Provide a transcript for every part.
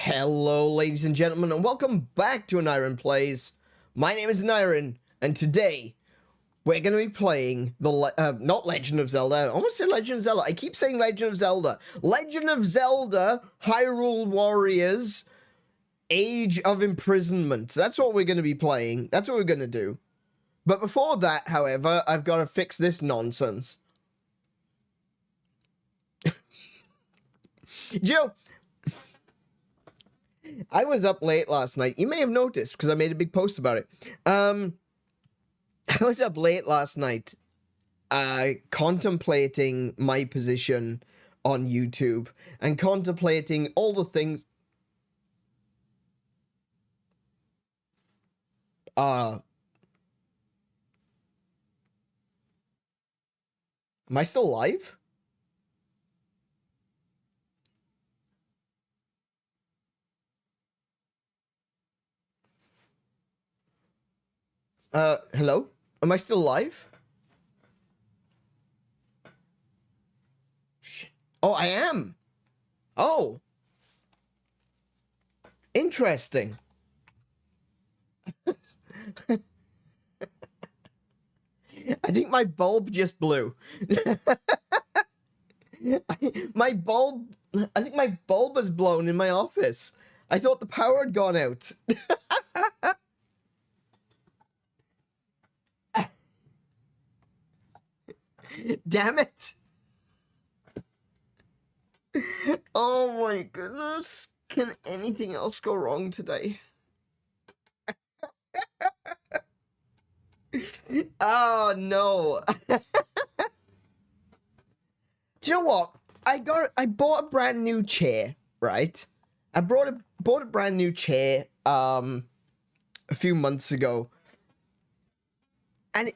Hello, ladies and gentlemen, and welcome back to AneurynPlays. My name is Aneurin, and today we're going to be playing the not Legend of Zelda. I almost said Legend of Zelda. I keep saying Legend of Zelda. Legend of Zelda, Hyrule Warriors, Age of Imprisonment. That's what we're going to be playing. That's what we're going to do. But before that, however, I've got to fix this nonsense. Joe. I was up late last night. You may have noticed because I made a big post about it. I was up late last night contemplating my position on YouTube and contemplating all the things. Am I still live? Hello? Am I still live? Shit. Oh, I am. Oh. Interesting. I think my bulb just blew. I think my bulb has blown in my office. I thought the power had gone out. Damn it. Oh my goodness. Can anything else go wrong today? Oh no. Do you know what? I bought a brand new chair, right? I bought a brand new chair a few months ago. And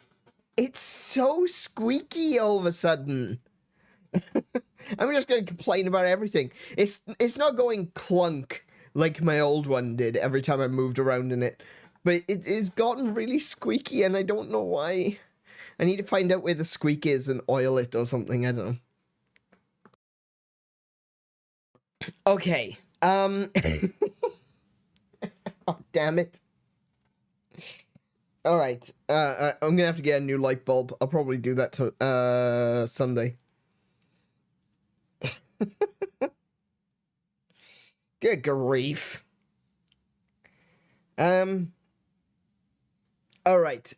it's so squeaky all of a sudden. I'm just going to complain about everything. It's not going clunk like my old one did every time I moved around in it. But it's gotten really squeaky and I don't know why. I need to find out where the squeak is and oil it or something. I don't know. Okay. Oh, damn it. All right. I'm gonna have to get a new light bulb. I'll probably do that to Sunday. Good grief. All right.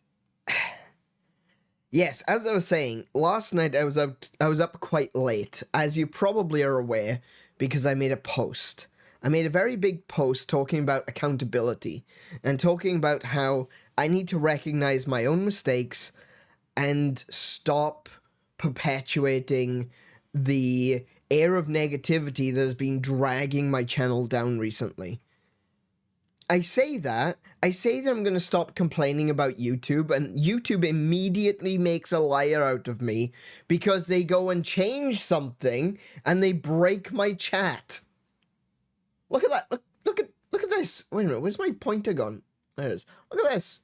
Yes, as I was saying, last night I was up quite late, as you probably are aware, because I made a post. I made a very big post talking about accountability and talking about how I need to recognize my own mistakes and stop perpetuating the air of negativity that has been dragging my channel down recently. I say that I'm going to stop complaining about YouTube, and YouTube immediately makes a liar out of me because they go and change something and they break my chat. Look at that. Look at this. Wait a minute. Where's my pointer gone? There it is. Look at this.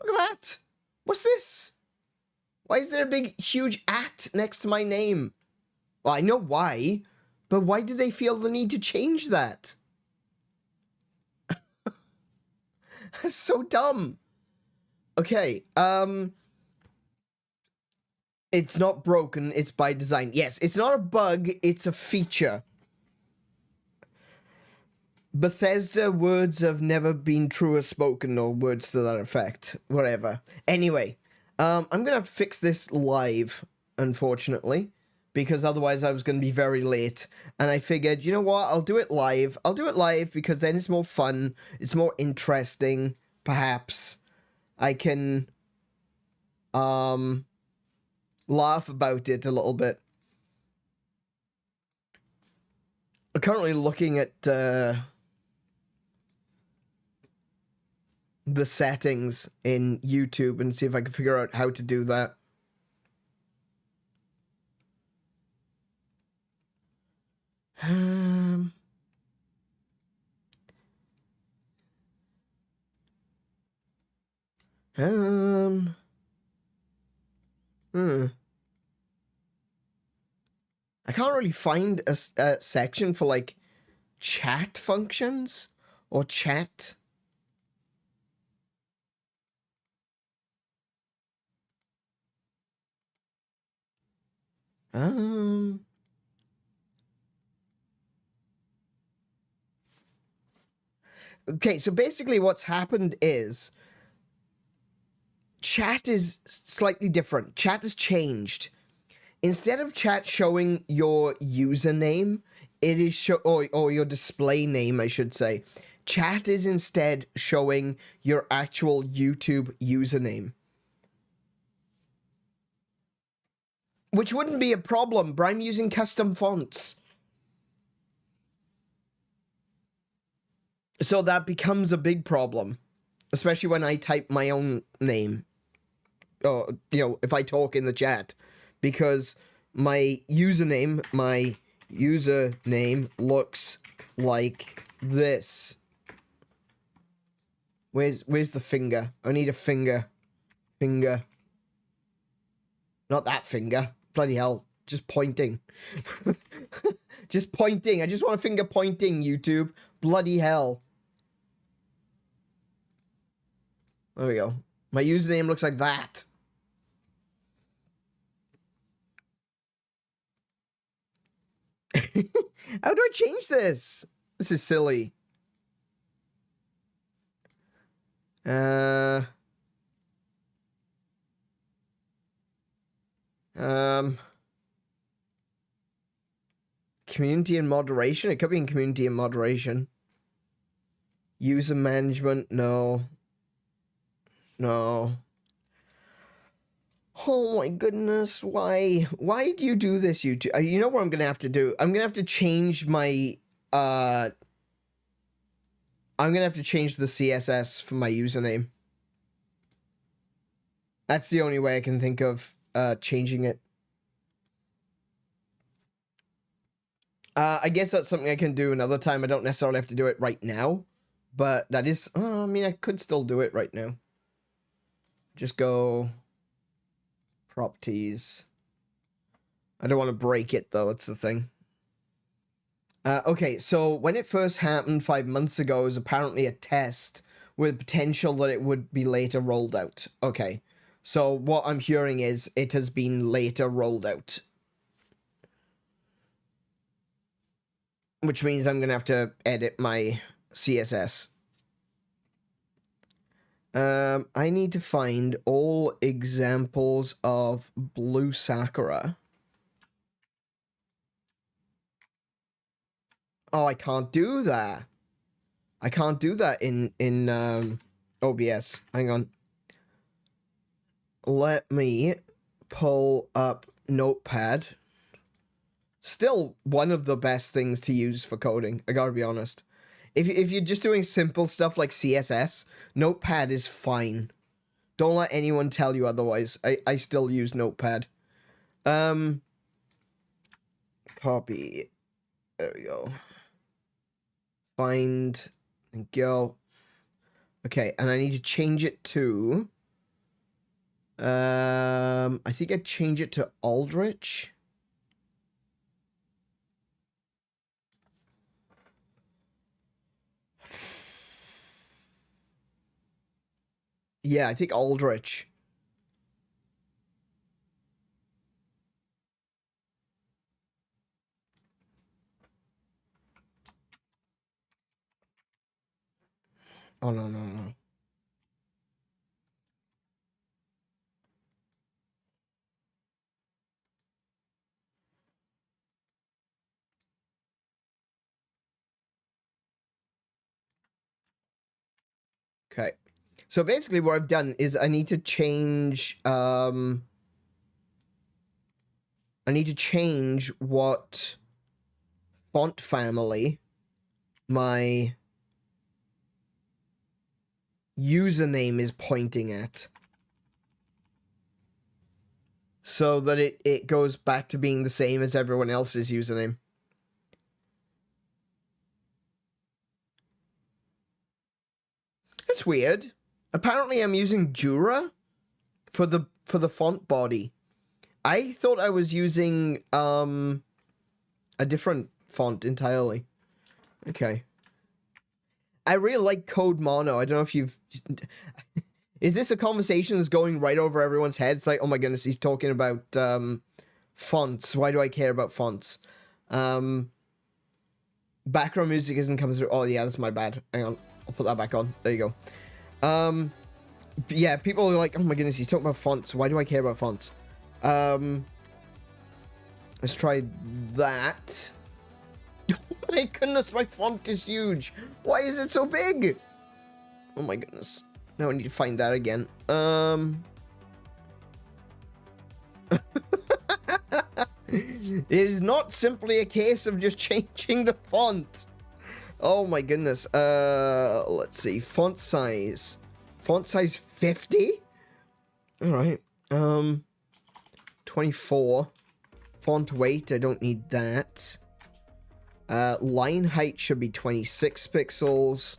Look at that. What's this? Why is there a big, huge @ next to my name? Well, I know why, but why do they feel the need to change that? That's so dumb. Okay, it's not broken, it's by design. Yes, it's not a bug, it's a feature. Bethesda words have never been truer spoken, or words to that effect. Whatever. Anyway, I'm gonna have to fix this live, unfortunately, because otherwise I was gonna be very late. And I figured, you know what, I'll do it live. I'll do it live because then it's more fun, it's more interesting, perhaps. I can, laugh about it a little bit. I'm currently looking at, the settings in YouTube and see if I can figure out how to do that. I can't really find a section for, like, chat functions or chat. Okay, so basically what's happened is chat is slightly different. Chat has changed. Instead of chat showing your username, it is or your display name, I should say. Chat is instead showing your actual YouTube username. Which wouldn't be a problem, but I'm using custom fonts. So that becomes a big problem. Especially when I type my own name. Or, you know, if I talk in the chat. Because my username looks like this. Where's the finger? I need a finger. Finger. Not that finger. Bloody hell. Just pointing. Just pointing. I just want a finger pointing, YouTube. Bloody hell. There we go. My username looks like that. How do I change this? This is silly. Community and moderation? It could be in community and moderation. User management? No. No. Oh my goodness, why? Why do you do this, YouTube? You know what I'm gonna have to do? I'm gonna have to change my, I'm gonna have to change the CSS for my username. That's the only way I can think of, changing it. I guess that's something I can do another time. I don't necessarily have to do it right now. But that is, I mean, I could still do it right now. Just go properties. I don't want to break it though, it's the thing. Okay, so when it first happened 5 months ago, it was apparently a test with potential that it would be later rolled out. Okay, so what I'm hearing is it has been later rolled out. Which means I'm going to have to edit my CSS. I need to find all examples of blue Sakura. Oh, I can't do that. I can't do that in OBS. Hang on. Let me pull up Notepad. Still one of the best things to use for coding, I gotta be honest. If you're just doing simple stuff like CSS, Notepad is fine. Don't let anyone tell you otherwise. I still use Notepad. Copy. There we go. Find and go. Okay, and I need to change it to... I think I'd change it to Aldrich. Yeah, I think Aldrich. Oh, no, no, no. Okay. So basically what I've done is I need to change, I need to change what font family my username is pointing at. So that it goes back to being the same as everyone else's username. That's weird. Apparently I'm using Jura for the font body. I thought I was using a different font entirely. Okay. I really like Code Mono. I don't know if you've... Is this a conversation that's going right over everyone's heads? Like, oh my goodness, he's talking about fonts. Why do I care about fonts? Background music isn't coming through. Oh yeah, that's my bad. Hang on. I'll put that back on. There you go. Yeah, people are like, oh my goodness, he's talking about fonts. Why do I care about fonts? Let's try that. Oh my goodness, my font is huge. Why is it so big? Oh my goodness. Now I need to find that again. It is not simply a case of just changing the font. Oh my goodness. Let's see. Font size. Font size 50? Alright. 24. Font weight, I don't need that. Line height should be 26 pixels.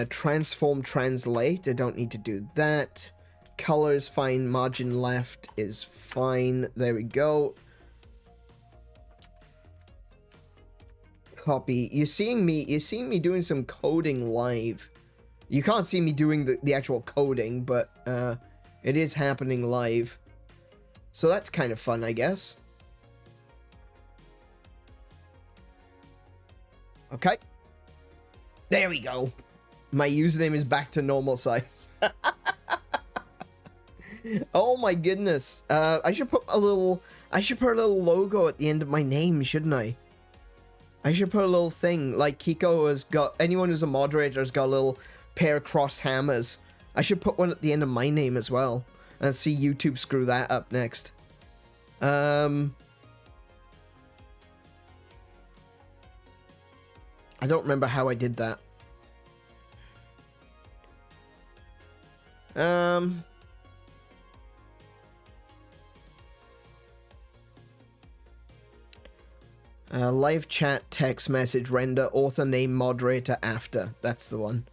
Transform, translate, I don't need to do that. Color is fine, margin left is fine. There we go. Copy. You're seeing me doing some coding live. You can't see me doing the actual coding, but it is happening live. So that's kind of fun, I guess. Okay. There we go. My username is back to normal size. Oh my goodness. I should put a little logo at the end of my name, shouldn't I? I should put a little thing like Kiko has got, anyone who's a moderator has got a little pair of crossed hammers. I should put one at the end of my name as well. And see YouTube screw that up next. I don't remember how I did that. Live chat, text message, render, author name, moderator, after. That's the one.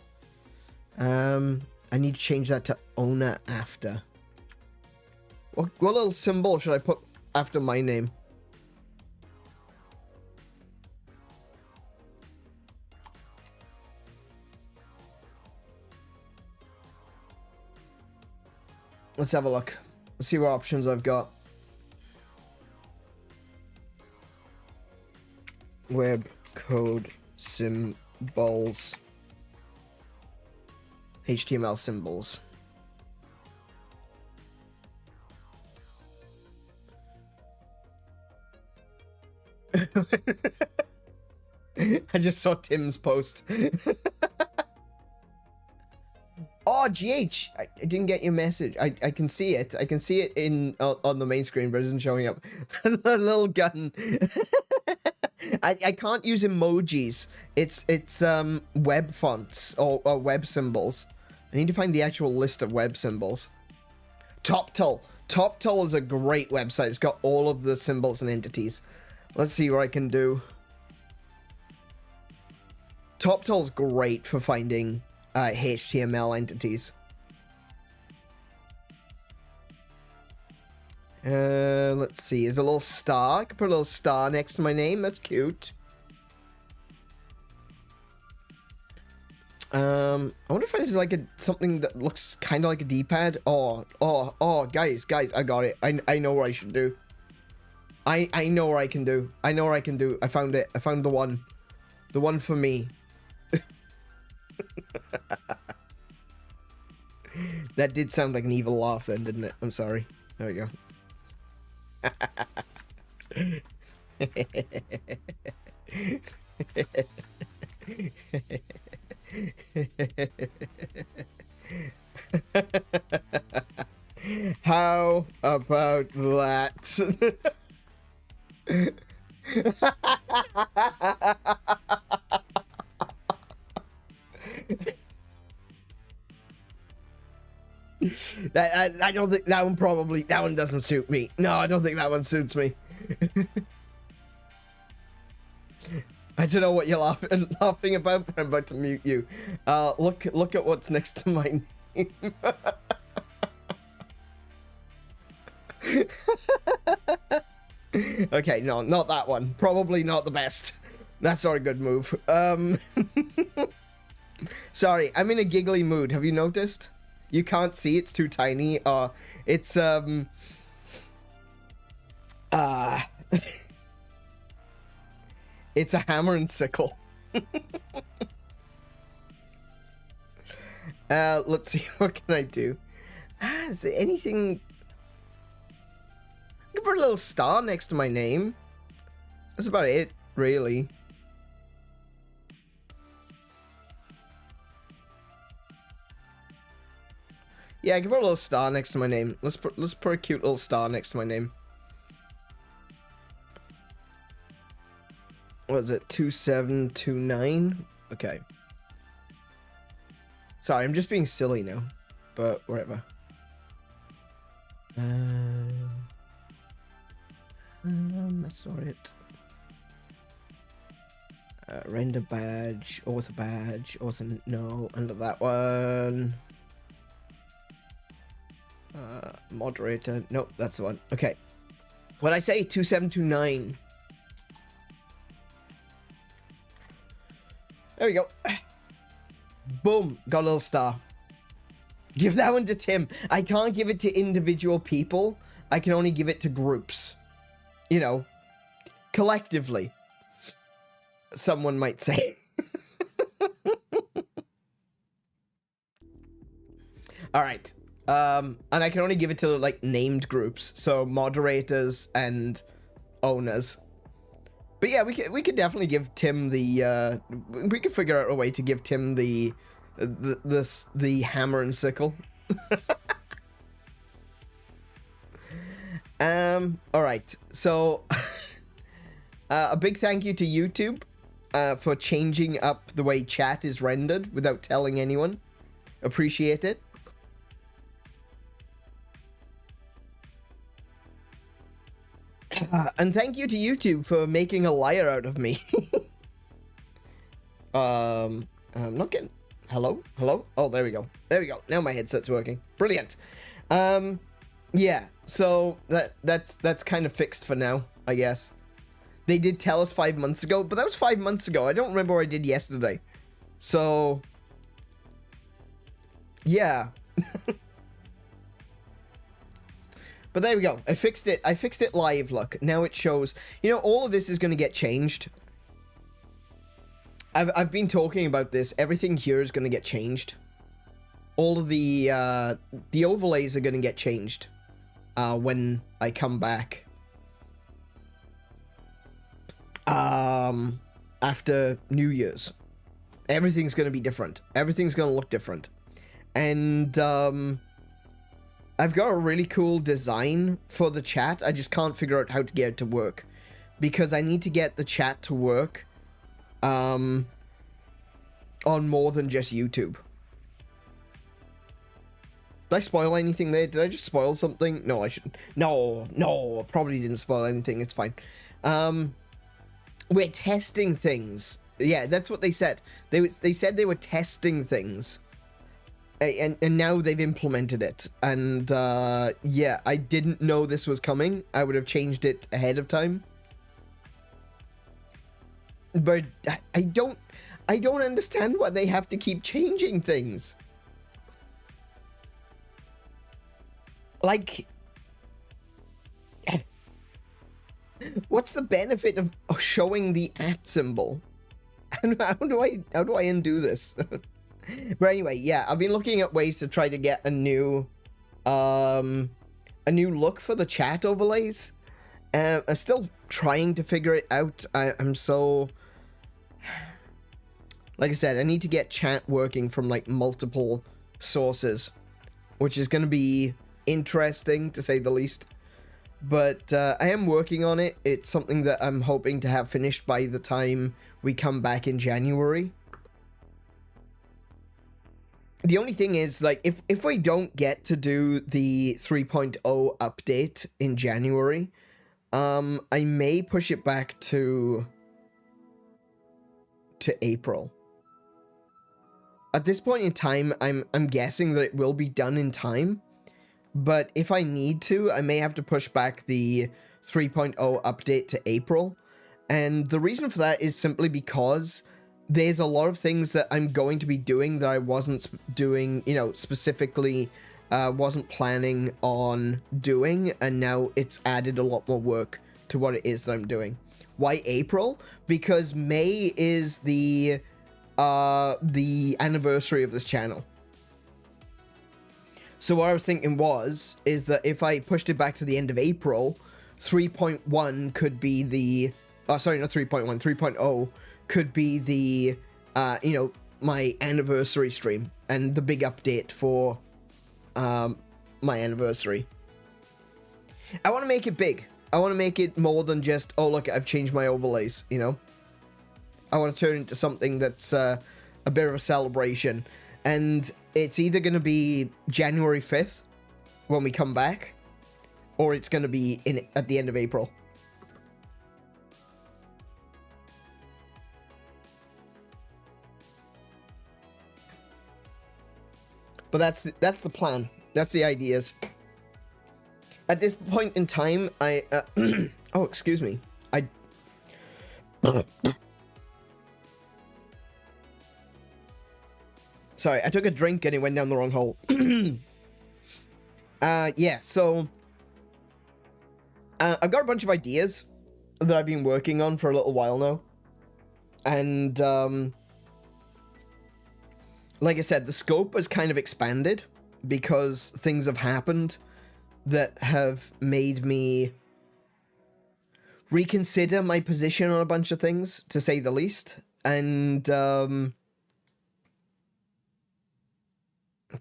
I need to change that to owner after. What little symbol should I put after my name? Let's have a look. Let's see what options I've got. Web code symbols. HTML symbols. I just saw Tim's post. Oh, GH, I didn't get your message. I can see it. I can see it in on the main screen, but it isn't showing up. A little gun. I can't use emojis. It's web fonts or web symbols. I need to find the actual list of web symbols. TopTul. TopTul is a great website. It's got all of the symbols and entities. Let's see what I can do. TopTul's great for finding HTML entities. Let's see. Is a little star? I could put a little star next to my name. That's cute. I wonder if there's like something that looks kind of like a D-pad. Oh, guys, I got it. I know what I should do. I know what I can do. I know what I can do. I found it. I found the one. The one for me. That did sound like an evil laugh then, didn't it? I'm sorry. There we go. How about that? I don't think that one doesn't suit me. No, I don't think that one suits me. I don't know what you're laughing about, but I'm about to mute you. Look at what's next to my name. Okay, no, not that one. Probably not the best. That's not a good move. Sorry, I'm in a giggly mood. Have you noticed? You can't see, it's too tiny. It's, it's a hammer and sickle. Let's see, what can I do? Is there anything? I can put a little star next to my name. That's about it, really. Yeah, I can put a little star next to my name. Let's put a cute little star next to my name. What is it? 2729? Okay. Sorry, I'm just being silly now. But whatever. That's not it. Render badge, author no, under that one. Moderator, nope, that's the one. Okay. When I say 2729. There we go. Boom, got a little star. Give that one to Tim. I can't give it to individual people. I can only give it to groups. You know, collectively. Someone might say. All right. And I can only give it to, like, named groups. So, moderators and owners. But yeah, we could definitely give Tim the, we could figure out a way to give Tim the hammer and sickle. Alright, so, a big thank you to YouTube, for changing up the way chat is rendered without telling anyone. Appreciate it. And thank you to YouTube for making a liar out of me. I'm not getting... Hello? Hello? Oh, there we go. There we go. Now my headset's working. Brilliant. Yeah, so that's kind of fixed for now, I guess. They did tell us 5 months ago, but that was 5 months ago. I don't remember what I did yesterday. So... yeah. But there we go. I fixed it. I fixed it live, look. Now it shows... You know, all of this is going to get changed. I've been talking about this. Everything here is going to get changed. All of the overlays are going to get changed when I come back. After New Year's. Everything's going to be different. Everything's going to look different. And, I've got a really cool design for the chat. I just can't figure out how to get it to work. Because I need to get the chat to work, on more than just YouTube. Did I spoil anything there? Did I just spoil something? No, I shouldn't. No, I probably didn't spoil anything. It's fine. We're testing things. Yeah, that's what they said. They said they were testing things. And now they've implemented it. And, yeah, I didn't know this was coming. I would have changed it ahead of time. But I don't understand why they have to keep changing things. Like... what's the benefit of showing the @ symbol? And how do I undo this? But anyway, yeah, I've been looking at ways to try to get a new look for the chat overlays. I'm still trying to figure it out. I'm so... Like I said, I need to get chat working from, like, multiple sources, which is going to be interesting, to say the least. But I am working on it. It's something that I'm hoping to have finished by the time we come back in January. The only thing is, like, if we don't get to do the 3.0 update in January, I may push it back to April. At this point in time, I'm guessing that it will be done in time, but if I need to, I may have to push back the 3.0 update to April, And the reason for that is simply because there's a lot of things that I'm going to be doing that I wasn't doing, you know, specifically wasn't planning on doing, and now it's added a lot more work to what it is that I'm doing. Why April? Because May is the anniversary of this channel. So what I was thinking is that if I pushed it back to the end of April, 3.1 could be the, sorry, not 3.1, 3.0 could be the, you know, my anniversary stream and the big update for my anniversary. I want to make it big. I want to make it more than just, oh, look, I've changed my overlays, you know? I want to turn it into something that's a bit of a celebration. And it's either going to be January 5th when we come back, or it's going to be at the end of April. But that's the plan. That's the ideas. At this point in time, I oh, excuse me. Sorry, I took a drink and it went down the wrong hole. Yeah, so I've got a bunch of ideas that I've been working on for a little while now. And like I said, the scope has kind of expanded because things have happened that have made me reconsider my position on a bunch of things, to say the least. And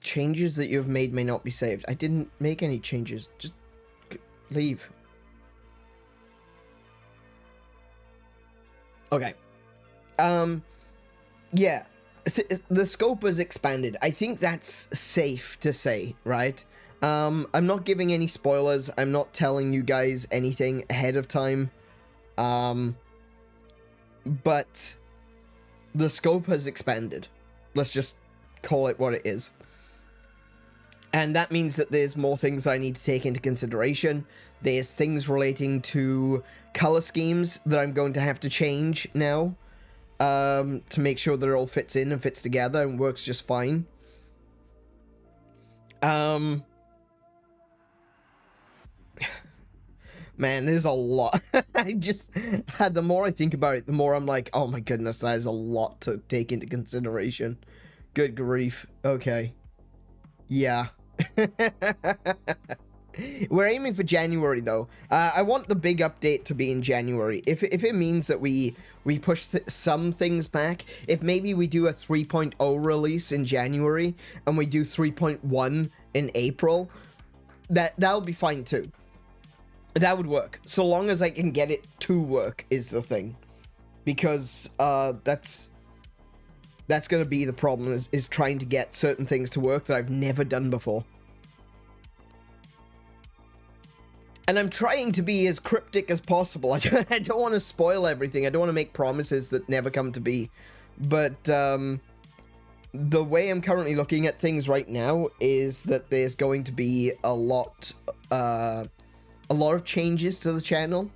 changes that you have made may not be saved. I didn't make any changes. Just leave. Okay. Yeah. The scope has expanded. I think that's safe to say, right? I'm not giving any spoilers. I'm not telling you guys anything ahead of time. But the scope has expanded. Let's just call it what it is. And that means that there's more things that I need to take into consideration. There's things relating to color schemes that I'm going to have to change now. To make sure that it all fits in and fits together and works just fine. Man, there's a lot. The more I think about it, the more I'm like, oh my goodness, that is a lot to take into consideration. Good grief. Okay. Yeah. We're aiming for January, though. I want the big update to be in January. If it means that we push some things back, if maybe we do a 3.0 release in January and we do 3.1 in April, that'll be fine too. That would work, so long as I can get it to work is the thing, because that's gonna be the problem, is trying to get certain things to work that I've never done before. And I'm trying to be as cryptic as possible. I don't want to spoil everything. I don't want to make promises that never come to be. But the way I'm currently looking at things right now is that there's going to be a lot of changes to the channel.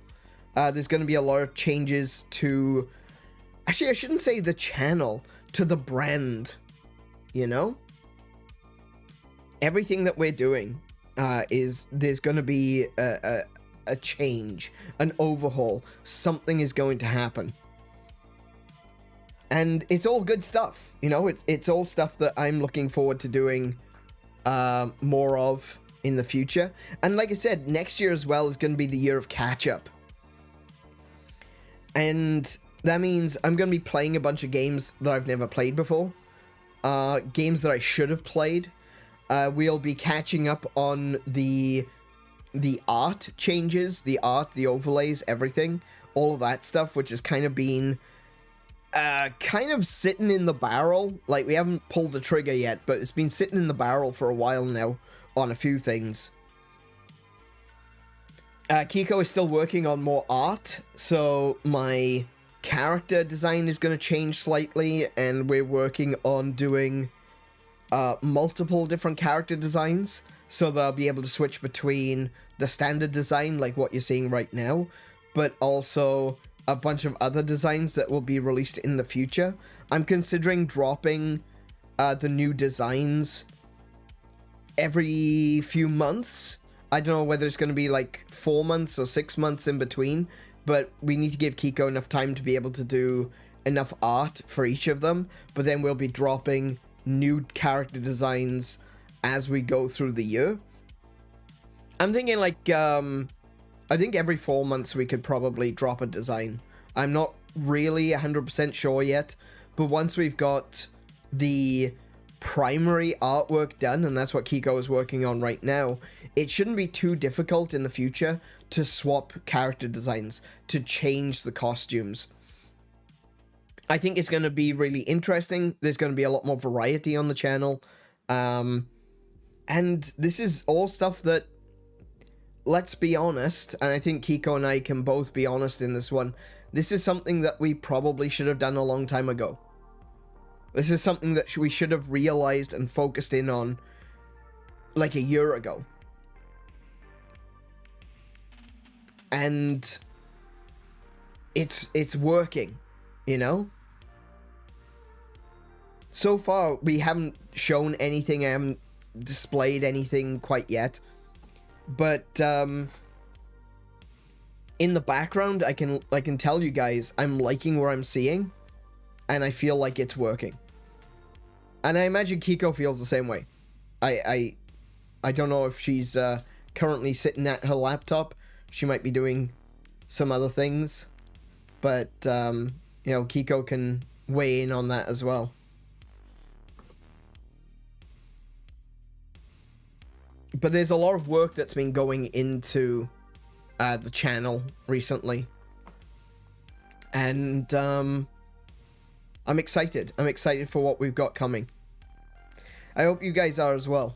There's going to be a lot of changes to... Actually, I shouldn't say the channel, to the brand. You know? Everything that we're doing... there's going to be a change, an overhaul. Something is going to happen. And it's all good stuff, you know? It's all stuff that I'm looking forward to doing more of in the future. And like I said, next year as well is going to be the year of catch-up. And that means I'm going to be playing a bunch of games that I've never played before. Games that I should have played. We'll be catching up on the art changes, the overlays, everything, all of that stuff, which has kind of been kind of sitting in the barrel. Like, we haven't pulled the trigger yet, but it's been sitting in the barrel for a while now on a few things. Kiko is still working on more art, so my character design is going to change slightly, and we're working on doing multiple different character designs, so that I'll be able to switch between the standard design, like what you're seeing right now, but also a bunch of other designs that will be released in the future. I'm considering dropping the new designs every few months. I don't know whether it's going to be like 4 months or 6 months in between, but we need to give Kiko enough time to be able to do enough art for each of them. But then we'll be dropping new character designs as we go through the year. I'm thinking like, I think every 4 months we could probably drop a design. I'm not really 100% sure yet, but once we've got the primary artwork done, and that's what Kiko is working on right now, it shouldn't be too difficult in the future to swap character designs, to change the costumes. I think it's going to be really interesting. There's going to be a lot more variety on the channel. And this is all stuff that, let's be honest, and I think Kiko and I can both be honest in this one, this is something that we probably should have done a long time ago. This is something that we should have realized and focused in on like a year ago. And it's working, you know? So far, we haven't shown anything, I haven't displayed anything quite yet. But in the background, I can tell you guys, I'm liking what I'm seeing, and I feel like it's working. And I imagine Kiko feels the same way. I don't know if she's currently sitting at her laptop. She might be doing some other things, but you know, Kiko can weigh in on that as well. But there's a lot of work that's been going into the channel recently. And I'm excited. I'm excited for what we've got coming. I hope you guys are as well.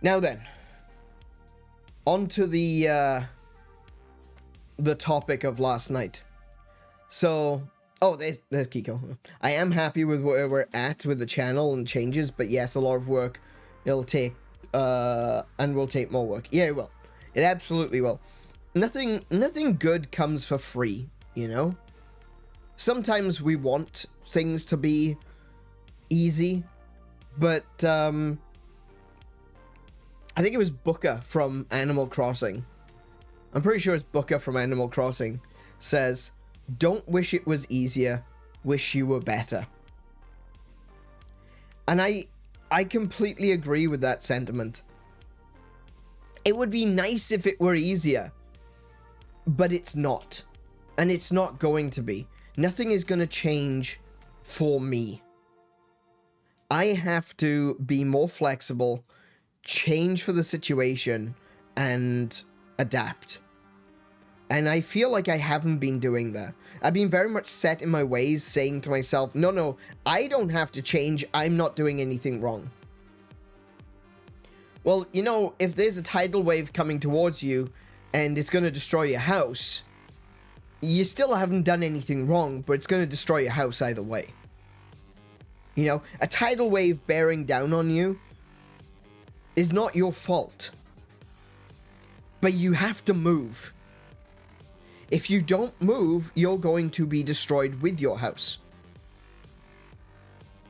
Now then, on to the topic of last night. So, oh, there's Kiko. I am happy with where we're at with the channel and changes, but yes, a lot of work. It'll take, and will take more work. Yeah, it will. It absolutely will. Nothing good comes for free, you know? Sometimes we want things to be easy, but I think it was Booker from Animal Crossing. I'm pretty sure it's Booker from Animal Crossing says, "Don't wish it was easier, wish you were better." And I completely agree with that sentiment. It would be nice if it were easier, but it's not. And it's not going to be. Nothing is going to change for me. I have to be more flexible, change for the situation, and adapt. And I feel like I haven't been doing that. I've been very much set in my ways, saying to myself, no, I don't have to change. I'm not doing anything wrong. Well, you know, if there's a tidal wave coming towards you and it's going to destroy your house, you still haven't done anything wrong, but it's going to destroy your house either way. You know, a tidal wave bearing down on you is not your fault. But you have to move. If you don't move, you're going to be destroyed with your house.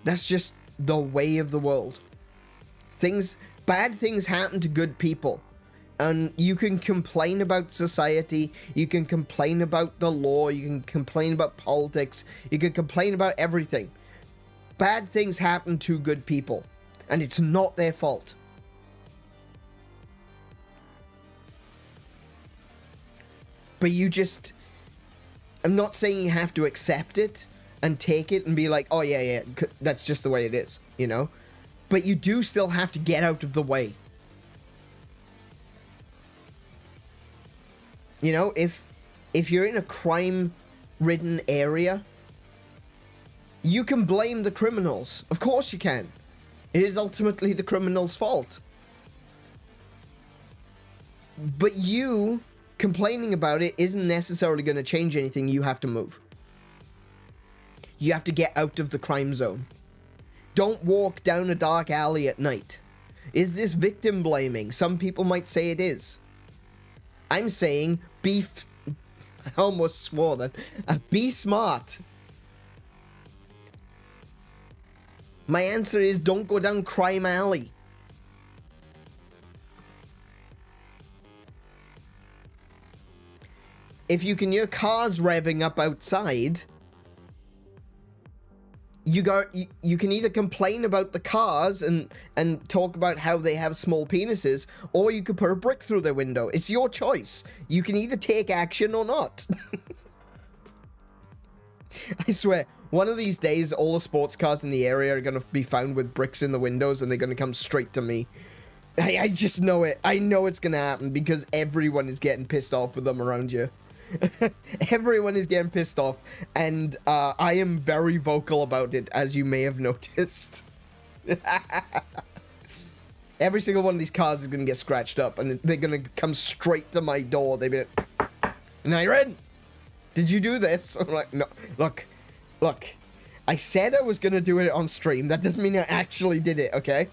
That's just the way of the world. Bad things happen to good people. And you can complain about society, you can complain about the law, you can complain about politics, you can complain about everything. Bad things happen to good people, and it's not their fault. But I'm not saying you have to accept it and take it and be like, oh yeah, that's just the way it is, you know? But you do still have to get out of the way. You know, if you're in a crime-ridden area, you can blame the criminals. Of course you can. It is ultimately the criminal's fault. But you complaining about it isn't necessarily going to change anything. You have to move. You have to get out of the crime zone. Don't walk down a dark alley at night. Is this victim blaming? Some people might say it is. I'm saying I almost swore that. Be smart. My answer is don't go down crime alley. If you can hear cars revving up outside, you can either complain about the cars and talk about how they have small penises, or you could put a brick through their window. It's your choice. You can either take action or not. I swear, one of these days, all the sports cars in the area are going to be found with bricks in the windows, and they're going to come straight to me. I just know it. I know it's going to happen because everyone is getting pissed off with them around you. Everyone is getting pissed off, and I am very vocal about it, as you may have noticed. Every single one of these cars is going to get scratched up, and they're going to come straight to my door. They'll be like, Aneurin, did you do this? I'm like, no, look, I said I was going to do it on stream. That doesn't mean I actually did it, okay?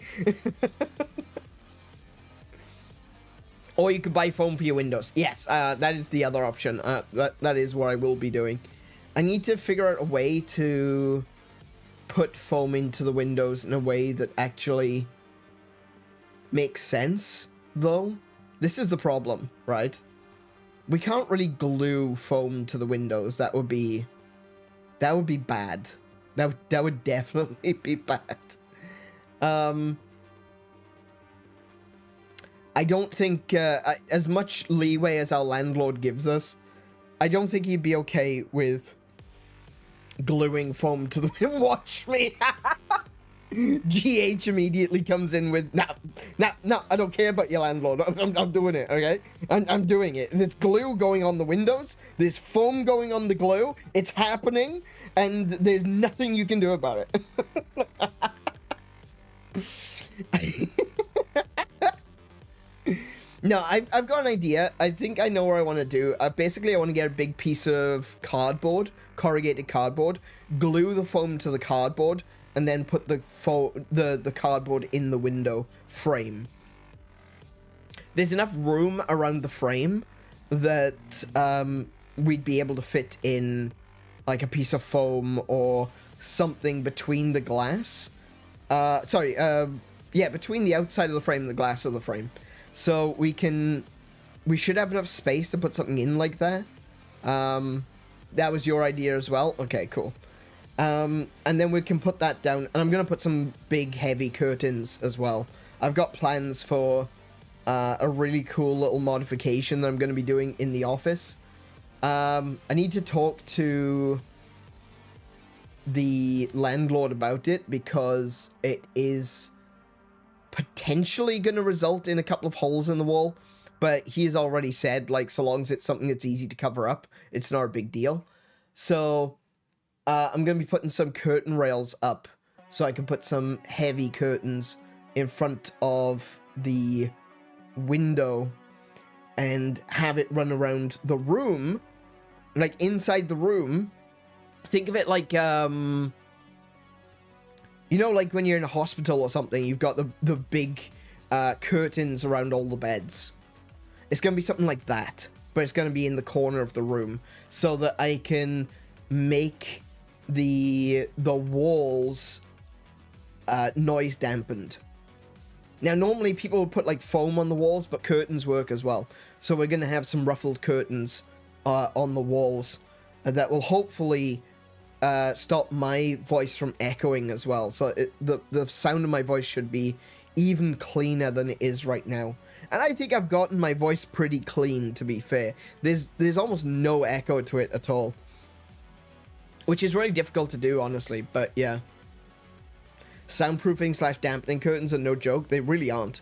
Or you could buy foam for your windows. Yes, that is the other option. That is what I will be doing. I need to figure out a way to put foam into the windows in a way that actually makes sense, though. This is the problem, right? We can't really glue foam to the windows. That would be bad. That would definitely be bad. I don't think, as much leeway as our landlord gives us, I don't think he'd be okay with gluing foam to the window. Watch me! GH immediately comes in with, no, I don't care about your landlord. I'm doing it, okay? I'm doing it. There's glue going on the windows. There's foam going on the glue. It's happening, and there's nothing you can do about it. No, I've got an idea. I think I know what I want to do. Basically, I want to get a big piece of cardboard, corrugated cardboard, glue the foam to the cardboard, and then put the cardboard in the window frame. There's enough room around the frame that we'd be able to fit in like a piece of foam or something between the glass. Yeah, between the outside of the frame and the glass of the frame. So we should have enough space to put something in like that. That was your idea as well? Okay, cool. And then we can put that down. And I'm going to put some big, heavy curtains as well. I've got plans for a really cool little modification that I'm going to be doing in the office. I need to talk to the landlord about it because it is potentially going to result in a couple of holes in the wall, but he has already said, like, so long as it's something that's easy to cover up, it's not a big deal. So I'm going to be putting some curtain rails up so I can put some heavy curtains in front of the window and have it run around the room, like inside the room. Think of it like you know, like when you're in a hospital or something, you've got the big curtains around all the beds. It's going to be something like that, but it's going to be in the corner of the room so that I can make the walls noise dampened. Now, normally people would put like foam on the walls, but curtains work as well. So we're going to have some ruffled curtains on the walls that will hopefully stop my voice from echoing as well. So the sound of my voice should be even cleaner than it is right now. And I think I've gotten my voice pretty clean, to be fair. There's almost no echo to it at all, which is really difficult to do, honestly. But yeah, soundproofing / dampening curtains are no joke. They really aren't.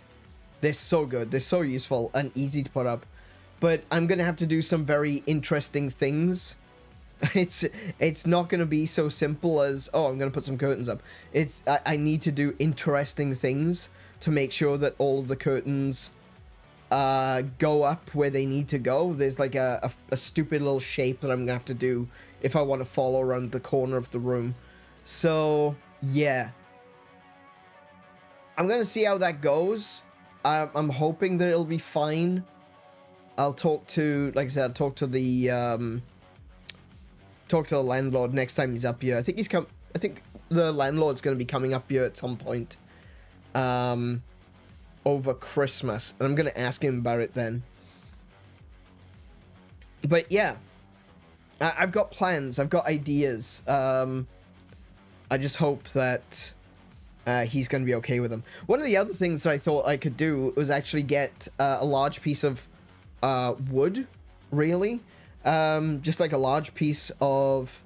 They're so good. They're so useful and easy to put up. But I'm gonna have to do some very interesting things. It's not going to be so simple as, oh, I'm going to put some curtains up. I need to do interesting things to make sure that all of the curtains go up where they need to go. There's like a stupid little shape that I'm going to have to do if I want to follow around the corner of the room. So, yeah. I'm going to see how that goes. I'm hoping that it'll be fine. I'll talk to, like I said, I'll talk to the landlord next time he's up here. I think the landlord's going to be coming up here at some point over Christmas, and I'm going to ask him about it then. But yeah, I've got plans, I've got ideas. I just hope that he's going to be okay with them. One of the other things that I thought I could do was actually get a large piece of wood, really. Just like a large piece of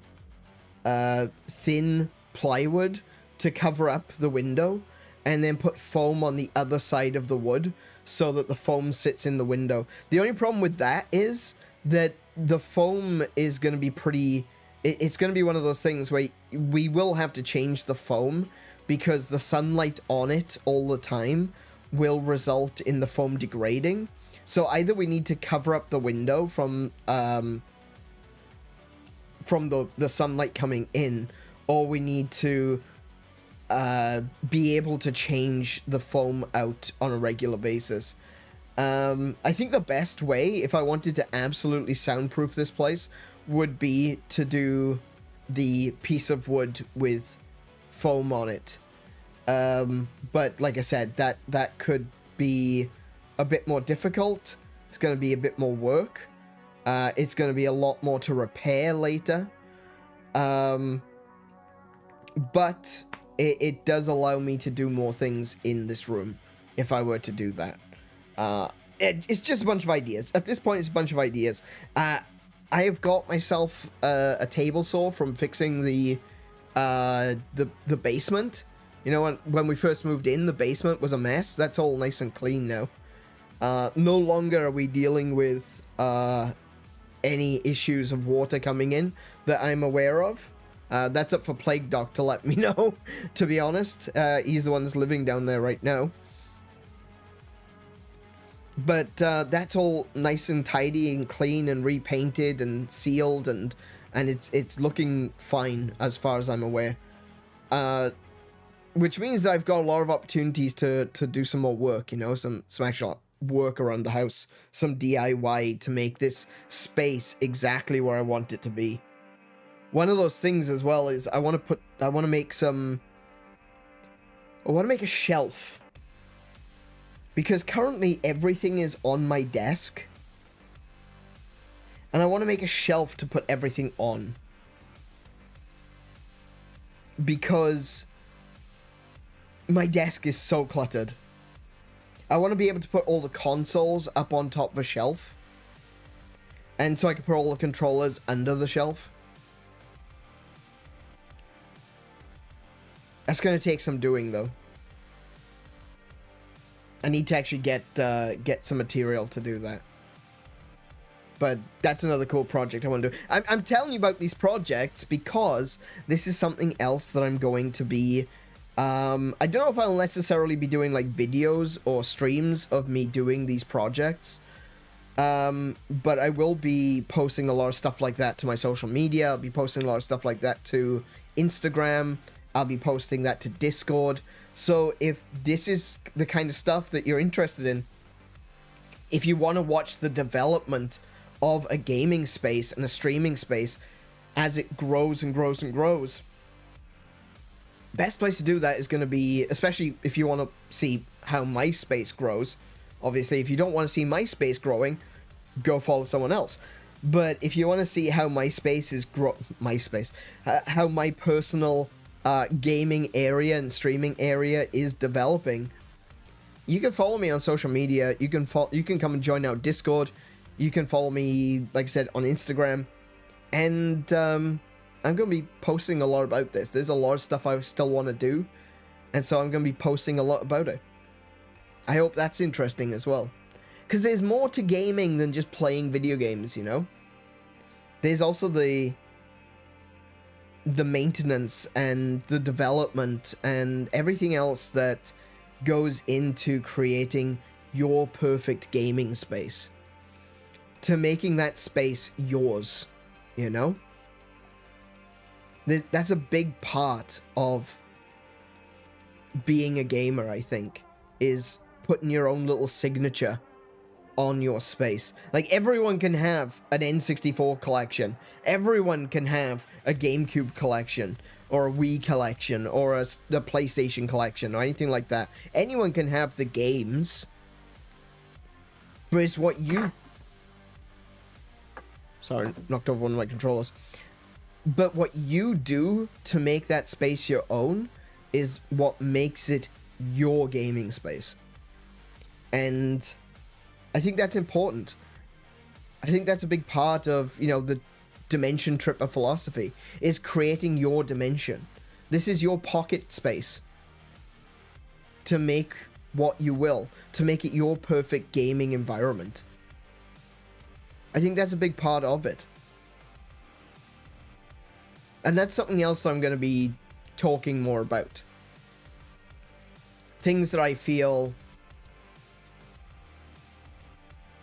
thin plywood to cover up the window, and then put foam on the other side of the wood so that the foam sits in the window. The only problem with that is that the foam is going to be pretty... It's going to be one of those things where we will have to change the foam because the sunlight on it all the time will result in the foam degrading. So either we need to cover up the window from the sunlight coming in, or we need to be able to change the foam out on a regular basis. I think the best way, if I wanted to absolutely soundproof this place, would be to do the piece of wood with foam on it. But like I said, that could be a bit more difficult. It's going to be a bit more work. It's going to be a lot more to repair later. But it does allow me to do more things in this room if I were to do that. It's just a bunch of ideas. At this point, it's a bunch of ideas. I have got myself a table saw from fixing the basement. You know, when we first moved in, the basement was a mess. That's all nice and clean now. No longer are we dealing with any issues of water coming in that I'm aware of. That's up for Plague Doc to let me know, to be honest. He's the one that's living down there right now. But that's all nice and tidy and clean and repainted and sealed, and it's looking fine as far as I'm aware. Which means that I've got a lot of opportunities to do some more work, you know, some actual work around the house, some DIY to make this space exactly where I want it to be. One of those things as well is I want to make a shelf. Because currently everything is on my desk. And I want to make a shelf to put everything on. Because my desk is so cluttered. I want to be able to put all the consoles up on top of a shelf. And so I can put all the controllers under the shelf. That's going to take some doing, though. I need to actually get some material to do that. But that's another cool project I want to do. I'm telling you about these projects because this is something else that I'm going to be... I don't know if I'll necessarily be doing like videos or streams of me doing these projects. But I will be posting a lot of stuff like that to my social media. I'll be posting a lot of stuff like that to Instagram. I'll be posting that to Discord. So if this is the kind of stuff that you're interested in, if you want to watch the development of a gaming space and a streaming space as it grows and grows and grows, best place to do that is going to be, especially if you want to see how my space grows. Obviously, if you don't want to see my space growing, go follow someone else. But if you want to see how my space is how my personal gaming area and streaming area is developing, you can follow me on social media. You can come and join our Discord. You can follow me, like I said, on Instagram. And I'm going to be posting a lot about this. There's a lot of stuff I still want to do. And so I'm going to be posting a lot about it. I hope that's interesting as well. Because there's more to gaming than just playing video games, you know? There's also the maintenance and the development and everything else that goes into creating your perfect gaming space. To making that space yours, you know? That's a big part of being a gamer, I think, is putting your own little signature on your space. Like, everyone can have an N64 collection. Everyone can have a GameCube collection, or a Wii collection, or a PlayStation collection, or anything like that. Anyone can have the games. But it's what you... Sorry, knocked over one of my controllers. But what you do to make that space your own is what makes it your gaming space. And I think that's important. I think that's a big part of, you know, the dimension tripper philosophy, is creating your dimension. This is your pocket space to make what you will, to make it your perfect gaming environment. I think that's a big part of it. And that's something else I'm going to be talking more about. Things that I feel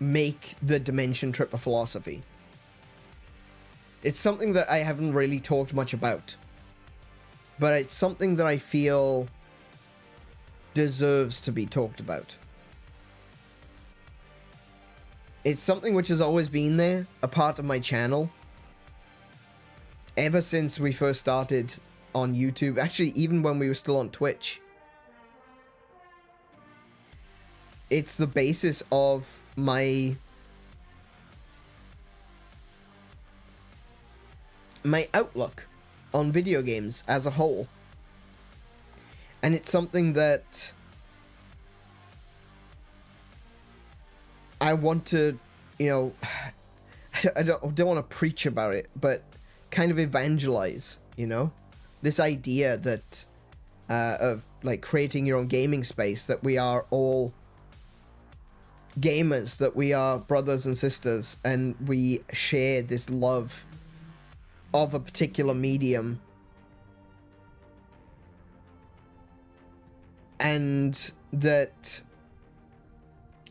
make the dimension tripper philosophy. It's something that I haven't really talked much about, but it's something that I feel deserves to be talked about. It's something which has always been there, a part of my channel, ever since we first started on YouTube. Actually, even when we were still on Twitch. It's the basis of my outlook on video games as a whole. And it's something that I want to, you know, I don't want to preach about it, but kind of evangelize, you know, this idea that of like creating your own gaming space, that we are all gamers, that we are brothers and sisters, and we share this love of a particular medium. And that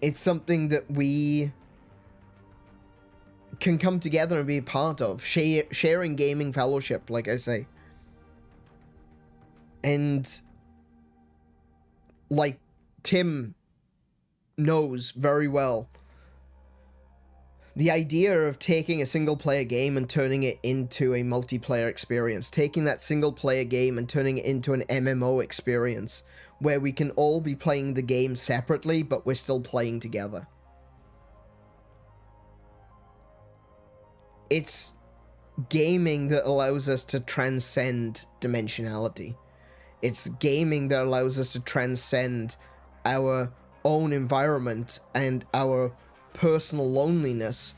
it's something that we can come together and be a part of, sharing gaming fellowship, like I say. And like Tim knows very well, the idea of taking a single player game and turning it into a multiplayer experience, taking that single player game and turning it into an MMO experience, where we can all be playing the game separately, but we're still playing together. It's gaming that allows us to transcend dimensionality. It's gaming that allows us to transcend our own environment and our personal loneliness.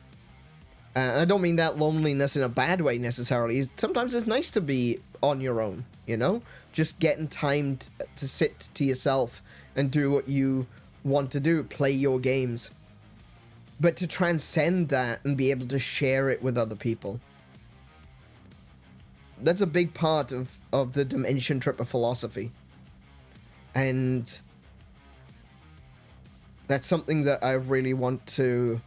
I don't mean that loneliness in a bad way necessarily. Sometimes it's nice to be on your own, you know? Just getting time to sit to yourself and do what you want to do, play your games. But to transcend that and be able to share it with other people. That's a big part of the Dimension Tripper philosophy. And that's something that I really want to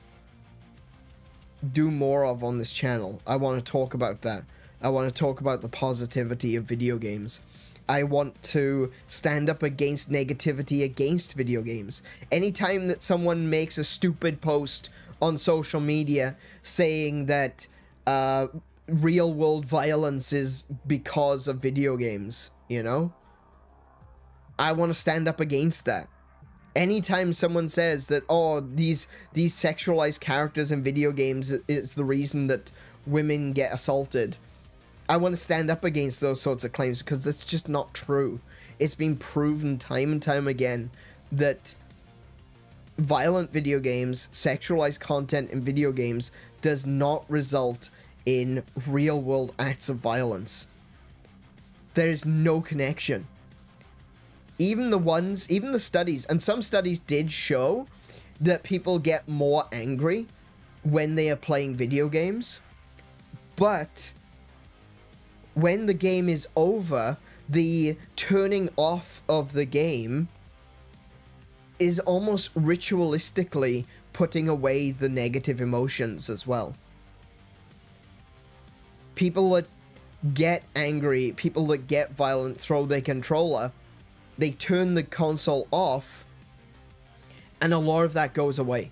do more of on this channel. I want to talk about that. I want to talk about the positivity of video games. I want to stand up against negativity against video games. Anytime that someone makes a stupid post on social media saying that real world violence is because of video games, you know? I want to stand up against that. Anytime someone says that, oh, these sexualized characters in video games is the reason that women get assaulted, I want to stand up against those sorts of claims, because that's just not true. It's been proven time and time again that violent video games, sexualized content in video games, does not result in real world acts of violence. There is no connection. Even the studies, and some studies did show that people get more angry when they are playing video games, but when the game is over, the turning off of the game is almost ritualistically putting away the negative emotions as well. People that get angry, people that get violent, throw their controller, they turn the console off, and a lot of that goes away.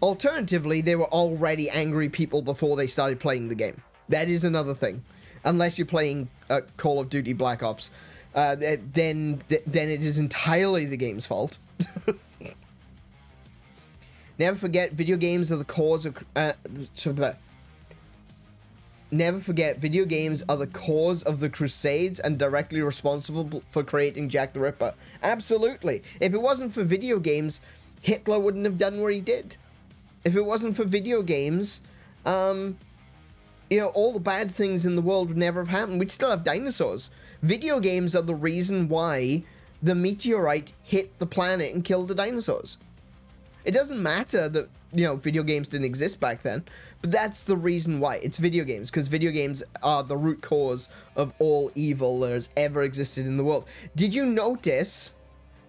Alternatively, they were already angry people before they started playing the game. That is another thing. Unless you're playing Call of Duty Black Ops, then it is entirely the game's fault. Never forget, video games are the cause of... Never forget, video games are the cause of the Crusades and directly responsible for creating Jack the Ripper. Absolutely. If it wasn't for video games, Hitler wouldn't have done what he did. If it wasn't for video games, you know, all the bad things in the world would never have happened. We'd still have dinosaurs. Video games are the reason why the meteorite hit the planet and killed the dinosaurs. It doesn't matter that, you know, video games didn't exist back then, but that's the reason why. It's video games, because video games are the root cause of all evil that has ever existed in the world. Did you notice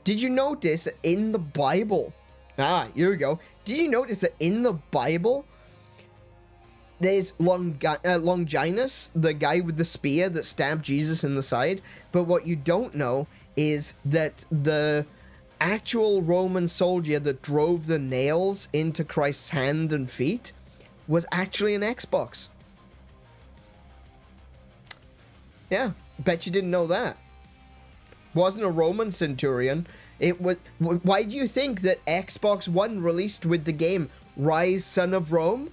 that in the Bible, here we go. Did you notice that in the Bible, there's Longinus, the guy with the spear that stabbed Jesus in the side, but what you don't know is that the actual Roman soldier that drove the nails into Christ's hand and feet was actually an Xbox. Yeah, bet you didn't know that. Wasn't a Roman centurion. It was. Why do you think that Xbox One released with the game Rise, Son of Rome?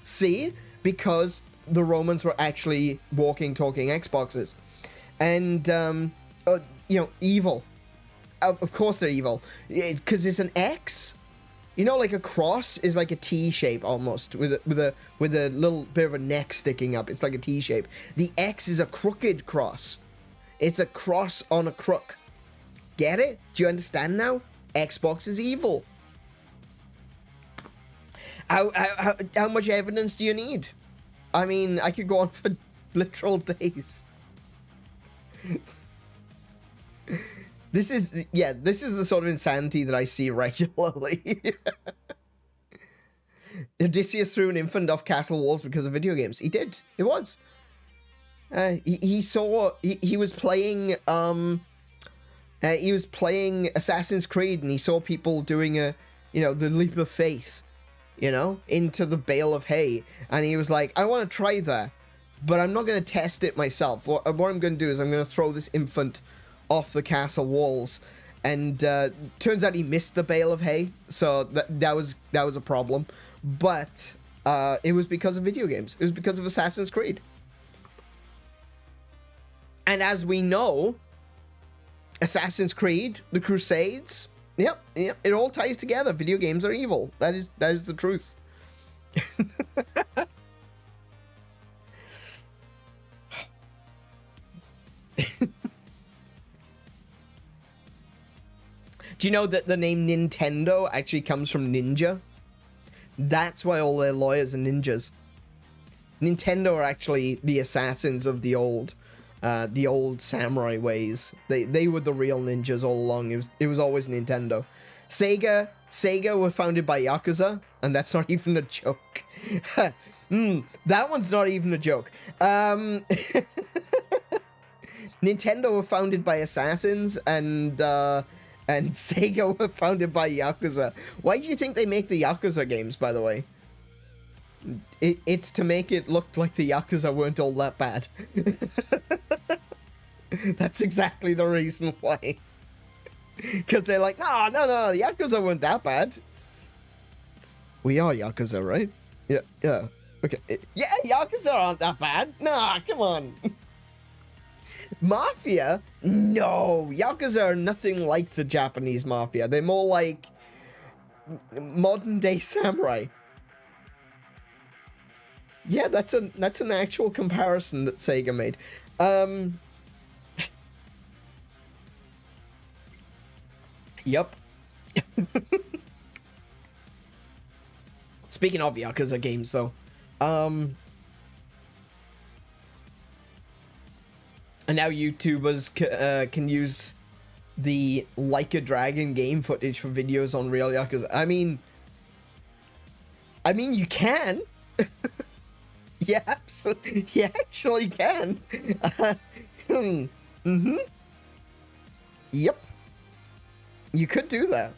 See? Because the Romans were actually walking, talking Xboxes. And, you know, evil. Of course they're evil, because it's an X. You know, like a cross is like a T shape almost, with a little bit of a neck sticking up. It's like a T shape. The X is a crooked cross. It's a cross on a crook. Get it? Do you understand now? Xbox is evil. How much evidence do you need? I mean, I could go on for literal days. This is the sort of insanity that I see regularly. Odysseus threw an infant off castle walls because of video games. He did. It was. He was playing Assassin's Creed, and he saw people doing the leap of faith, into the bale of hay, and he was like, I want to try that, but I'm not going to test it myself. What I'm going to do is I'm going to throw this infant off the castle walls, and turns out he missed the bale of hay, so that was a problem. But it was because of video games. It was because of Assassin's Creed. And as we know, Assassin's Creed, the Crusades, yep, it all ties together. Video games are evil. That is the truth. Do you know that the name Nintendo actually comes from ninja? That's why all their lawyers are ninjas. Nintendo are actually the assassins of the old samurai ways. They were the real ninjas all along. It was always Nintendo. Sega were founded by Yakuza, and that's not even a joke. That one's not even a joke. Nintendo were founded by assassins, and Sega were founded by Yakuza. Why do you think they make the Yakuza games, by the way? It's to make it look like the Yakuza weren't all that bad. That's exactly the reason why. Because they're like, no, the Yakuza weren't that bad. We are Yakuza, right? Yeah. Okay. Yeah, Yakuza aren't that bad. Nah, come on. Mafia? No, Yakuza are nothing like the Japanese Mafia. They're more like modern-day samurai. Yeah, that's an actual comparison that Sega made. Yep. Speaking of Yakuza games, though, and now YouTubers can use the Like a Dragon game footage for videos on real Yakuza. I mean, you can. Yeah, absolutely. You actually can. Yep. You could do that.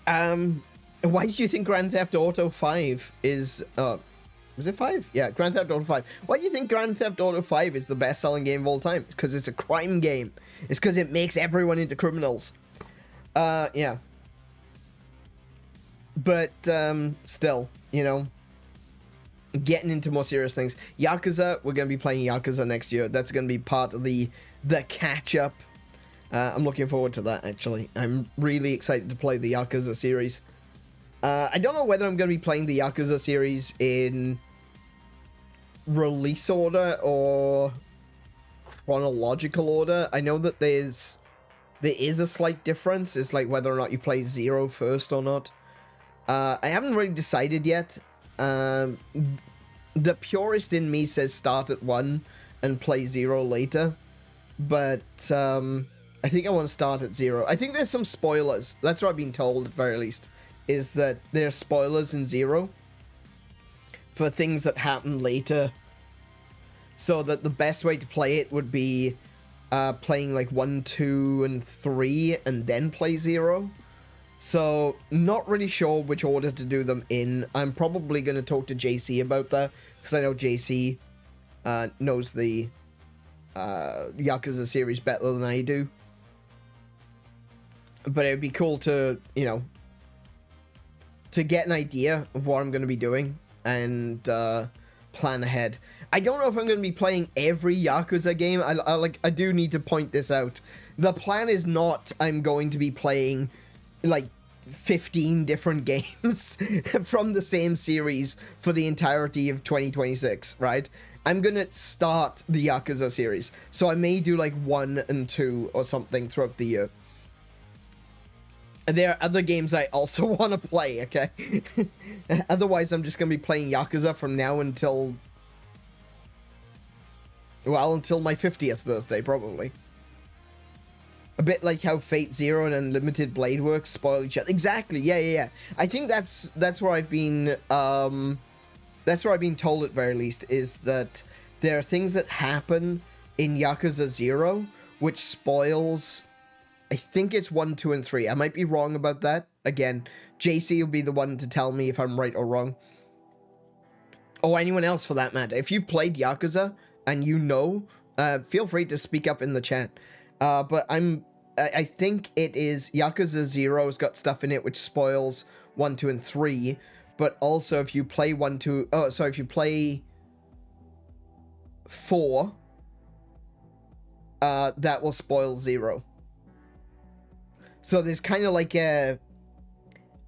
Why do you think Grand Theft Auto 5 is, was it 5? Yeah, Grand Theft Auto 5. Why do you think Grand Theft Auto 5 is the best-selling game of all time? It's because it's a crime game. It's because it makes everyone into criminals. Yeah. But, still, you know, getting into more serious things. Yakuza, we're going to be playing Yakuza next year. That's going to be part of the catch-up. I'm looking forward to that, actually. I'm really excited to play the Yakuza series. I don't know whether I'm going to be playing the Yakuza series in release order or chronological order. I know that there is a slight difference. It's like whether or not you play 0 first or not. I haven't really decided yet. The purist in me says start at 1 and play 0 later. But I think I want to start at 0. I think there's some spoilers. That's what I've been told, at very least. Is that there are spoilers in 0 for things that happen later. So that the best way to play it would be playing like 1, 2, and 3 and then play 0. So, not really sure which order to do them in. I'm probably going to talk to JC about that, because I know JC knows the Yakuza series better than I do. But it would be cool to, you know, to get an idea of what I'm going to be doing and plan ahead. I don't know if I'm going to be playing every Yakuza game. I do need to point this out. The plan is not I'm going to be playing like 15 different games from the same series for the entirety of 2026, right? I'm gonna start the Yakuza series, so I may do like 1 and 2 or something throughout the year. And there are other games I also want to play, okay? Otherwise, I'm just gonna be playing Yakuza from now until, well, until my 50th birthday, probably. A bit like how Fate Zero and Unlimited Blade Works spoil each other. Exactly, yeah. I think that's where I've been, that's where I've been told at very least, is that there are things that happen in Yakuza 0 which spoils, I think it's 1, 2, and 3. I might be wrong about that. Again, JC will be the one to tell me if I'm right or wrong. Or anyone else for that matter. If you've played Yakuza and you know, feel free to speak up in the chat. But I think it is Yakuza 0's got stuff in it which spoils 1, 2, and 3. But also if you play if you play 4, that will spoil 0. So there's kind of like a,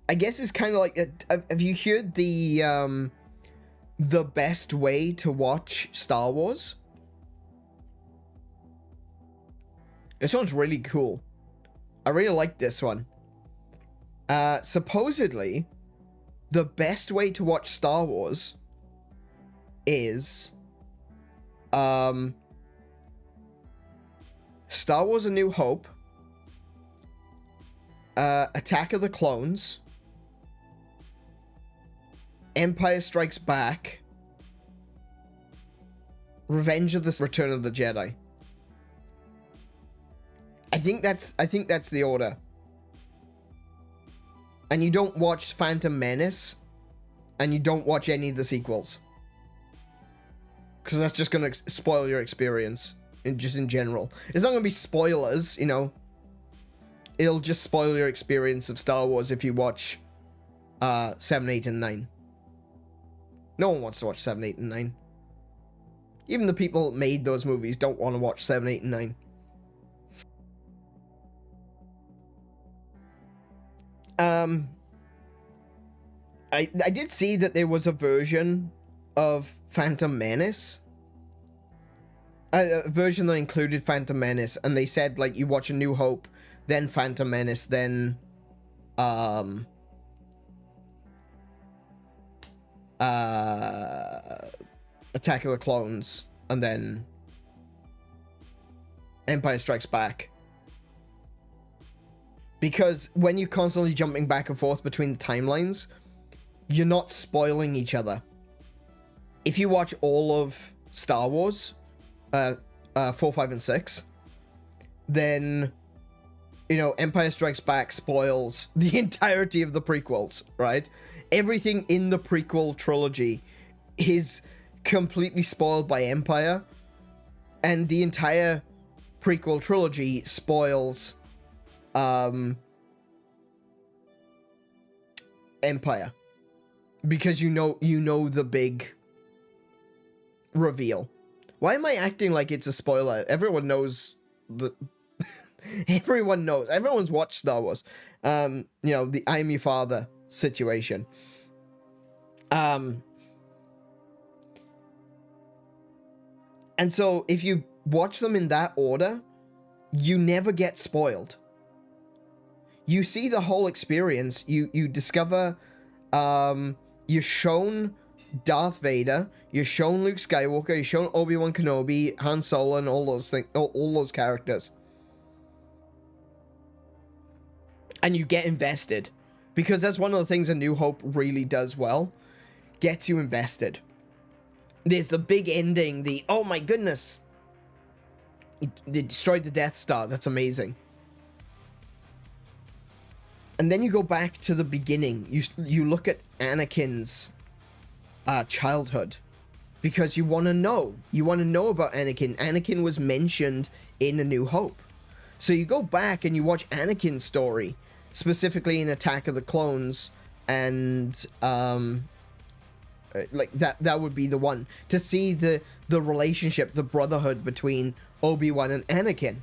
I guess it's kind of like have you heard the best way to watch Star Wars? This one's really cool. I really like this one. Supposedly, the best way to watch Star Wars is Star Wars A New Hope, Attack of the Clones, Empire Strikes Back, Revenge of the Return of the Jedi. I think that's the order. And you don't watch Phantom Menace, and you don't watch any of the sequels, because that's just gonna spoil your experience in general. It's not gonna be spoilers, you know. It'll just spoil your experience of Star Wars if you watch 7, 8, and 9. No one wants to watch 7, 8, and 9. Even the people that made those movies don't want to watch 7, 8, and 9. I did see that there was a version of Phantom Menace. A version that included Phantom Menace, and they said, like, you watch A New Hope, then Phantom Menace, then, Attack of the Clones, and then Empire Strikes Back. Because when you're constantly jumping back and forth between the timelines, you're not spoiling each other. If you watch all of Star Wars, 4, 5, and 6, then you know, Empire Strikes Back spoils the entirety of the prequels, right? Everything in the prequel trilogy is completely spoiled by Empire, and the entire prequel trilogy spoils Empire, because you know the big reveal. Why am I acting like it's a spoiler? Everyone knows the everyone knows. Everyone's watched Star Wars. You know, the I'm your father situation. And so if you watch them in that order, you never get spoiled. You see the whole experience. You discover, you're shown Darth Vader, you're shown Luke Skywalker, you're shown Obi-Wan Kenobi, Han Solo, and all those things, all those characters. And you get invested, because that's one of the things A New Hope really does well. Gets you invested. There's the big ending, the, oh my goodness, they destroyed the Death Star, that's amazing. And then you go back to the beginning. You look at Anakin's childhood, because you want to know. You want to know about Anakin. Anakin was mentioned in A New Hope. So you go back and you watch Anakin's story, specifically in Attack of the Clones, and like that would be the one to see the relationship, the brotherhood between Obi-Wan and Anakin.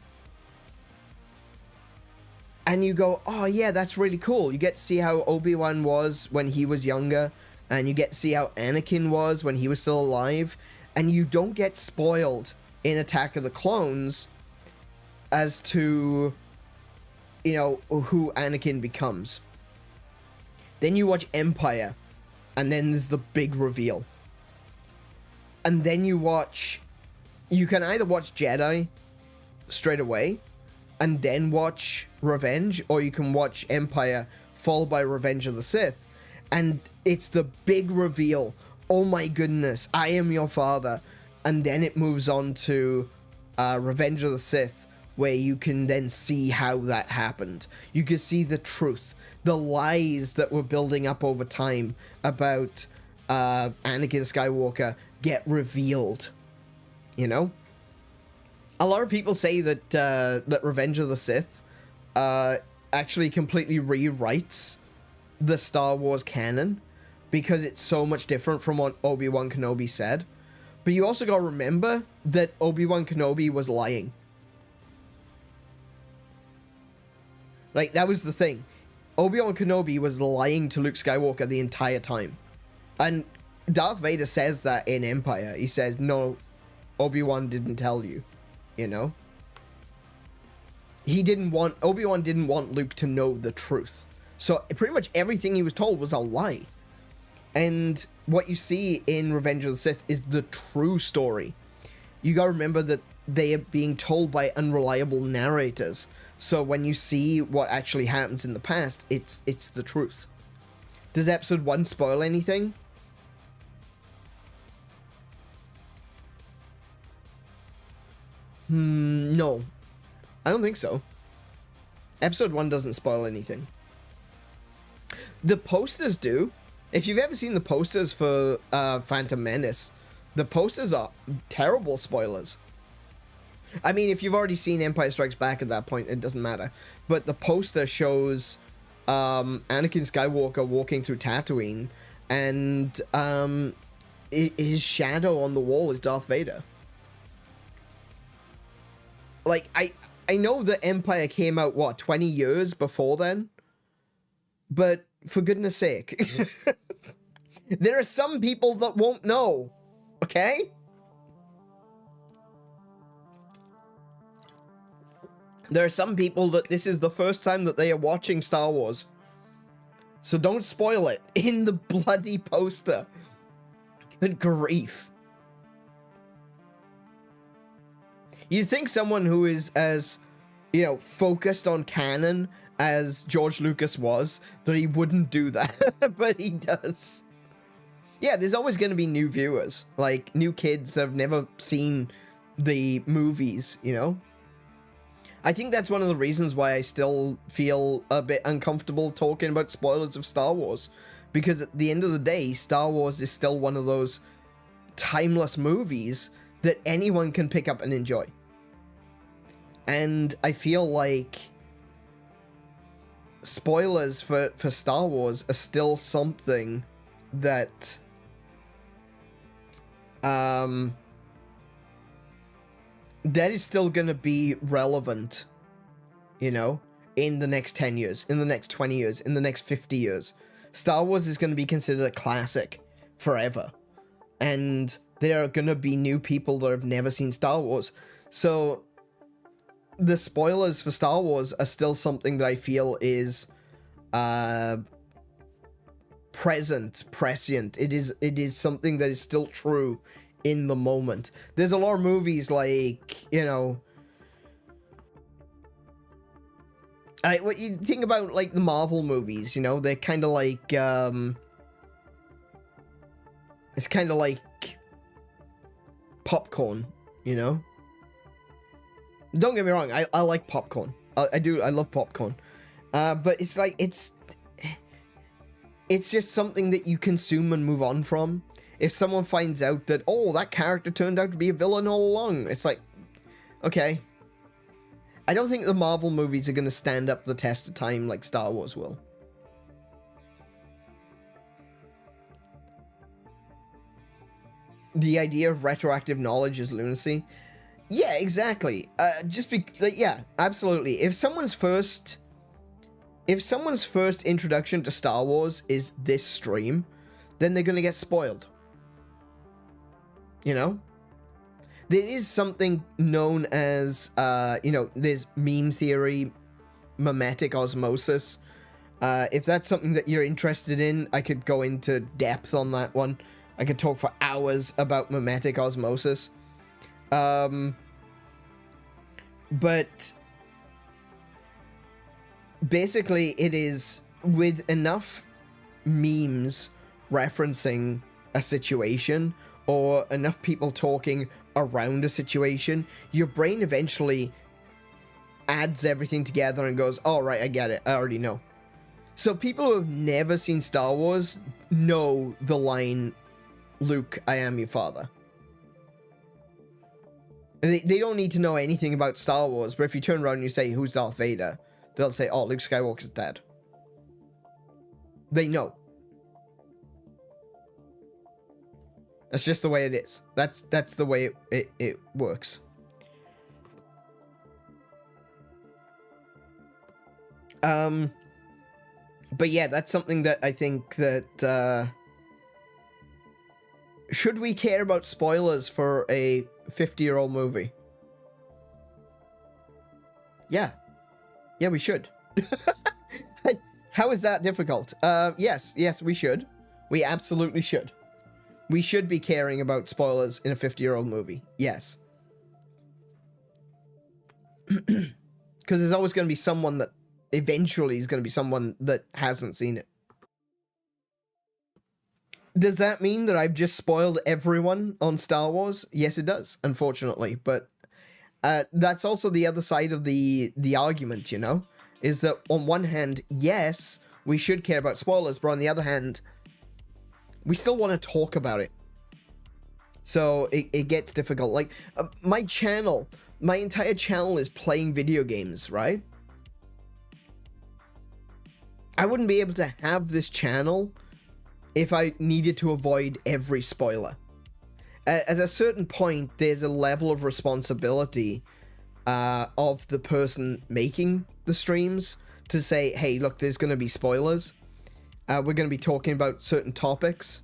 And you go, oh yeah, that's really cool. You get to see how Obi-Wan was when he was younger, and you get to see how Anakin was when he was still alive, and you don't get spoiled in Attack of the Clones as to, you know, who Anakin becomes. Then you watch Empire, and then there's the big reveal. And then you can either watch Jedi straight away, and then watch Revenge, or you can watch Empire followed by Revenge of the Sith, and it's the big reveal. Oh my goodness, I am your father. And then it moves on to Revenge of the Sith, where you can then see how that happened. You can see the truth, the lies that were building up over time about Anakin Skywalker get revealed, you know? A lot of people say that that Revenge of the Sith actually completely rewrites the Star Wars canon, because it's so much different from what Obi-Wan Kenobi said. But you also gotta remember that Obi-Wan Kenobi was lying. Like, that was the thing. Obi-Wan Kenobi was lying to Luke Skywalker the entire time. And Darth Vader says that in Empire. He says, no, Obi-Wan didn't tell you. You know? Obi-Wan didn't want Luke to know the truth. So pretty much everything he was told was a lie. And what you see in Revenge of the Sith is the true story. You gotta remember that they are being told by unreliable narrators. So when you see what actually happens in the past, it's the truth. Does episode 1 spoil anything? No. I don't think so. Episode 1 doesn't spoil anything. The posters do. If you've ever seen the posters for Phantom Menace, the posters are terrible spoilers. I mean, if you've already seen Empire Strikes Back at that point, it doesn't matter. But the poster shows Anakin Skywalker walking through Tatooine, and his shadow on the wall is Darth Vader. Like, I know that Empire came out, what, 20 years before then? But, for goodness sake, there are some people that won't know, okay? There are some people that this is the first time that they are watching Star Wars. So don't spoil it in the bloody poster. Good grief. You'd think someone who is as, you know, focused on canon as George Lucas was, that he wouldn't do that, but he does. Yeah, there's always going to be new viewers, like new kids that have never seen the movies, you know? I think that's one of the reasons why I still feel a bit uncomfortable talking about spoilers of Star Wars. Because at the end of the day, Star Wars is still one of those timeless movies that anyone can pick up and enjoy. And I feel like spoilers for Star Wars are still something that that is still going to be relevant, you know, in the next 10 years, in the next 20 years, in the next 50 years. Star Wars is going to be considered a classic forever. And there are going to be new people that have never seen Star Wars. So the spoilers for Star Wars are still something that I feel is prescient. It is something that is still true in the moment. There's a lot of movies like, you know, what you think about, like the Marvel movies, you know, they're kind of like it's kind of like popcorn, you know. Don't get me wrong, I like popcorn. I love popcorn. But it's like, it's just something that you consume and move on from. If someone finds out that, oh, that character turned out to be a villain all along, it's like, okay. I don't think the Marvel movies are going to stand up the test of time like Star Wars will. The idea of retroactive knowledge is lunacy. Yeah, exactly. Yeah, absolutely. If someone's first introduction to Star Wars is this stream, then they're gonna get spoiled. You know? There is something known as, you know, there's meme theory, mimetic osmosis. If that's something that you're interested in, I could go into depth on that one. I could talk for hours about mimetic osmosis. But basically it is with enough memes referencing a situation or enough people talking around a situation, your brain eventually adds everything together and goes, all right, I get it. I already know. So people who have never seen Star Wars know the line, Luke, I am your father. They don't need to know anything about Star Wars, but if you turn around and you say, who's Darth Vader? They'll say, oh, Luke Skywalker's dead. They know. That's just the way it is. That's the way it works. But yeah, that's something that I think that, should we care about spoilers for a 50-year-old movie? Yeah. Yeah, we should. How is that difficult? Yes, we should. We absolutely should. We should be caring about spoilers in a 50-year-old movie. Yes. Because there's always going to be someone that eventually is going to be someone that hasn't seen it. Does that mean that I've just spoiled everyone on Star Wars? Yes, it does, unfortunately. But that's also the other side of the argument, you know? Is that on one hand, yes, we should care about spoilers, but on the other hand, we still want to talk about it. So it gets difficult. Like, my channel, my entire channel is playing video games, right? I wouldn't be able to have this channel if I needed to avoid every spoiler. At a certain point, there's a level of responsibility of the person making the streams to say, hey, look, there's going to be spoilers. We're going to be talking about certain topics.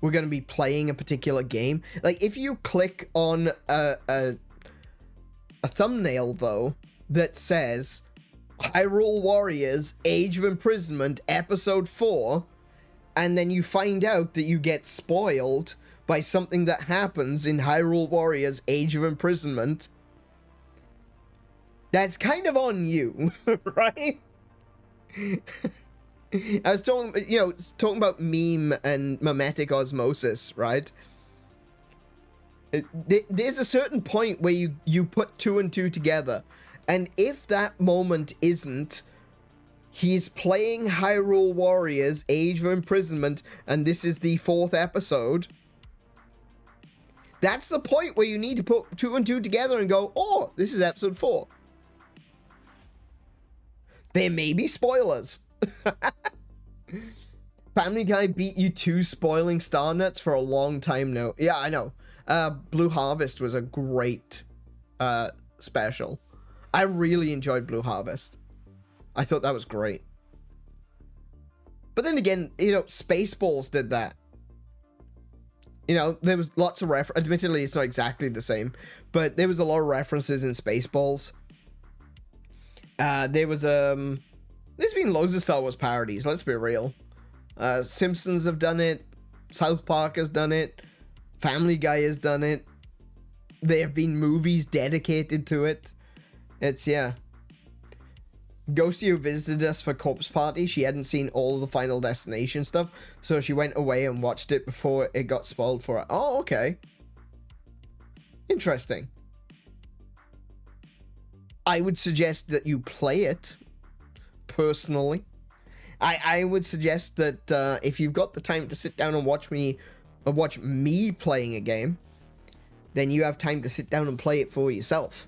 We're going to be playing a particular game. Like, if you click on a thumbnail, though, that says Hyrule Warriors, Age of Imprisonment, Episode 4, and then you find out that you get spoiled by something that happens in Hyrule Warriors, Age of Imprisonment, that's kind of on you, right? I was talking, you know, talking about meme and mimetic osmosis, right? There's a certain point where you put two and two together, And if that moment isn't, he's playing Hyrule Warriors, Age of Imprisonment, and this is the 4th episode, that's the point where you need to put 2 and 2 together and go, oh, this is episode 4. There may be spoilers. Family Guy beat you to spoiling Star Nuts for a long time now. Yeah, I know. Blue Harvest was a great special. I really enjoyed Blue Harvest. I thought that was great. But then again, you know, Spaceballs did that. You know, there was lots of admittedly, it's not exactly the same, but there was a lot of references in Spaceballs. There's been loads of Star Wars parodies, let's be real. Simpsons have done it. South Park has done it. Family Guy has done it. There have been movies dedicated to it. It's, yeah. Ghosty, who visited us for Corpse Party, she hadn't seen all of the Final Destination stuff, so she went away and watched it before it got spoiled for her. Oh, okay. Interesting. I would suggest that you play it, personally. I would suggest that if you've got the time to sit down and watch me playing a game, then you have time to sit down and play it for yourself.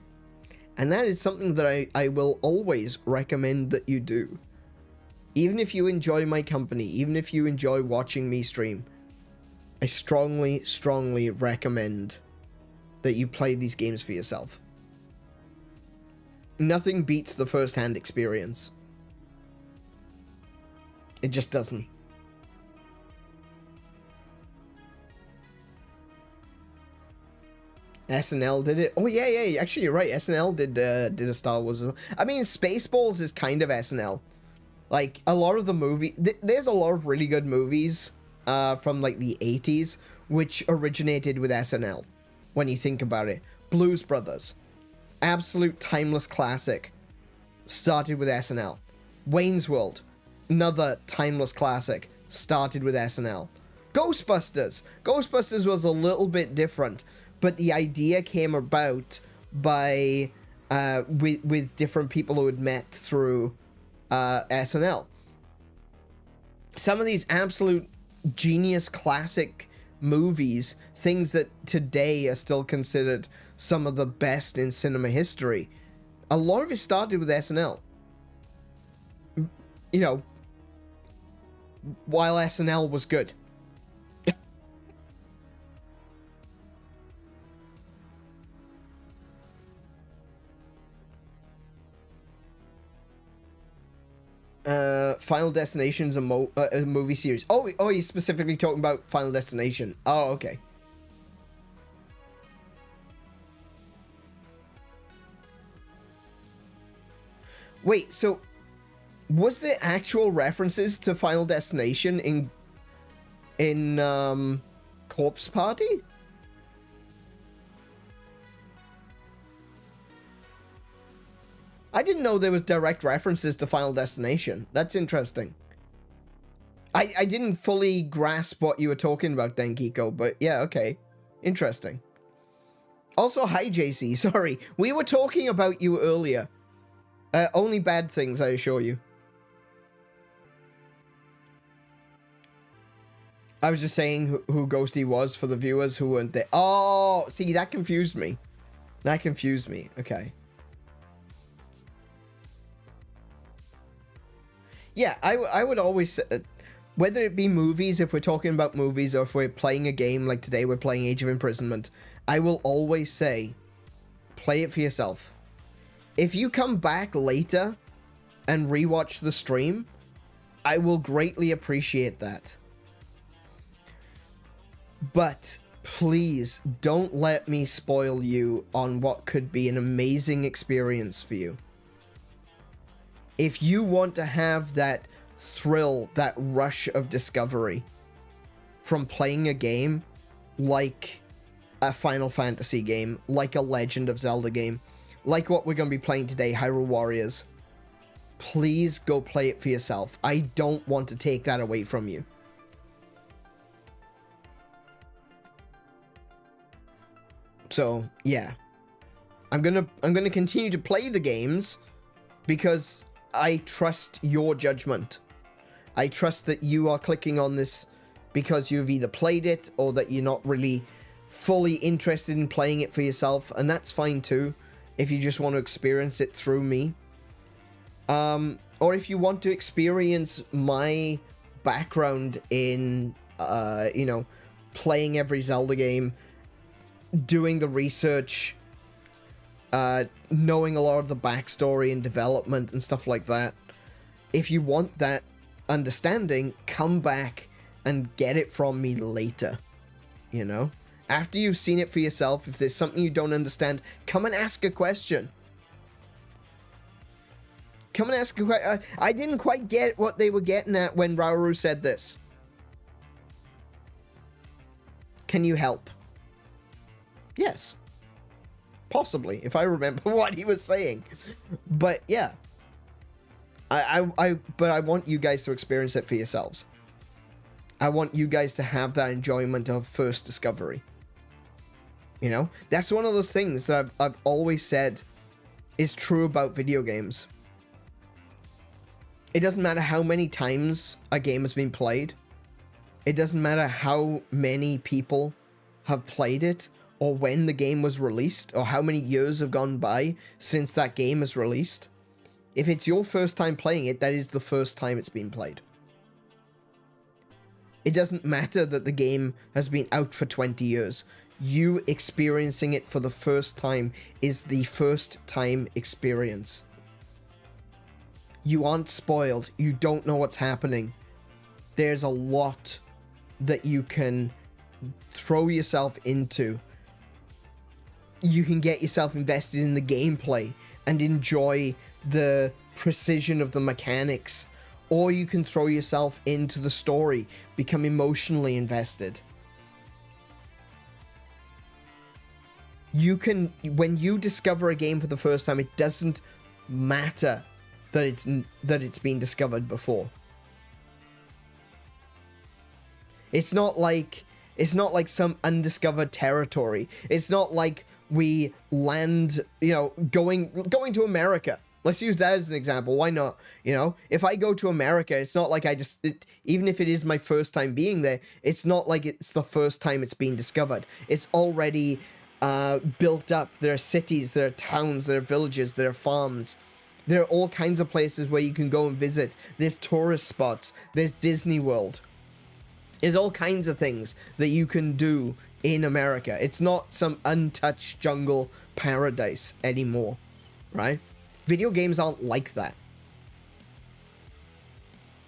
And that is something that I will always recommend that you do. Even if you enjoy my company, even if you enjoy watching me stream, I strongly, strongly recommend that you play these games for yourself. Nothing beats the first-hand experience. It just doesn't. SNL did it. Oh yeah. Actually, you're right. SNL did a Star Wars. I mean, Spaceballs is kind of SNL. Like a lot of the movie, there's a lot of really good movies from like the 80s which originated with SNL. When you think about it, Blues Brothers, absolute timeless classic, started with SNL. Wayne's World, another timeless classic, started with SNL. Ghostbusters was a little bit different, but the idea came about by with different people who had met through SNL. Some of these absolute genius classic movies, things that today are still considered some of the best in cinema history, a lot of it started with SNL. You know, while SNL was good. Final Destination's a movie series. Oh, you're specifically talking about Final Destination. Oh, okay. Wait, so was there actual references to Final Destination in Corpse Party? I didn't know there was direct references to Final Destination. That's interesting. I didn't fully grasp what you were talking about then, Kiko, but yeah, okay. Interesting. Also, hi, JC. Sorry, we were talking about you earlier. Only bad things, I assure you. I was just saying who Ghosty was for the viewers who weren't there. Oh, see, that confused me. That confused me. Okay. Yeah, I would always, whether it be movies, if we're talking about movies, or if we're playing a game, like today we're playing Age of Imprisonment, I will always say, play it for yourself. If you come back later and rewatch the stream, I will greatly appreciate that. But please don't let me spoil you on what could be an amazing experience for you. If you want to have that thrill, that rush of discovery from playing a game like a Final Fantasy game, like a Legend of Zelda game, like what we're going to be playing today, Hyrule Warriors, please go play it for yourself. I don't want to take that away from you. So, yeah. I'm gonna continue to play the games because I trust your judgment. I trust that you are clicking on this because you've either played it or that you're not really fully interested in playing it for yourself, and that's fine too, if you just want to experience it through me. Or if you want to experience my background in, you know, playing every Zelda game, doing the research, knowing a lot of the backstory and development and stuff like that. If you want that understanding, come back and get it from me later, you know? After you've seen it for yourself, if there's something you don't understand, come and ask a question. Come and ask a question. I didn't quite get what they were getting at when Rauru said this. Can you help? Yes. Possibly, if I remember what he was saying. But yeah. But I want you guys to experience it for yourselves. I want you guys to have that enjoyment of first discovery. You know? That's one of those things that I've always said is true about video games. It doesn't matter how many times a game has been played. It doesn't matter how many people have played it, or when the game was released, or how many years have gone by since that game is released. If it's your first time playing it, that is the first time it's been played. It doesn't matter that the game has been out for 20 years. You experiencing it for the first time is the first time experience. You aren't spoiled. You don't know what's happening. There's a lot that you can throw yourself into. You can get yourself invested in the gameplay and enjoy the precision of the mechanics. Or you can throw yourself into the story, become emotionally invested. You can, when you discover a game for the first time, it doesn't matter that it's been discovered before. It's not like some undiscovered territory. It's not like we land, you know, going to America. Let's use that as an example. Why not? You know, if I go to America, it's not like even if it is my first time being there, it's not like it's the first time it's being discovered. It's already built up. There are cities, there are towns, there are villages, there are farms. There are all kinds of places where you can go and visit. There's tourist spots. There's Disney World. There's all kinds of things that you can do in America. It's not some untouched jungle paradise anymore, right? Video games aren't like that.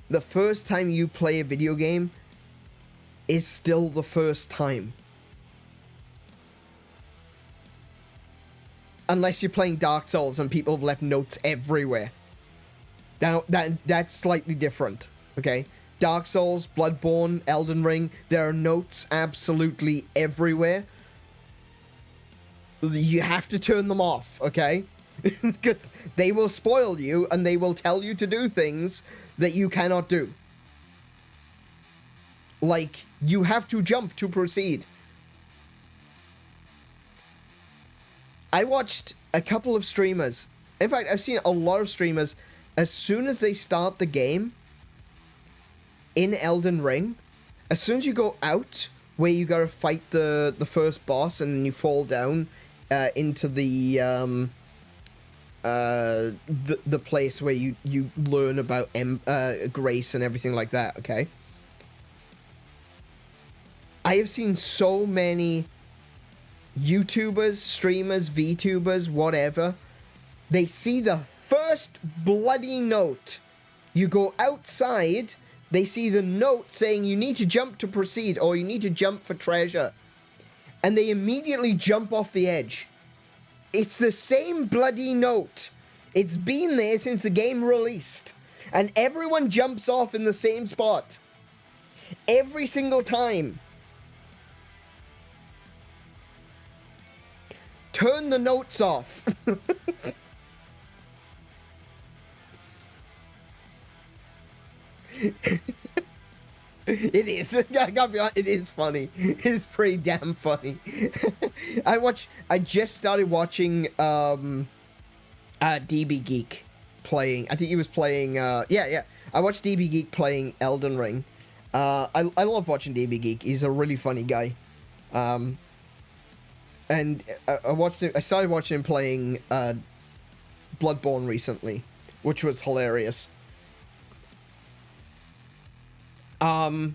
The first time you play a video game is still the first time. Unless you're playing Dark Souls and people have left notes everywhere. Now, that's slightly different, okay? Dark Souls, Bloodborne, Elden Ring, there are notes absolutely everywhere. You have to turn them off, okay? Because they will spoil you and they will tell you to do things that you cannot do. Like, you have to jump to proceed. I watched a couple of streamers. In fact, I've seen a lot of streamers. As soon as they start the game in Elden Ring, as soon as you go out where you gotta fight the first boss and then you fall down into the place where you learn about grace and everything like that, okay? I have seen so many YouTubers, streamers, VTubers, whatever, they see the first bloody note. You go outside, they see the note saying you need to jump to proceed or you need to jump for treasure. And they immediately jump off the edge. It's the same bloody note. It's been there since the game released. And everyone jumps off in the same spot. Every single time. Turn the notes off. It is. I gotta be honest, it is funny. It is pretty damn funny. I just started watching DB Geek playing. I think he was playing yeah. I watched DB Geek playing Elden Ring. I love watching DB Geek. He's a really funny guy. And I started watching him playing Bloodborne recently, which was hilarious. But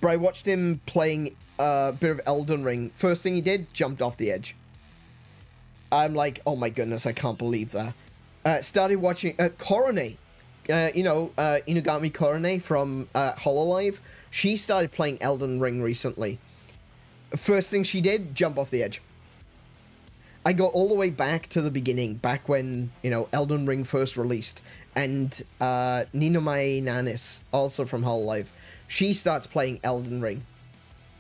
I watched him playing a bit of Elden Ring. First thing he did, jumped off the edge. I'm like, oh my goodness, I can't believe that. Started watching Korone. Inugami Korone from Hololive. She started playing Elden Ring recently. First thing she did, jump off the edge. I got all the way back to the beginning, back when, Elden Ring first released. And Ninomai Nanis, also from Hololive, she starts playing Elden Ring.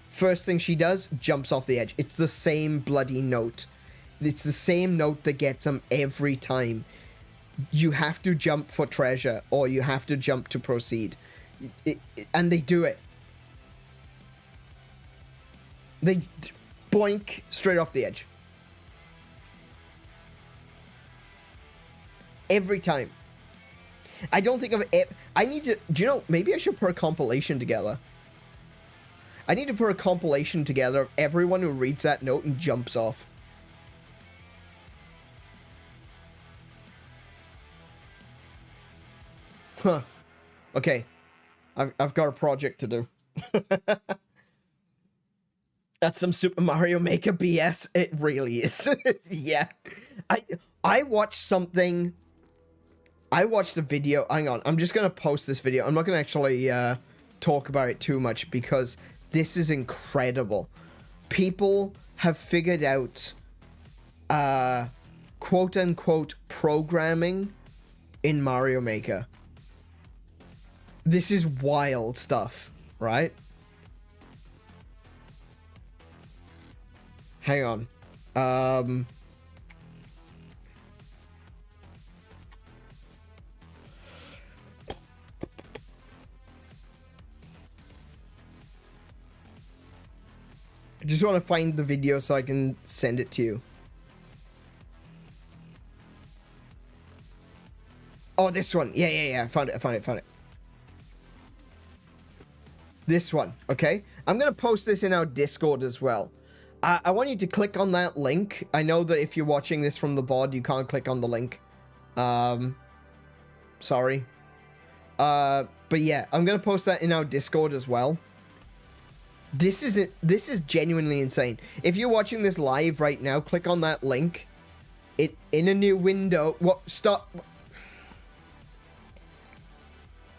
First thing she does, jumps off the edge. It's the same bloody note. It's the same note that gets them every time. You have to jump for treasure, or you have to jump to proceed. And they do it. They boink straight off the edge. Every time. I don't think of it. I need to. Do you know? Maybe I should put a compilation together. I need to put a compilation together of everyone who reads that note and jumps off. Huh. Okay. I've got a project to do. That's some Super Mario Maker BS. It really is. Yeah. I watched something. I watched a video. Hang on. I'm just going to post this video. I'm not going to actually talk about it too much because this is incredible. People have figured out quote-unquote programming in Mario Maker. This is wild stuff, right? Hang on. I just want to find the video so I can send it to you. Oh, this one. Yeah. I found it. This one, okay? I'm going to post this in our Discord as well. I want you to click on that link. I know that if you're watching this from the VOD, you can't click on the link. Sorry. But yeah, I'm going to post that in our Discord as well. This is genuinely insane. If you're watching this live right now, click on that link. It in a new window. What? Stop.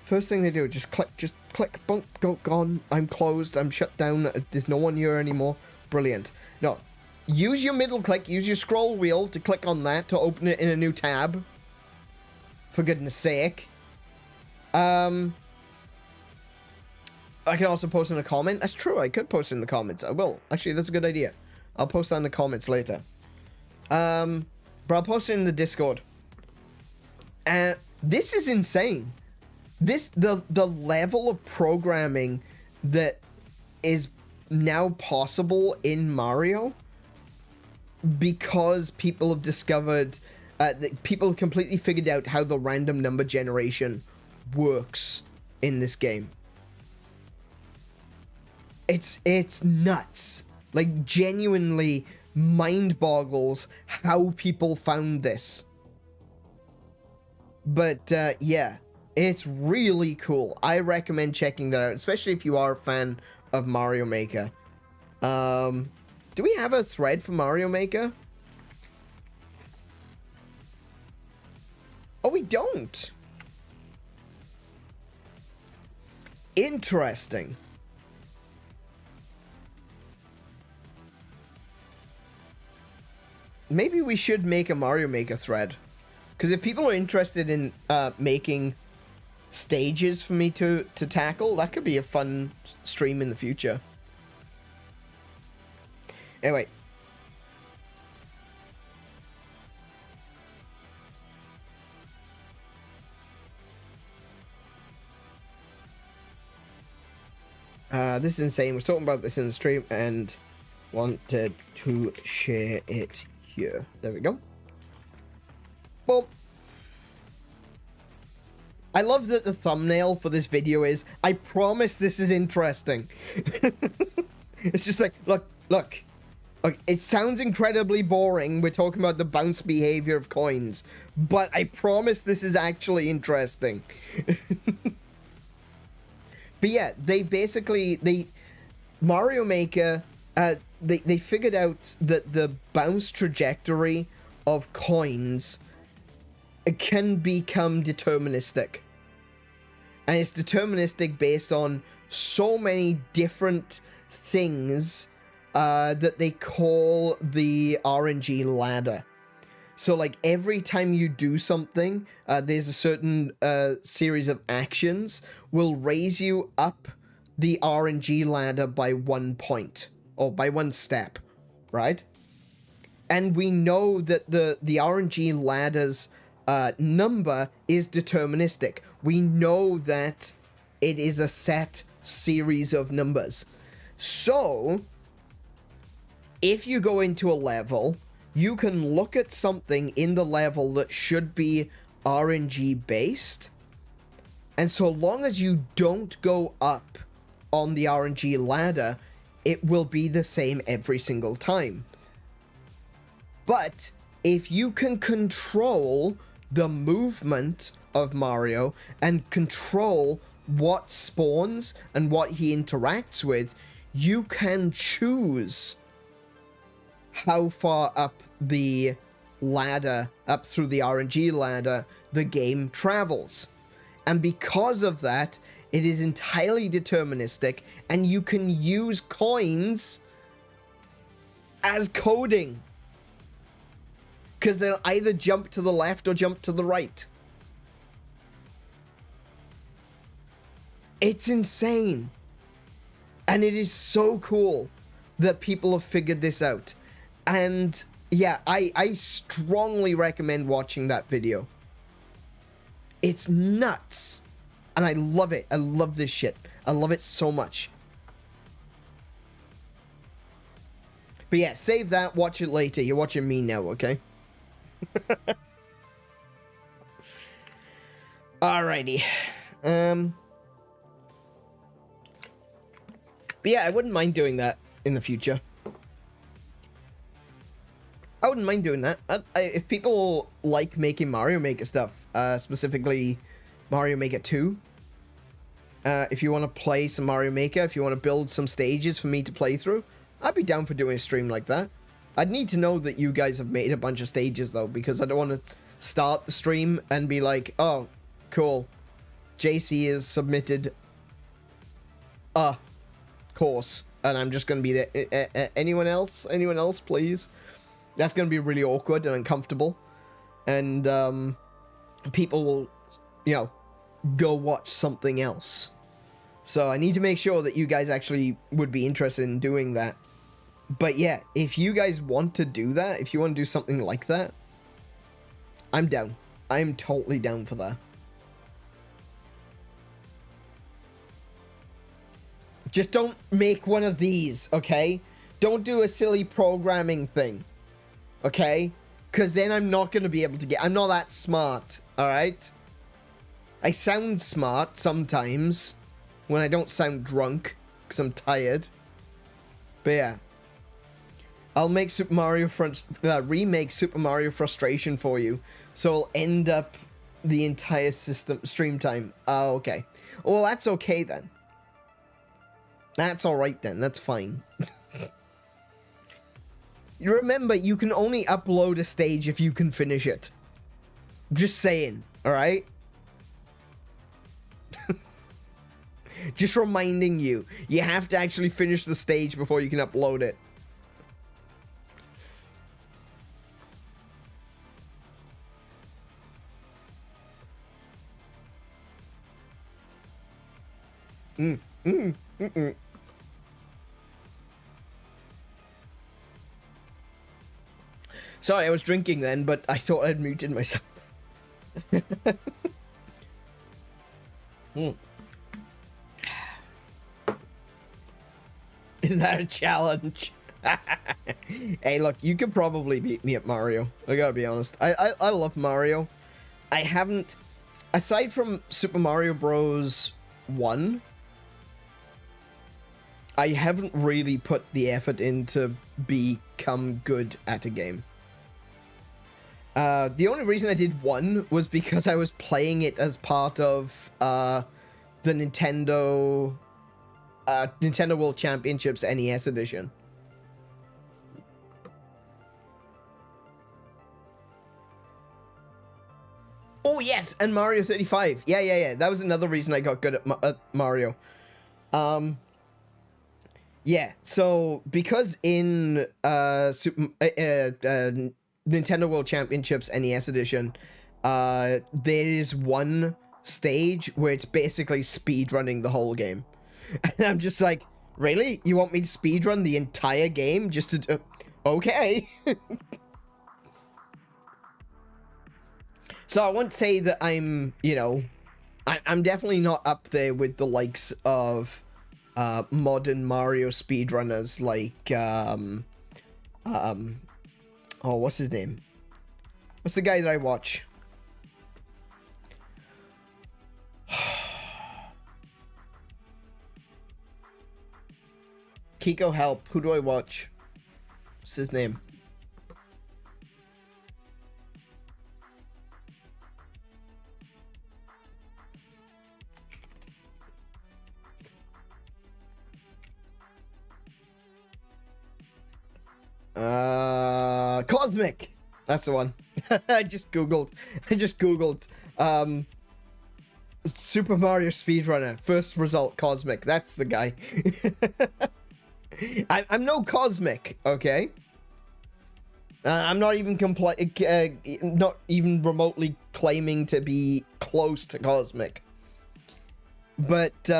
First thing they do, just click, bunk, gone. I'm closed. I'm shut down. There's no one here anymore. Brilliant. No, use your middle click. Use your scroll wheel to click on that to open it in a new tab. For goodness sake. I can also post in a comment. That's true. I could post in the comments. I will. Actually, that's a good idea. I'll post that in the comments later. But I'll post it in the Discord. And this is insane. The level of programming that is now possible in Mario because people have discovered that people have completely figured out how the random number generation works in this game. It's nuts. Like, genuinely mind boggles how people found this. But yeah, it's really cool. I recommend checking that out, especially if you are a fan of Mario Maker. Do we have a thread for Mario Maker? Oh, we don't. Interesting. Maybe we should make a Mario Maker thread. Because if people are interested in making stages for me to tackle, that could be a fun stream in the future. Anyway. This is insane. We're talking about this in the stream and wanted to share it here. There we go. Boom. I love that the thumbnail for this video is, I promise this is interesting. It's just like, look. It sounds incredibly boring. We're talking about the bounce behavior of coins. But I promise this is actually interesting. But yeah, they basically, Mario Maker, they figured out that the bounce trajectory of coins can become deterministic. And it's deterministic based on so many different things that they call the RNG ladder. So like every time you do something, there's a certain series of actions will raise you up the RNG ladder by 1 point, or by 1 step, right? And we know that the RNG ladder's number is deterministic. We know that it is a set series of numbers. So if you go into a level, you can look at something in the level that should be RNG based, and so long as you don't go up on the RNG ladder, it will be the same every single time. But if you can control the movement of Mario and control what spawns and what he interacts with, you can choose how far up the ladder, up through the RNG ladder, the game travels. And because of that, it is entirely deterministic, and you can use coins as coding, because they'll either jump to the left or jump to the right. It's insane. And it is so cool that people have figured this out. And yeah, I strongly recommend watching that video. It's nuts. And I love it. I love this shit. I love it so much. But yeah, save that. Watch it later. You're watching me now, okay? Alrighty. But yeah, I wouldn't mind doing that in the future. I wouldn't mind doing that. If people like making Mario Maker stuff, specifically Mario Maker 2, if you want to play some Mario Maker, if you want to build some stages for me to play through, I'd be down for doing a stream like that. I'd need to know that you guys have made a bunch of stages, though, because I don't want to start the stream and be like, oh, cool, JC has submitted a course, and I'm just going to be there. Anyone else? Anyone else, please? That's going to be really awkward and uncomfortable. And people will, you know, go watch something else. So I need to make sure that you guys actually would be interested in doing that. But yeah, if you guys want to do that, if you want to do something like that, I'm down. I'm totally down for that. Just don't make one of these, okay? Don't do a silly programming thing. Okay? Because then I'm not going to be able to get... I'm not that smart, alright? I sound smart sometimes when I don't sound drunk because I'm tired. But yeah. I'll make Super Mario remake Super Mario Frustration for you. So I'll end up the entire stream time. Oh, okay. Well, that's okay then. That's alright then. That's fine. You remember, you can only upload a stage if you can finish it. Just saying, alright? Just reminding you. You have to actually finish the stage before you can upload it. Sorry, I was drinking then, but I thought I'd muted myself. Is that a challenge? Hey, look, you could probably beat me at Mario. I gotta be honest. I love Mario. I haven't, aside from Super Mario Bros. 1, I haven't really put the effort in to become good at a game. The only reason I did 1 was because I was playing it as part of the Nintendo World Championships NES edition. Oh yes, and Mario 35. Yeah. That was another reason I got good at Mario. Yeah, so because in Nintendo World Championships NES edition, there is one stage where it's basically speedrunning the whole game. And I'm just like, really? You want me to speedrun the entire game just to... okay. So I won't say that I'm, you know... I'm definitely not up there with the likes of modern Mario speedrunners like... oh, what's his name? What's the guy that I watch? Kiko, help. Who do I watch? What's his name? Cosmic! That's the one. I just googled Super Mario speedrunner. First result, Cosmic. That's the guy. I'm no Cosmic, okay? I'm not even not even remotely claiming to be close to Cosmic. But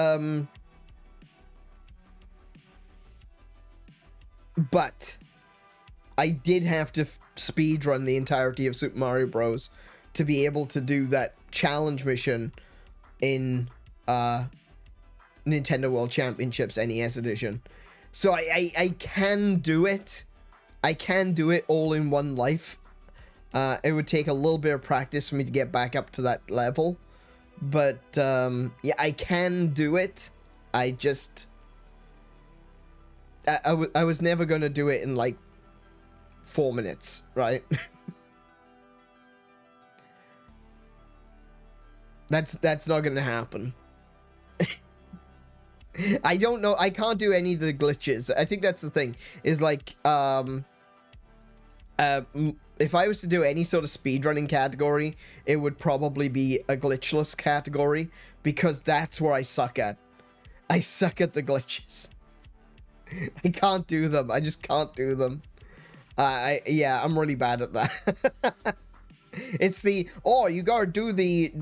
I did have to speedrun the entirety of Super Mario Bros. To be able to do that challenge mission in Nintendo World Championships NES edition. So I can do it. I can do it all in one life. It would take a little bit of practice for me to get back up to that level. But yeah, I can do it. I just... I was never going to do it in like 4 minutes, right? That's not gonna happen. I don't know. I can't do any of the glitches. I think that's the thing. Is like, if I was to do any sort of speedrunning category, it would probably be a glitchless category, because that's where I suck at. I suck at the glitches. I can't do them. I just can't do them. Yeah, I'm really bad at that. It's the, oh, you gotta do the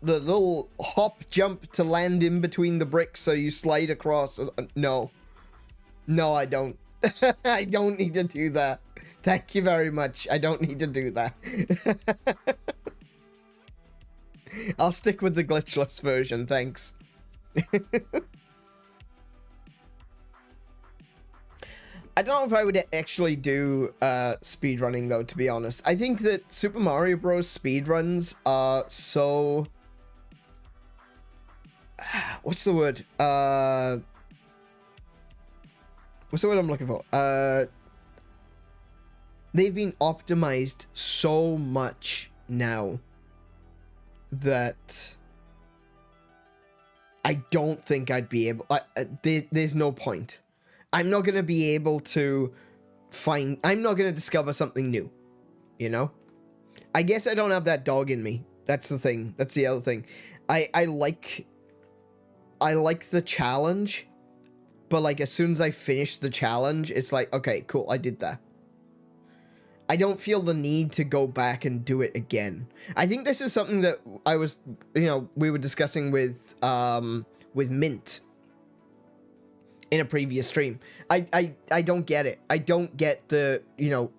little hop jump to land in between the bricks so you slide across. No. No, I don't. I don't need to do that. Thank you very much. I don't need to do that. I'll stick with the glitchless version, thanks. I don't know if I would actually do speedrunning, though, to be honest. I think that Super Mario Bros. Speedruns are so... what's the word? What's the word I'm looking for? They've been optimized so much now that I don't think I'd be able... there's no point. I'm not going to be able to find... I'm not going to discover something new, you know? I guess I don't have that dog in me. That's the thing. That's the other thing. I like the challenge, but like as soon as I finish the challenge, it's like, okay, cool, I did that. I don't feel the need to go back and do it again. I think this is something that I was, you know, we were discussing with Mint in a previous stream. I don't get it. I don't get the, you know...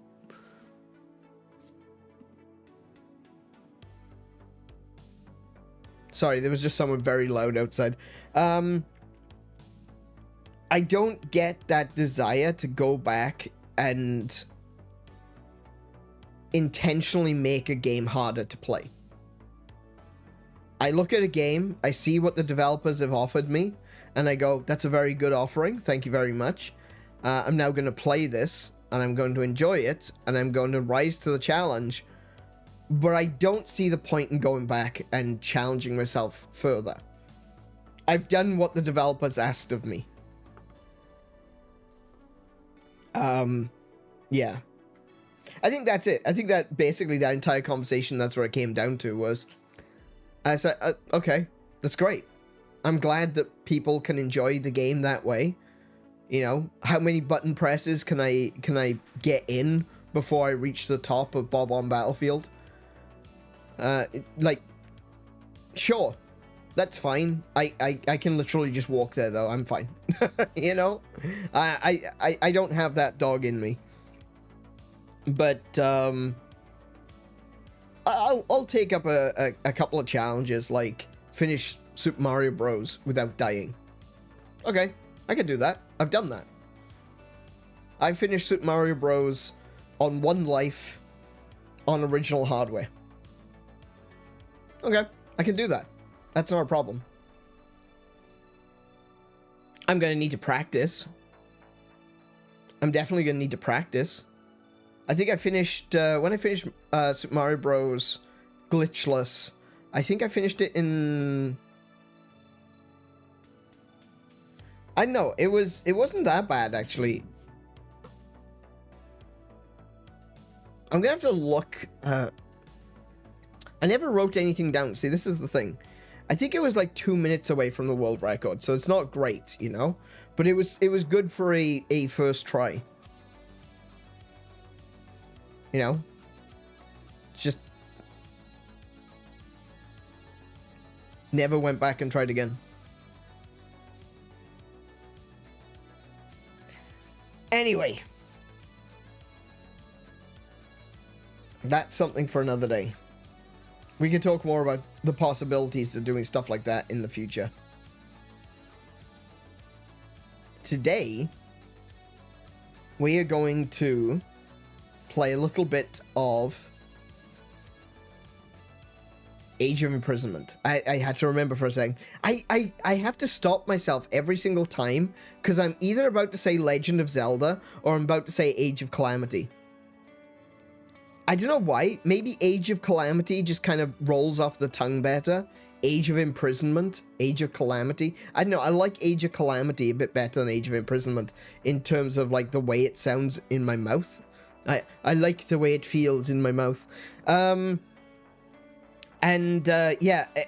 Sorry, there was just someone very loud outside. I I don't get that desire to go back and intentionally make a game harder to play. I look at a game, I see what the developers have offered me, and I go, that's a very good offering, thank you very much. I'm now going to play this, and I'm going to enjoy it, and I'm going to rise to the challenge, but I don't see the point in going back and challenging myself further. I've done what the developers asked of me. Yeah. I think that's it. I think that basically that entire conversation, that's what it came down to, was I said, okay, that's great. I'm glad that people can enjoy the game that way. You know, how many button presses can I get in before I reach the top of Bob on Battlefield? Like, sure, that's fine. I can literally just walk there though. I'm fine. You know, I don't have that dog in me. But I'll take up a couple of challenges, like finish Super Mario Bros. Without dying. Okay, I can do that. I've done that. I finished Super Mario Bros. On 1 life on original hardware. Okay, I can do that. That's not a problem. I'm gonna need to practice. I'm definitely gonna need to practice. I think I finished, when I finished Super Mario Bros. Glitchless, I think I finished it in... I don't know, it wasn't that bad, actually. I'm gonna have to look, I never wrote anything down. See, this is the thing. I think it was like 2 minutes away from the world record, so it's not great, you know? But it was good for a first try. You know? Just never went back and tried again. Anyway. That's something for another day. We can talk more about the possibilities of doing stuff like that in the future. Today, we are going to play a little bit of Age of Imprisonment. I had to remember for a second. I have to stop myself every single time because I'm either about to say Legend of Zelda or I'm about to say Age of Calamity. I don't know why. Maybe Age of Calamity just kind of rolls off the tongue better. Age of Imprisonment, Age of Calamity. I don't know. I like Age of Calamity a bit better than Age of Imprisonment in terms of like the way it sounds in my mouth. I like the way it feels in my mouth. Yeah,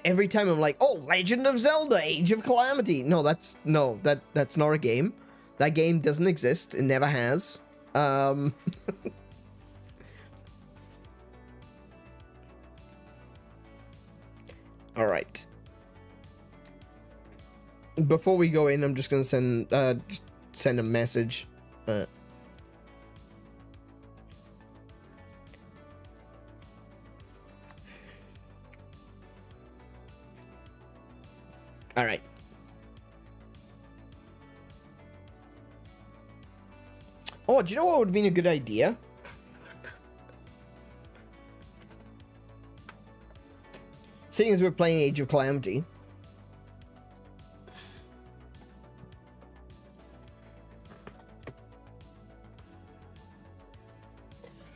every time I'm like, oh, Legend of Zelda, Age of Calamity. No, that's not a game. That game doesn't exist. It never has. All right. Before we go in, I'm just gonna send a message. All right. Oh, do you know what would have been a good idea? Seeing as we're playing Age of Calamity.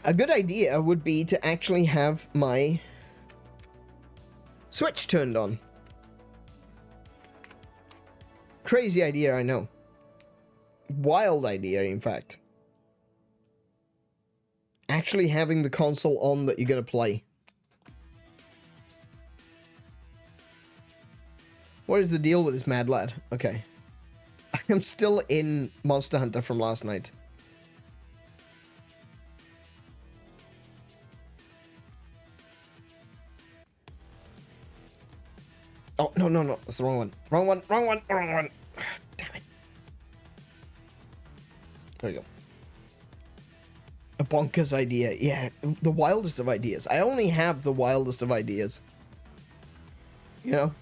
A good idea would be to actually have my Switch turned on. Crazy idea, I know. Wild idea, in fact. Actually having the console on that you're gonna play. What is the deal with this mad lad? Okay. I'm still in Monster Hunter from last night. Oh, no. That's the wrong one. Wrong one. Damn it. There we go. A bonkers idea. Yeah, the wildest of ideas. I only have the wildest of ideas. You know?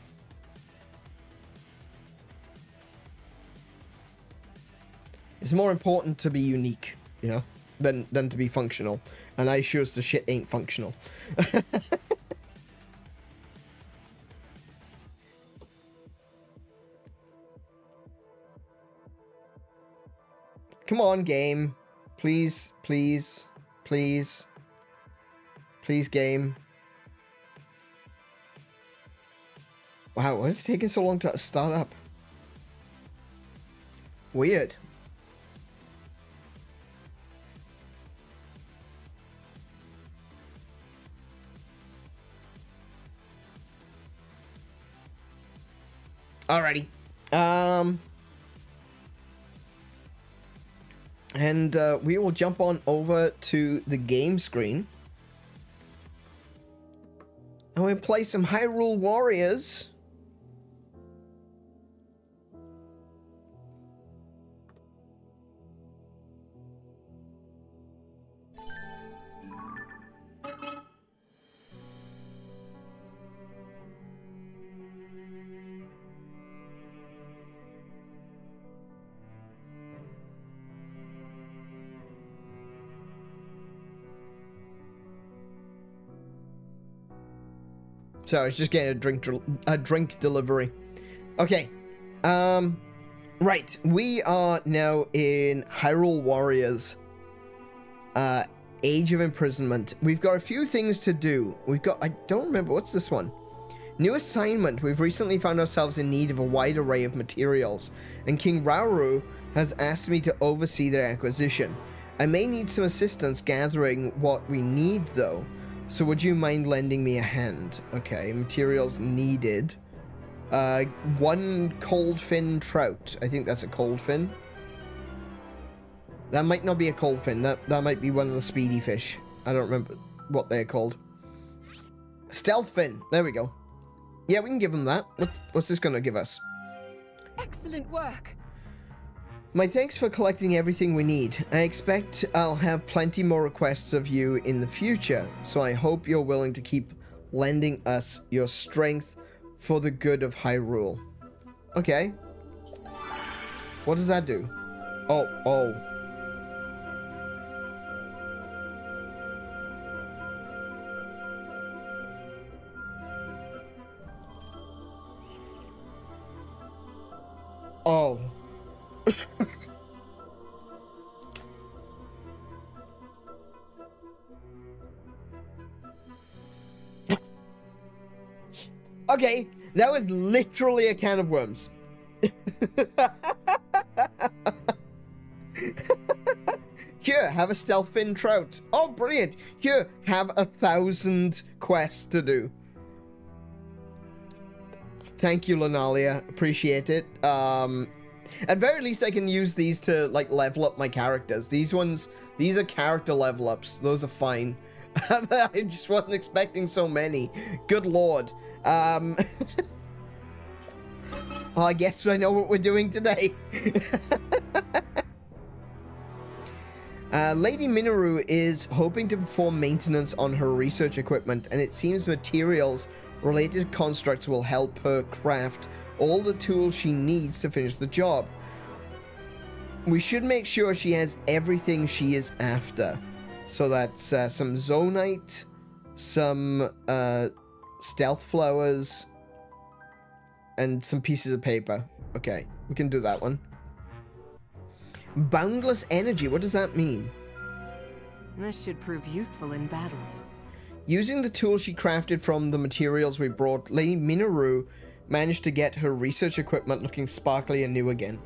It's more important to be unique, you know, than to be functional. And I sure as the shit ain't functional. Come on, game. Please, please, please. Please, game. Wow, why is it taking so long to start up? Weird. Alrighty. And we will jump on over to the game screen. And we'll play some Hyrule Warriors. So I was just getting a drink delivery. Okay. Right. We are now in Hyrule Warriors. Age of Imprisonment. We've got a few things to do. We've got, I don't remember, what's this one? New assignment. We've recently found ourselves in need of a wide array of materials, and King Rauru has asked me to oversee their acquisition. I may need some assistance gathering what we need, though. So would you mind lending me a hand? Okay, materials needed. One cold fin trout. I think that's a cold fin. That might not be a cold fin. That might be one of the speedy fish. I don't remember what they're called. Stealth fin. There we go. Yeah, we can give them that. What's this gonna give us? Excellent work. My thanks for collecting everything we need. I expect I'll have plenty more requests of you in the future, so I hope you're willing to keep lending us your strength for the good of Hyrule. Okay. What does that do? Oh. Oh. Okay, that was literally a can of worms. Here, have a stealth fin trout. Oh, brilliant. Here, have 1,000 quests to do. Thank you, Lunalia. Appreciate it. At very least, I can use these to, like, level up my characters. These are character level ups. Those are fine. I just wasn't expecting so many. Good lord. Well, I guess I know what we're doing today. Lady Minoru is hoping to perform maintenance on her research equipment, and it seems materials related to constructs will help her craft all the tools she needs to finish the job. We should make sure she has everything she is after. So that's some Zonite, some stealth flowers, and some pieces of paper. Okay, we can do that one. Boundless energy, what does that mean? This should prove useful in battle. Using the tools she crafted from the materials we brought, Lady Minoru managed to get her research equipment looking sparkly and new again.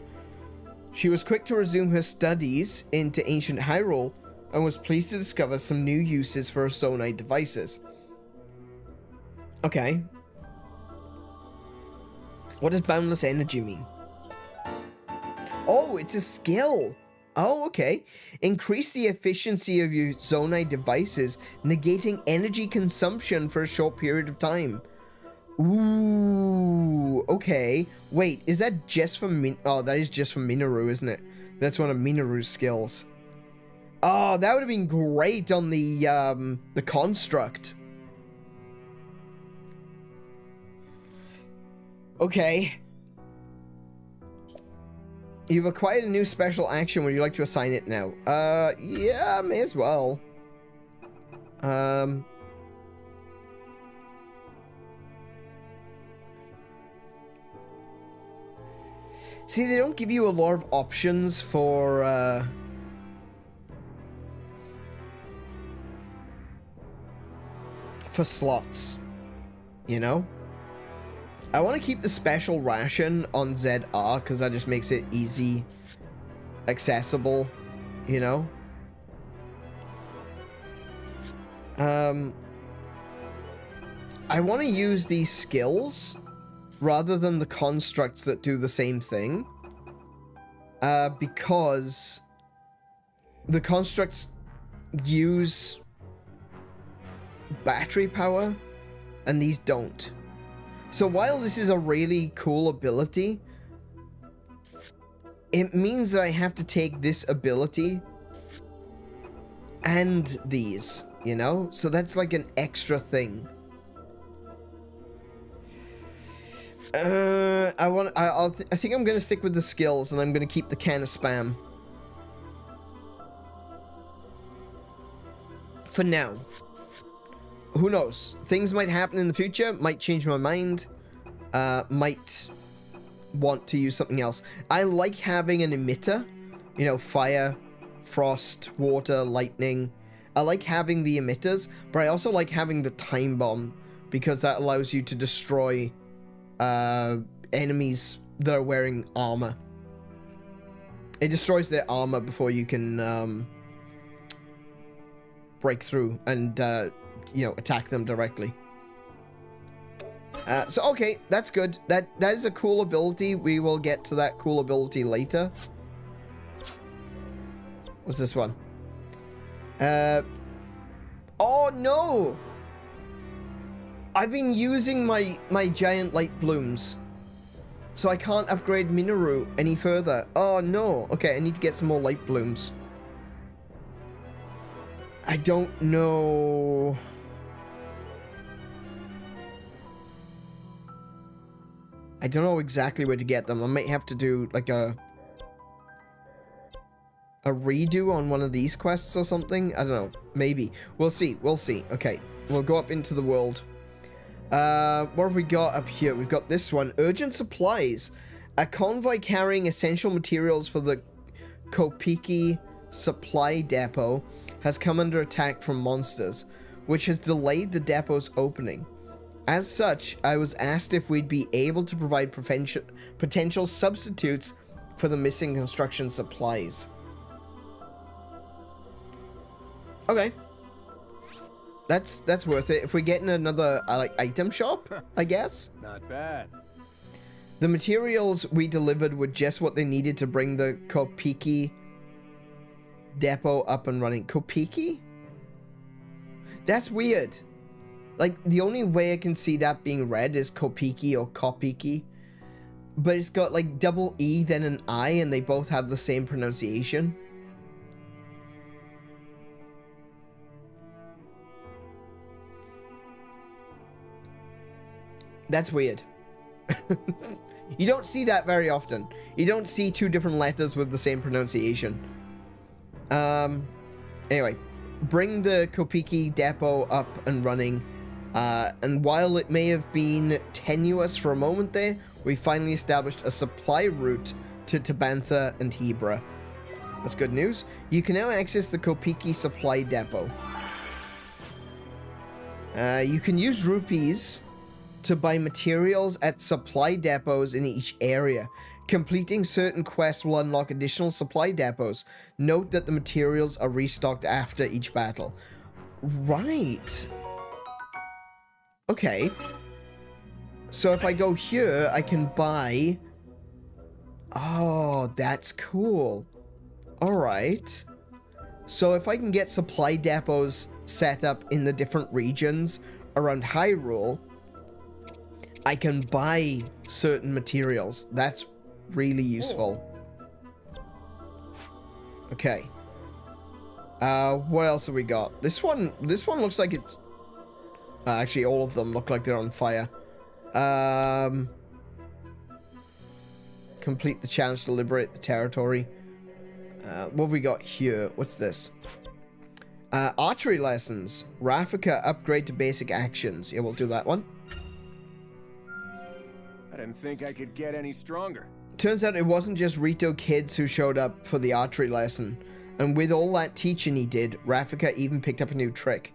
She was quick to resume her studies into ancient Hyrule and was pleased to discover some new uses for her Zonite devices. Okay. What does boundless energy mean? Oh, it's a skill. Oh, okay. Increase the efficiency of your Zonite devices, negating energy consumption for a short period of time. Ooh, okay. Wait, is that just for oh, that is just for Minoru, isn't it? That's one of Minoru's skills. Oh, that would have been great on the construct. You've acquired a new special action. Would you like to assign it now? Yeah, may as well. See, they don't give you a lot of options for slots, you know? I want to keep the special ration on ZR because that just makes it easy, accessible, you know? I want to use these skills rather than the constructs that do the same thing, because the constructs use battery power and these don't. So while this is a really cool ability, it means that I have to take this ability and these, you know? So that's like an extra thing. I think I'm gonna stick with the skills, and I'm gonna keep the can of spam for now. Who knows? Things might happen in the future. Might change my mind. Might want to use something else. I like having an emitter. You know, fire, frost, water, lightning. I like having the emitters, but I also like having the time bomb because that allows you to destroy enemies that are wearing armor. It destroys their armor before you can break through and you know, attack them directly. So okay, that's good. That is a cool ability. We will get to that cool ability later. What's this one? Oh no! I've been using my giant light blooms, so I can't upgrade Minoru any further. Oh no. Okay, I need to get some more light blooms. I don't know. I don't know exactly where to get them. I might have to do like a redo on one of these quests or something. I don't know. Maybe. We'll see. We'll see. Okay. We'll go up into the world. What have we got up here? We've got this one. Urgent supplies. A convoy carrying essential materials for the Kopiki supply depot has come under attack from monsters, which has delayed the depot's opening. As such, I was asked if we'd be able to provide potential substitutes for the missing construction supplies. Okay. That's worth it. If we're getting another like item shop, I guess. Not bad. The materials we delivered were just what they needed to bring the Kopiki depot up and running. Kopiki? That's weird. Like, the only way I can see that being read is Kopiki or Kopiki. But it's got, like, double E, then an I, and they both have the same pronunciation. That's weird. You don't see that very often. You don't see two different letters with the same pronunciation. Anyway. Bring the Kopiki depot up and running. And while it may have been tenuous for a moment there, we finally established a supply route to Tabantha and Hebra. That's good news. You can now access the Kopiki supply depot. You can use rupees to buy materials at supply depots in each area. Completing certain quests will unlock additional supply depots. Note that the materials are restocked after each battle. Right. Okay. So if I go here, I can buy... Oh, that's cool. Alright. So if I can get supply depots set up in the different regions around Hyrule, I can buy certain materials. That's really useful. Okay. What else have we got? This one looks like it's... actually, all of them look like they're on fire. Complete the challenge to liberate the territory. What have we got here? What's this? Archery lessons. Rafika, upgrade to basic actions. Yeah, we'll do that one. I didn't think I could get any stronger. Turns out it wasn't just Rito kids who showed up for the archery lesson. And with all that teaching he did, Rafika even picked up a new trick.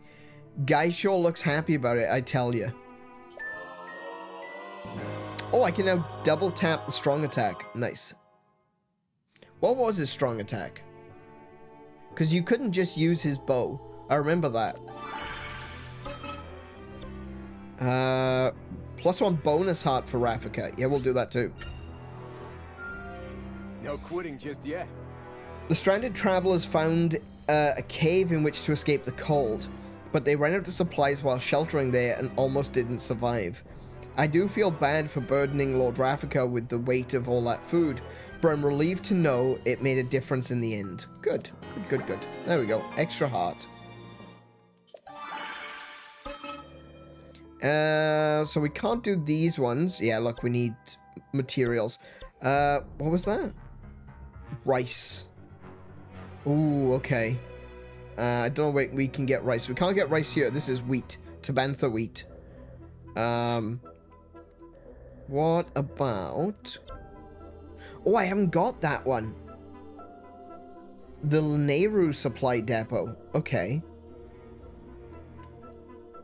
Guy sure looks happy about it, I tell you. Oh, I can now double tap the strong attack. Nice. What was his strong attack? Because you couldn't just use his bow. I remember that. +1 bonus heart for Rafika. Yeah, we'll do that too. No quitting just yet. The stranded travelers found a cave in which to escape the cold, but they ran out of supplies while sheltering there and almost didn't survive. I do feel bad for burdening Lord Rafika with the weight of all that food, but I'm relieved to know it made a difference in the end. Good. Good. There we go. Extra heart. So we can't do these ones. Yeah, look, we need materials. What was that? Rice. Ooh, okay. I don't know where we can get rice. We can't get rice here. This is wheat. Tabantha wheat. What about... Oh, I haven't got that one. The Nauru supply depot. Okay.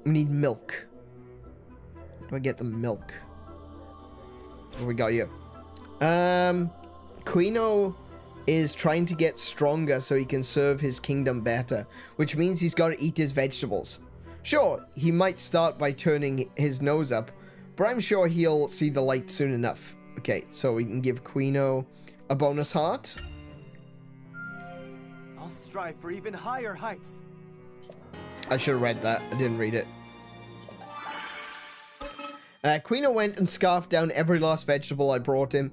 We need milk. How do I get the milk? What we got here? Quino is trying to get stronger so he can serve his kingdom better, which means he's got to eat his vegetables. Sure, he might start by turning his nose up, but I'm sure he'll see the light soon enough. Okay, so we can give Quino a bonus heart. I'll strive for even higher heights. I should have read that. I didn't read it. Quino went and scarfed down every last vegetable I brought him.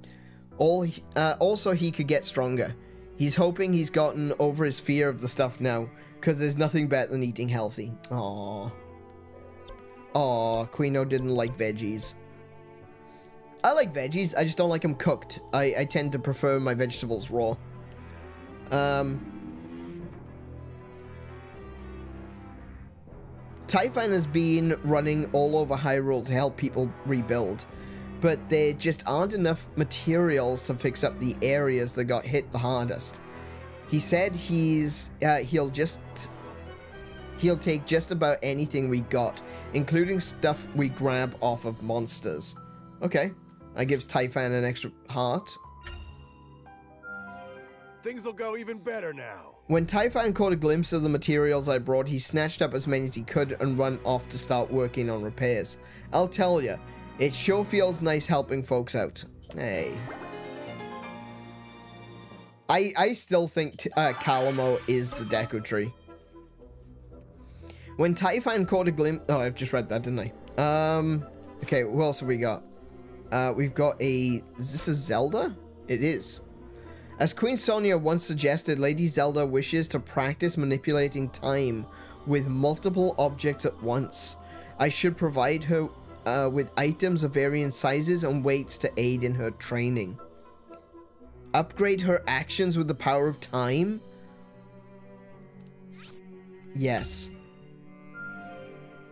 Also, he could get stronger. He's hoping he's gotten over his fear of the stuff now, because there's nothing better than eating healthy. Aww. Aww, Quino didn't like veggies. I like veggies, I just don't like them cooked. I tend to prefer my vegetables raw. Typhon has been running all over Hyrule to help people rebuild, but there just aren't enough materials to fix up the areas that got hit the hardest. He said he'll take just about anything we got, including stuff we grab off of monsters. Okay, that gives Typhon an extra heart. Things will go even better now. When Typhon caught a glimpse of the materials I brought, he snatched up as many as he could and ran off to start working on repairs. I'll tell you, it sure feels nice helping folks out. Hey. I still think Calamo is the Deku Tree. When Typhon caught a glimpse... Oh, I've just read that, didn't I? Okay, what else have we got? We've got a... Is this a Zelda? It is. As Queen Sonia once suggested, Lady Zelda wishes to practice manipulating time with multiple objects at once. I should provide her with items of varying sizes and weights to aid in her training. Upgrade her actions with the power of time? Yes.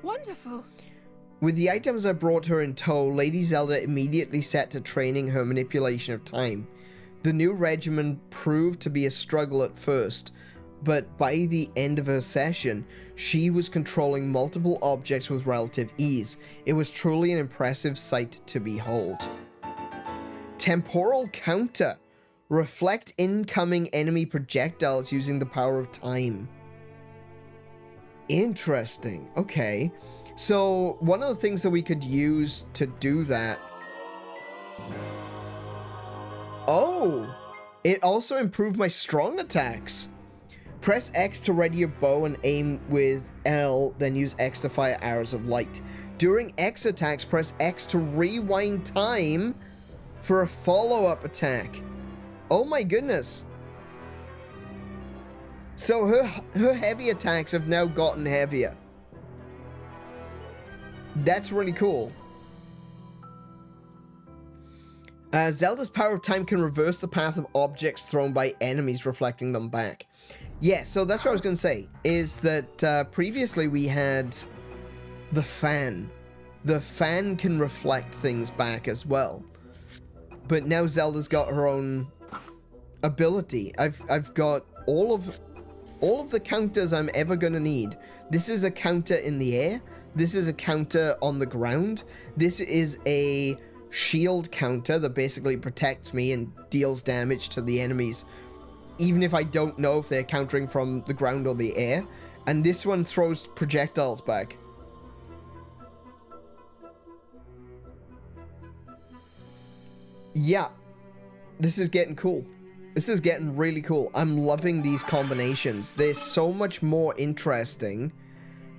Wonderful. With the items I brought her in tow, Lady Zelda immediately set to training her manipulation of time. The new regimen proved to be a struggle at first, but by the end of her session, she was controlling multiple objects with relative ease. It was truly an impressive sight to behold. Temporal counter. Reflect incoming enemy projectiles using the power of time. Interesting. Okay. So, one of the things that we could use to do that... Oh! It also improved my strong attacks. Press X to ready your bow and aim with L, then use X to fire arrows of light. During X attacks, press X to rewind time for a follow-up attack. Oh my goodness. So her heavy attacks have now gotten heavier. That's really cool. Zelda's power of time can reverse the path of objects thrown by enemies, reflecting them back. Yeah, so that's what I was going to say, is that previously we had the fan. The fan can reflect things back as well. But now Zelda's got her own ability. I've got all of the counters I'm ever going to need. This is a counter in the air. This is a counter on the ground. This is a shield counter that basically protects me and deals damage to the enemies, even if I don't know if they're countering from the ground or the air. And this one throws projectiles back. Yeah, this is getting cool. This is getting really cool. I'm loving these combinations. They're so much more interesting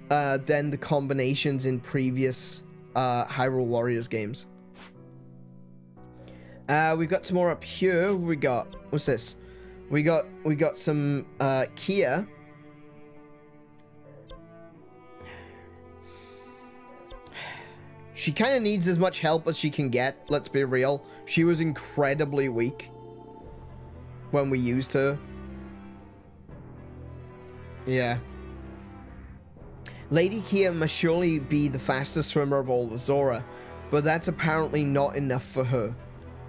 than the combinations in previous Hyrule Warriors games. We've got some more up here. We got, what's this? We got some Kia. She kind of needs as much help as she can get, let's be real. She was incredibly weak when we used her. Yeah. Lady Kia must surely be the fastest swimmer of all the Zora, but that's apparently not enough for her.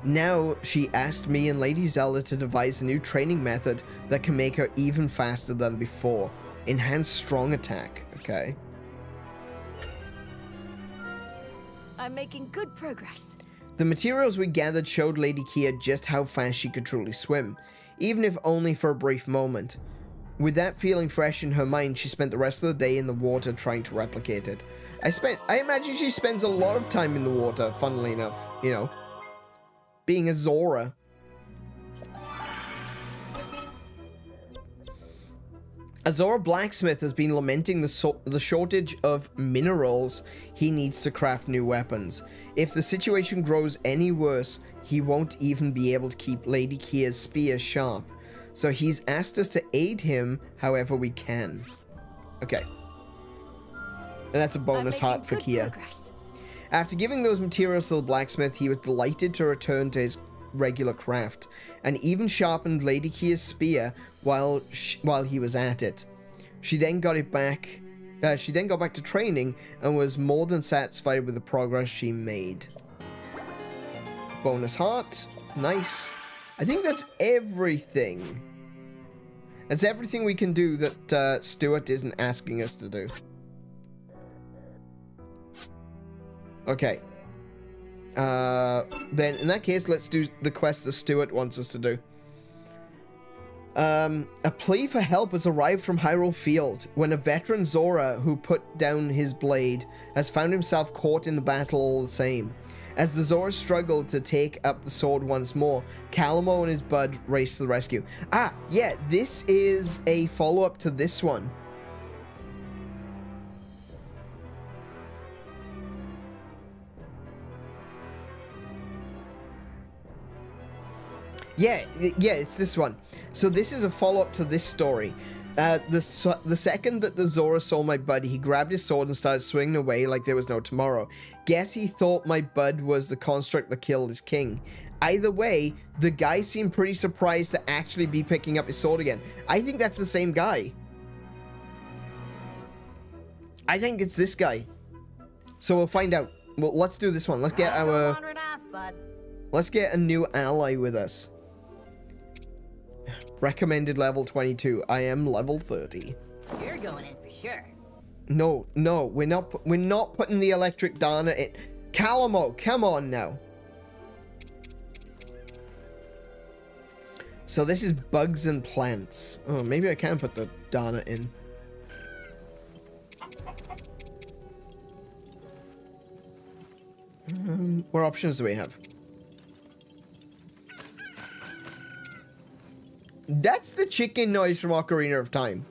Now, she asked me and Lady Zelda to devise a new training method that can make her even faster than before. Enhanced strong attack. Okay. I'm making good progress. The materials we gathered showed Lady Kia just how fast she could truly swim, even if only for a brief moment. With that feeling fresh in her mind, she spent the rest of the day in the water trying to replicate it. I imagine she spends a lot of time in the water, funnily enough, you know. Being a Zora. A Zora blacksmith has been lamenting the shortage of minerals he needs to craft new weapons. If the situation grows any worse, he won't even be able to keep Lady Kia's spear sharp. So he's asked us to aid him however we can. Okay. And that's a bonus heart for Kia. Progress. After giving those materials to the blacksmith, he was delighted to return to his regular craft, and even sharpened Lady Kia's spear while he was at it. She then got back to training and was more than satisfied with the progress she made. Bonus heart. Nice. I think that's everything. That's everything we can do that Stuart isn't asking us to do. Okay. Then in that case, let's do the quest that Stuart wants us to do. A plea for help has arrived from Hyrule Field when a veteran Zora who put down his blade has found himself caught in the battle all the same. As the Zora struggled to take up the sword once more, Calamo and his bud raced to the rescue. Ah, yeah, this is a follow-up to this one. Yeah, it's this one. So this is a follow-up to this story. The second that the Zora saw my bud, he grabbed his sword and started swinging away like there was no tomorrow. Guess he thought my bud was the construct that killed his king. Either way, the guy seemed pretty surprised to actually be picking up his sword again. I think that's the same guy. I think it's this guy. So we'll find out. Well, let's do this one. Let's get our... Let's get a new ally with us. Recommended level 22. I am level 30. You're going in for sure. No, we're not putting the electric Dana in. Calamo, come on now. So this is bugs and plants. Oh, maybe I can put the Dana in. What options do we have? That's the chicken noise from Ocarina of Time.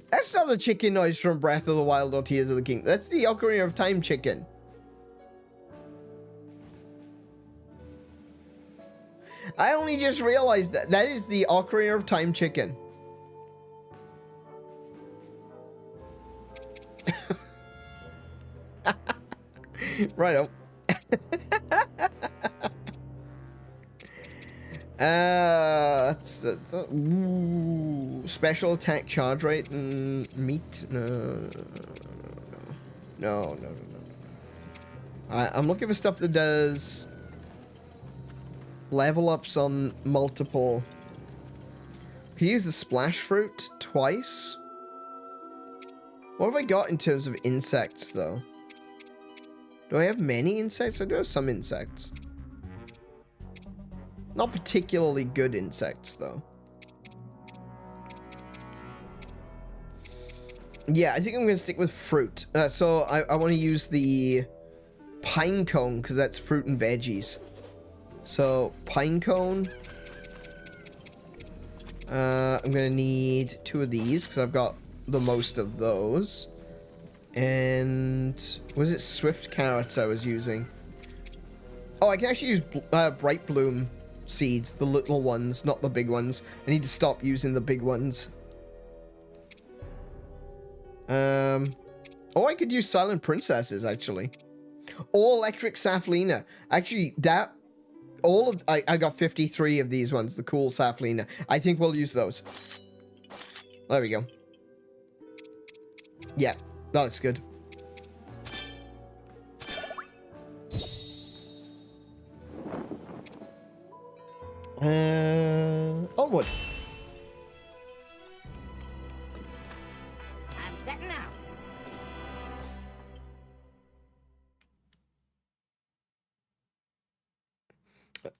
That's not the chicken noise from Breath of the Wild or Tears of the King. That's the Ocarina of Time chicken. I only just realized that. That is the Ocarina of Time chicken. Righto. Ooh, special attack charge rate and meat. No. I'm looking for stuff that does level ups on multiple. Can you use the splash fruit twice? What have I got in terms of insects, though? Do I have many insects? I do have some insects. Not particularly good insects, though. Yeah, I think I'm going to stick with fruit. So I want to use the pine cone, because that's fruit and veggies. So, pine cone. I'm going to need 2 of these, because I've got the most of those. And was it swift carrots I was using? Oh, I can actually use bright bloom seeds, the little ones, not the big ones. I need to stop using the big ones. Oh, I could use silent princesses, actually. Or electric Saflina. Actually, that I got 53 of these ones, the cool Saflina. I think we'll use those. There we go. Yeah, that looks good. Onward. I'm setting out.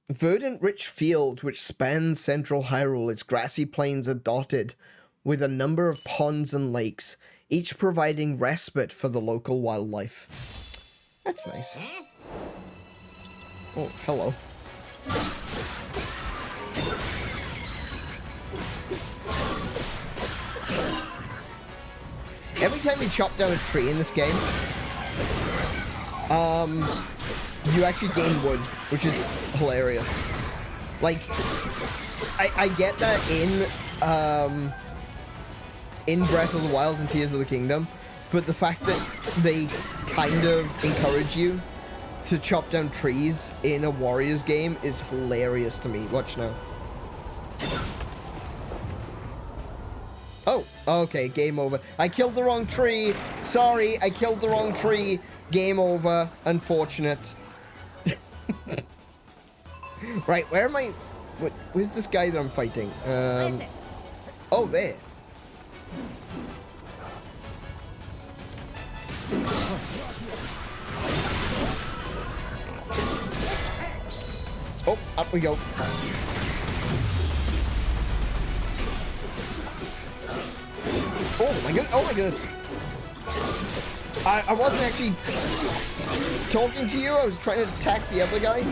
Verdant rich field which spans central Hyrule. Its grassy plains are dotted with a number of ponds and lakes, each providing respite for the local wildlife. That's nice. Oh, hello. Every time you chop down a tree in this game, you actually gain wood, which is hilarious. Like, I get that in Breath of the Wild and Tears of the Kingdom, but the fact that they kind of encourage you to chop down trees in a Warriors game is hilarious to me. Watch now. Oh, okay, game over. I killed the wrong tree. Sorry, I killed the wrong tree. Game over. Unfortunate. Right, where am I? Where's this guy that I'm fighting? Oh, there. Oh, up we go. Oh my goodness! Oh my goodness! I wasn't actually talking to you. I was trying to attack the other guy.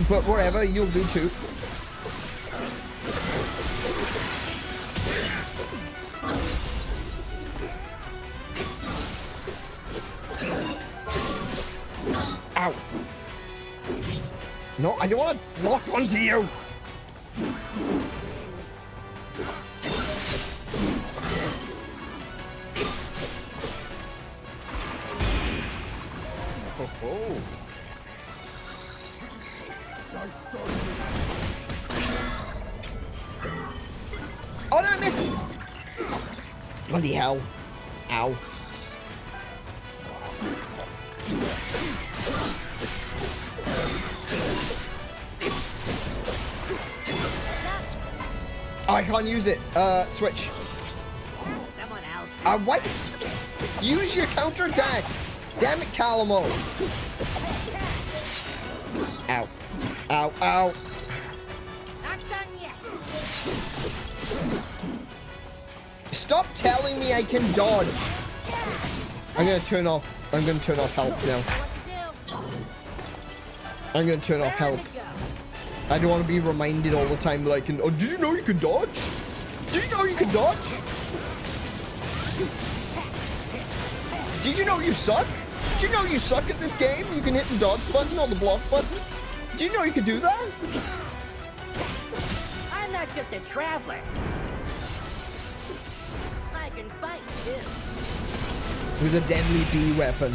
But whatever, you'll do too. Ow. No, I don't want to lock onto you. Oh. Oh no, I missed! Bloody hell. Ow. Oh, I can't use it. Switch. Someone else. What? Use your counterattack. Damn it, Calamo. Ow. Ow, ow. Not done yet. Stop telling me I can dodge. I'm gonna turn off help now. I'm gonna turn off help. I don't want to be reminded all the time that I can. Oh, did you know you can dodge? Did you know you can dodge? Did you know you suck? Did you know you suck at this game? You can hit the dodge button or the block button. Did you know you could do that? I'm not just a traveler. I can fight too. With a deadly bee weapon.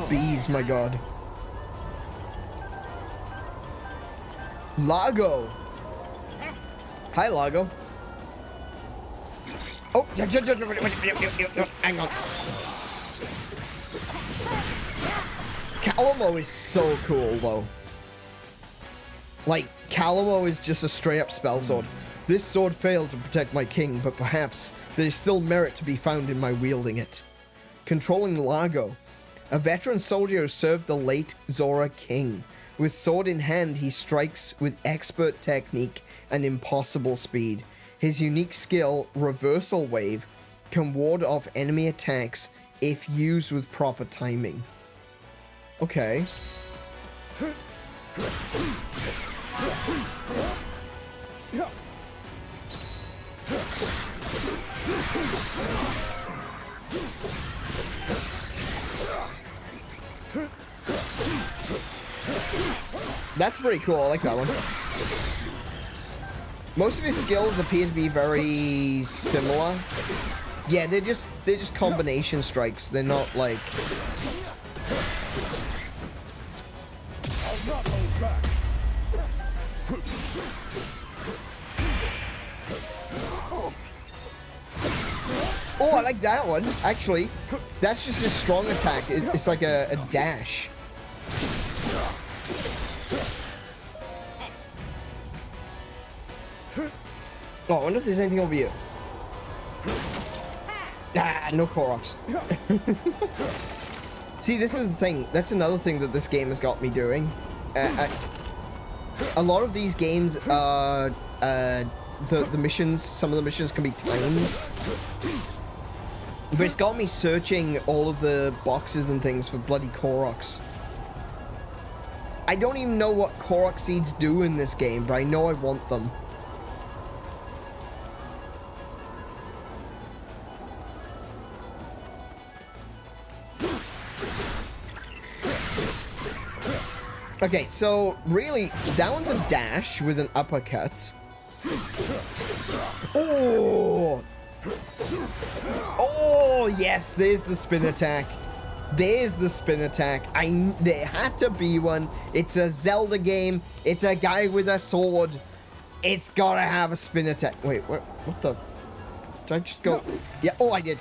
Bees, my god. Largo. Hi, Largo. Oh, hang on. Calamo is so cool, though. Like, Calamo is just a straight-up spell sword. This sword failed to protect my king, but perhaps there is still merit to be found in my wielding it. Controlling Largo. A veteran soldier who served the late Zora king. With sword in hand, he strikes with expert technique and impossible speed. His unique skill, Reversal Wave, can ward off enemy attacks if used with proper timing. Okay. That's pretty cool. I like that one. Most of his skills appear to be very similar. Yeah, they're just combination strikes. They're not like. I'll not hold back. Oh, I like that one. Actually, that's just his strong attack. It's like a dash. Oh, I wonder if there's anything over here. Ah, no Koroks. See, this is the thing. That's another thing that this game has got me doing. A lot of these games, the missions, some of the missions can be timed. But it's got me searching all of the boxes and things for bloody Koroks. I don't even know what Korok seeds do in this game, but I know I want them. Okay, so really, that one's a dash with an uppercut. Oh! Oh, yes, there's the spin attack. There's the spin attack. There had to be one. It's a Zelda game. It's a guy with a sword. It's gotta have a spin attack. Wait, what the? Did I just go? Yeah, oh, I did.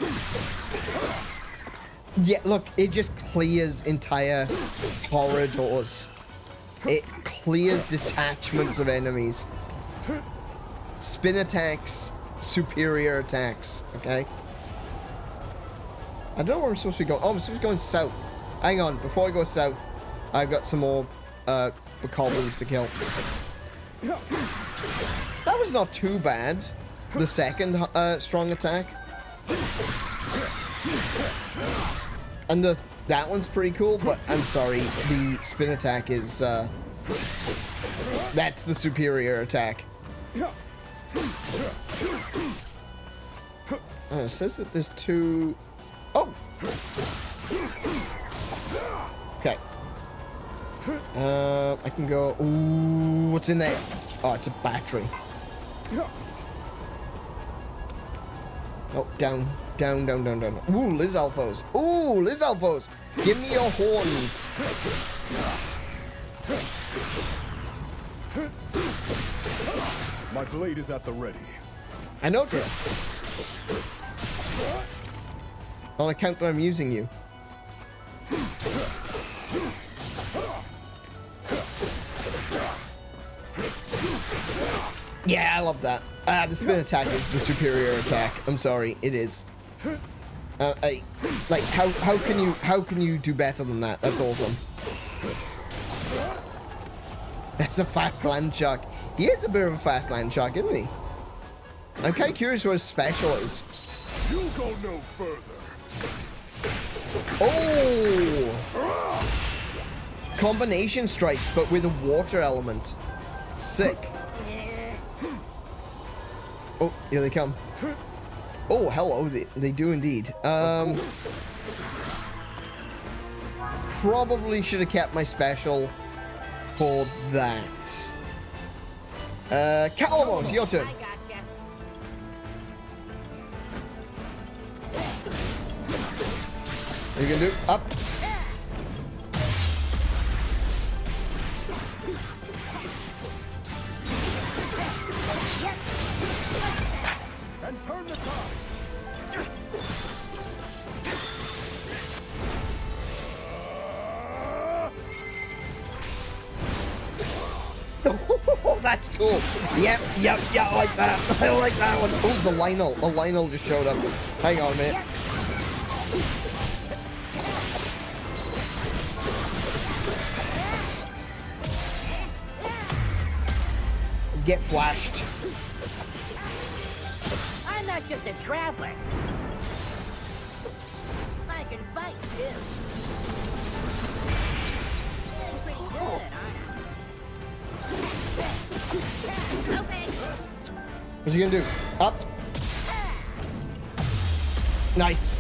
Yeah, look, it just clears entire corridors. It clears detachments of enemies. Spin attacks, superior attacks, okay? I don't know where I'm supposed to be going. Oh, I'm supposed to be going south. Hang on, before I go south, I've got some more bokoblins to kill. That was not too bad. The second strong attack. And that one's pretty cool, but I'm sorry, the spin attack is, that's the superior attack. It says that there's two... Oh! Okay. I can go... Ooh, what's in there? Oh, it's a battery. Oh, down. Down, down, down, down. Ooh, Lizalfos. Ooh, Lizalfos! Give me your horns. My blade is at the ready. I noticed. On account that I'm using you. Yeah, I love that. The spin attack is the superior attack. I'm sorry, it is. Like how can you do better than that? That's awesome. That's a fast land shark. He is a bit of a fast land shark, isn't he? I'm kind of curious what his special is. You go no further. Oh! Combination strikes, but with a water element. Sick. Oh, here they come. Oh, hello. They do indeed. Probably should have kept my special for that. Calamos, your turn. I gotcha. What are you gonna do? Up. Turn the tide. Oh, that's cool. Yep, yeah, I like that. I like that one. Oh, it's a Lionel. A Lionel just showed up. Hang on a minute. Get flashed. I'm not just a traveler. I can fight too. Feeling pretty good, aren't I? Okay. What's he gonna do? Up. Nice.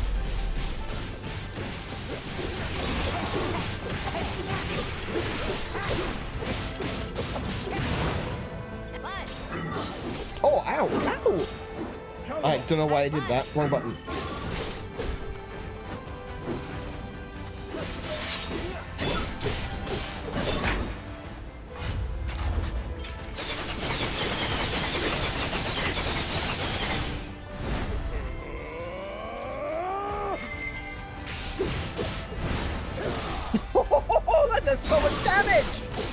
Oh, ow, ow. I don't know why I did that. Wrong button. Oh, that does so much damage!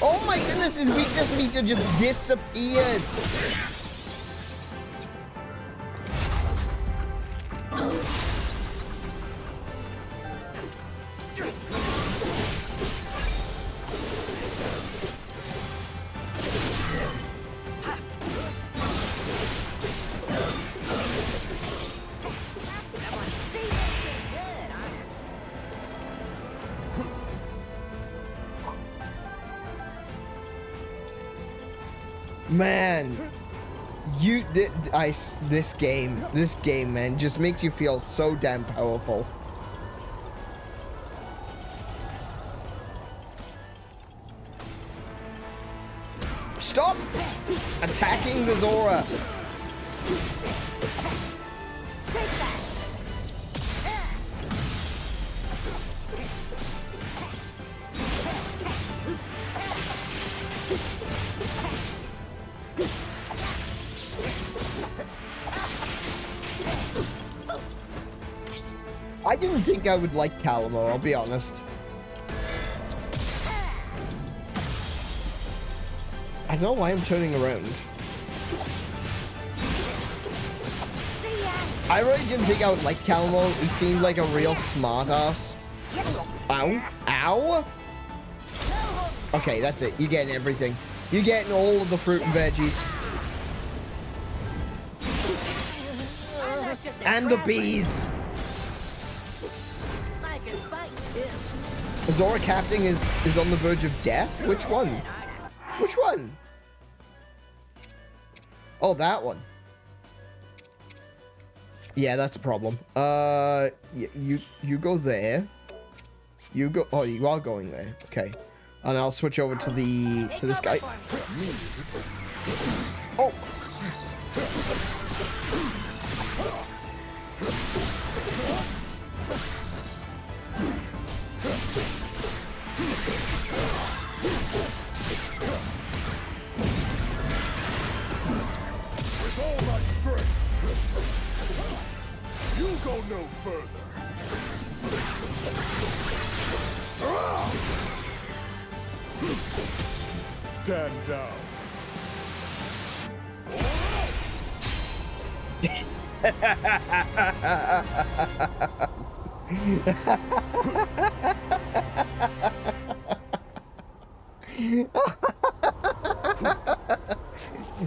Oh my goodness, his weakness meter just disappeared! Man, this game, man, just makes you feel so damn powerful. Stop attacking the Zora. I didn't think I would like Calamar, I'll be honest. I don't know why I'm turning around. I really didn't think I would like Calamar. He seemed like a real smartass. Ow. Ow. Okay, that's it. You're getting everything. You're getting all of the fruit and veggies. And the bees. Zora Captain is on the verge of death? Which one? Which one? Oh, that one. Yeah, that's a problem. You go there. You go. Oh, you are going there. Okay, and I'll switch over to this guy. Oh. With all my strength. You go no further. Stand down.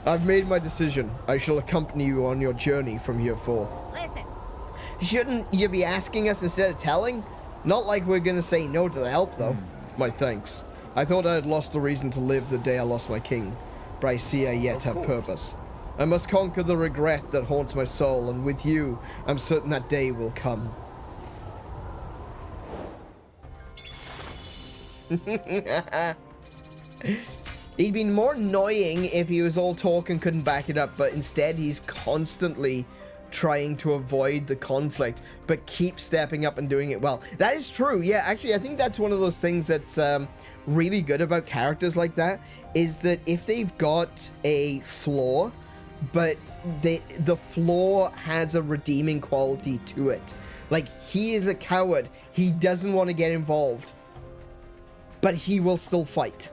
I've made my decision. I shall accompany you on your journey from here forth. Listen. Shouldn't you be asking us instead of telling? Not like we're gonna say no to the help, though. My thanks. I thought I had lost the reason to live the day I lost my king, but I see I yet have purpose. I must conquer the regret that haunts my soul, and with you, I'm certain that day will come. He'd been more annoying if he was all talk and couldn't back it up, but instead he's constantly trying to avoid the conflict, but keep stepping up and doing it well. That is true. Yeah, actually, I think that's one of those things that's really good about characters like that, is that if they've got a flaw, but the flaw has a redeeming quality to it. Like, he is a coward. He doesn't want to get involved, but he will still fight.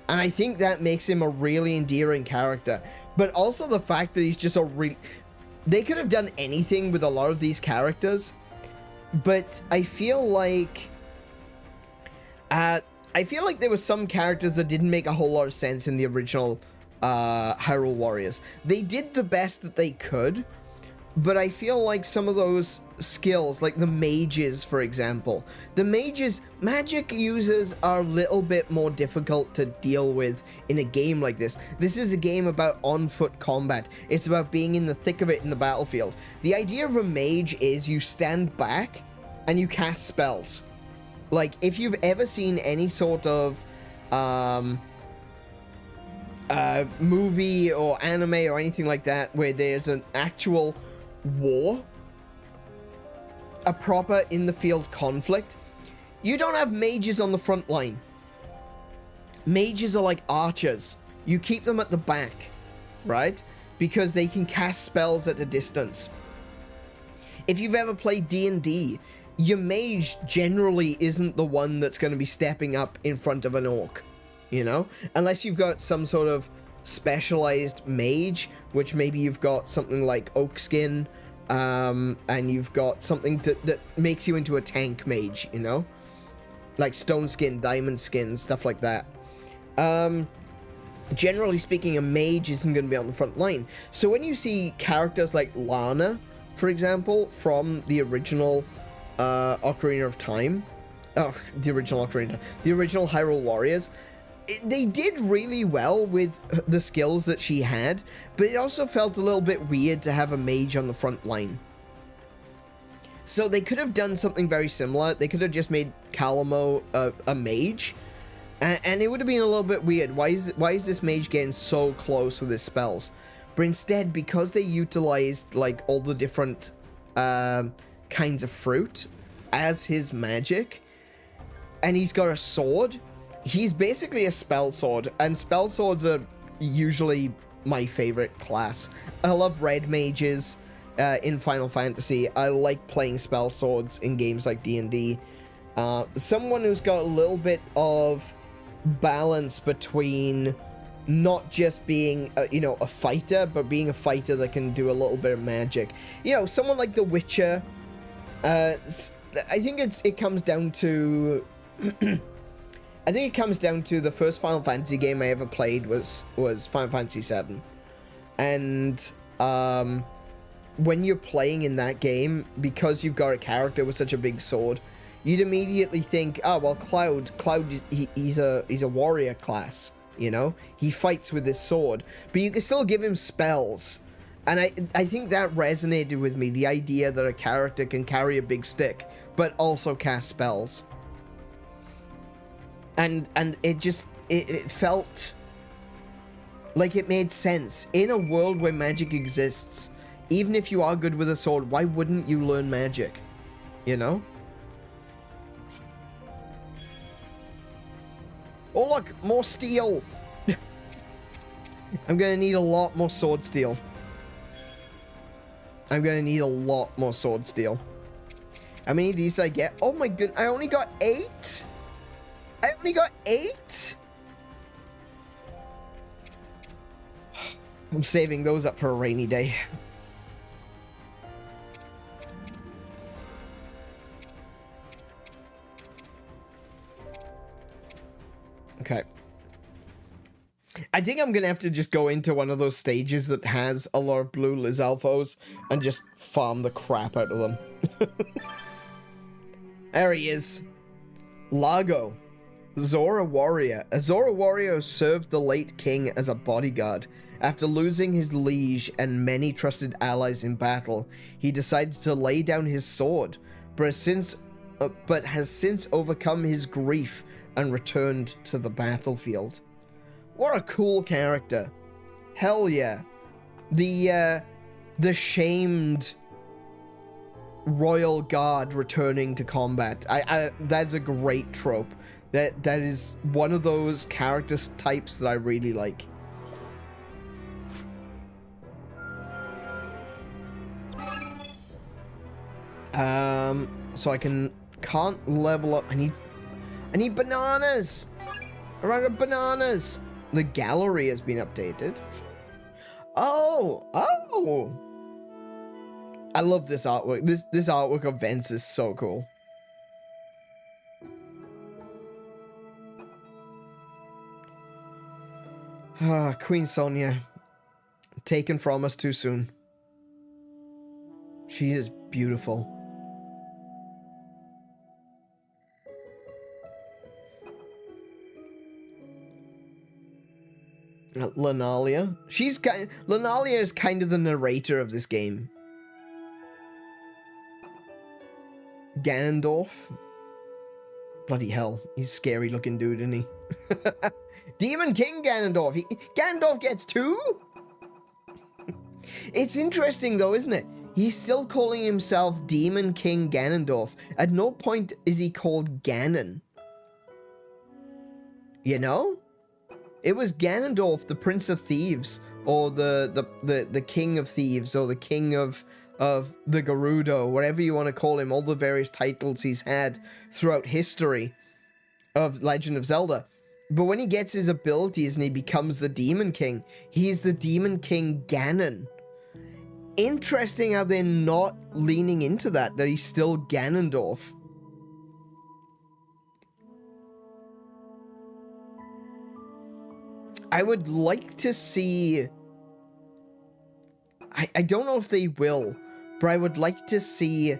And I think that makes him a really endearing character. But also the fact that he's just a they could have done anything with a lot of these characters, but I feel like there were some characters that didn't make a whole lot of sense in the original Hyrule Warriors. They did the best that they could, but I feel like some of those skills, like the mages, for example, magic users are a little bit more difficult to deal with in a game like this. This is a game about on-foot combat. It's about being in the thick of it in the battlefield. The idea of a mage is you stand back and you cast spells. Like, if you've ever seen any sort of movie or anime or anything like that where there's an actual war, a proper in-the-field conflict, you don't have mages on the front line. Mages are like archers. You keep them at the back, right? Because they can cast spells at a distance. If you've ever played D&D, your mage generally isn't the one that's going to be stepping up in front of an orc, you know? Unless you've got some sort of specialized mage, which maybe you've got something like oak skin, and you've got something that makes you into a tank mage, you know? Like stone skin, diamond skin, stuff like that. Generally speaking, a mage isn't going to be on the front line. So when you see characters like Lana, for example, from the original Ocarina of Time, the original Hyrule Warriors, they did really well with the skills that she had, but it also felt a little bit weird to have a mage on the front line. So they could have done something very similar. They could have just made Calamo a mage, and it would have been a little bit weird. Why is this mage getting so close with his spells? But instead, because they utilized like all the different kinds of fruit as his magic, and he's got a sword. He's basically a spell sword, and spell swords are usually my favorite class. I love red mages in Final Fantasy. I like playing spell swords in games like D&D. Someone who's got a little bit of balance between not just being a fighter, but being a fighter that can do a little bit of magic. You know, someone like The Witcher. I think it comes down to I think it comes down to the first Final Fantasy game I ever played was Final Fantasy VII. And when you're playing in that game, because you've got a character with such a big sword, you'd immediately think, oh, well, Cloud, he's a warrior class, you know? He fights with his sword. But you can still give him spells. And I think that resonated with me, the idea that a character can carry a big stick, but also cast spells. And it felt like it made sense. In a world where magic exists, even if you are good with a sword, why wouldn't you learn magic? You know? Oh look, more steel! I'm gonna need a lot more sword steel. I'm gonna need a lot more sword steel. How many of these did I get? Oh my goodness, I only got 8? I only got 8? I'm saving those up for a rainy day. Okay. I think I'm gonna have to just go into one of those stages that has a lot of blue Lizalfos and just farm the crap out of them. There he is. Lago. Zora Warrior. A Zora Warrior served the late king as a bodyguard. After losing his liege and many trusted allies in battle, he decided to lay down his sword, but has since overcome his grief and returned to the battlefield. What a cool character. Hell yeah. The shamed royal guard returning to combat. That's a great trope. That is one of those character types that I really like. So I can't level up. I need bananas. I ran out of bananas. The gallery has been updated. Oh. I love this artwork. This artwork of Vence is so cool. Queen Sonia, taken from us too soon. She is beautiful. Lunalia. Lunalia is kind of the narrator of this game. Ganondorf. Bloody hell. He's a scary looking dude, isn't he? Demon King Ganondorf. Ganondorf gets 2? It's interesting though, isn't it? He's still calling himself Demon King Ganondorf. At no point is he called Ganon. You know? It was Ganondorf, the Prince of Thieves, or the King of Thieves, or the King of the Gerudo, whatever you want to call him, all the various titles he's had throughout history of Legend of Zelda. But when he gets his abilities and he becomes the Demon King, he's the Demon King Ganon. Interesting how they're not leaning into that he's still Ganondorf. I would like to see... I don't know if they will, but I would like to see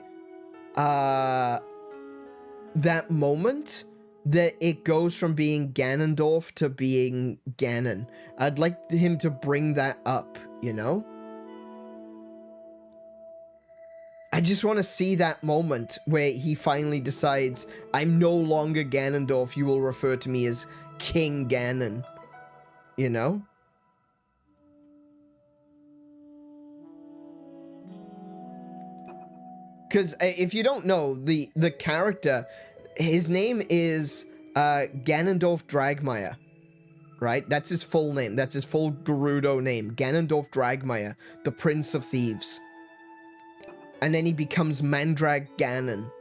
that moment that it goes from being Ganondorf to being Ganon. I'd like him to bring that up, you know? I just want to see that moment where he finally decides, I'm no longer Ganondorf, you will refer to me as King Ganon. You know? Because if you don't know, the character, his name is Ganondorf Dragmire, right? That's his full name. That's his full Gerudo name. Ganondorf Dragmire, the Prince of Thieves. And then he becomes Mandrag Ganon.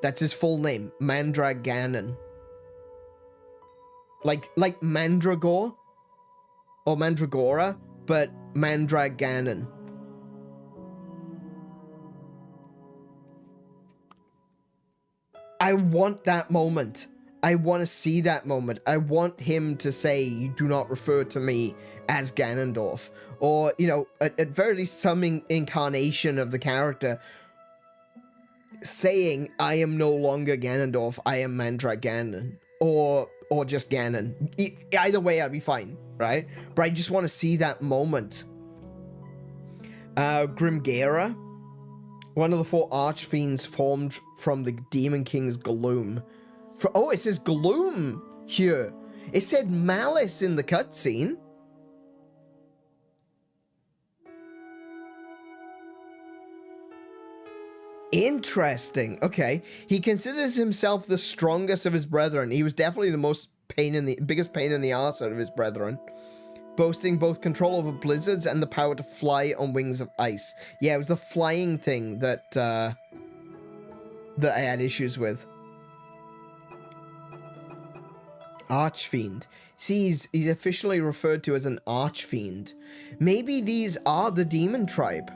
That's his full name, Mandrag Ganon. Like Mandragore or Mandragora, but Mandrag Ganon. I want that moment. I want to see that moment. I want him to say, you do not refer to me as Ganondorf. Or, you know, at very least some incarnation of the character saying, I am no longer Ganondorf, I am Mandrag Ganon. Or just Ganon. Either way, I'd be fine, right? But I just want to see that moment. Grimgera. One of the 4 archfiends formed from the Demon King's gloom. Oh, it says gloom here. It said malice in the cutscene. Interesting. Okay. He considers himself the strongest of his brethren. He was definitely the biggest pain in the arse out of his brethren. Boasting both control over blizzards and the power to fly on wings of ice. Yeah, it was the flying thing that I had issues with. Archfiend. See, he's officially referred to as an Archfiend. Maybe these are the Demon Tribe.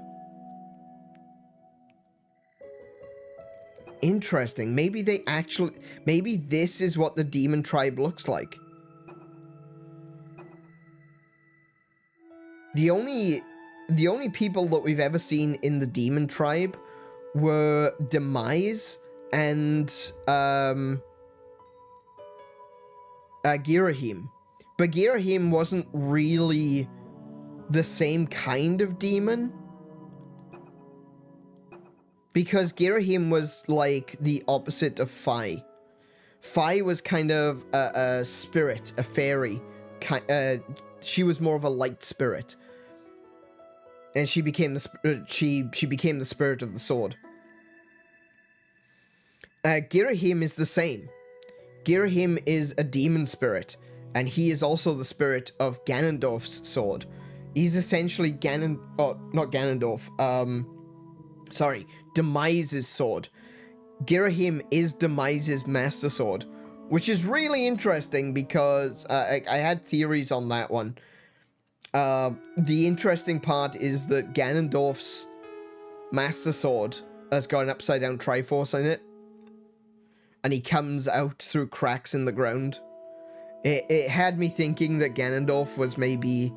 Interesting. Maybe this is what the Demon Tribe looks like. The only people that we've ever seen in the Demon Tribe were Demise and Girahim. But Girahim wasn't really the same kind of demon. Because Girahim was like the opposite of Fi. Fi was kind of a spirit, a fairy. She was more of a light spirit. And she became the spirit of the sword. Girahim is the same. Girahim is a demon spirit, and he is also the spirit of Ganondorf's sword. He's essentially not Ganondorf. Sorry, Demise's sword. Girahim is Demise's master sword, which is really interesting because I had theories on that one. The interesting part is that Ganondorf's master sword has got an upside down Triforce in it, and he comes out through cracks in the ground. It had me thinking that Ganondorf was maybe,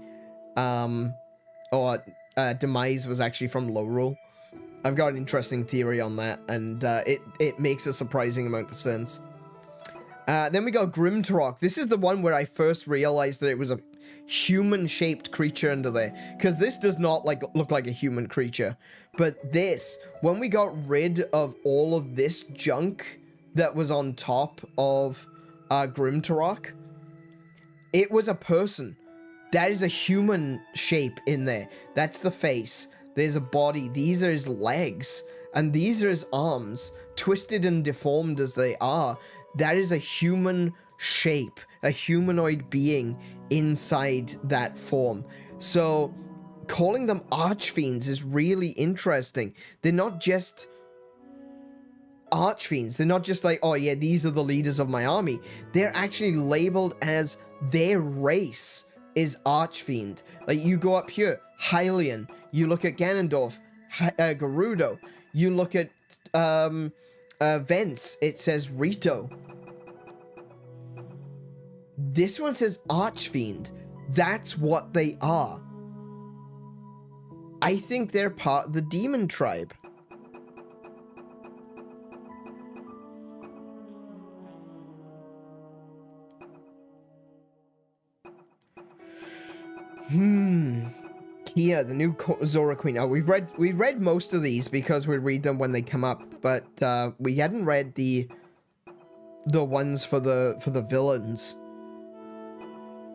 Demise was actually from Lorule. I've got an interesting theory on that, and it makes a surprising amount of sense. Then we got Grimtarok. This is the one where I first realized that it was a human-shaped creature under there, because this does not look like a human creature. But this, when we got rid of all of this junk that was on top of Grimtarok, it was a person. That is a human shape in there. That's the face. There's a body. These are his legs. And these are his arms, twisted and deformed as they are. That is a human shape, a humanoid being inside that form. So calling them archfiends is really interesting. They're not just archfiends. They're not just like, oh yeah, these are the leaders of my army. They're actually labeled as their race is archfiend. Like, you go up here, Hylian. You look at Ganondorf, Gerudo. You look at Vence, it says Rito. This one says Archfiend. That's what they are. I think they're part of the demon tribe. Kia, the new Zora Queen. Oh, we've read most of these because we read them when they come up, but we hadn't read the ones for the villains.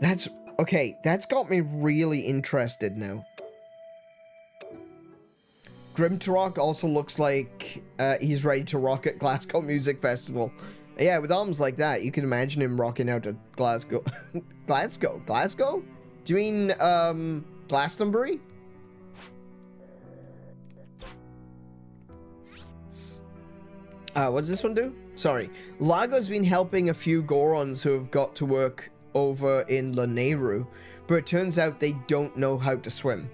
That's okay. That's got me really interested now. Grimtarok also looks like he's ready to rock at Glasgow Music Festival. Yeah, with arms like that, you can imagine him rocking out at Glasgow. Glasgow? Do you mean Glastonbury? What does this one do? Sorry. Lago's been helping a few Gorons who have got to work over in Lanayru, but it turns out they don't know how to swim.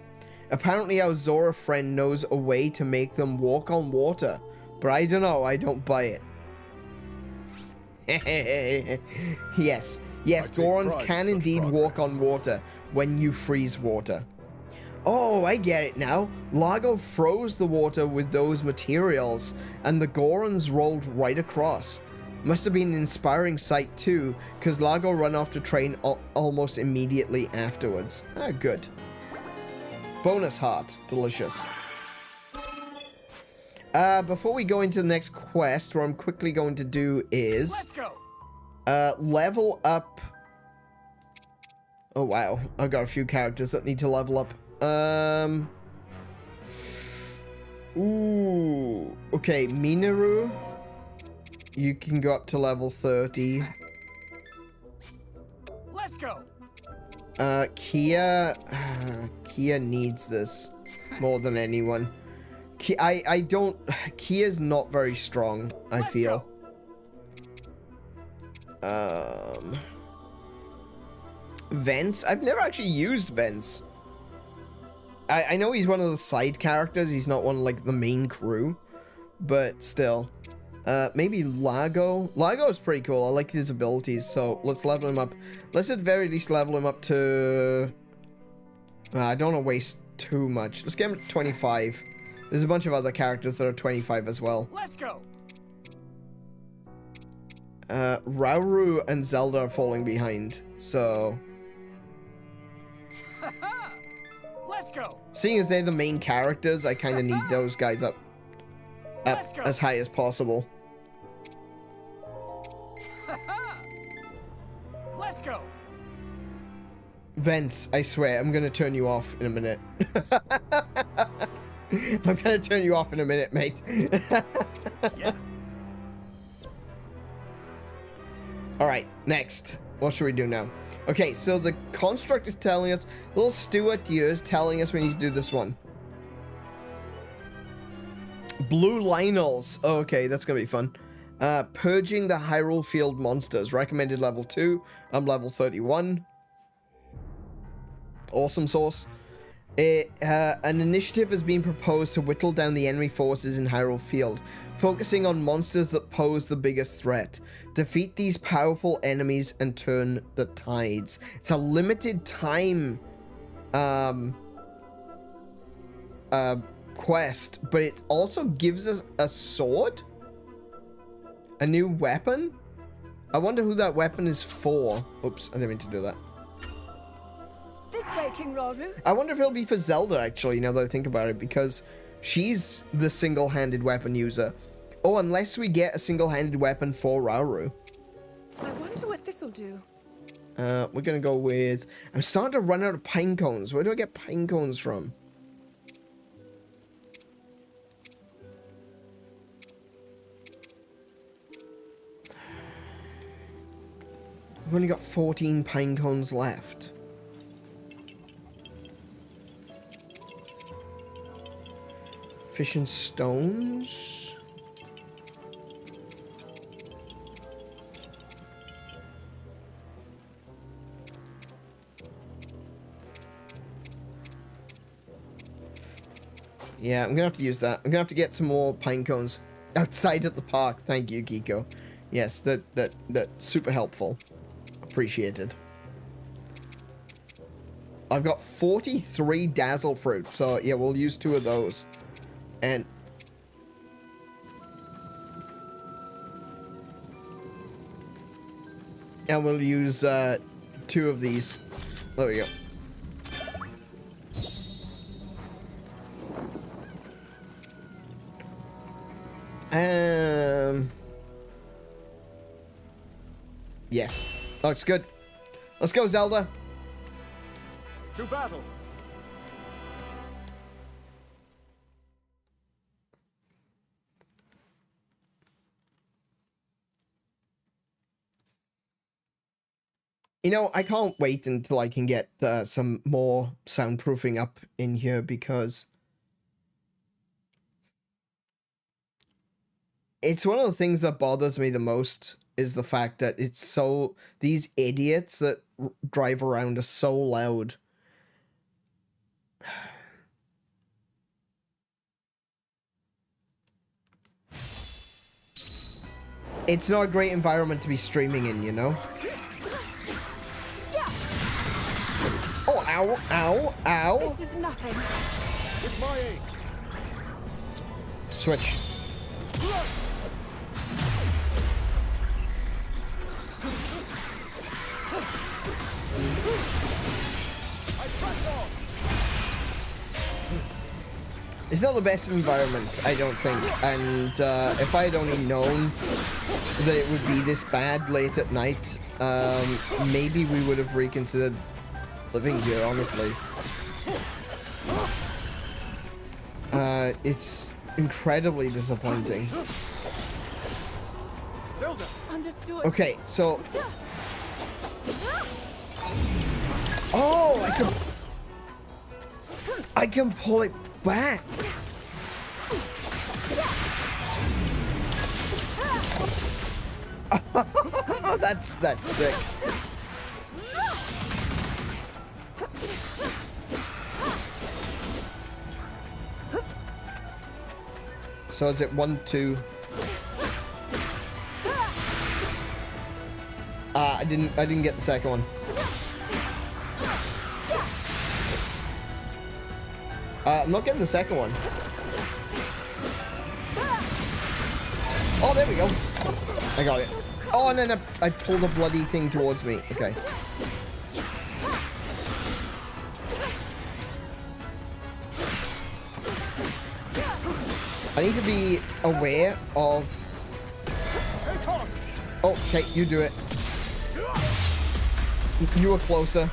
Apparently our Zora friend knows a way to make them walk on water, but I don't know, I don't buy it. Yes, Gorons can indeed walk on water when you freeze water. Oh, I get it now. Lago froze the water with those materials, and the Gorons rolled right across. Must have been an inspiring sight too, because Lago ran off to train almost immediately afterwards. Ah, good. Bonus heart. Delicious. Before we go into the next quest, what I'm quickly going to do is... Let's go. Level up... Oh, wow. I've got a few characters that need to level up. Ooh. Okay, Minoru. You can go up to level 30. Let's go. Kia needs this more than anyone. Kia's not very strong, I feel. Vence? I've never actually used Vence. I know he's one of the side characters, he's not one of, like, the main crew, but still. Maybe Lago? Lago's pretty cool, I like his abilities, so let's level him up. Let's at very least level him up to... I don't want to waste too much. Let's get him to 25. There's a bunch of other characters that are 25 as well. Let's go. Rauru and Zelda are falling behind, so... Let's go. Seeing as they're the main characters, I kind of need those guys up as high as possible. Let's go. Vence, I swear, I'm gonna turn you off in a minute. I'm gonna turn you off in a minute, mate. Yeah. Alright, next. What should we do now? Okay, so the construct is telling us, little Stuart here is telling us we need to do this one. Blue Lionels. Oh, okay, that's gonna be fun. Purging the Hyrule Field monsters. Recommended level 2. I'm level 31. Awesome sauce. An initiative has been proposed to whittle down the enemy forces in Hyrule Field, focusing on monsters that pose the biggest threat. Defeat these powerful enemies and turn the tides. It's a limited time quest, but it also gives us a sword? A new weapon? I wonder who that weapon is for. Oops, I didn't mean to do that. This way, King Rauru. I wonder if it'll be for Zelda, actually, now that I think about it, because she's the single-handed weapon user. Oh, unless we get a single-handed weapon for Rauru. I wonder what this'll do. We're gonna go with... I'm starting to run out of pine cones. Where do I get pine cones from? I've only got 14 pine cones left. Fish and stones. Yeah, I'm gonna have to use that. I'm gonna have to get some more pine cones outside at the park. Thank you, Kiko. Yes, that's super helpful. Appreciated. I've got 43 dazzle fruit, so yeah, we'll use 2 of those. And we'll use 2 of these. There we go. Yes. Looks good. Let's go, Zelda. To battle. You know, I can't wait until I can get some more soundproofing up in here, because it's one of the things that bothers me the most is the fact that it's so... These idiots that drive around are so loud. It's not a great environment to be streaming in, you know? Oh, ow, ow, ow. This is nothing. With my aim. Switch. It's not the best of environments, I don't think, and if I had only known that it would be this bad late at night, maybe we would have reconsidered living here, honestly. It's incredibly disappointing. Zelda. Understood. Okay, so... Oh, I can pull it back. That's sick. So is it 1, 2? I didn't get the second one. I'm not getting the second one. Oh, there we go. I got it. Oh, and then I pulled the bloody thing towards me. Okay. I need to be aware of... Oh, okay, you do it. You were closer.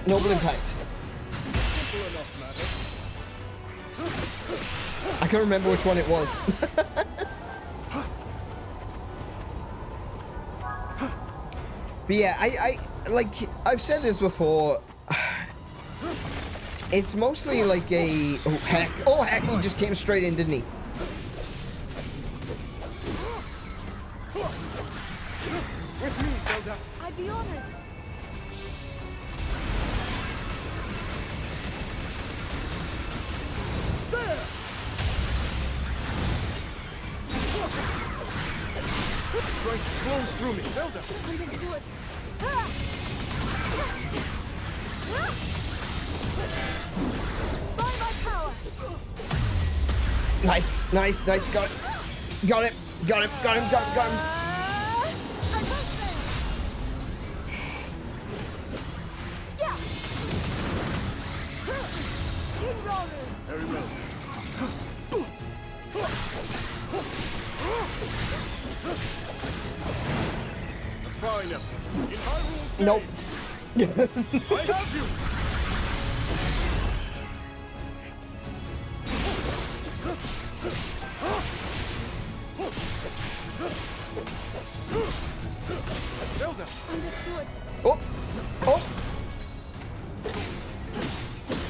Noble impact. I can't remember which one it was. But yeah, I like, I've said this before. It's mostly like a... Oh heck, he just came straight in, didn't he? With me, Zelda. I'd be honored. Strength flows through me. Zelda. I'm gonna do it. By my power. Nice, nice, nice. Got it. Got it. Got him. Got him. Got him. Got him. I won't fail. Yeah. King Rauru. Very well. Fine. In Hyrule's Nope. name, I have you. Zelda. Understood. Oh. Oh.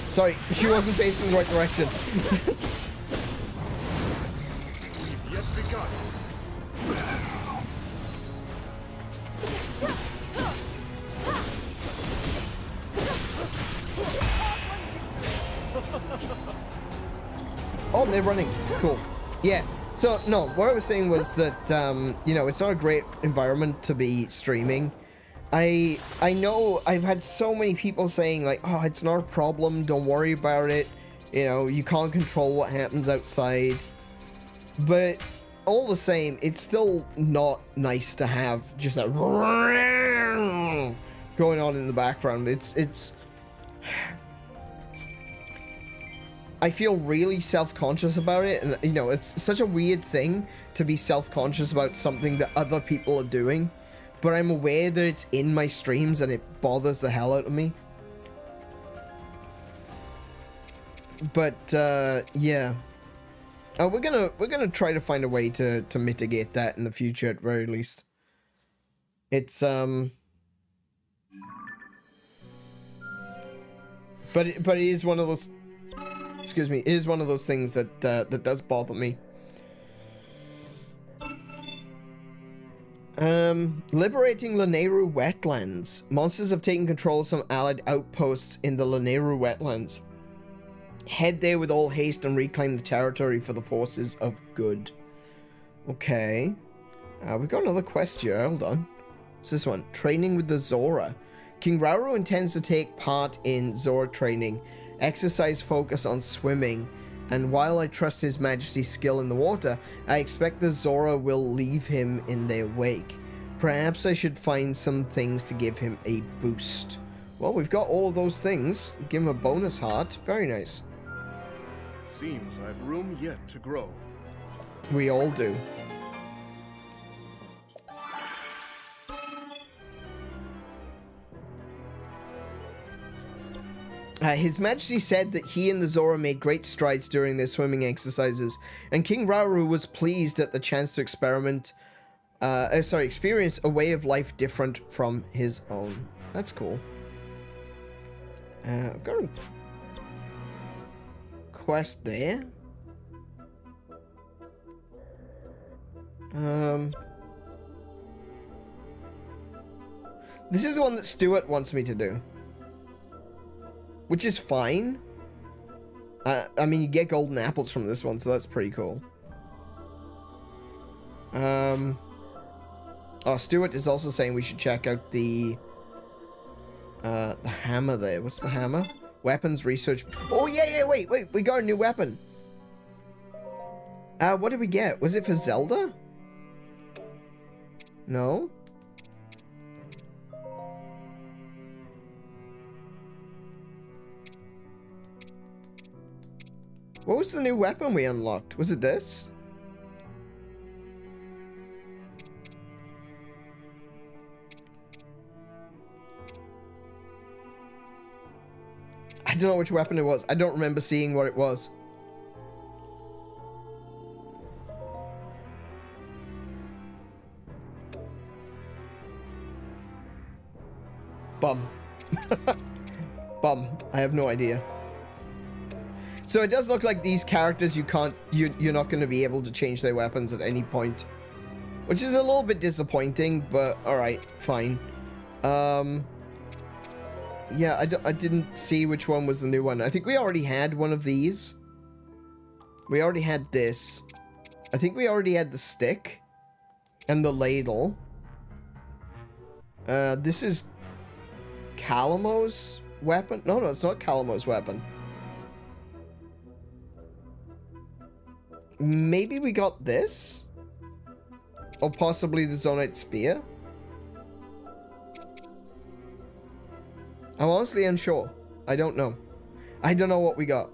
Sorry, she wasn't facing the right direction. Yet begun. Oh, they're running. Cool. Yeah. So, no, what I was saying was that, you know, it's not a great environment to be streaming. I know I've had so many people saying, like, oh, it's not a problem, don't worry about it. You know, you can't control what happens outside. But all the same, it's still not nice to have just that going on in the background. It's I feel really self-conscious about it, and you know, it's such a weird thing to be self-conscious about something that other people are doing, but I'm aware that it's in my streams and it bothers the hell out of me. But yeah, we're gonna try to find a way to mitigate that in the future at very least. It's but it is one of those. Excuse me, it is one of those things that that does bother me. Liberating Lanayru wetlands. Monsters have taken control of some allied outposts in the Lanayru wetlands. Head there with all haste and reclaim the territory for the forces of good. Okay. We've got another quest here. Hold on. What's this one? Training with the Zora. King Rauru intends to take part in Zora training. Exercise focus on swimming, and while I trust His Majesty's skill in the water, I expect the Zora will leave him in their wake. Perhaps I should find some things to give him a boost. Well, we've got all of those things. Give him a bonus heart. Very nice. Seems I've room yet to grow. We all do. His Majesty said that he and the Zora made great strides during their swimming exercises, and King Rauru was pleased at the chance to experience a way of life different from his own. That's cool. I've got a quest there. This is the one that Stuart wants me to do. Which is fine. I mean, you get golden apples from this one, so that's pretty cool. Oh, Stuart is also saying we should check out the hammer there. What's the hammer? Weapons research. Oh, yeah, wait. We got a new weapon. What did we get? Was it for Zelda? No? What was the new weapon we unlocked? Was it this? I don't know which weapon it was. I don't remember seeing what it was. Bum. Bum. I have no idea. So it does look like these characters you're not going to be able to change their weapons at any point. Which is a little bit disappointing, but alright, fine. Yeah, I didn't see which one was the new one. I think we already had one of these. We already had this. I think we already had the stick. And the ladle. This is Calamo's weapon? No, it's not Calamo's weapon. Maybe we got this? Or possibly the Zonite Spear? I'm honestly unsure. I don't know. I don't know what we got.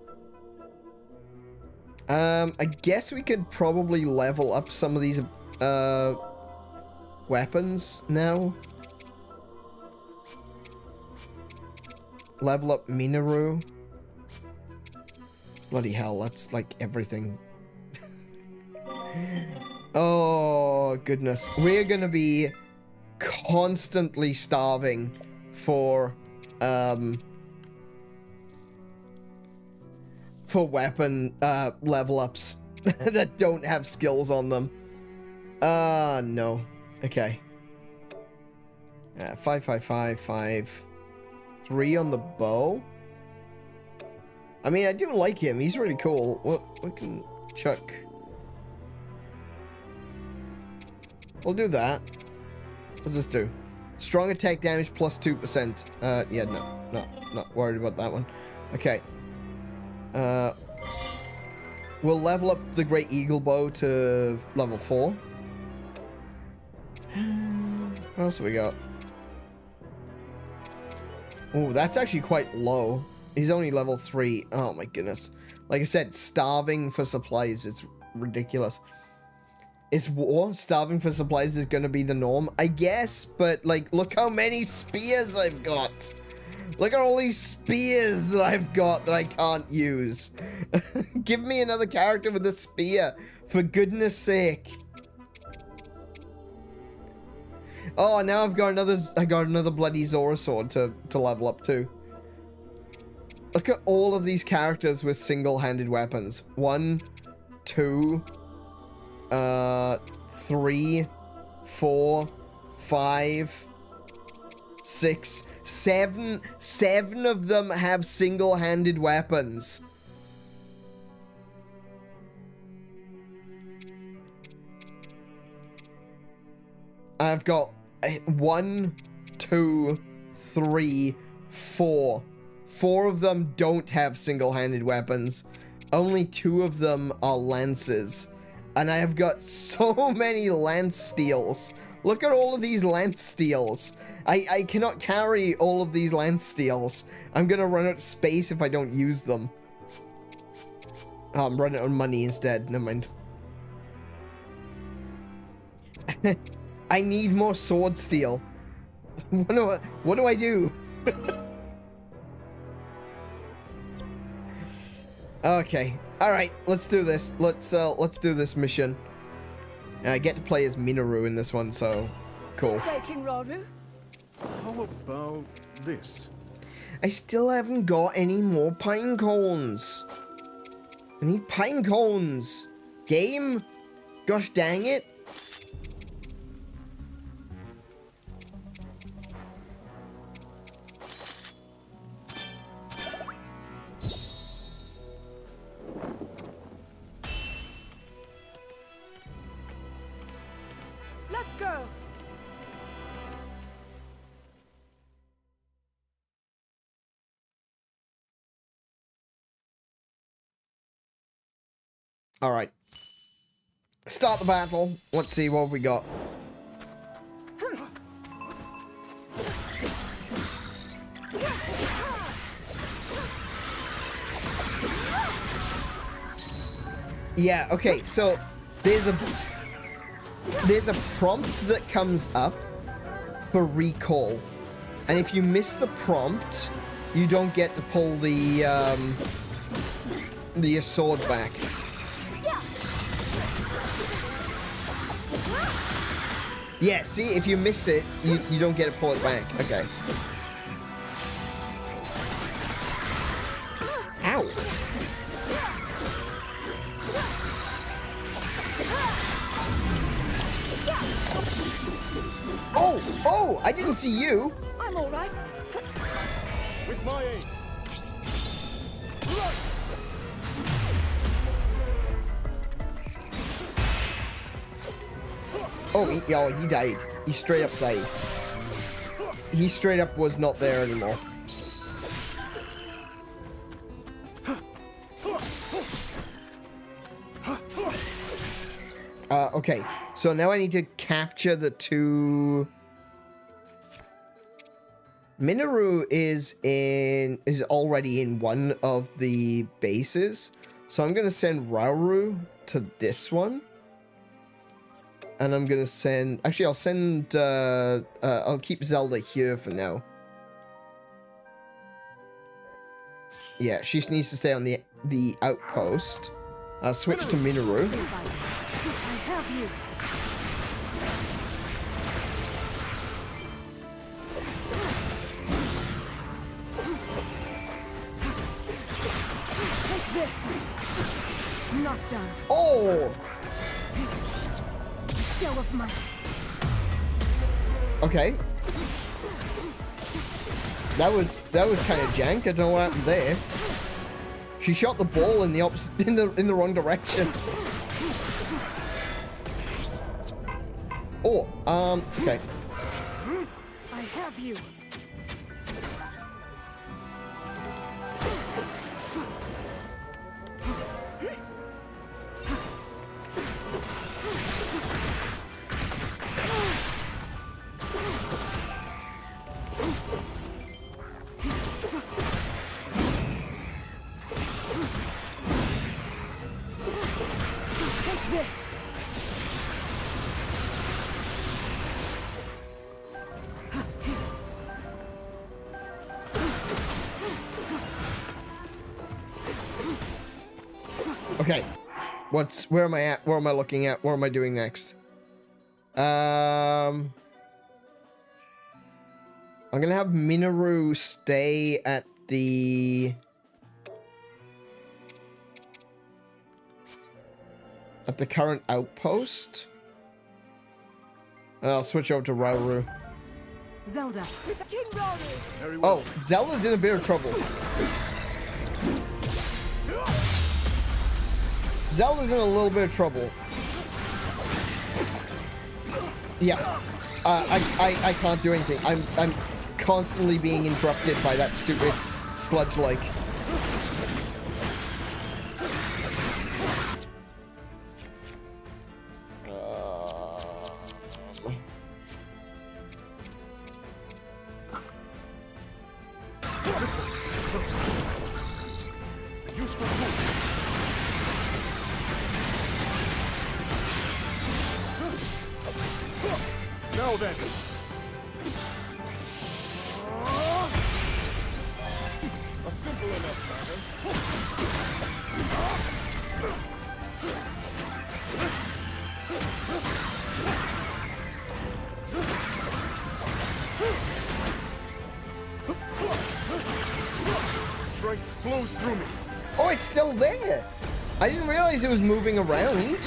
I guess we could probably level up some of these, weapons now. Level up Minaru. Bloody hell, that's like everything. Oh, goodness. We're gonna be constantly starving for weapon level ups that don't have skills on them. No. Okay. 5, 5, 5, 5. 3 on the bow. I mean, I do like him. He's really cool. What can chuck? We'll do that. What's this do? Strong attack damage plus 2%. Yeah, no, not worried about that one. Okay. We'll level up the Great Eagle Bow to level 4. What else have we got? Oh, that's actually quite low. He's only level 3. Oh my goodness. Like I said, starving for supplies. It's ridiculous. It's war. Starving for supplies is going to be the norm, I guess. But, like, look how many spears I've got. Look at all these spears that I've got that I can't use. Give me another character with a spear, for goodness sake. Oh, now I got another bloody Zora sword to level up too. Look at all of these characters with single-handed weapons. 1, 2, 3, 4, 5, 6, 7. 7 of them have single-handed weapons. I've got 1, 2, 3, 4. 4 of them don't have single-handed weapons. Only 2 of them are lances. And I have got so many lance steels. Look at all of these lance steels. I cannot carry all of these lance steels. I'm gonna run out of space if I don't use them. Oh, I'm running out of money instead. Never mind. I need more sword steel. What do I do? Okay. Alright, let's do this. Let's do this mission. I get to play as Minaru in this one, so cool. Hey, King Rauru. How about this? I still haven't got any more pine cones. I need pine cones. Game? Gosh dang it. Let's go. All right. Start the battle. Let's see what we got. Yeah, okay, so there's a prompt that comes up for recall. And if you miss the prompt, you don't get to pull the sword back. Yeah, see, if you miss it, you don't get to pull it back. Okay. I didn't see you. I'm all right. With my aid. Oh, he died. He straight up died. He straight up was not there anymore. Okay, so now I need to capture the two. Minoru is already in one of the bases, so I'm gonna send Rauru to this one, and I'm gonna send. Actually, I'll send. I'll keep Zelda here for now. Yeah, she needs to stay on the outpost. I'll switch to Minoru. I have you. Take this. Not done. Oh! Show of might. Okay. That was kind of jank. I don't know what happened there. She shot the ball in the opposite in the wrong direction. Oh, okay. I have you. Take this. Okay. Where am I at? Where am I looking at? What am I doing next? I'm gonna have Minoru stay at the current outpost. And I'll switch over to Rauru. Zelda. With King Rauru. Very well. Oh, Zelda's in a bit of trouble. Zelda's in a little bit of trouble. Yeah. I can't do anything. I'm constantly being interrupted by that stupid sludge-like. Useful tool. Now then. A simple enough matter. Strength flows through me. Oh, it's still there. I didn't realize it was moving around.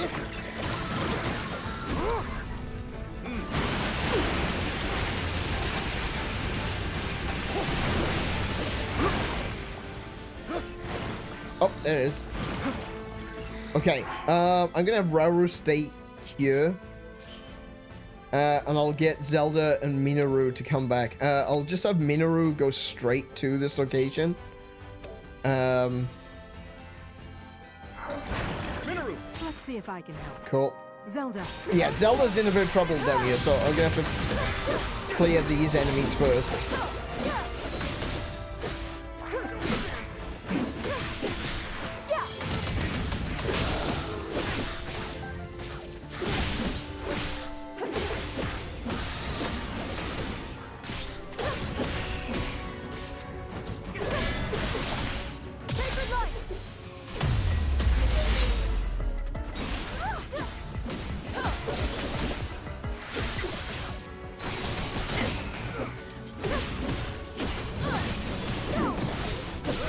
Oh, there it is. Okay, I'm gonna have Rauru stay here. And I'll get Zelda and Minoru to come back. I'll just have Minoru go straight to this location. Minoru. Let's see if I can help. Cool. Zelda. Yeah, Zelda's in a bit of trouble down here, so I'm gonna have to clear these enemies first.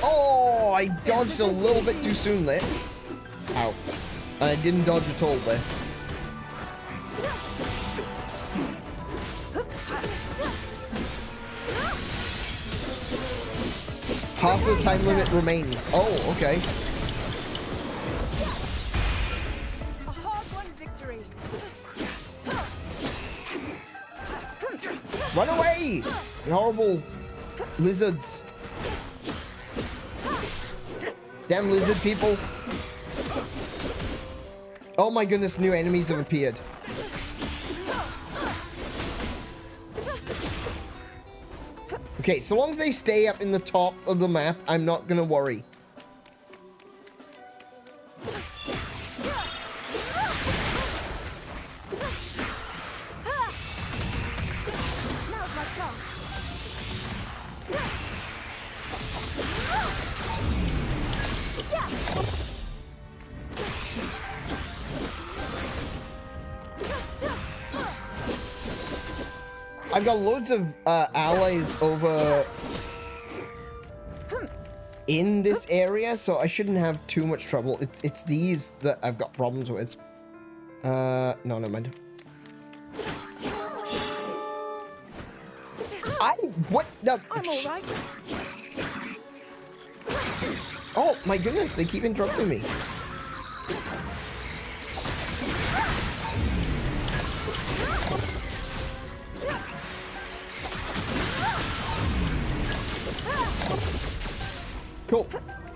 Oh, I dodged a little bit too soon there. Ow. And I didn't dodge at all there. Half of the time limit remains. Oh, okay. A hard-won victory. Run away! You horrible lizards. Damn lizard people. Oh my goodness, new enemies have appeared. Okay, so long as they stay up in the top of the map, I'm not gonna worry. Now's my chance. I've got loads of allies over in this area, so I shouldn't have too much trouble. It's these that I've got problems with. No, never mind. What the? I'm all right. Oh my goodness, they keep interrupting me. Cool.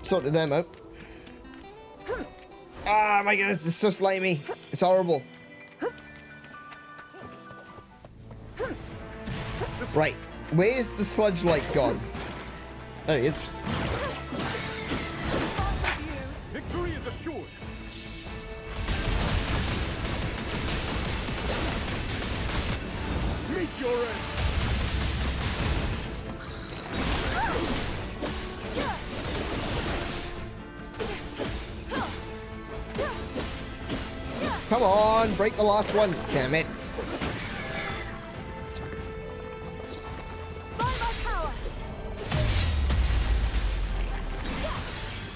Sorted them out. Ah, my goodness, it's so slimy. It's horrible. Right. Where's the sludge light gone? There it is. Victory is assured. Meet your end. Come on, break the last one. Damn it.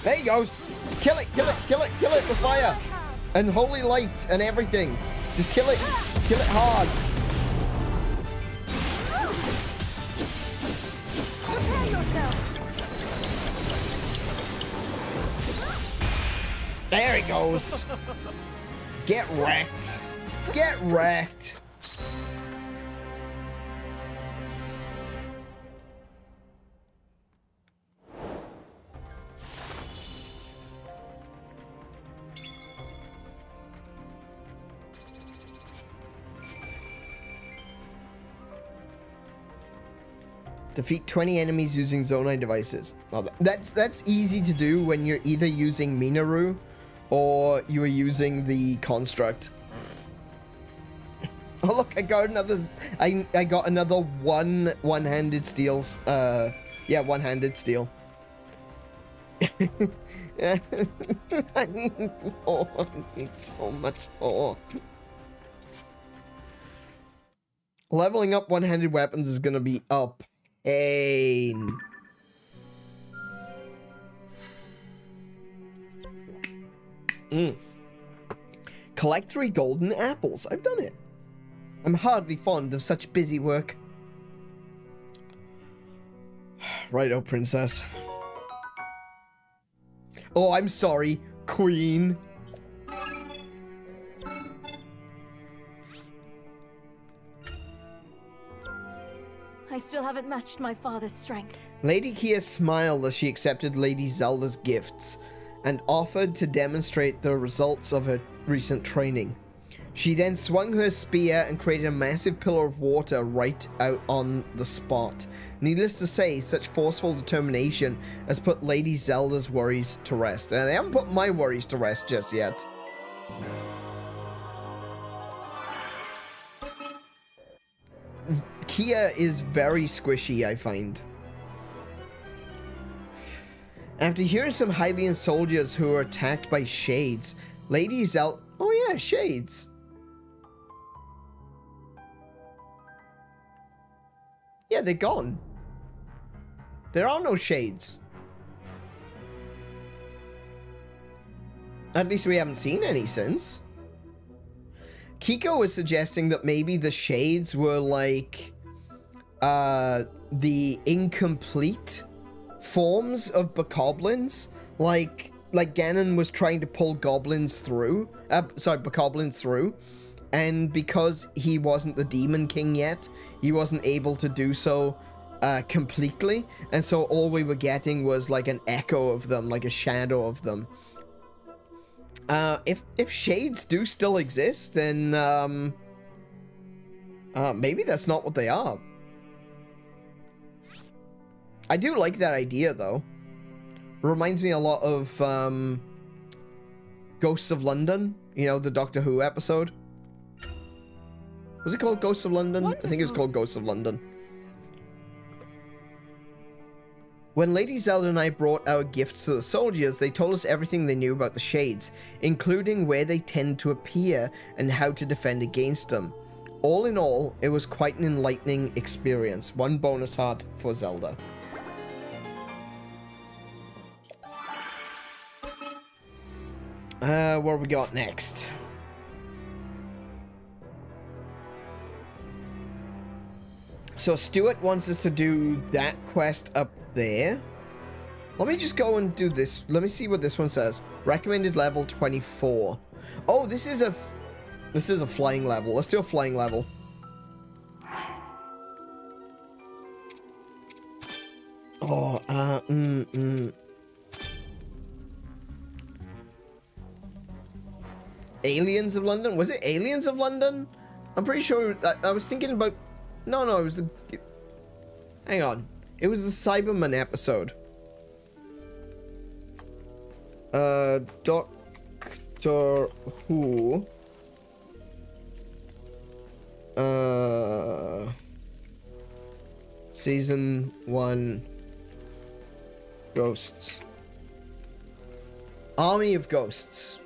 There he goes. Kill it, kill it, kill it, kill it with fire. And holy light and everything. Just kill it. Kill it hard. Prepare yourself. There he goes. Get wrecked. Get wrecked. Defeat 20 enemies using Zonai devices. Well, that's easy to do when you're either using Minaru or you are using the construct. Oh look, I got another. I got another one-handed steals. Yeah, one-handed steal. I need more. I need so much more. Leveling up one-handed weapons is gonna be a pain. Collect 3 golden apples. I've done it. I'm hardly fond of such busy work. Righto, princess. Oh, I'm sorry, queen. I still haven't matched my father's strength. Lady Kia smiled as she accepted Lady Zelda's gifts and offered to demonstrate the results of her recent training. She then swung her spear and created a massive pillar of water right out on the spot. Needless to say, such forceful determination has put Lady Zelda's worries to rest. And they haven't put my worries to rest just yet. Kia is very squishy, I find. After hearing some Hylian soldiers who were attacked by shades, Lady Zelda... Oh yeah, shades. Yeah, they're gone. There are no shades. At least we haven't seen any since. Kiko was suggesting that maybe the shades were like the incomplete forms of bokoblins, like Ganon was trying to pull goblins through, bokoblins through, and because he wasn't the Demon King yet, he wasn't able to do so completely, and so all we were getting was like an echo of them, like a shadow of them. If shades do still exist, then maybe that's not what they are. I do like that idea though. Reminds me a lot of Ghosts of London, you know, the Doctor Who episode. Was it called Ghosts of London? Wonderful. I think it was called Ghosts of London. When Lady Zelda and I brought our gifts to the soldiers, they told us everything they knew about the Shades, including where they tend to appear and how to defend against them. All in all, it was quite an enlightening experience. 1 bonus heart for Zelda. What have we got next? So Stuart wants us to do that quest up there. Let me just go and do this. Let me see what this one says. Recommended level 24. Oh, this is a flying level. Let's do a flying level. Oh, Aliens of London? Was it Aliens of London? I'm pretty sure I was thinking about... No, it was the... Hang on. It was the Cyberman episode. Doctor Who. Season 1. Ghosts. Army of Ghosts.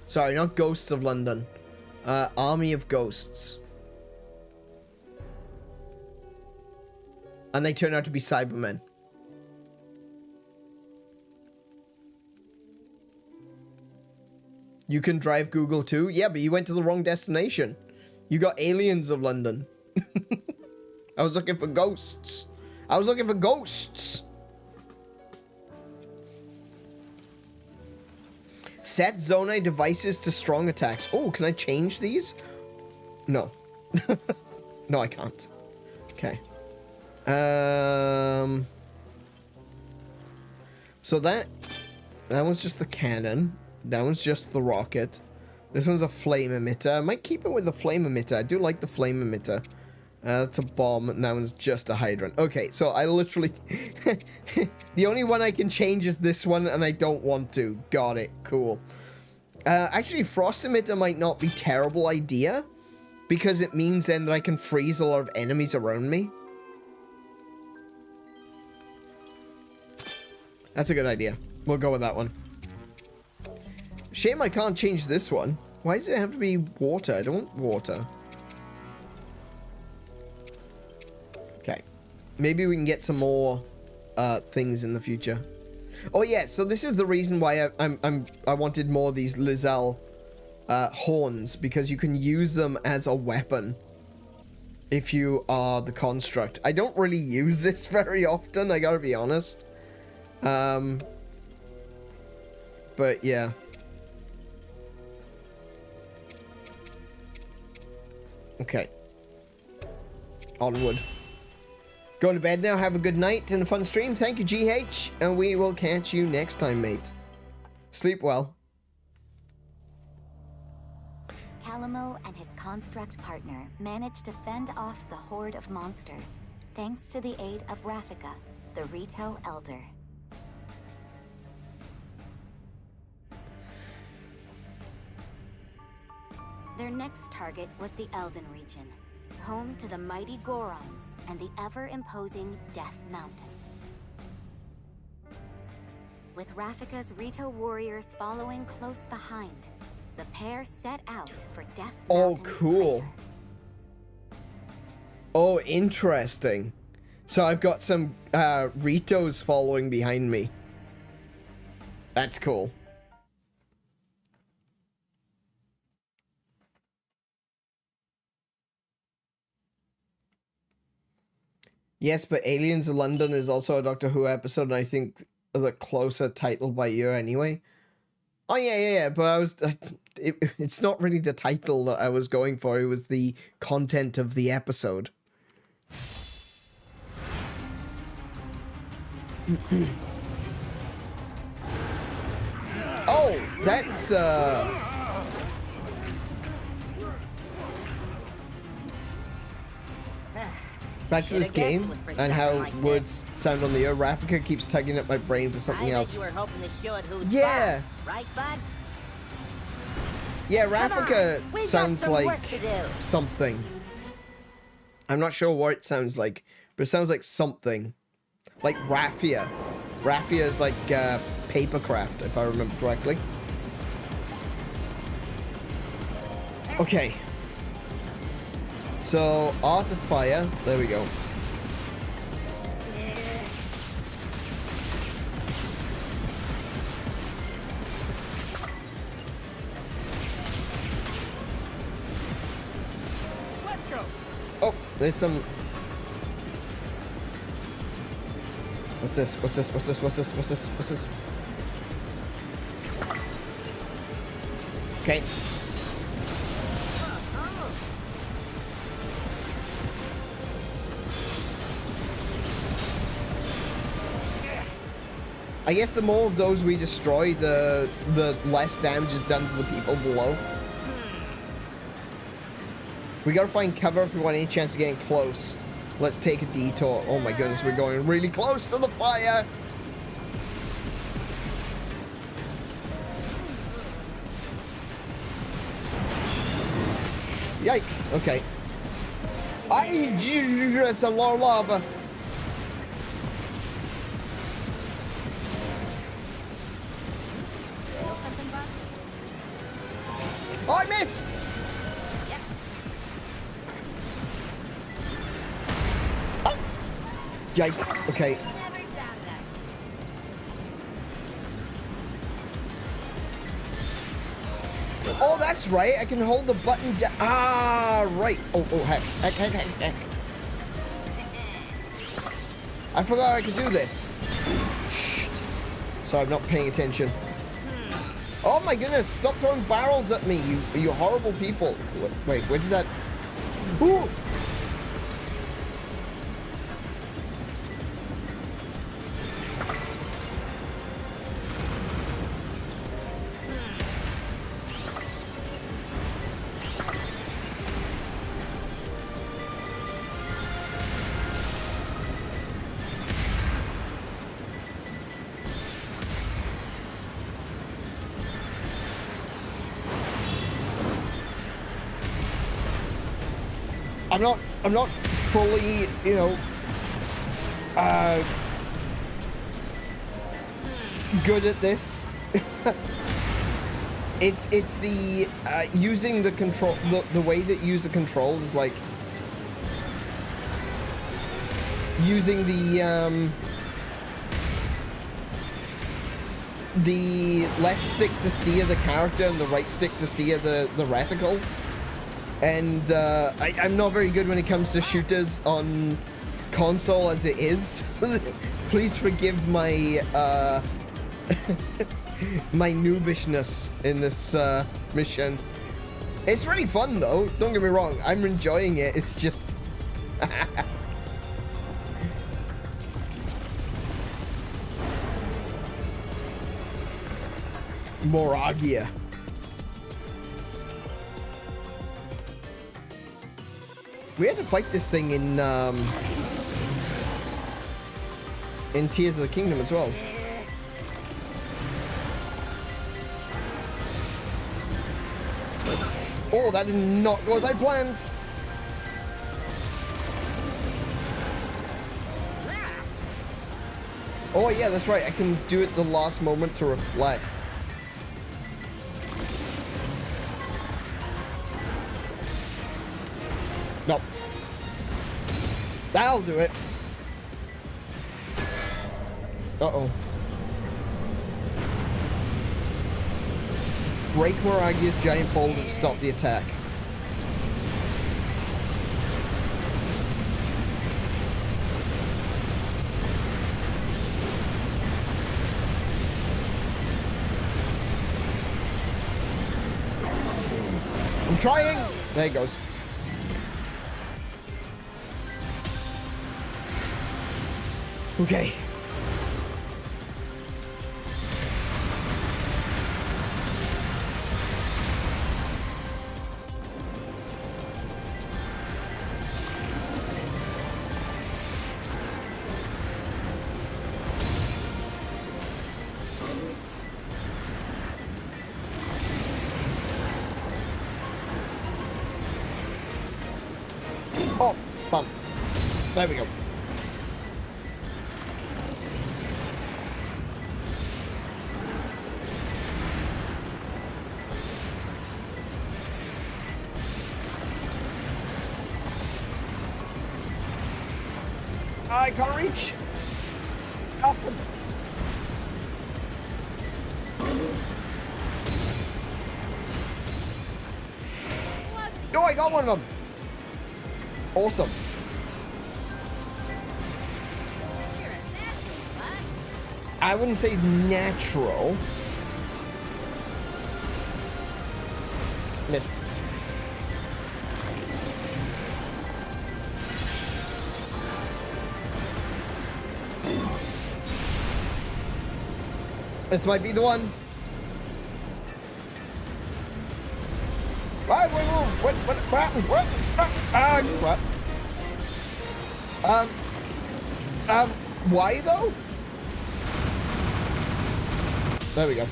Sorry, not Ghosts of London. Army of Ghosts. And they turn out to be Cybermen. You can drive Google too? Yeah, but you went to the wrong destination. You got Aliens of London. I was looking for ghosts. I was looking for ghosts. Set Zonai devices to strong attacks. Oh, can I change these? No. No, I can't. Okay. So that one's just the cannon. That one's just the rocket. This one's a flame emitter. I might keep it with the flame emitter. I do like the flame emitter. That's a bomb, and that one's just a hydrant. Okay, so I literally... the only one I can change is this one, and I don't want to. Got it. Cool. Actually, frost emitter might not be a terrible idea, because it means then that I can freeze a lot of enemies around me. That's a good idea. We'll go with that one. Shame I can't change this one. Why does it have to be water? I don't want water. Okay. Maybe we can get some more things in the future. Oh yeah, so this is the reason why I wanted more of these Lizelle horns, because you can use them as a weapon if you are the construct. I don't really use this very often, I gotta be honest. But yeah. Okay. Onward. Going to bed now. Have a good night and a fun stream. Thank you, GH. And we will catch you next time, mate. Sleep well. Calamo and his construct partner managed to fend off the horde of monsters, thanks to the aid of Rafika, the Rito Elder. Their next target was the Elden region, home to the mighty Gorons and the ever-imposing Death Mountain. With Rafika's Rito warriors following close behind, the pair set out for Death Mountain's cool. crater. Oh, interesting. So I've got some Ritos following behind me. That's cool. Yes, but Aliens in London is also a Doctor Who episode, and I think the closer title by year anyway. Oh, yeah, but I was... it's not really the title that I was going for, it was the content of the episode. Oh, that's, back to this game and how words sound on the air. Rafika keeps tugging at my brain for something else. You were hoping to show it who's Yeah. boss, right, bud? Yeah, Come on, Rafika we got sounds some work like to do. something. I'm not sure what it sounds like, but it sounds like something. Like raffia. Raffia is like papercraft, if I remember correctly. Okay. So, Art of Fire. There we go. Let's go. Oh, there's some... What's this? What's this? What's this? What's this? What's this? What's this? Okay. I guess the more of those we destroy, the less damage is done to the people below. We gotta find cover if we want any chance of getting close. Let's take a detour. Oh my goodness, we're going really close to the fire! Yikes, okay. It's a lot of lava. Oh, I missed! Oh. Yikes, okay. Oh, that's right. I can hold the button down. Ah, right. Oh, heck. I forgot I could do this. Shh. Sorry, I'm not paying attention. Oh my goodness, stop throwing barrels at me, you horrible people. Wait, where did that... Ooh! I'm not fully, you know, good at this. it's the using the control, the way that user controls is like using the left stick to steer the character and the right stick to steer the reticle. And I'm not very good when it comes to shooters on console as it is. Please forgive my my noobishness in this mission. It's really fun though, don't get me wrong. I'm enjoying it, it's just... Moragia. We had to fight this thing in Tears of the Kingdom as well. Oh, that did not go as I planned. Oh yeah, that's right. I can do it the last moment to reflect. Nope. That'll do it. Uh-oh. Break Moragia's giant bolt and stop the attack. I'm trying. There it goes. Okay. Oh, bump. There we go. I can't reach. Up. Oh, I got one of them. Awesome. I wouldn't say natural. Missed. This might be the one. What happened? What? Why though? There we go.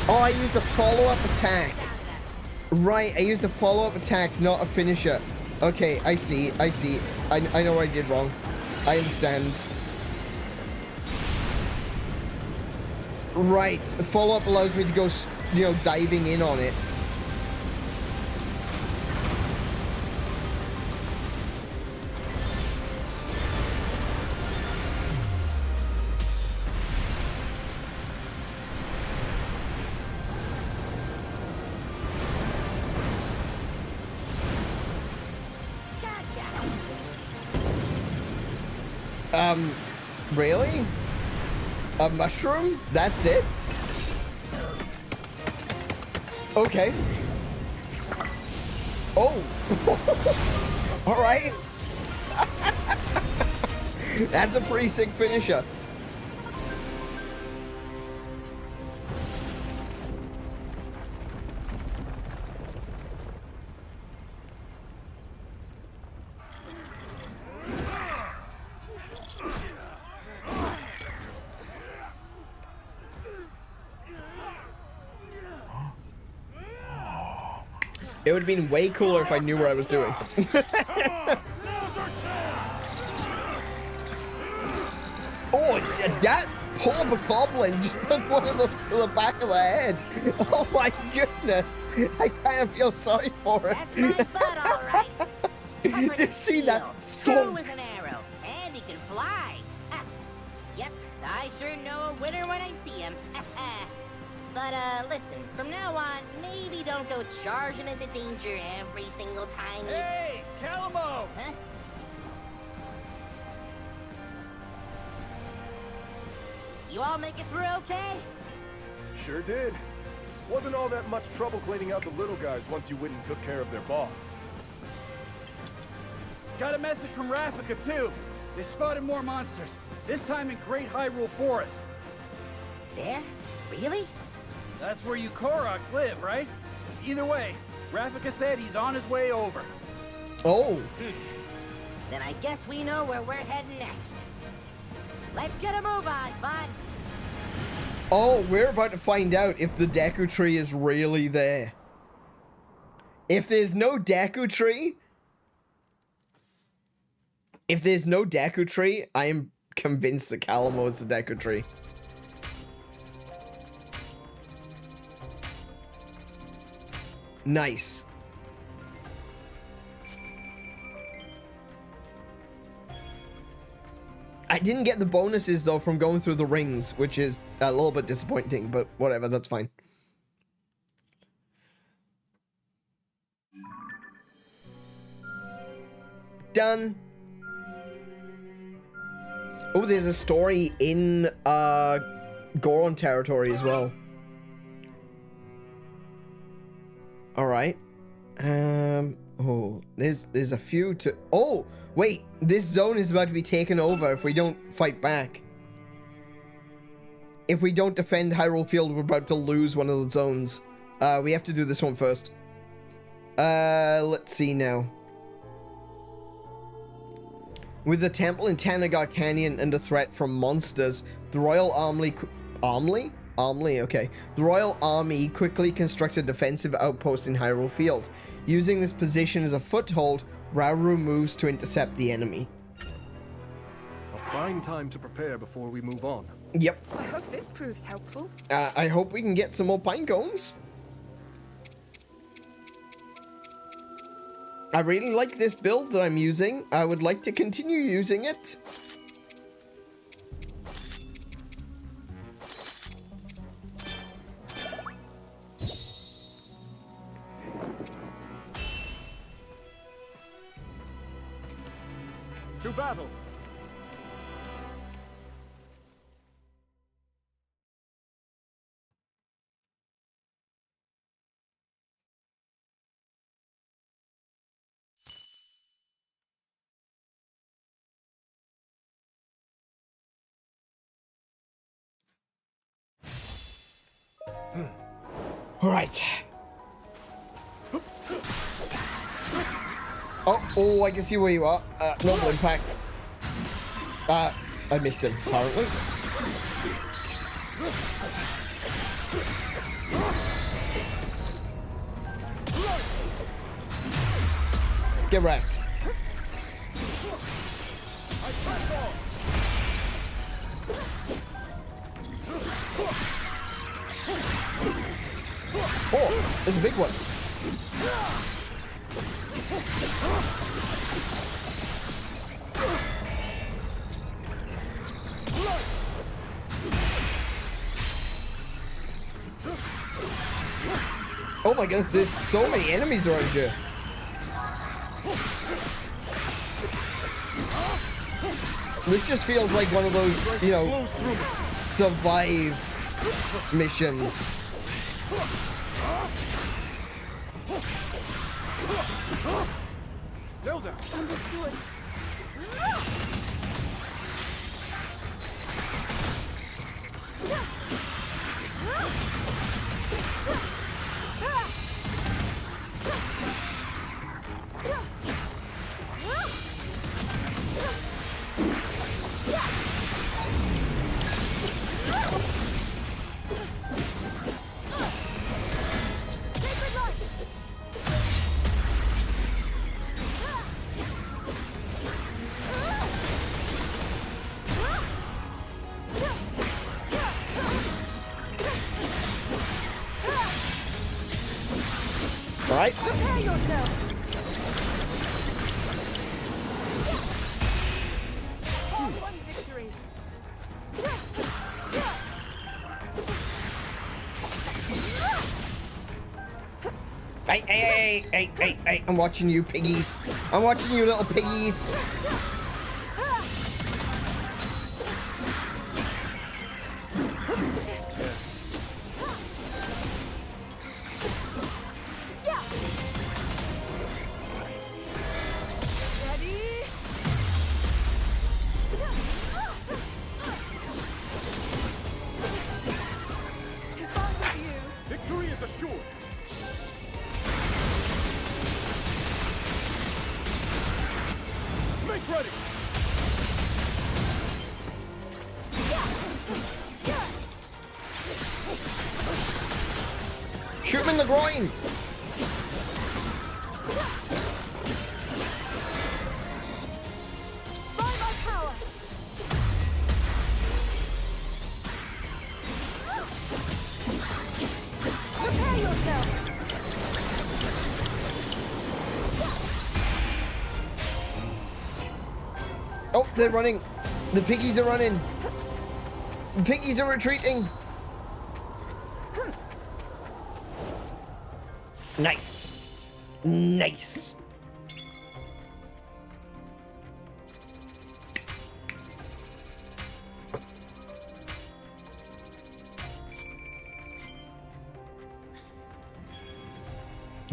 Oh, I used a follow-up attack. Right, I used a follow-up attack, not a finisher. Okay, I see. I know what I did wrong. I understand. Right, the follow-up allows me to go, you know, diving in on it. Really? A mushroom? That's it? Okay. Oh. All right. That's a pretty sick finisher. It would have been way cooler if I knew what I was doing. Oh, that poor bokoblin just took one of those to the back of the head. Oh my goodness. I kind of feel sorry for it. That's my butt, all right. Did you see that? True with an arrow, and he can fly. Ah, yep, I sure know a winner when I see him. But, listen, from now on, maybe don't go charging into danger every single time you... Hey, Calamo! Huh? You all make it through okay? Sure did. Wasn't all that much trouble cleaning out the little guys once you went and took care of their boss. Got a message from Rafika, too. They spotted more monsters, this time in Great Hyrule Forest. There? Really? That's where you Koroks live, right? Either way, Rafika said he's on his way over. Oh. Then I guess we know where we're heading next. Let's get a move on, bud. Oh, we're about to find out if the Deku Tree is really there. If there's no Deku Tree... If there's no Deku Tree, I am convinced that Calamo is the Deku Tree. Nice. I didn't get the bonuses though from going through the rings, which is a little bit disappointing, but whatever, that's fine. Done. Oh, there's a story in Goron territory as well. All right. Oh, there's a few to. Oh, wait. This zone is about to be taken over if we don't fight back. If we don't defend Hyrule Field, we're about to lose one of the zones. We have to do this one first. Let's see now. With the temple in Tanagar Canyon under threat from monsters, the Royal Army... Okay. The Royal Army quickly constructed a defensive outpost in Hyrule Field. Using this position as a foothold, Rauru moves to intercept the enemy. A fine time to prepare before we move on. Yep. I hope this proves helpful. I hope we can get some more pine cones. I really like this build that I'm using. I would like to continue using it. To battle! All right. Oh, I can see where you are. Normal impact. I missed him, apparently. Get wrecked. Oh, there's a big one. Oh my goodness, there's so many enemies around here. This just feels like one of those, you know, survive missions. Zelda! Understood. All right. Prepare yourself. All one victory. Hey, I'm watching you, piggies. I'm watching you, little piggies. Victory is assured! Make ready! Shoot him in the groin. By my power. Prepare yourself. Oh, they're running. The piggies are running. The piggies are retreating. Nice. Nice.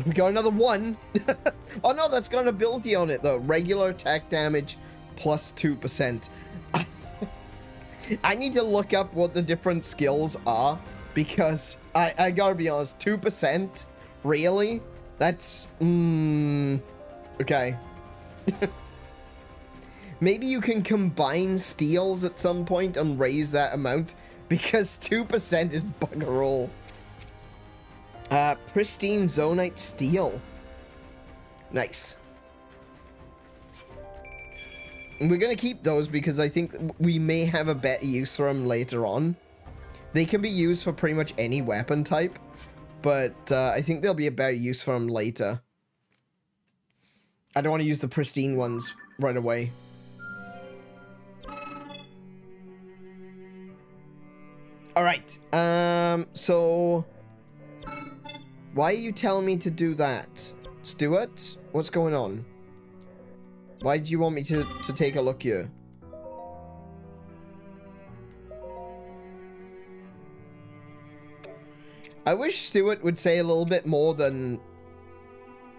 We got another one. Oh no, that's got an ability on it though. Regular attack damage plus 2%. I need to look up what the different skills are because I gotta be honest, 2%? Really? That's... okay. Maybe you can combine steals at some point and raise that amount because 2% is bugger all. Pristine Zonite Steel. Nice. And we're gonna keep those because I think we may have a better use for them later on. They can be used for pretty much any weapon type, but I think there'll be a better use for them later. I don't want to use the pristine ones right away. Alright, so... why are you telling me to do that? Stuart? What's going on? Why do you want me to take a look here? I wish Stuart would say a little bit more than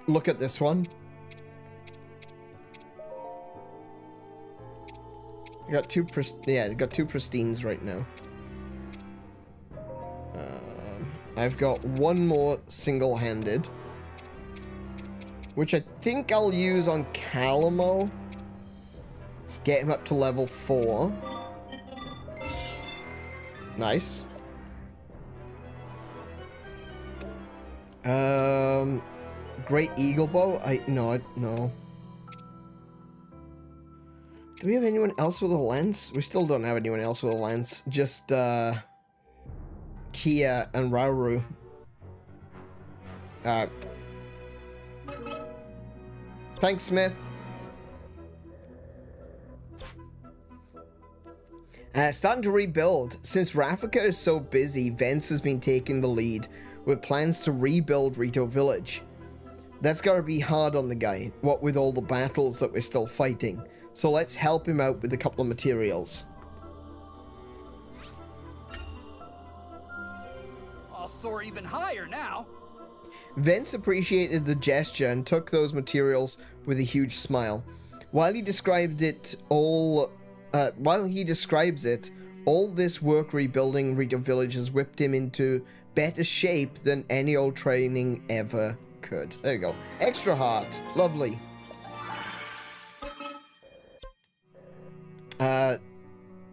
look at this one. I got two pristines right now. I've got one more single-handed, which I think I'll use on Calamo. Get him up to level 4. Nice. Great Eagle Bow? No. Do we have anyone else with a lance? We still don't have anyone else with a lance. Just, Kia and Rauru. Thanks, Smith. Starting to rebuild. Since Rafika is so busy, Vence has been taking the lead with plans to rebuild Rito Village. That's gotta be hard on the guy, what with all the battles that we're still fighting. So let's help him out with a couple of materials. I'll soar even higher now. Vence appreciated the gesture and took those materials with a huge smile. While he describes it, all this work rebuilding Rito Village has whipped him into better shape than any old training ever could. There you go. Extra heart. Lovely.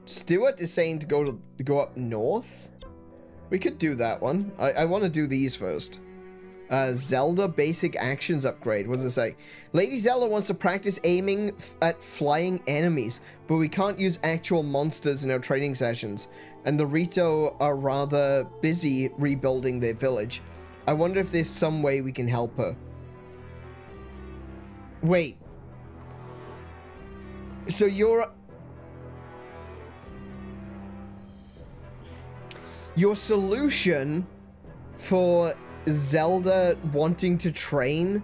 Stuart is saying to go up north. We could do that one. I want to do these first. Zelda basic actions upgrade. What does it say? Lady Zelda wants to practice aiming at flying enemies, but we can't use actual monsters in our training sessions, and the Rito are rather busy rebuilding their village. I wonder if there's some way we can help her. Wait. So your solution for Zelda wanting to train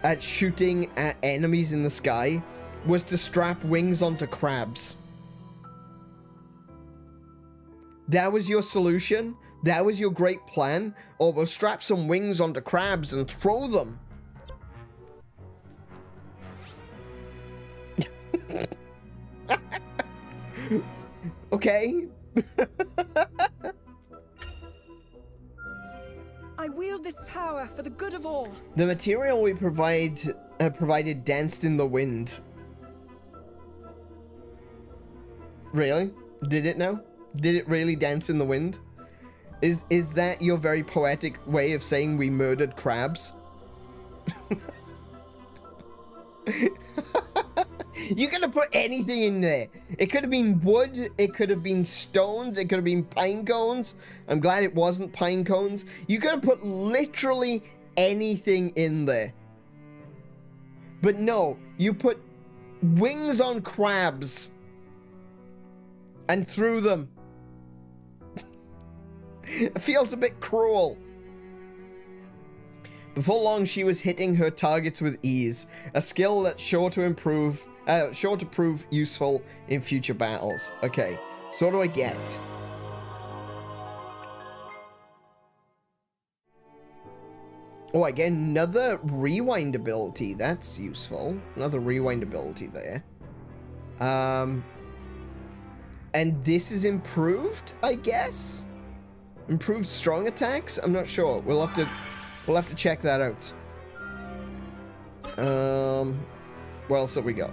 at shooting at enemies in the sky was to strap wings onto crabs. That was your solution? That was your great plan? Or we'll strap some wings onto crabs and throw them? Okay. I wield this power for the good of all. The material we provided danced in the wind. Really? Did it now? Did it really dance in the wind? Is that your very poetic way of saying we murdered crabs? You could have put anything in there. It could have been wood, it could have been stones, it could have been pine cones. I'm glad it wasn't pine cones. You could have put literally anything in there. But no, you put wings on crabs and threw them. It feels a bit cruel. Before long, she was hitting her targets with ease, a skill that's sure to prove useful in future battles. Okay, so what do I get? Oh, I get another rewind ability. That's useful. Another rewind ability there. And this is improved, I guess? Improved strong attacks? I'm not sure. We'll have to check that out. What else have we got?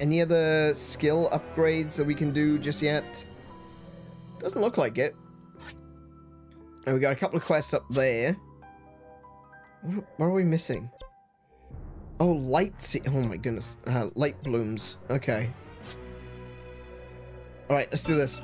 Any other skill upgrades that we can do just yet? Doesn't look like it. And we got a couple of quests up there. What are we missing? Oh, oh my goodness. Light blooms. Okay. Alright, let's do this.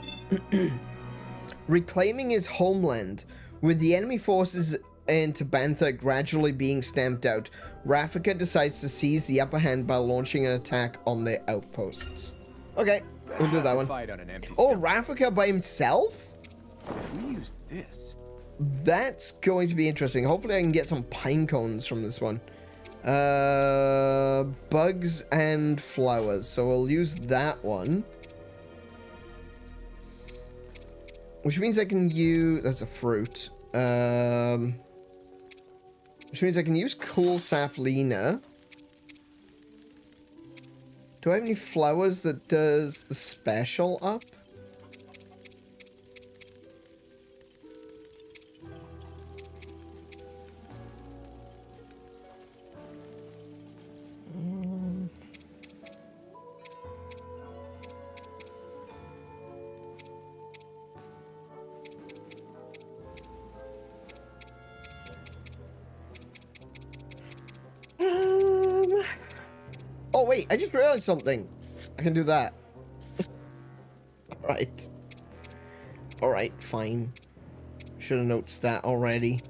Reclaiming his homeland. With the enemy forces in Tabantha gradually being stamped out, Rafika decides to seize the upper hand by launching an attack on their outposts. Okay, we'll do that one. Oh, Rafika by himself? If we use this... That's going to be interesting. Hopefully I can get some pine cones from this one. Bugs and flowers. So we'll use that one. Which means I can use... That's a fruit. Which means I can use Cool Saflina. Do I have any flowers that does the special up? Oh wait, I just realized something. I can do that. Alright. Alright, fine. Should have noticed that already.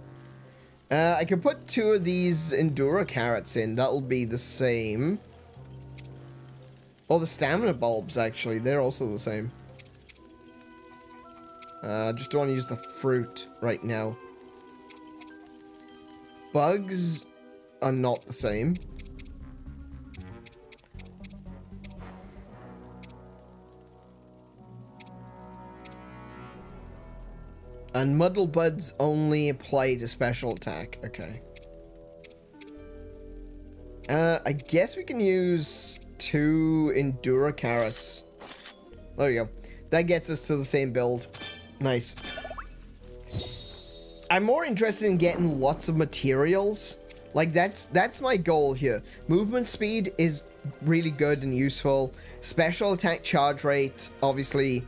I can put 2 of these Endura carrots in. That'll be the same. Oh, the stamina bulbs, actually. They're also the same. Just don't want to use the fruit right now. Bugs are not the same. And Muddle Buds only apply to special attack. Okay. I guess we can use 2 Endura carrots. There we go. That gets us to the same build. Nice. I'm more interested in getting lots of materials. Like, that's my goal here. Movement speed is really good and useful. Special attack charge rate, obviously,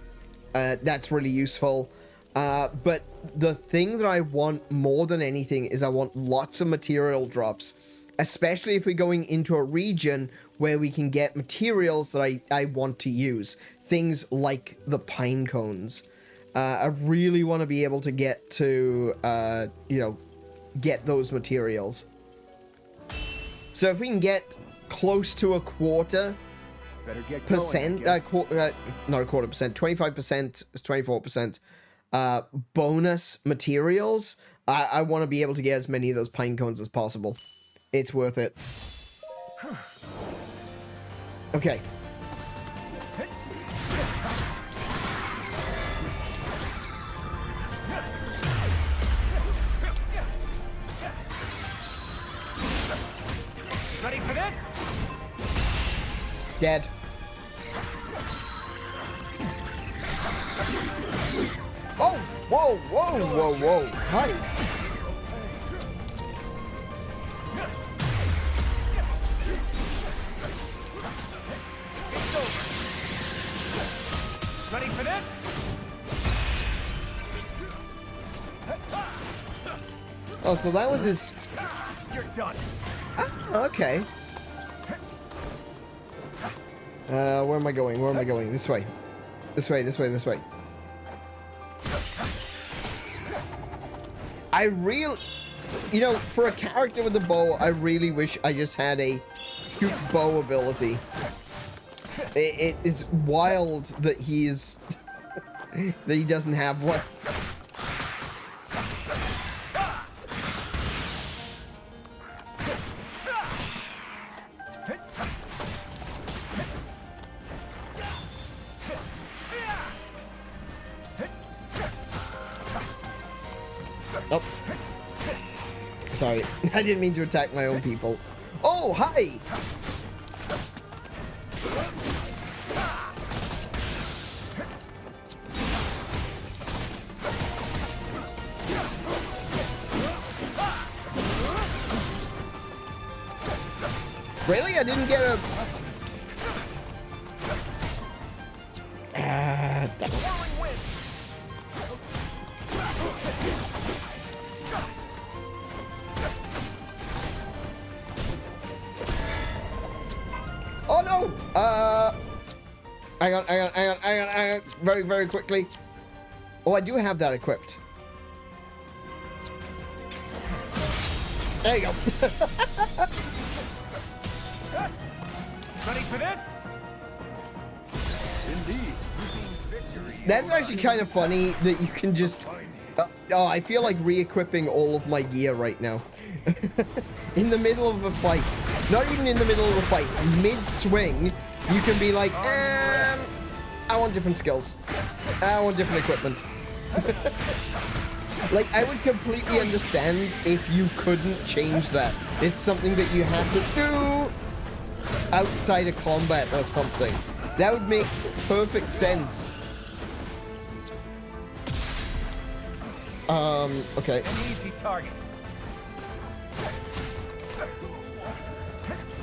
that's really useful. But the thing that I want more than anything is I want lots of material drops, especially if we're going into a region where we can get materials that I want to use. Things like the pine cones. I really want to be able to get to, you know, get those materials. So if we can get close to a quarter percent, not a quarter percent, 25% is 24%. Bonus materials, I want to be able to get as many of those pine cones as possible. It's worth it. Okay. Ready for this? Dead. Oh! Whoa, whoa, whoa, whoa. Hi. Ready for this? Oh, so that was his... You're done. Ah, okay. Where am I going? Where am I going? This way. This way, this way, this way. I really... You know, for a character with a bow, I really wish I just had a shoot bow ability. It is wild that he's... that he doesn't have one. Sorry, I didn't mean to attack my own people. Oh, hi! Really? I didn't get a... damn it. Oh no! Hang on. Very, very quickly. Oh, I do have that equipped. There you go. Ready for this? Indeed. That's actually kind of funny that you can just... oh, I feel like re-equipping all of my gear right now. In the middle of a fight. Not even in the middle of a fight. Mid-swing, you can be like, I want different skills. I want different equipment. Like, I would completely understand if you couldn't change that. It's something that you have to do outside of combat or something. That would make perfect sense. Okay. An easy target.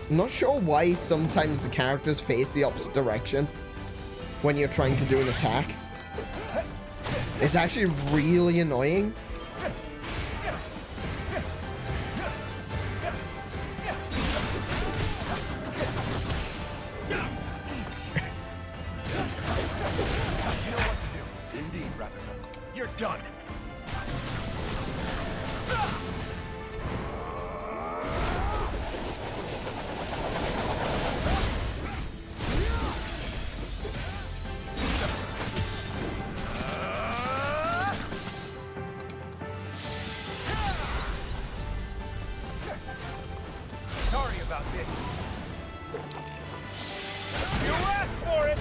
I'm not sure why sometimes the characters face the opposite direction when you're trying to do an attack. It's actually really annoying. Indeed, Ravnica. You're done. Sorry about this. You asked for it.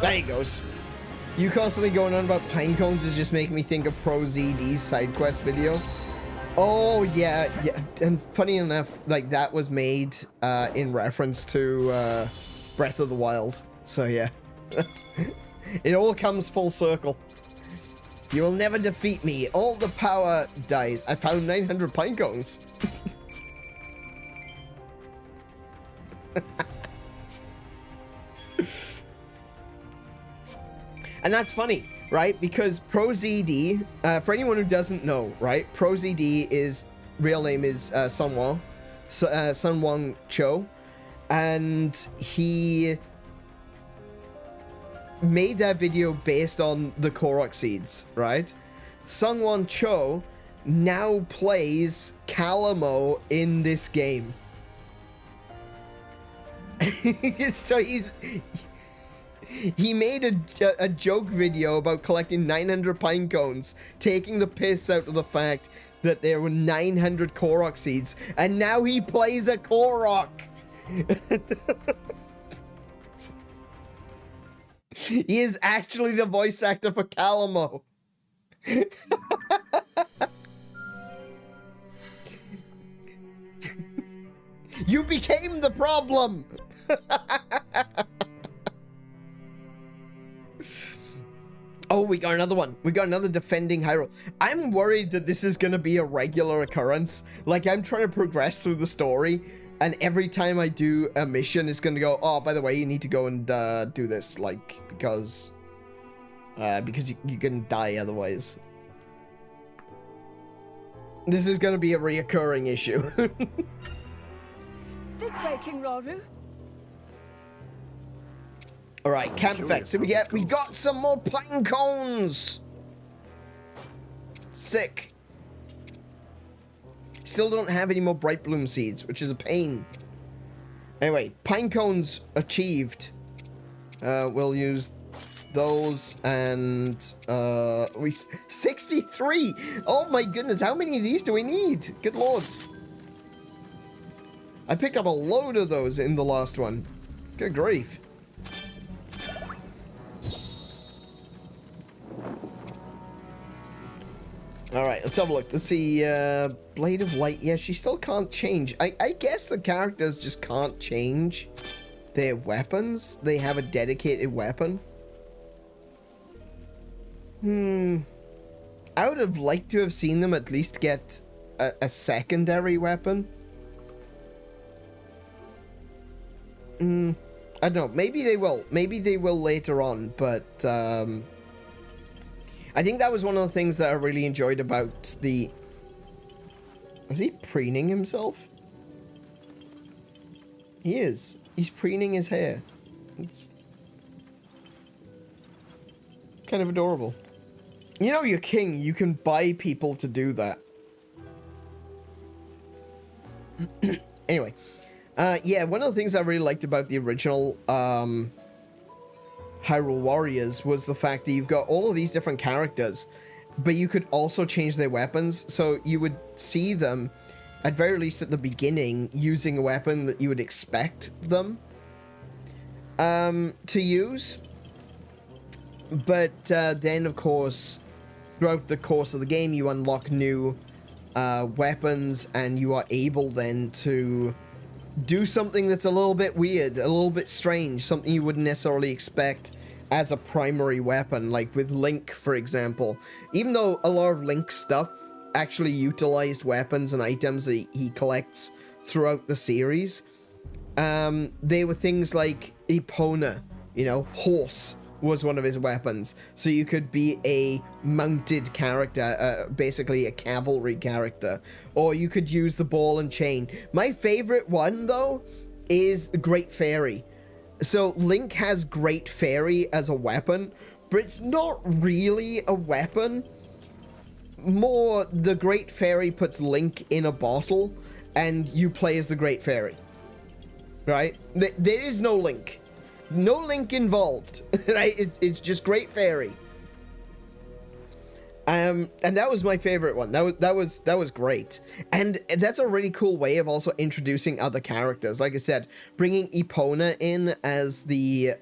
There he goes. You constantly going on about pine cones is just making me think of Pro ZD's side quest video. Oh yeah, and funny enough, like that was made in reference to Breath of the Wild. So yeah, it all comes full circle. You will never defeat me. All the power dies. I found 900 pine cones. And that's funny, right? Because Pro ZD, for anyone who doesn't know, right? Pro ZD is, real name is Sunwon Cho, and he made that video based on the Korok seeds, right? Sunwon Cho now plays Calamo in this game. So he made a joke video about collecting 900 pine cones, taking the piss out of the fact that there were 900 Korok seeds, and now he plays a Korok. He is actually the voice actor for Calamo. You became the problem. Oh, we got another one. We got another defending Hyrule. I'm worried that this is going to be a regular occurrence. Like, I'm trying to progress through the story, and every time I do a mission, it's going to go, oh, by the way, you need to go and do this, like, because you can die otherwise. This is going to be a reoccurring issue. This way, King Rauru. All right, camp effects. So we got some more pine cones. Sick. Still don't have any more bright bloom seeds, which is a pain. Anyway, pine cones achieved. We'll use those, and we 63. Oh my goodness, how many of these do we need? Good lord. I picked up a load of those in the last one. Good grief. Alright, let's have a look. Let's see, Blade of Light. Yeah, she still can't change. I guess the characters just can't change their weapons. They have a dedicated weapon. I would have liked to have seen them at least get a secondary weapon. I don't know. Maybe they will. Maybe they will later on, but I think that was one of the things that I really enjoyed about the... Is he preening himself? He is. He's preening his hair. It's kind of adorable. You know, you're king. You can buy people to do that. Anyway. Yeah, one of the things I really liked about the original Hyrule Warriors was the fact that you've got all of these different characters, but you could also change their weapons. So you would see them, at very least at the beginning, using a weapon that you would expect them to use. But then, of course, throughout the course of the game, you unlock new weapons, and you are able then to do something that's a little bit weird, a little bit strange, something you wouldn't necessarily expect as a primary weapon, like with Link, for example. Even though a lot of Link stuff actually utilized weapons and items that he collects throughout the series, they were things like Epona, you know, horse was one of his weapons. So you could be a mounted character, basically a cavalry character. Or you could use the ball and chain. My favorite one, though, is Great Fairy. So Link has Great Fairy as a weapon, but it's not really a weapon. More, the Great Fairy puts Link in a bottle, and you play as the Great Fairy. Right? There is no Link. No Link involved, right? It's just Great Fairy. And that was my favorite one. That was great. And that's a really cool way of also introducing other characters. Like I said, bringing Epona in as the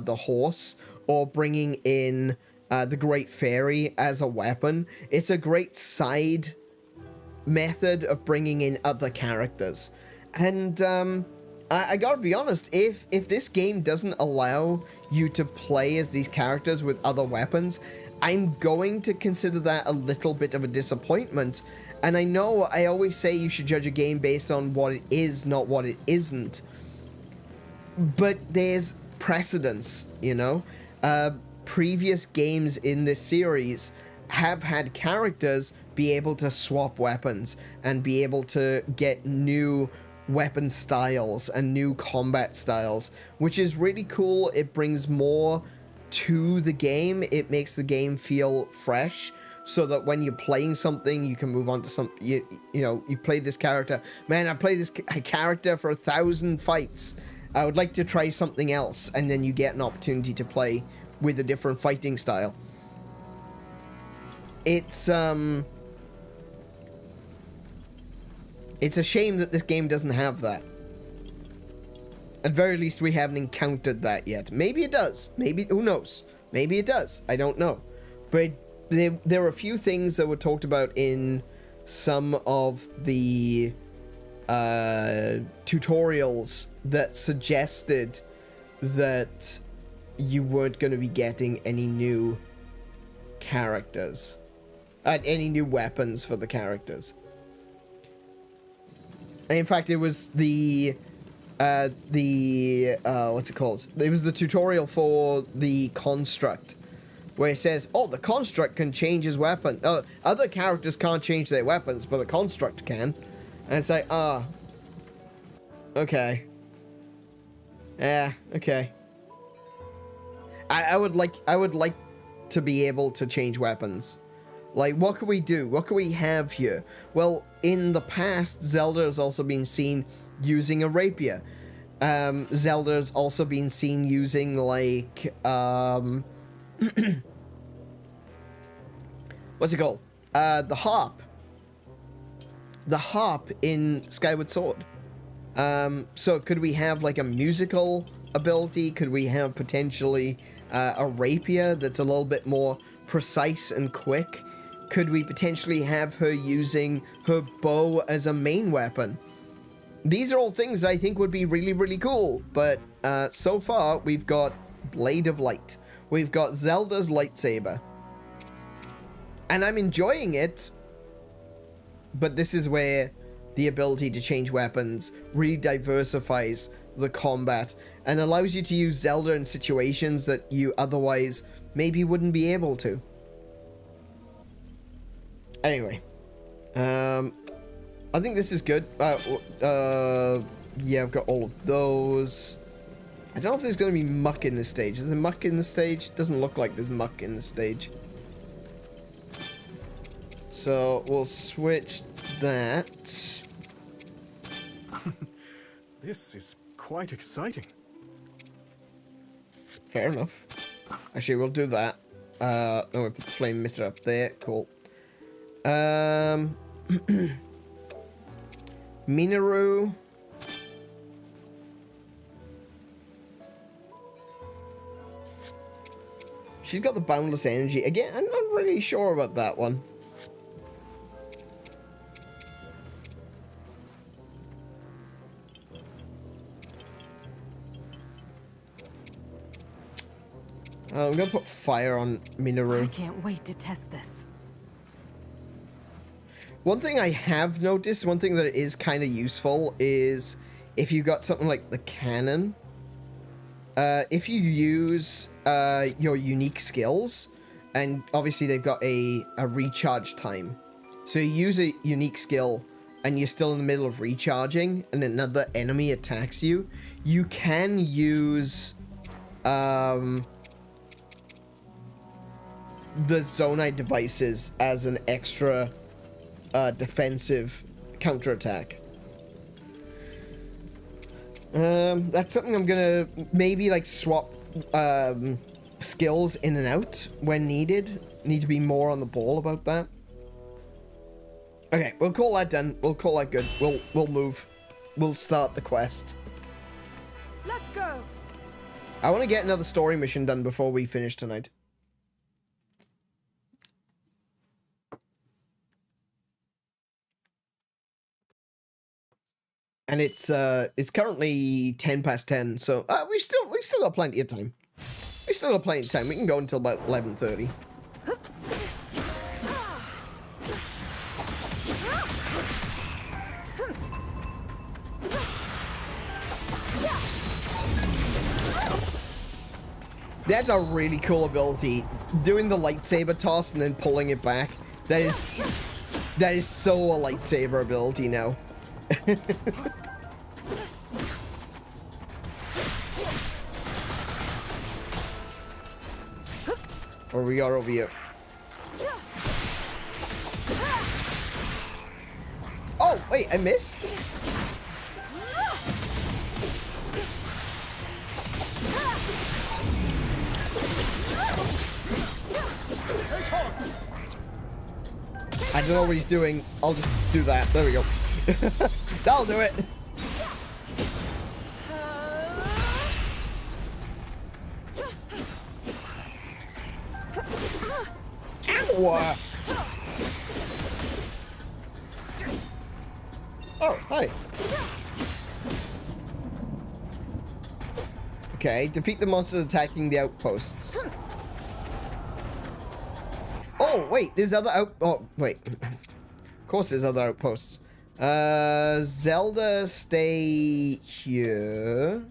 horse, or bringing in the Great Fairy as a weapon. It's a great side method of bringing in other characters. And I gotta be honest, if this game doesn't allow you to play as these characters with other weapons, I'm going to consider that a little bit of a disappointment. And I know I always say you should judge a game based on what it is, not what it isn't. But there's precedence, you know? Previous games in this series have had characters be able to swap weapons and be able to get new weapon styles and new combat styles, which is really cool. It brings more to the game. It makes the game feel fresh, so that when you're playing something, you can move on to some, you know, you play this character. Man, I played this character for 1,000 fights. I would like to try something else, and then you get an opportunity to play with a different fighting style. It's a shame that this game doesn't have that. At very least, we haven't encountered that yet. Maybe it does. Maybe, who knows? Maybe it does. I don't know. But there were a few things that were talked about in some of the tutorials that suggested that you weren't going to be getting any new characters. Any new weapons for the characters. In fact, it was the what's it called? It was the tutorial for the construct, where it says, oh, the construct can change his weapon. Other characters can't change their weapons, but the construct can. And it's like, okay. Yeah, okay. I would like to be able to change weapons. Like, what can we do? What can we have here? Well, in the past, Zelda has also been seen using a rapier. Zelda has also been seen using, like, What's it called? The harp. The harp in Skyward Sword. So could we have like a musical ability? Could we have potentially a rapier that's a little bit more precise and quick? Could we potentially have her using her bow as a main weapon? These are all things I think would be really, really cool. But so far, we've got Blade of Light. We've got Zelda's lightsaber. And I'm enjoying it. But this is where the ability to change weapons really diversifies the combat and allows you to use Zelda in situations that you otherwise maybe wouldn't be able to. Anyway, I think this is good. Yeah, I've got all of those. I don't know if there's going to be muck in this stage. Is there muck in the stage? Doesn't look like there's muck in the stage. So we'll switch that. This is quite exciting. Fair enough. Actually, we'll do that. Then we'll put the flame emitter up there. Cool. Minaru. She's got the boundless energy. Again, I'm not really sure about that one. I'm gonna put fire on Minaru. I can't wait to test this. One thing I have noticed, one thing that is kind of useful is if you got something like the cannon, if you use your unique skills, and obviously they've got a recharge time. So you use a unique skill and you're still in the middle of recharging and another enemy attacks you, you can use the Zonite devices as an extra defensive counterattack. That's something I'm gonna maybe like swap skills in and out when needed. Need to be more on the ball about that. Okay, we'll call that done. We'll call that good. We'll move. We'll start the quest. Let's go. I want to get another story mission done before we finish tonight. And it's currently 10 past 10, so we still got plenty of time. We still got plenty of time. We can go until about 11:30. That's a really cool ability. Doing the lightsaber toss and then pulling it back. That is so a lightsaber ability now. What we got over here? Oh, wait, I missed? I don't know what he's doing. I'll just do that. There we go. That'll do it. Ow. Oh, hi. Okay, defeat the monsters attacking the outposts. Oh, wait, there's other oh, wait. Of course there's other outposts. Zelda, stay here.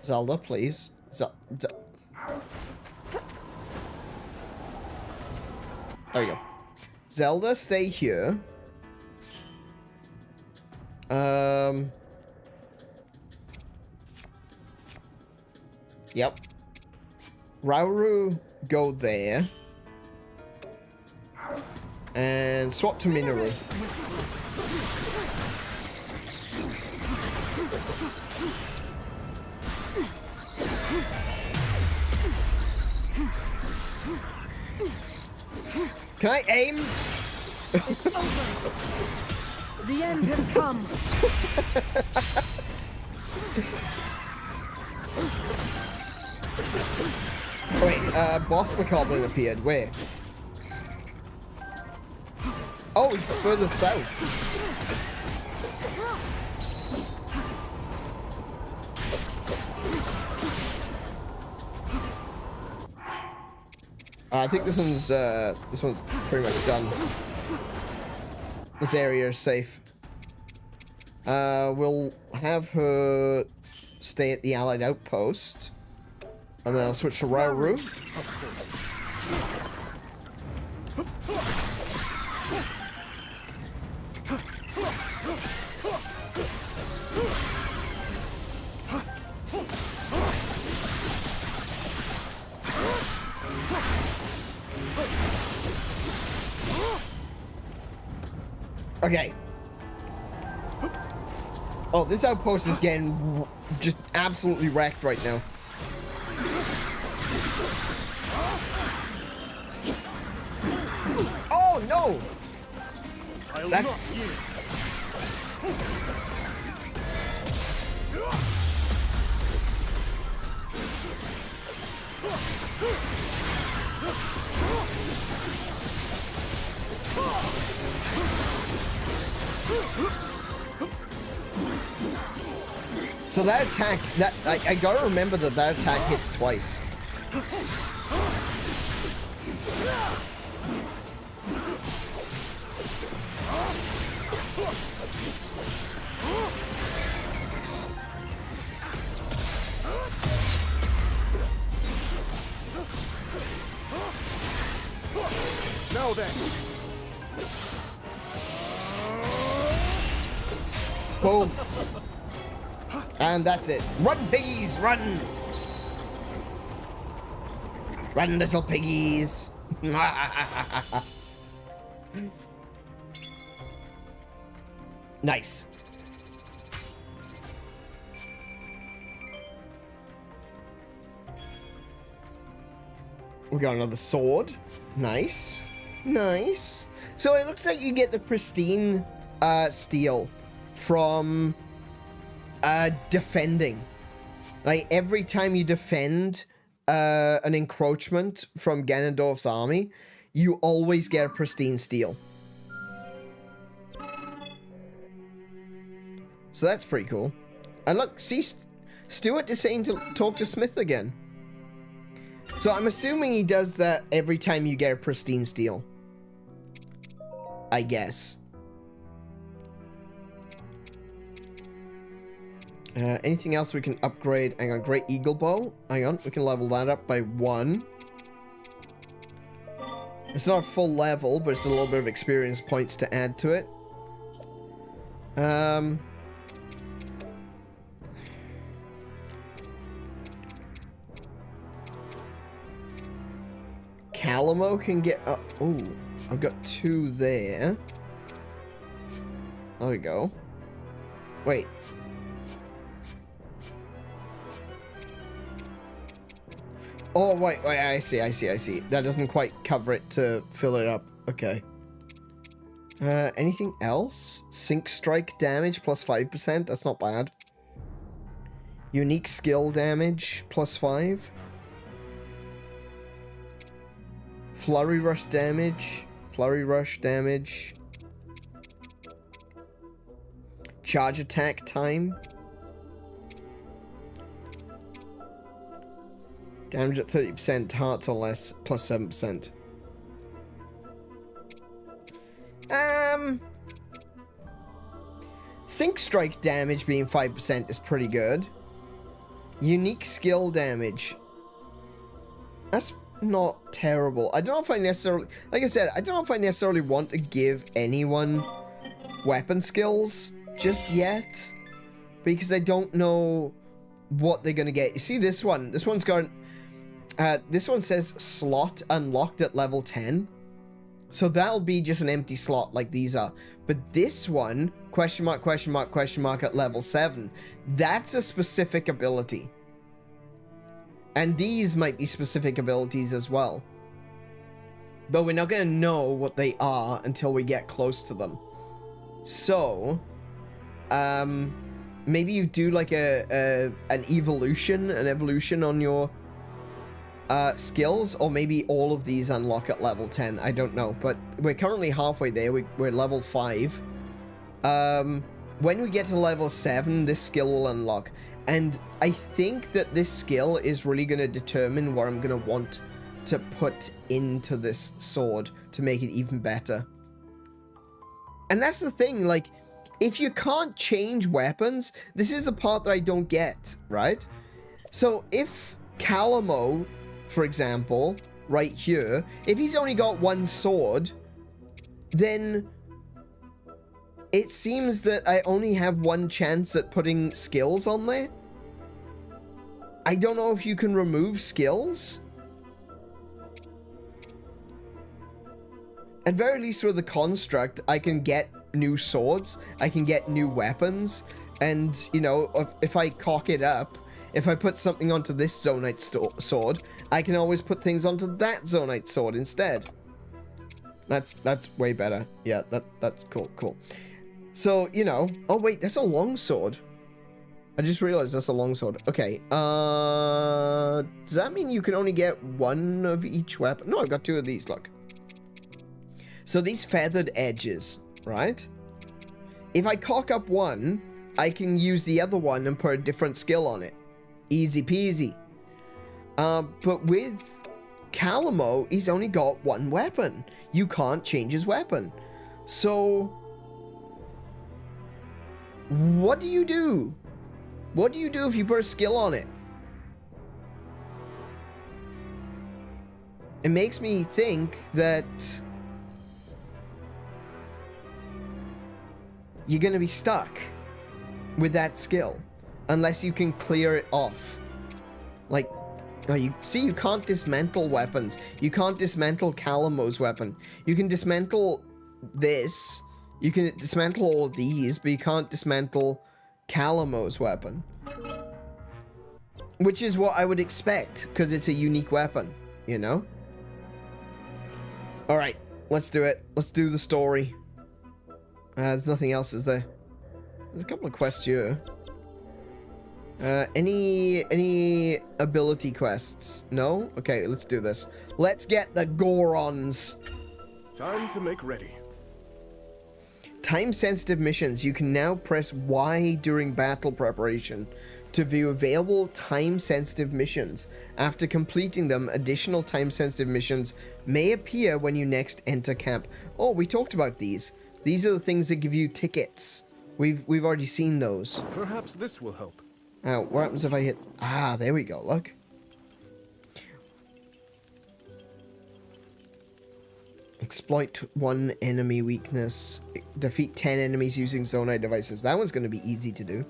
Zelda, please. There we go. Zelda, stay here. Yep. Rauru, go there. And swap to Minaru. Can I aim? It's over. The end has come. Wait, Boss McCoblin appeared. Where? Oh, he's further south. I think this one's pretty much done. This area is safe. We'll have her stay at the Allied outpost, and then I'll switch to Rauru. Okay. Oh, this outpost is getting just absolutely wrecked right now. Oh no! That's so that attack, that I gotta remember that that attack hits twice. Now then. Boom. And that's it. Run, piggies, run! Run, little piggies. Nice. We got another sword. Nice. Nice. So it looks like you get the pristine steel from defending. Like every time you defend an encroachment from Ganondorf's army, you always get a pristine steel. So that's pretty cool. And look, see, Stuart is saying to talk to Smith again. So I'm assuming he does that every time you get a pristine steel. I guess. Anything else we can upgrade? Hang on, Great Eagle Bow. Hang on, we can level that up by 1. It's not a full level, but it's a little bit of experience points to add to it. Calamo can get up. Oh, I've got 2 there. There we go. Wait. Oh, wait, I see. That doesn't quite cover it to fill it up. Okay. Anything else? Sync strike damage plus 5%. That's not bad. Unique skill damage plus 5. Flurry rush damage. Charge attack time. Damage at 30%, hearts or less, plus 7%. Sync strike damage being 5% is pretty good. Unique skill damage. That's not terrible. I don't know if I necessarily, like I said, I don't know if I necessarily want to give anyone weapon skills just yet, because I don't know what they're gonna get. You see this one? This one's got, this one says slot unlocked at level 10. So that'll be just an empty slot like these are. But this one, question mark at level 7, that's a specific ability. And these might be specific abilities as well. but we're not going to know what they are until we get close to them. So, maybe you do like an evolution on your skills, or maybe all of these unlock at level 10. I don't know, but we're currently halfway there. We're level 5. When we get to level 7, this skill will unlock. And I think that this skill is really going to determine what I'm going to want to put into this sword to make it even better. And that's the thing, like, if you can't change weapons, this is the part that I don't get, right? So if Calamo, for example, right here, if he's only got one sword, then it seems that I only have one chance at putting skills on there. I don't know if you can remove skills. At very least with the construct, I can get new swords, I can get new weapons, and, you know, if I cock it up, if I put something onto this Zonite sword, I can always put things onto that Zonite sword instead. That's way better. Yeah, that's cool. So, you know, oh wait, that's a long sword. I just realized that's a long sword. Okay, does that mean you can only get one of each weapon? No, I've got 2 of these, look. So these feathered edges, right? If I cock up one, I can use the other one and put a different skill on it. Easy peasy. But with Calamo, he's only got one weapon. You can't change his weapon. So, what do you do? What do you do if you put a skill on it? It makes me think that you're gonna be stuck with that skill unless you can clear it off. Like, oh, you see, you can't dismantle weapons. You can't dismantle Calamo's weapon. You can dismantle this. You can dismantle all of these, but you can't dismantle Calamo's weapon. Which is what I would expect, because it's a unique weapon, you know? Alright, let's do it. Let's do the story. There's nothing else, is there? There's a couple of quests here. Any ability quests? No? Okay, let's do this. Let's get the Gorons. Time to make ready. Time-sensitive missions. You can now press Y during battle preparation to view available time-sensitive missions. After completing them, additional time-sensitive missions may appear when you next enter camp. Oh, we talked about these. These are the things that give you tickets. We've already seen those. Perhaps this will help. What happens if I hit... Ah, there we go, look. Exploit 1 enemy weakness. Defeat 10 enemies using Zonite devices. That one's going to be easy to do.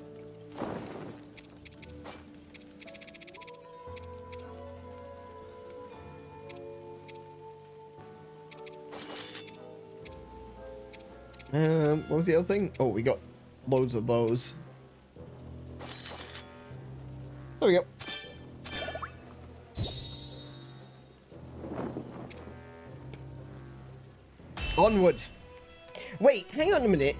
What was the other thing? Oh, we got loads of those. There we go. Onward. Wait, hang on a minute.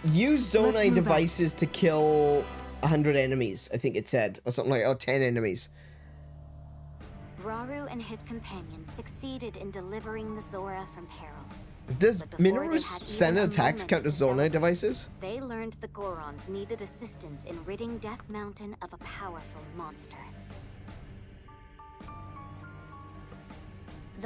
Use Zonite devices to kill 100 enemies, I think it said. Or something like, oh, 10 enemies. Rauru and his companions succeeded in delivering the Zora from peril. Does Minoru's standard attacks count as Zonite devices? They learned the Gorons needed assistance in ridding Death Mountain of a powerful monster.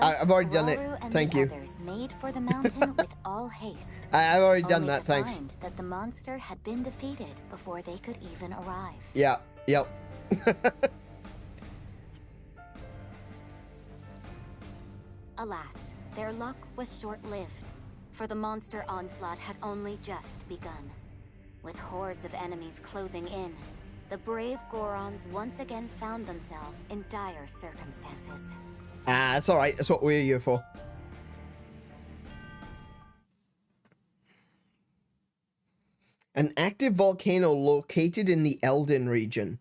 I've already done it. Thank you. Others made for the mountain with all haste. I've already done that, thanks. Find that the monster had been defeated before they could even arrive. Yeah, yep. Alas, their luck was short-lived, for the monster onslaught had only just begun. With hordes of enemies closing in, the brave Gorons once again found themselves in dire circumstances. Ah, it's alright. That's what we're here for. An active volcano located in the Elden region.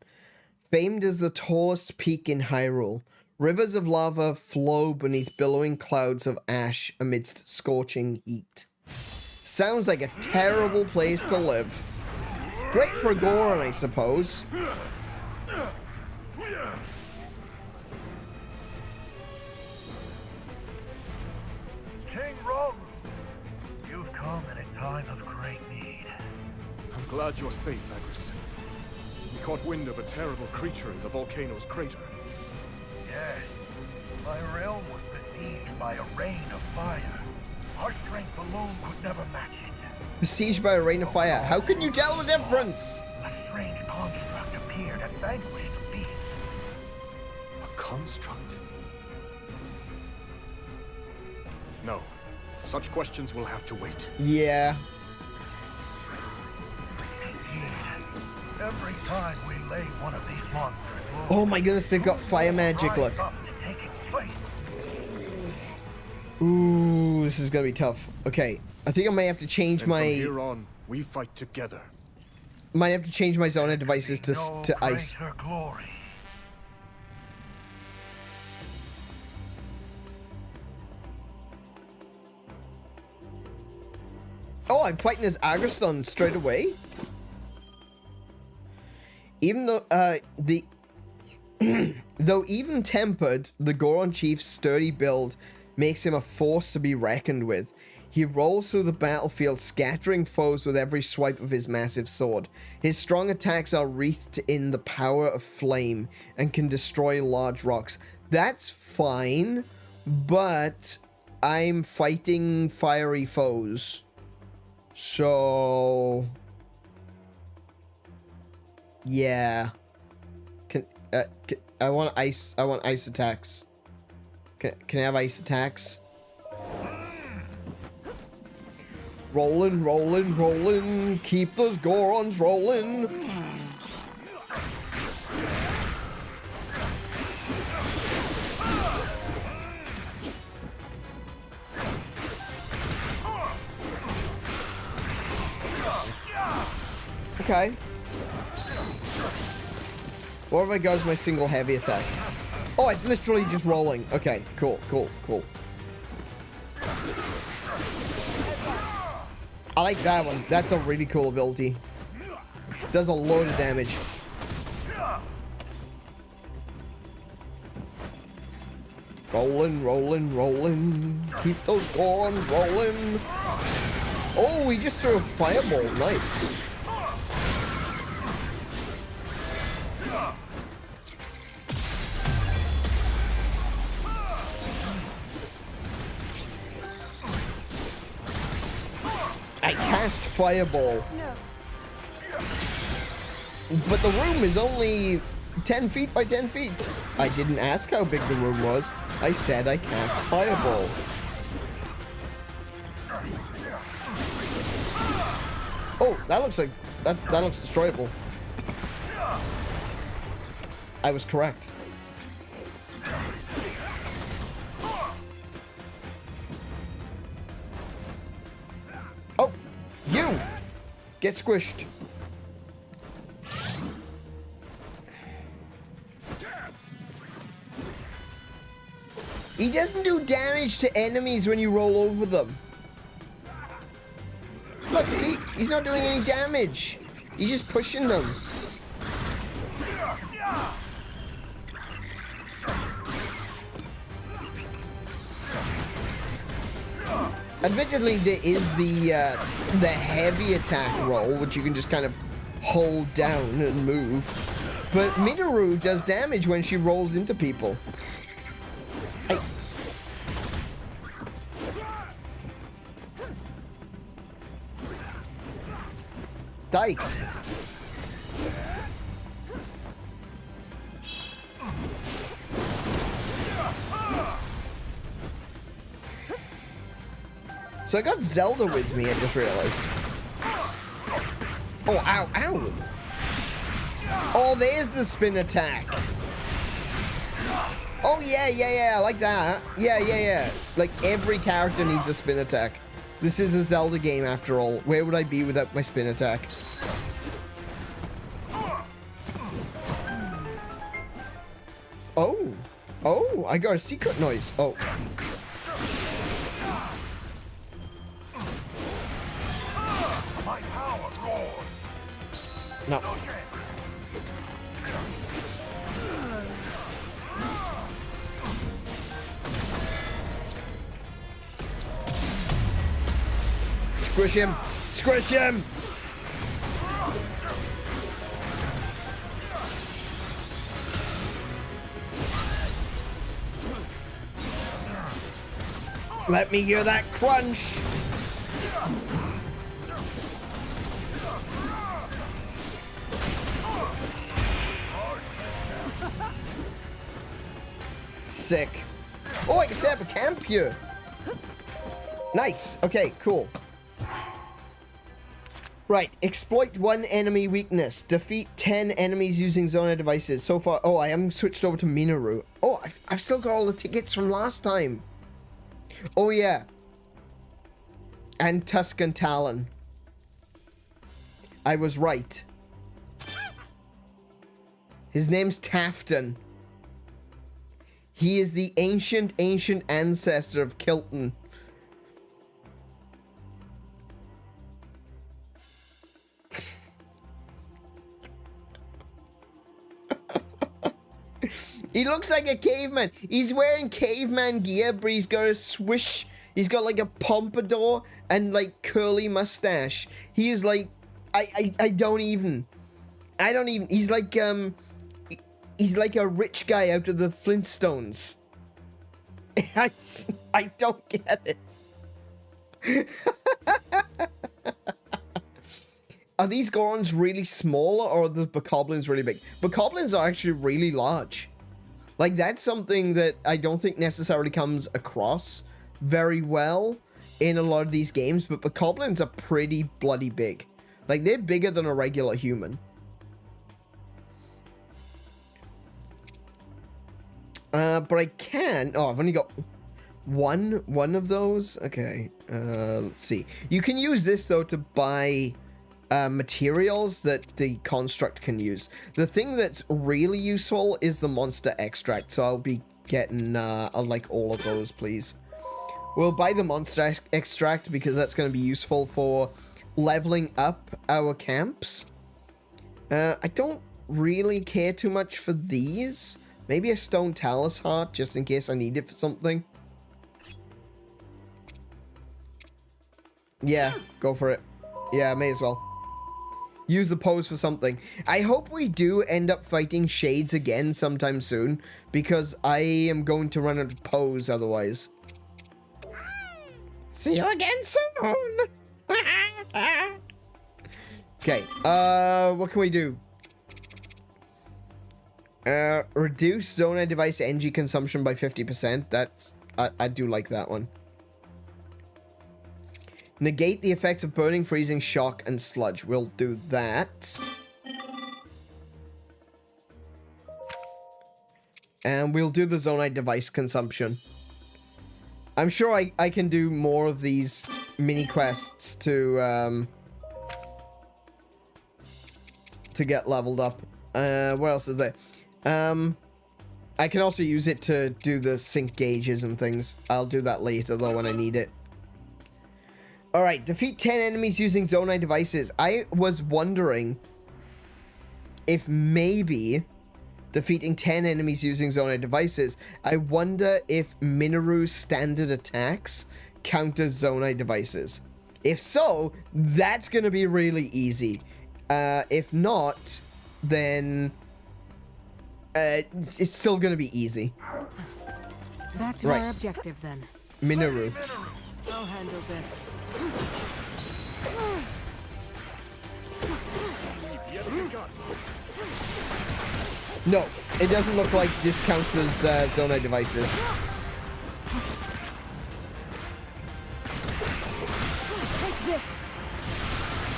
Famed as the tallest peak in Hyrule, Rivers of lava flow beneath billowing clouds of ash amidst scorching heat. Sounds like a terrible place to live. Great for Goron, I suppose. King Rauru, you've come in a time of great need. I'm glad you're safe, Agriston. We caught wind of a terrible creature in the volcano's crater. Yes, my realm was besieged by a rain of fire. Our strength alone could never match it. Besieged by a rain of fire. How can you tell the difference? A strange construct appeared and vanquished the beast. A construct? No. Such questions will have to wait. Yeah. Indeed. Every time we lay one of these monsters low, Oh my goodness, they've got fire magic, look. rise up to take its place. Ooh, this is gonna be tough. Okay, I think I might have to change And my... from here on, we fight together. Might have to change my Sonia devices to ice. Greater glory. Oh, I'm fighting as Agriston straight away. Even though, though even tempered, the Goron Chief's sturdy build makes him a force to be reckoned with. He rolls through the battlefield, scattering foes with every swipe of his massive sword. His strong attacks are wreathed in the power of flame and can destroy large rocks. That's fine, but I'm fighting fiery foes. So... yeah. I want ice attacks. Can I have ice attacks? Rolling, rolling, rolling. Keep those Gorons rolling. Okay. What have I got as my single heavy attack? Oh, it's literally just rolling. Okay, cool, cool, cool. I like that one. That's a really cool ability. Does a load of damage. Rolling, rolling, rolling. Keep those Gorons rolling. Oh, he just threw a fireball. Nice. I cast fireball. No. But the room is only 10 feet by 10 feet. I didn't ask how big the room was. I said I cast fireball. Oh, that looks like... That looks destroyable. I was correct. Oh, you! Get squished. He doesn't do damage to enemies when you roll over them. Look, see? He's not doing any damage. He's just pushing them. Admittedly, there is the heavy attack roll, which you can just kind of hold down and move. But Minoru does damage when she rolls into people. Die. So I got Zelda with me, I just realized. Oh, ow, ow. Oh, there's the spin attack. Oh, yeah, I like that. Yeah. Like, every character needs a spin attack. This is a Zelda game, after all. Where would I be without my spin attack? Oh. Oh, I got a secret noise. Oh. My power roars. No. No chance. Squish him! Squish him! Let me hear that crunch! Sick. Oh, I can set up a camp here. Nice. Okay, cool. Right, exploit one enemy weakness. Defeat 10 enemies using Zona devices. So far, oh, I haven't switched over to Minoru. Oh, I've still got all the tickets from last time. Oh, yeah. And Tuscan Talon. I was right. His name's Tafton. He is the ancient ancestor of Kilton. He looks like a caveman. He's wearing caveman gear, but he's got a swish. He's got like a pompadour and like curly mustache. He is like, I don't even. He's like a rich guy out of the Flintstones. I don't get it. Are these Gorons really small or are the Bokoblins really big? Bokoblins are actually really large. Like, that's something that I don't think necessarily comes across very well in a lot of these games, but Bokoblins are pretty bloody big. Like, they're bigger than a regular human. But I can... Oh, I've only got one of those. Okay, let's see. You can use this, though, to buy... materials that the construct can use. The thing that's really useful is the monster extract, so I'll be getting like all of those, please. We'll buy the monster extract because that's going to be useful for leveling up our camps. I don't really care too much for these. Maybe a stone talus heart just in case I need it for something. Yeah, go for it. Yeah, may as well. Use the pose for something. I hope we do end up fighting Shades again sometime soon, because I am going to run out of pose otherwise. See you again soon! Okay, what can we do? Reduce Zona device energy consumption by 50%. That's... I do like that one. Negate the effects of burning, freezing, shock, and sludge. We'll do that. And we'll do the Zonite device consumption. I'm sure I can do more of these mini quests to get leveled up. What else is there? I can also use it to do the sync gauges and things. I'll do that later, though, when I need it. Alright, defeat 10 enemies using Zonite devices. I was wondering if maybe defeating 10 enemies using Zonite devices, I wonder if Minoru's standard attacks count as Zonite devices. If so, that's going to be really easy. If not, then it's still going to be easy. Back to our objective then. Minoru. I'll handle this. No, it doesn't look like this counts as Zonite devices. Take this.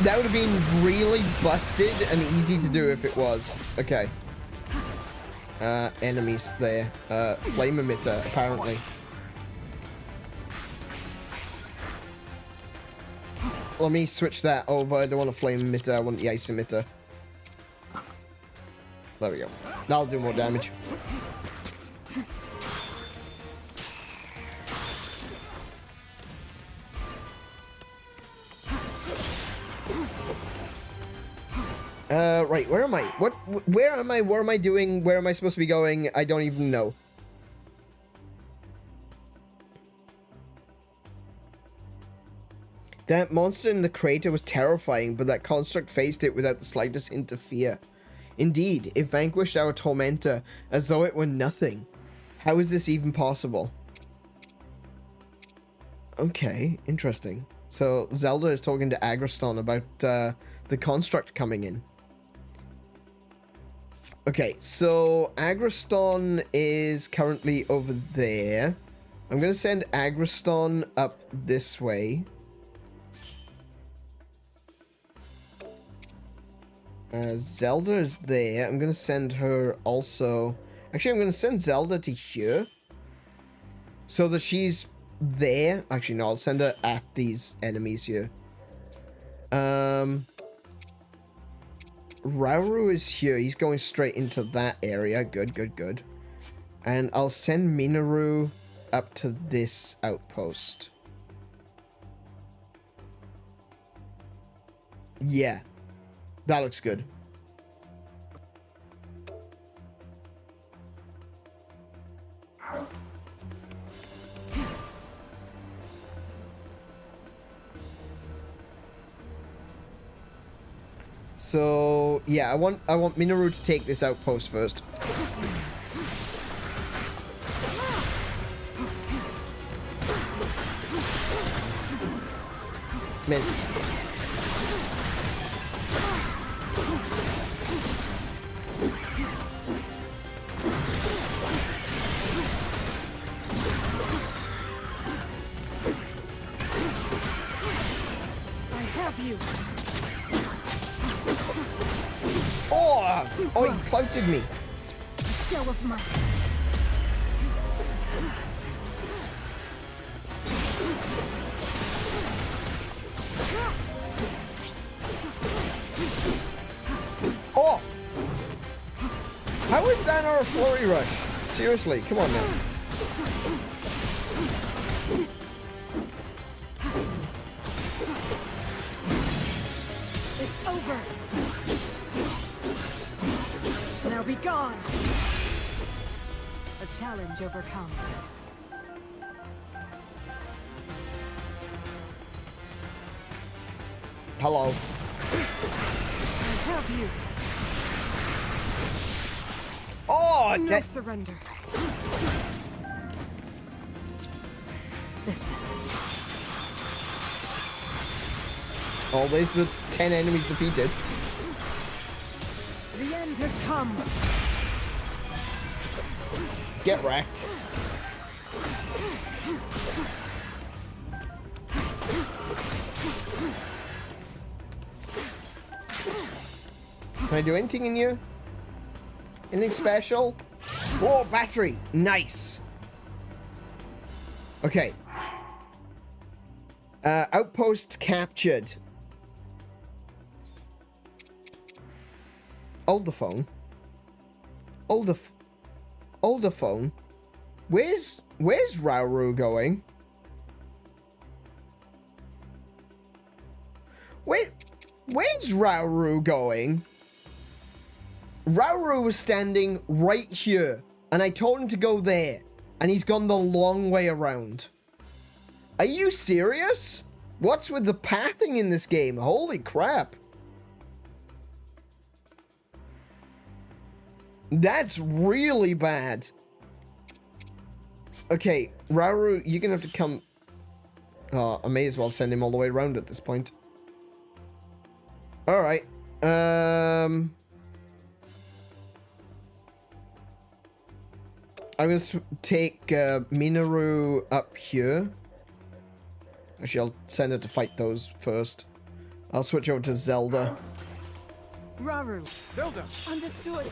That would have been really busted and easy to do if it was. Okay. Enemies there. Flame emitter, apparently. Let me switch that over. I don't want a flame emitter. I want the ice emitter. There we go. That'll do more damage. right, where am I? Where am I? What am I doing? Where am I supposed to be going? I don't even know. That monster in the crater was terrifying, but that construct faced it without the slightest hint of fear. Indeed, it vanquished our tormentor as though it were nothing. How is this even possible? Okay, interesting. So Zelda is talking to Agriston about the construct coming in. Okay, so Agriston is currently over there. I'm going to send Agriston up this way. Zelda is there. I'm going to send her also... Actually, I'm going to send Zelda to here. So that she's there. Actually, no, I'll send her at these enemies here. Rauru is here. He's going straight into that area. Good, good, good. And I'll send Minaru up to this outpost. Yeah. That looks good. So, yeah, I want Minaru to take this outpost first. Missed. Oh, he clouded me. Show of might. Oh! How is that not a flurry rush? Seriously, come on now. It's over. Now be gone. A challenge overcome. Hello. I have you. Oh, No that... surrender. Oh, there's the 10 enemies defeated. The end has come. Get wrecked. Can I do anything in here? Anything special? Whoa, battery! Nice! Okay. Outpost captured. Hold the phone. Hold the phone. Where's Rauru going? Where's Rauru going? Rauru was standing right here, and I told him to go there, and he's gone the long way around. Are you serious? What's with the pathing in this game? Holy crap. That's really bad. Okay, Rauru, you're gonna have to come... Oh, I may as well send him all the way around at this point. Alright. I'm gonna take Minaru up here. Actually, I'll send her to fight those first. I'll switch over to Zelda. Rauru. Zelda! Understood.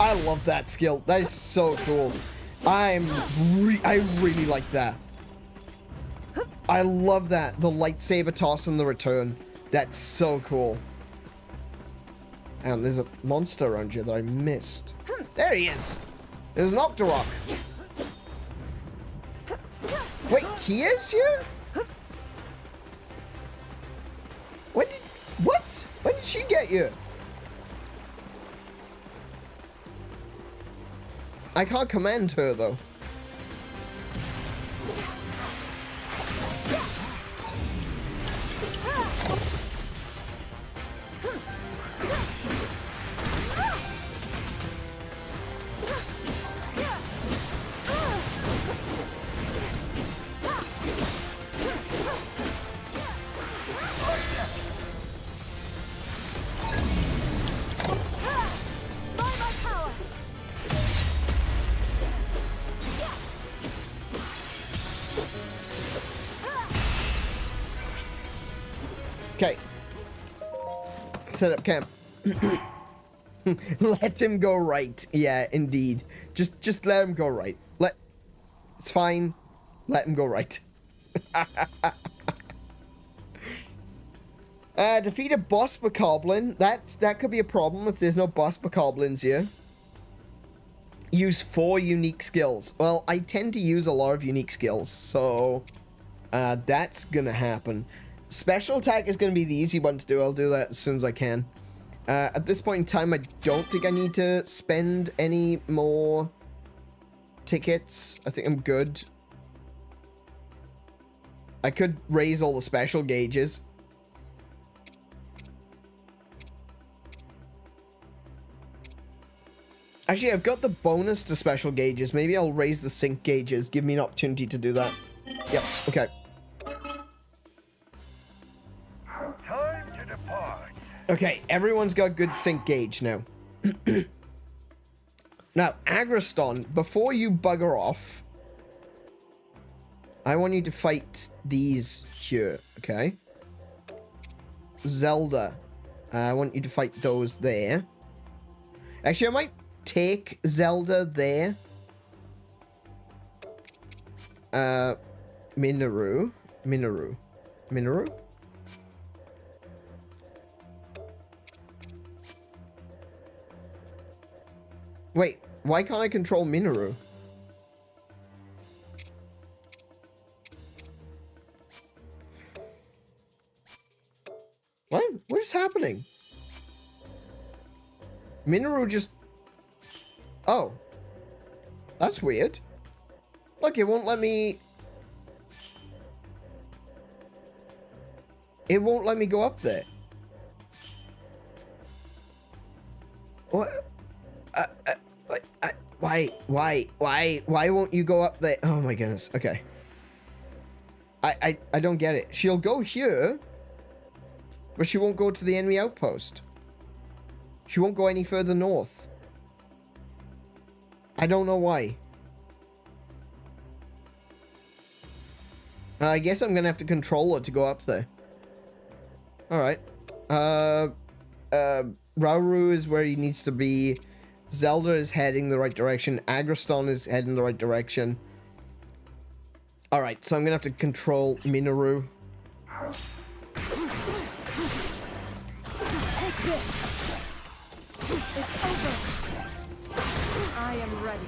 I love that skill. That is so cool. I really like that. I love that. The lightsaber toss and the return. That's so cool. And there's a monster around here that I missed. There he is. There's an Octorok. Wait, he is here? What? When did she get here? I can't command her though. Okay. Set up camp. Let him go right. Yeah, indeed. Just let him go right. It's fine. Let him go right. Defeat a boss bokoblin. That could be a problem if there's no boss bokoblins here. Use 4 unique skills. Well, I tend to use a lot of unique skills, so that's gonna happen. Special attack is going to be the easy one to do. I'll do that as soon as I can. At this point in time, I don't think I need to spend any more tickets. I think I'm good. I could raise all the special gauges. Actually, I've got the bonus to special gauges. Maybe I'll raise the sync gauges. Give me an opportunity to do that. Yep, okay. Time to depart. Okay, everyone's got good sync gauge now. Now, Agriston, before you bugger off, I want you to fight these here, okay? Zelda, I want you to fight those there. Actually, I might take Zelda there. Minoru. Wait, why can't I control Minoru? What is happening? Minoru just... Oh. That's weird. Look, it won't let me... It won't let me go up there. What? Why won't you go up there? Oh my goodness. Okay. I don't get it. She'll go here, but she won't go to the enemy outpost. She won't go any further north. I don't know why. I guess I'm gonna have to control her to go up there. Alright. Rauru is where he needs to be. Zelda is heading the right direction. Agriston is heading the right direction. Alright, so I'm gonna have to control Minoru. Take this. It's over. I am ready.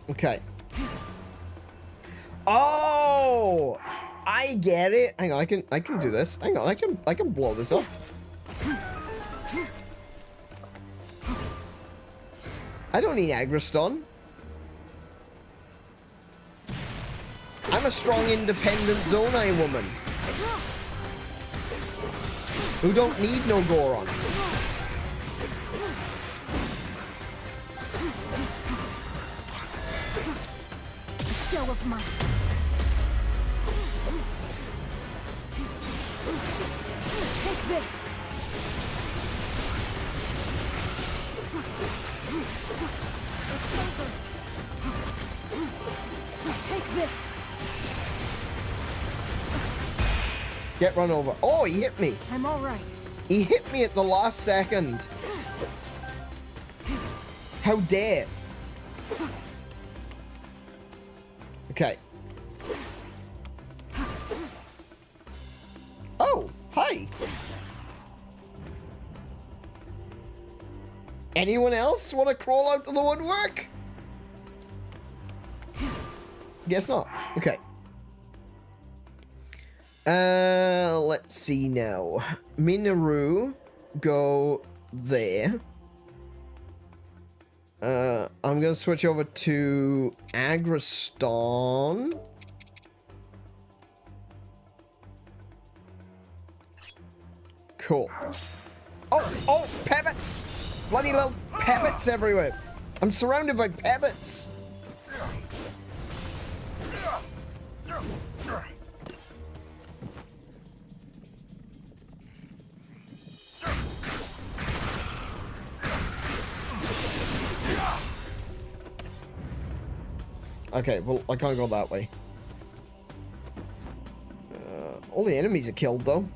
Okay. Oh, I get it. Hang on, I can do this. Hang on, I can blow this up. I don't need Agriston. I'm a strong, independent Zonai woman who don't need no Goron. Show of might. Take this. Take this. Get run over. Oh, he hit me. I'm all right. He hit me at the last second. How dare. Okay. Oh, hi. Anyone else want to crawl out of the woodwork? Guess not. Okay. Let's see now. Minoru, go there. I'm gonna switch over to Agriston. Cool. Oh, pebbles! Bloody little pebbles everywhere. I'm surrounded by pebbles. Okay, well, I can't go that way. All the enemies are killed, though.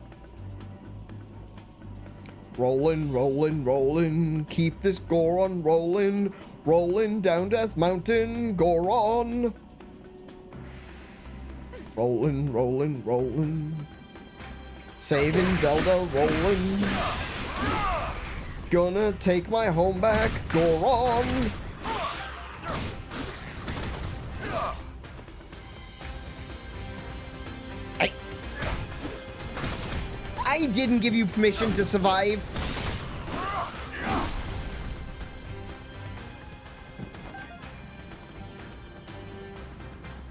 Rolling, rolling, rolling. Keep this Goron rolling. Rolling down Death Mountain. Goron. Rolling, rolling, rolling. Saving Zelda, rolling. Gonna take my home back. Goron. I didn't give you permission to survive.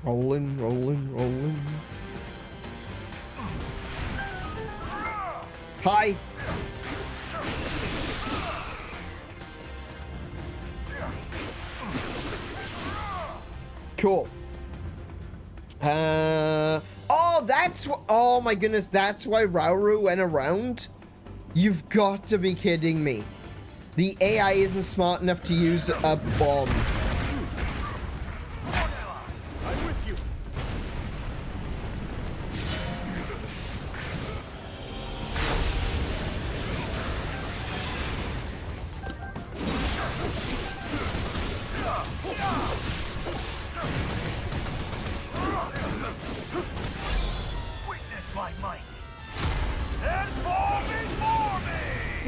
Rolling, rolling, rolling. Hi. Cool. Oh, that's what. Oh my goodness, that's why Rauru went around? You've got to be kidding me. The AI isn't smart enough to use a bomb. I'm with you.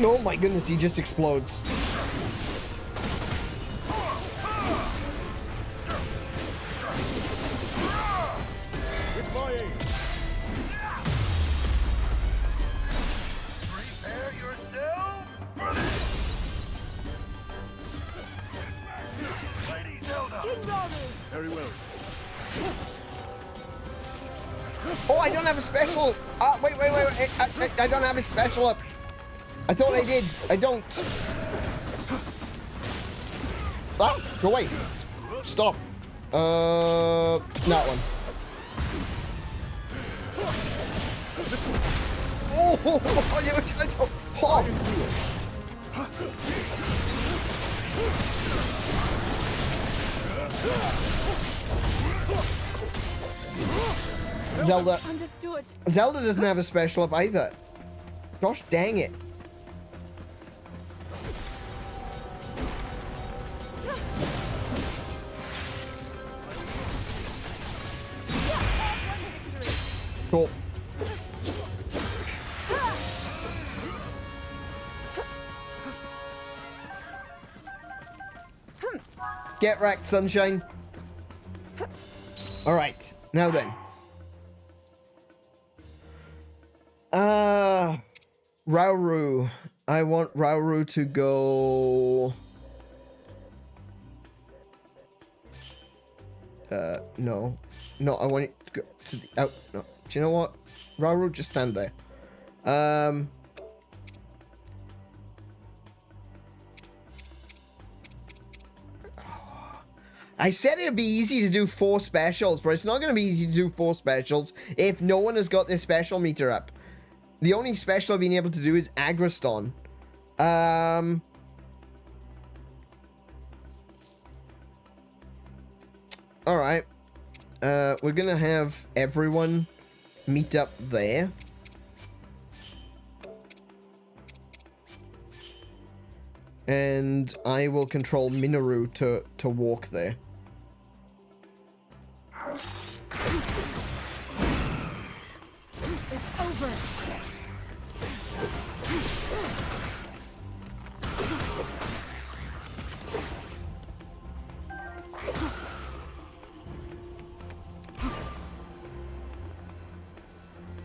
Oh my goodness, he just explodes. With my aid. Prepare yourselves for this! Lady Zelda! King Rauru! Very well. Oh, I don't have a special. Wait. I don't have a special up. I thought I did. I don't. Ah, go away. Stop. That one. Zelda. Understood. Zelda doesn't have a special up either. Gosh dang it. Cool. Get wrecked, sunshine. All right, now then. Rauru. I want Rauru to go. No. No, I want it to go to the out. No. Do you know what? Rauru, just stand there. I said it'd be easy to do 4 specials, but it's not going to be easy to do 4 specials if no one has got their special meter up. The only special I've been able to do is Agriston. Alright. We're going to have everyone meet up there. And I will control Minoru to walk there. It's over.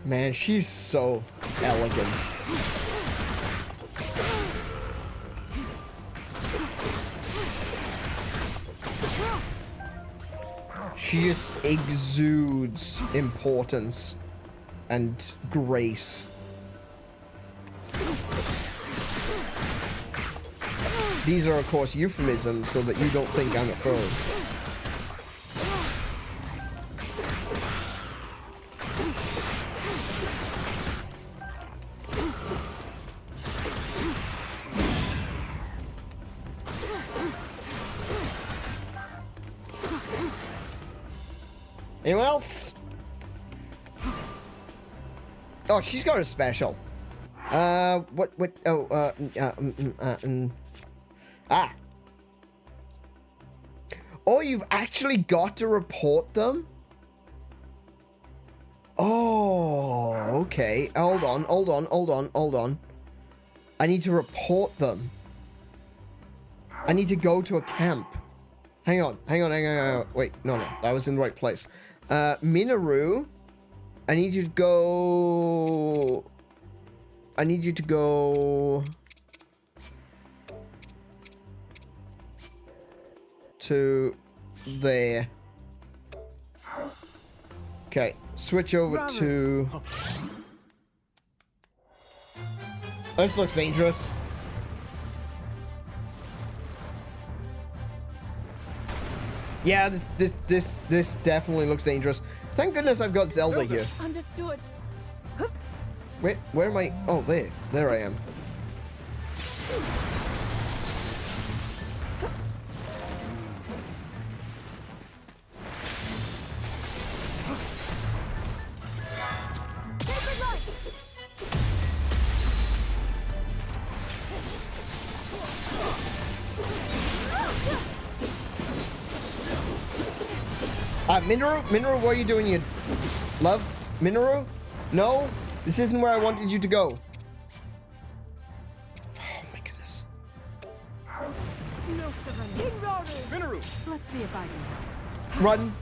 Man, she's so elegant. She just exudes importance and grace. These are, of course, euphemisms so that you don't think I'm a fool. Anyone else? Oh, she's got a special. What, oh, ah. Oh, you've actually got to report them? Oh, okay. Hold on. I need to report them. I need to go to a camp. Hang on. Wait, no, I was in the right place. Minoru, I need you to go to there. Okay, switch over to... This looks dangerous. Yeah, this definitely looks dangerous. Thank goodness I've got Zelda here. Understood. Wait, where am I? Oh, there I am. Minoru, what are you doing, you love? Minoru? No? This isn't where I wanted you to go. Oh my goodness. No surrender. King Rauru. Minoru! Let's see if I can help. Run.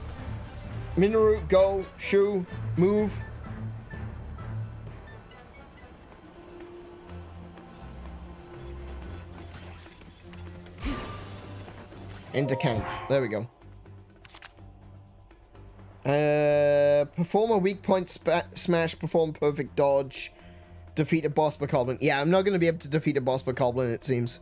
Minoru, go. Shoo. Move. Into camp. There we go. Perform a weak point smash, perform perfect dodge, defeat a boss bokoblin. Yeah, I'm not going to be able to defeat a boss bokoblin, it seems.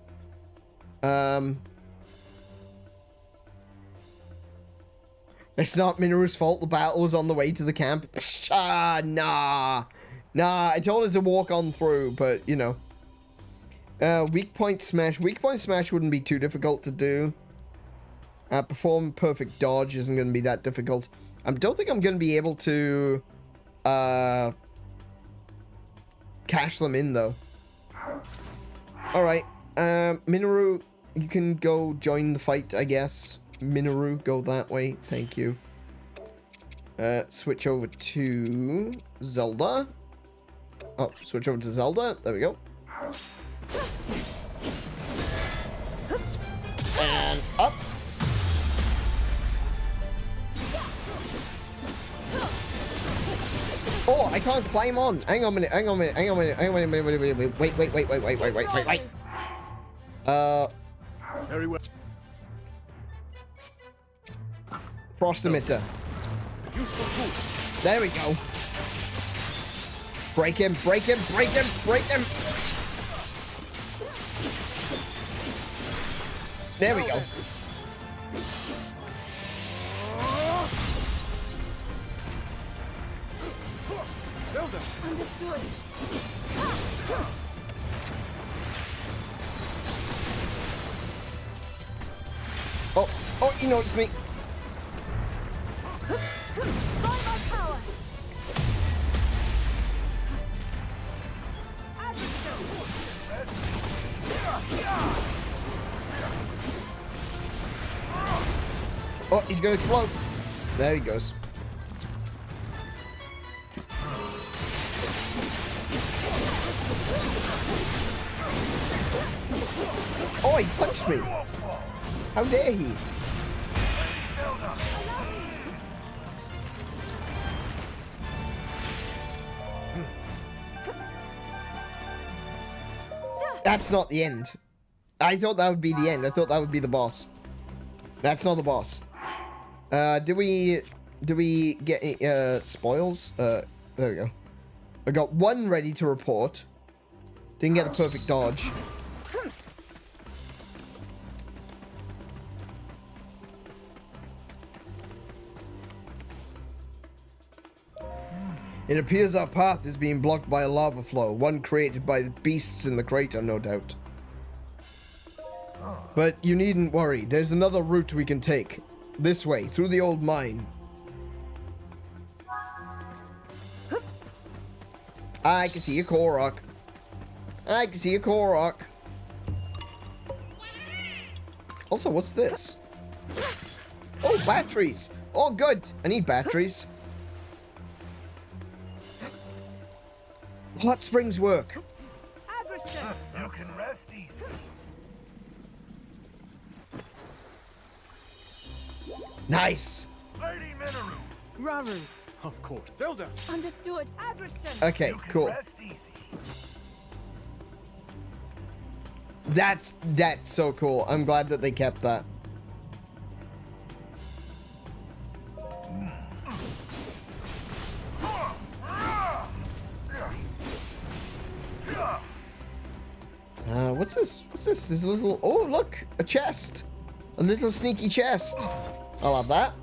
It's not Minoru's fault the battle was on the way to the camp. Nah, I told her to walk on through, but, you know. Weak point smash. Weak point smash wouldn't be too difficult to do. Perform perfect dodge isn't going to be that difficult. I don't think I'm going to be able to cash them in, though. Alright. Minoru, you can go join the fight, I guess. Minoru, go that way. Thank you. Switch over to Zelda. Oh, switch over to Zelda. There we go. And up. Oh, I can't climb on. Hang on a minute. Wait. Very well. Frost emitter. Useful tool. There we go. Break him. There we go. Zelda. Understood. Oh, he noticed me. Oh, he's gonna explode. There he goes. Oh, he punched me. How dare he? That's not the end. I thought that would be the end. I thought that would be the boss. That's not the boss. Do we get any, spoils? There we go. I got one ready to report. Didn't get the perfect dodge. It appears our path is being blocked by a lava flow, one created by the beasts in the crater, no doubt. But you needn't worry, there's another route we can take. This way, through the old mine. I can see a Korok. I can see a Korok. Also, what's this? Oh, batteries! Oh, good! I need batteries. Hot springs work. You can rest easy. Nice. Lady Rauru. Rauru. Of course. Zelda! Understood. Agriston. Okay, You can cool. rest easy. That's so cool. I'm glad that they kept that. What's this? What's this? There's a little... Oh, look! A chest! A little sneaky chest. I'll have that.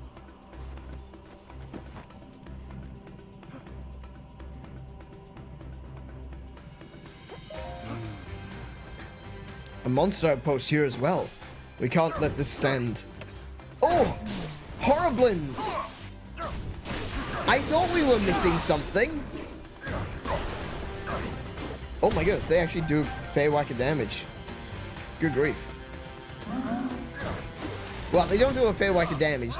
A monster outpost here as well. We can't let this stand. Oh! Horriblins! I thought we were missing something. Oh my goodness, they actually do fair whack of damage. Good grief. Well, they don't do a fair whack of damage.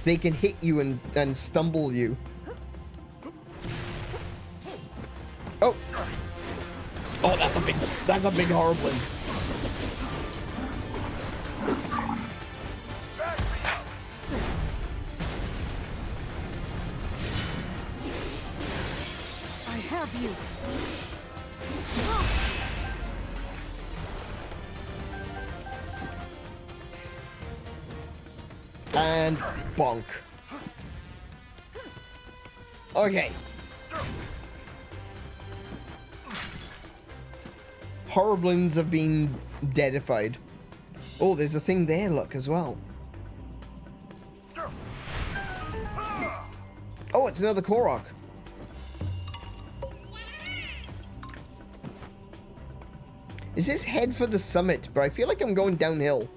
They can hit you and stumble you. Oh! Oh, that's a big Horriblin. I have you. And bonk. Okay. Horriblins have been deadified. Oh, there's a thing there, look, as well. Oh, it's another Korok. Is this head for the summit? But I feel like I'm going downhill.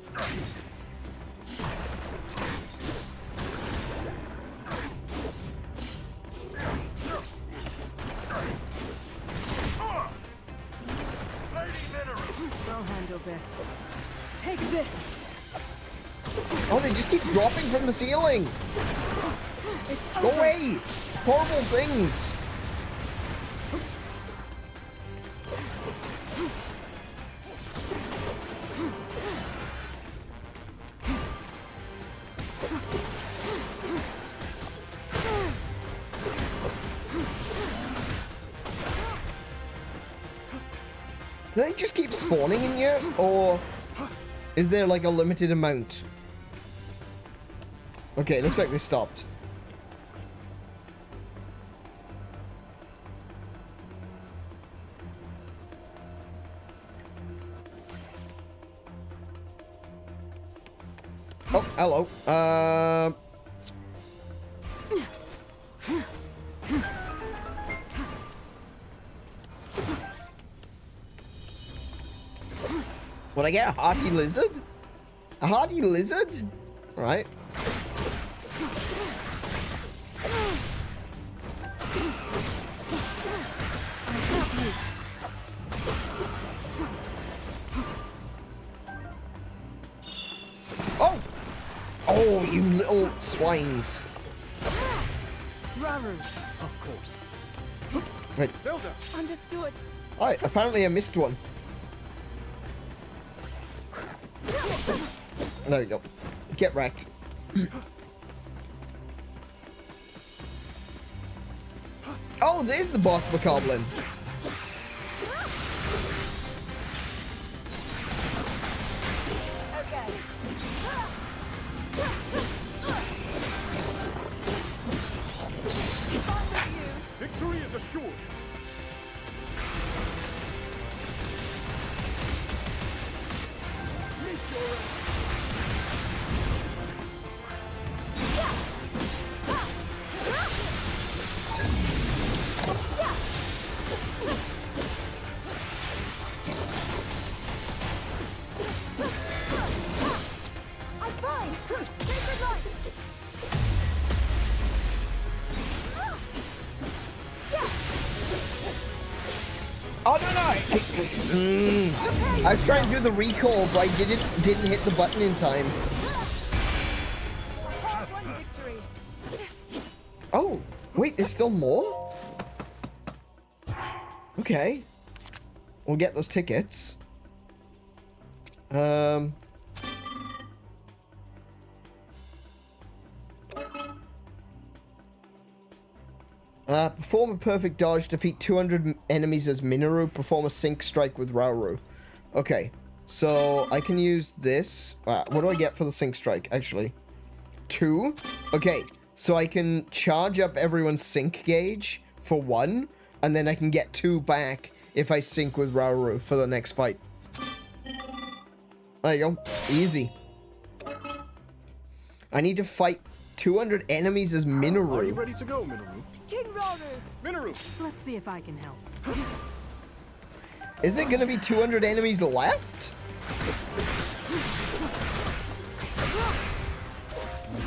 I'll handle this. Take this. Oh, they just keep dropping from the ceiling. It's Go over. away! Horrible things! Do they just keep spawning in here, or is there like a limited amount? Okay, it looks like they stopped. Oh, hello. Would I get a hardy lizard? A hardy lizard? Right. Oh! Oh, Oh, you little swines. Rauru. Of course. Right. Zelda! Understood. Alright, apparently I missed one. There we go. Get wrecked. Oh, there's the boss bokoblin. Victory is assured! Meet your end. I'm fine. Sacred light. Oh no no! I was trying to do the recall, but I didn't hit the button in time. Hard-won victory. Oh, wait, there's still more? Okay. We'll get those tickets. Perform a perfect dodge, defeat 200 enemies as Minoru, perform a sync strike with Rauru. Okay, so I can use this. What do I get for the sync strike, actually? 2? Okay, so I can charge up everyone's sync gauge for 1, and then I can get 2 back if I sync with Rauru for the next fight. There you go. Easy. I need to fight 200 enemies as Minoru. Are you ready to go, Minoru? King Rauru. Minoru! Let's see if I can help. Is it gonna be 200 enemies left?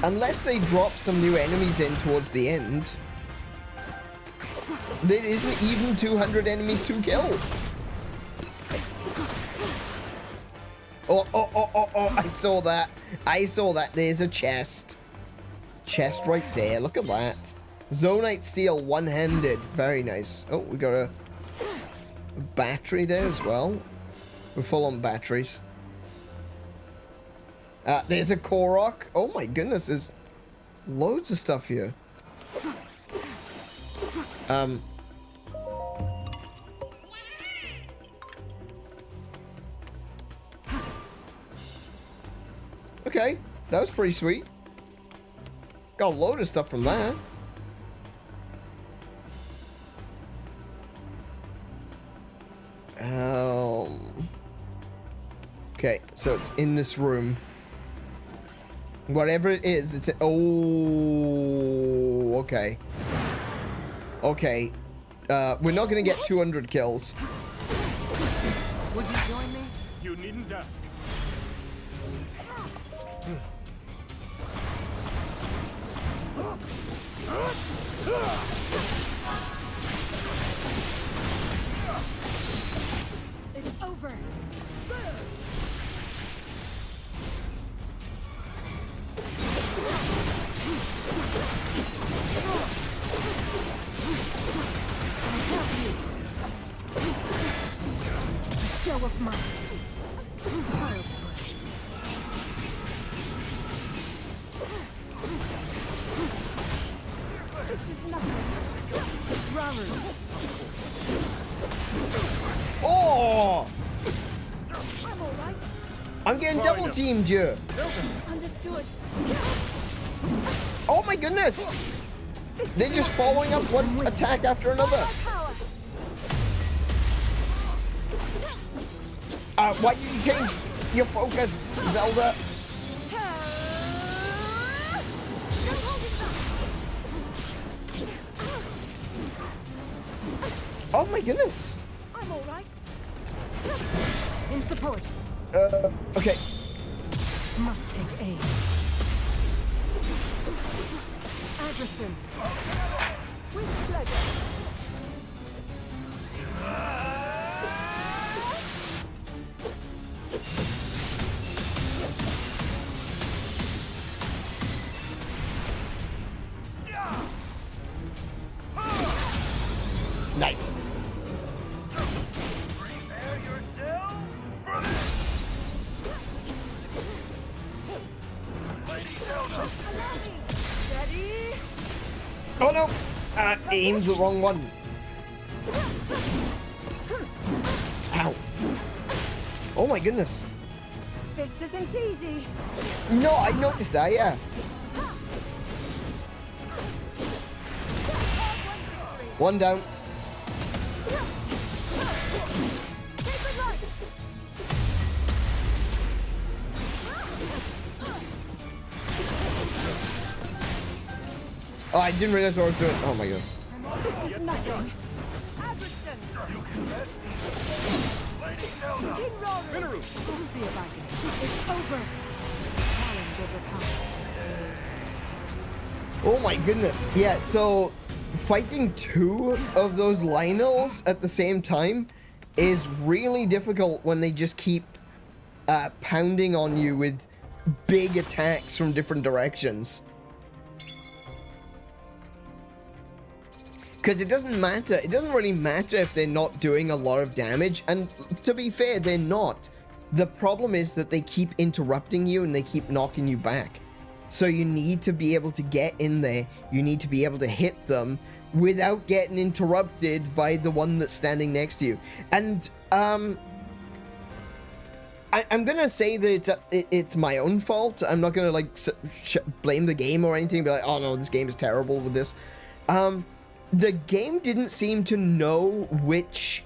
Unless they drop some new enemies in towards the end. There isn't even 200 enemies to kill. Oh, I saw that. I saw that. There's a chest. Chest right there. Look at that. Zonite steel one-handed. Very nice. Oh, we got a battery there as well. We're full on batteries. There's a Korok. Oh my goodness, there's loads of stuff here. Okay, that was pretty sweet. Got a load of stuff from that. Okay, so it's in this room. Whatever it is, it's... Oh, okay. Okay. We're not gonna get 200 kills. Would you join me? You needn't ask. It's over. Show of might. Child's play. This is nothing. Rauru. Oh! I'm all right. I'm getting double teamed here. Understood. Oh my goodness! They're just following up one attack after another. Why did you change your focus, Zelda? Oh my goodness. I'm all right. In support. Okay. Must take aim. Agriston. With pleasure. Oh no! Aimed the wrong one. Ow. Oh my goodness. This isn't easy. No, I noticed that, yeah. One down. Oh, I didn't realize what I was doing. Oh my goodness. This is nothing. You can best Lady Zelda. King Rauru. We'll see if I can. It's over. Challenge overcome. Oh my goodness. Yeah, so fighting two of those Lynels at the same time is really difficult when they just keep pounding on you with big attacks from different directions. Because it doesn't matter. It doesn't really matter if they're not doing a lot of damage. And to be fair, they're not. The problem is that they keep interrupting you and they keep knocking you back. So you need to be able to get in there. You need to be able to hit them without getting interrupted by the one that's standing next to you. And I'm gonna say that it's my own fault. I'm not gonna like blame the game or anything. Be like, oh no, this game is terrible with this. The game didn't seem to know which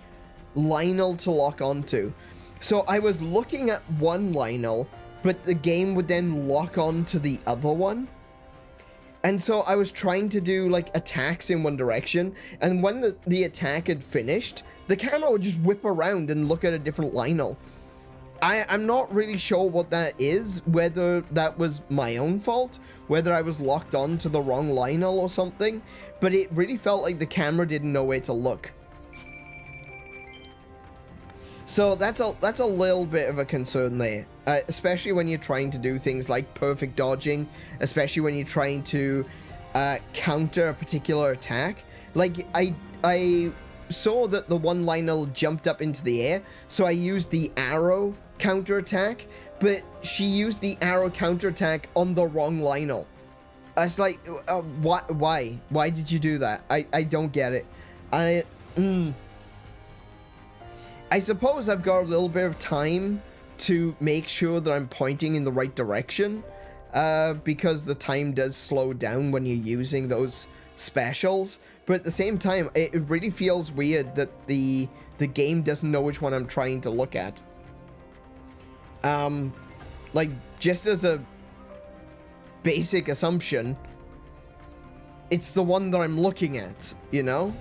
Lynel to lock onto. So I was looking at one Lynel, but the game would then lock on to the other one. And so I was trying to do like attacks in one direction, and when the attack had finished, the camera would just whip around and look at a different Lynel. I'm not really sure what that is, whether that was my own fault, whether I was locked on to the wrong Lynel or something, but it really felt like the camera didn't know where to look. So that's a little bit of a concern there, especially when you're trying to do things like perfect dodging, especially when you're trying to counter a particular attack. Like, I saw that the one Lynel jumped up into the air, so I used the arrow counterattack, but she used the arrow counterattack on the wrong Lynel. I was like, why? Why did you do that? I don't get it. I suppose I've got a little bit of time to make sure that I'm pointing in the right direction, because the time does slow down when you're using those specials, but at the same time, it really feels weird that the game doesn't know which one I'm trying to look at. Like, just as a basic assumption, it's the one that I'm looking at, you know?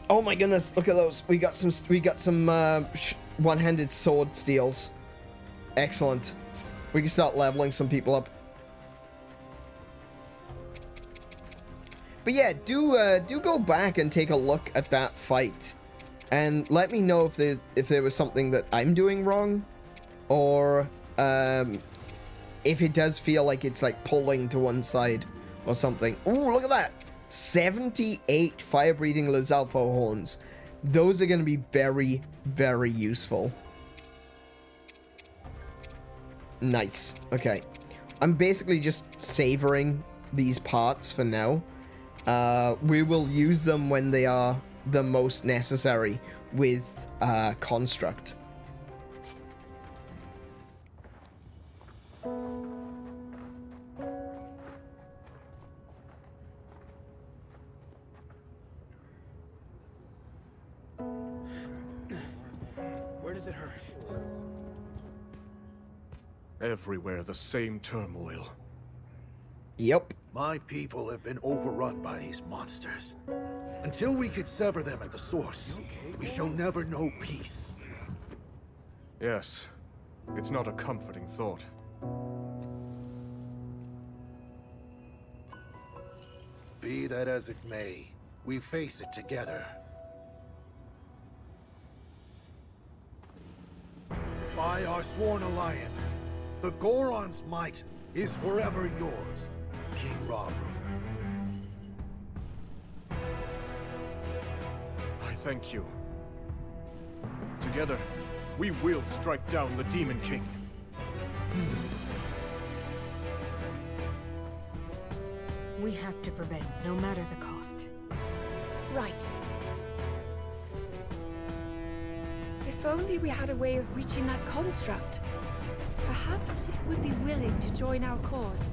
Oh my goodness, look at those. We got some one-handed sword steals. Excellent. We can start leveling some people up. But yeah, do go back and take a look at that fight, and let me know if there was something that I'm doing wrong, or if it does feel like it's like pulling to one side or something. Ooh, look at that! 78 fire-breathing Lizalfo horns. Those are going to be very, very useful. Nice. Okay. I'm basically just savoring these parts for now. We will use them when they are the most necessary with Construct. Where does it hurt? Everywhere the same turmoil. Yep. My people have been overrun by these monsters. Until we could sever them at the source, we shall never know peace. Yes, it's not a comforting thought. Be that as it may, we face it together. By our sworn alliance, the Goron's might is forever yours, King Rauru. I thank you. Together, we will strike down the Demon King. We have to prevail, no matter the cost. Right. If only we had a way of reaching that construct. Perhaps it would be willing to join our cause.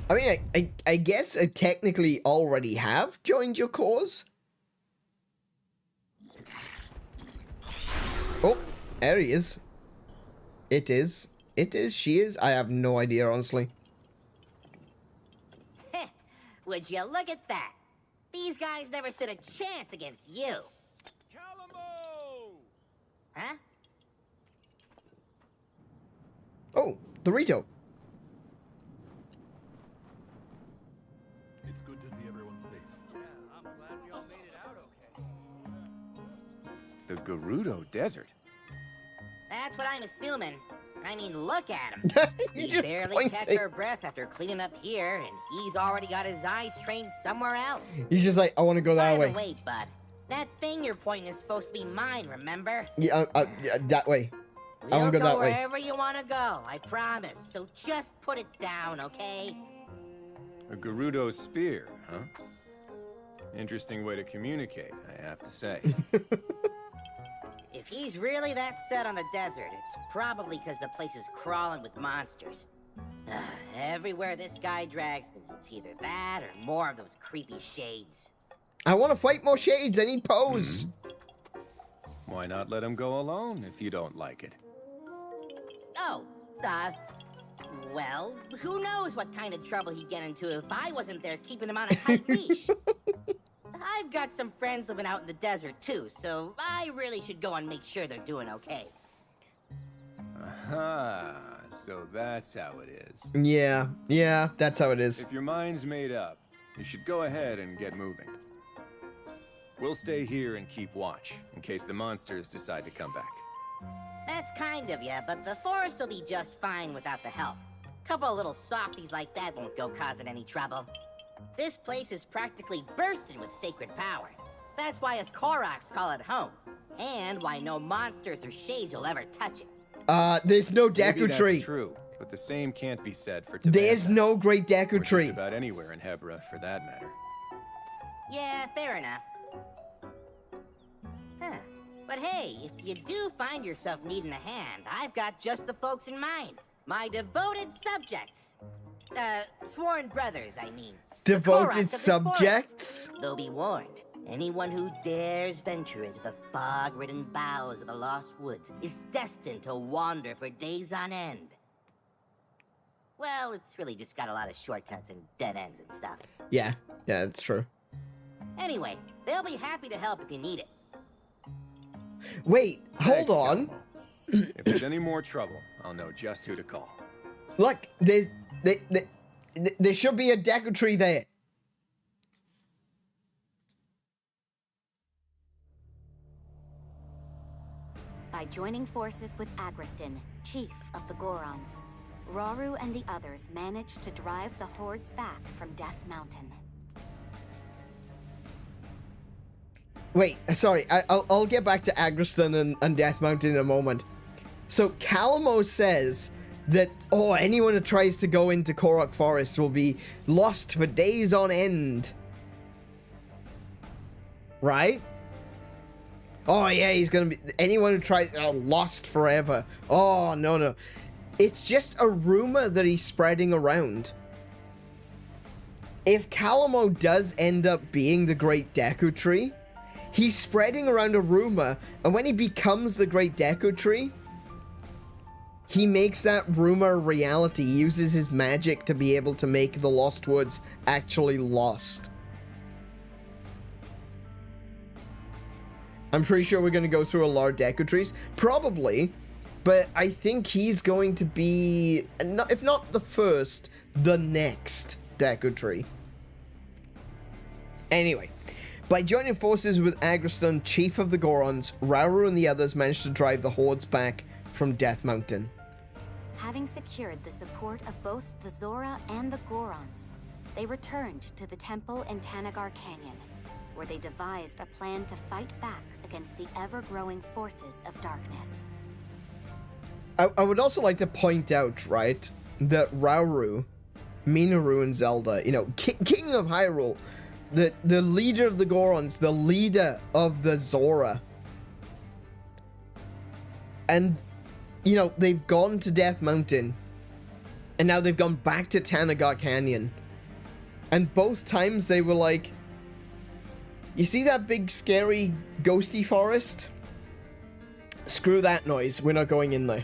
I mean, I guess I technically already have joined your cause. Oh, there he is. It is. It is. She is. I have no idea, honestly. Would you look at that? These guys never stood a chance against you. Huh? Oh, Dorito. It's good to see everyone safe. Yeah, I'm glad we all made it out okay. The Gerudo Desert. That's what I'm assuming. I mean, look at him. He He just barely pointed. catch our breath after cleaning up here, and he's already got his eyes trained somewhere else. He's just like, I want to go that By way. the way, bud, that thing you're pointing is supposed to be mine, remember? Yeah, yeah, that way. I We'll want to go that way. wherever you want to go, I promise. So just put it down, okay? A Gerudo spear, huh? Interesting way to communicate, I have to say. If he's really that set on the desert, it's probably because the place is crawling with monsters. Everywhere this guy drags me, it's either that or more of those creepy shades. I want to fight more shades. I need pose. Why not let him go alone if you don't like it? Oh, well, who knows what kind of trouble he'd get into if I wasn't there keeping him on a tight leash. I've got some friends living out in the desert too, so I really should go and make sure they're doing okay. Aha, so that's how it is. Yeah, that's how it is. If your mind's made up, you should go ahead and get moving. We'll stay here and keep watch, in case the monsters decide to come back. That's kind of ya, but the forest will be just fine without the help. Couple of little softies like that won't go causing any trouble. This place is practically bursting with sacred power. That's why us Koroks call it home. And why no monsters or shades will ever touch it. There's no Maybe Deku tree. that's true, but the same can't be said for Tibet. There's no great Deku Or tree. just about anywhere in Hebra, for that matter. Yeah, fair enough. Huh. But hey, if you do find yourself needing a hand, I've got just the folks in mind. My devoted subjects. Sworn brothers, I mean. The Koroks of Devoted this subjects? forest. Though be warned, anyone who dares venture into the fog-ridden boughs of the Lost Woods is destined to wander for days on end. Well, it's really just got a lot of shortcuts and dead ends and stuff. Yeah, that's true. Anyway, they'll be happy to help if you need it. Wait, hold Thanks, on. Galmo. If there's any more trouble, I'll know just who to call. Look, there should be a Deku tree there. By joining forces with Agriston, chief of the Gorons, Rauru and the others managed to drive the hordes back from Death Mountain. Wait, sorry, I'll get back to Agriston and Death Mountain in a moment. So Calamo says that, oh, anyone who tries to go into Korok Forest will be lost for days on end. Right? Oh yeah, he's gonna be, anyone who tries, lost forever. Oh, no. It's just a rumor that he's spreading around. If Calamo does end up being the Great Deku Tree, he's spreading around a rumor, and when he becomes the Great Deku Tree, he makes that rumor a reality. He uses his magic to be able to make the Lost Woods actually lost. I'm pretty sure we're going to go through a lot of Deku Trees. Probably. But I think he's going to be, if not the first, the next Deku Tree. Anyway. By joining forces with Agriston, chief of the Gorons, Rauru and the others managed to drive the hordes back from Death Mountain. Having secured the support of both the Zora and the Gorons, they returned to the temple in Tanagar Canyon, where they devised a plan to fight back against the ever-growing forces of darkness. I would also like to point out, right, that Rauru, Minoru and Zelda, you know, King of Hyrule, the leader of the Gorons, the leader of the Zora, and, you know, they've gone to Death Mountain, and now they've gone back to Tanagar Canyon, and both times they were like, you see that big scary ghosty forest? Screw that noise, we're not going in there.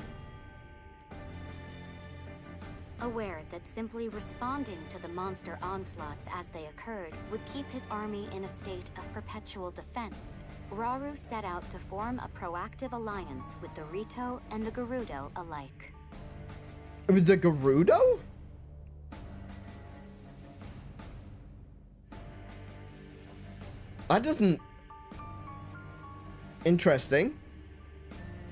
Aware that simply responding to the monster onslaughts as they occurred would keep his army in a state of perpetual defense, Rauru set out to form a proactive alliance with the Rito and the Gerudo alike. With the Gerudo? That doesn't... Interesting.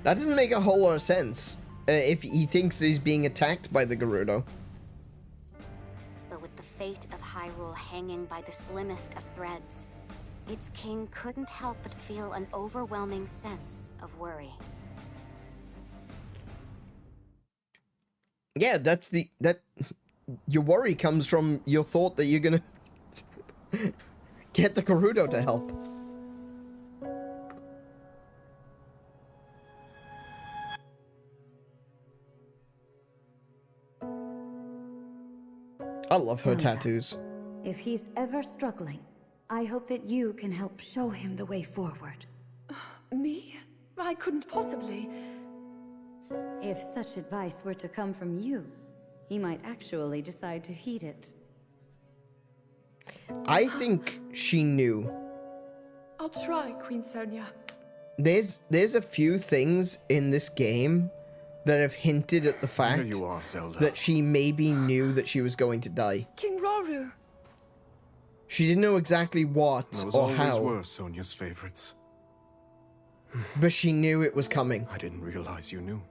That doesn't make a whole lot of sense. If he thinks he's being attacked by the Gerudo. But with the fate of Hyrule hanging by the slimmest of threads, its king couldn't help but feel an overwhelming sense of worry. Yeah, your worry comes from your thought that you're gonna get the Gerudo to help. I love her tattoos. If he's ever struggling, I hope that you can help show him the way forward. Me? I couldn't possibly. If such advice were to come from you, he might actually decide to heed it. I think she knew. I'll try, Queen Sonia. There's a few things in this game that have hinted at the fact There you are, Zelda. that she maybe knew that she was going to die. King Rauru. She didn't know exactly what Those or always how, were Sonia's favorites. but she knew it was coming. I didn't realize you knew.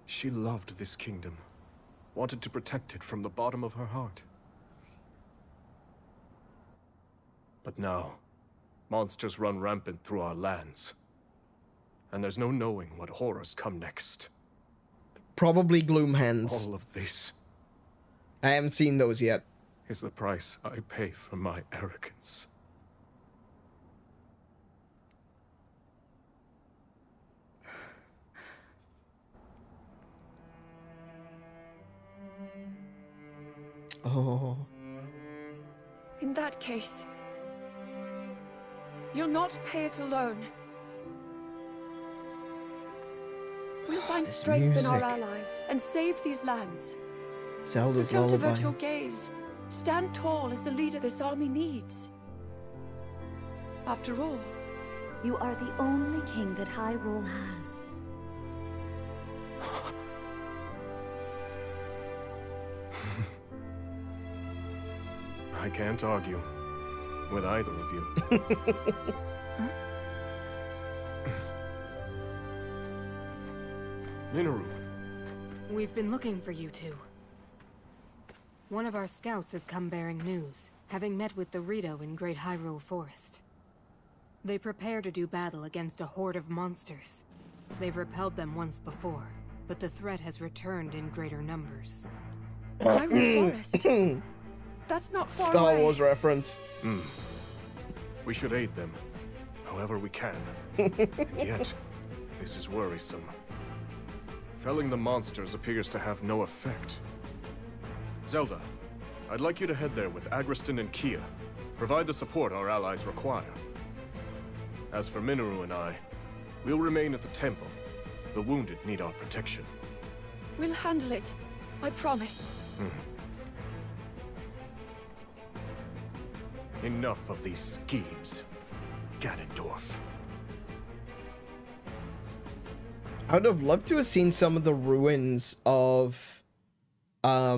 She loved this kingdom, wanted to protect it from the bottom of her heart. But now, monsters run rampant through our lands. And there's no knowing what horrors come next. Probably Gloomhands. All of this I haven't seen those yet. is the price I pay for my arrogance. Oh. In that case, you'll not pay it alone. We'll find this strength in our music. allies and save these lands. Zelda's So don't lullaby. avert your gaze. Stand tall as the leader this army needs. After all, You are the only king that Hyrule has. I can't argue with either of you. Minoru. We've been looking for you two. One of our scouts has come bearing news, having met with the Rito in Great Hyrule Forest. They prepare to do battle against a horde of monsters. They've repelled them once before, but the threat has returned in greater numbers. Hyrule Forest. That's not far Star away. Wars reference. We should aid them, however we can. And yet, this is worrisome. Felling the monsters appears to have no effect. Zelda, I'd like you to head there with Agriston and Kia. Provide the support our allies require. As for Minoru and I, we'll remain at the temple. The wounded need our protection. We'll handle it. I promise. Enough of these schemes, Ganondorf. I would have loved to have seen some of the ruins of, I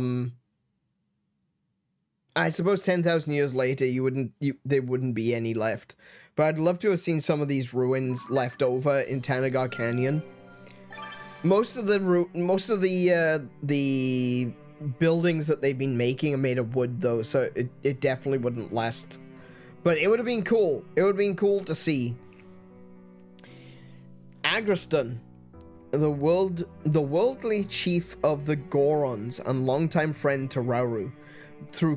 suppose 10,000 years later, there wouldn't be any left. But I'd love to have seen some of these ruins left over in Tanagar Canyon. Most of the buildings that they've been making are made of wood, though, so it definitely wouldn't last. But it would have been cool. It would have been cool to see. Agriston, the worldly chief of the Gorons and longtime friend to Rauru. Though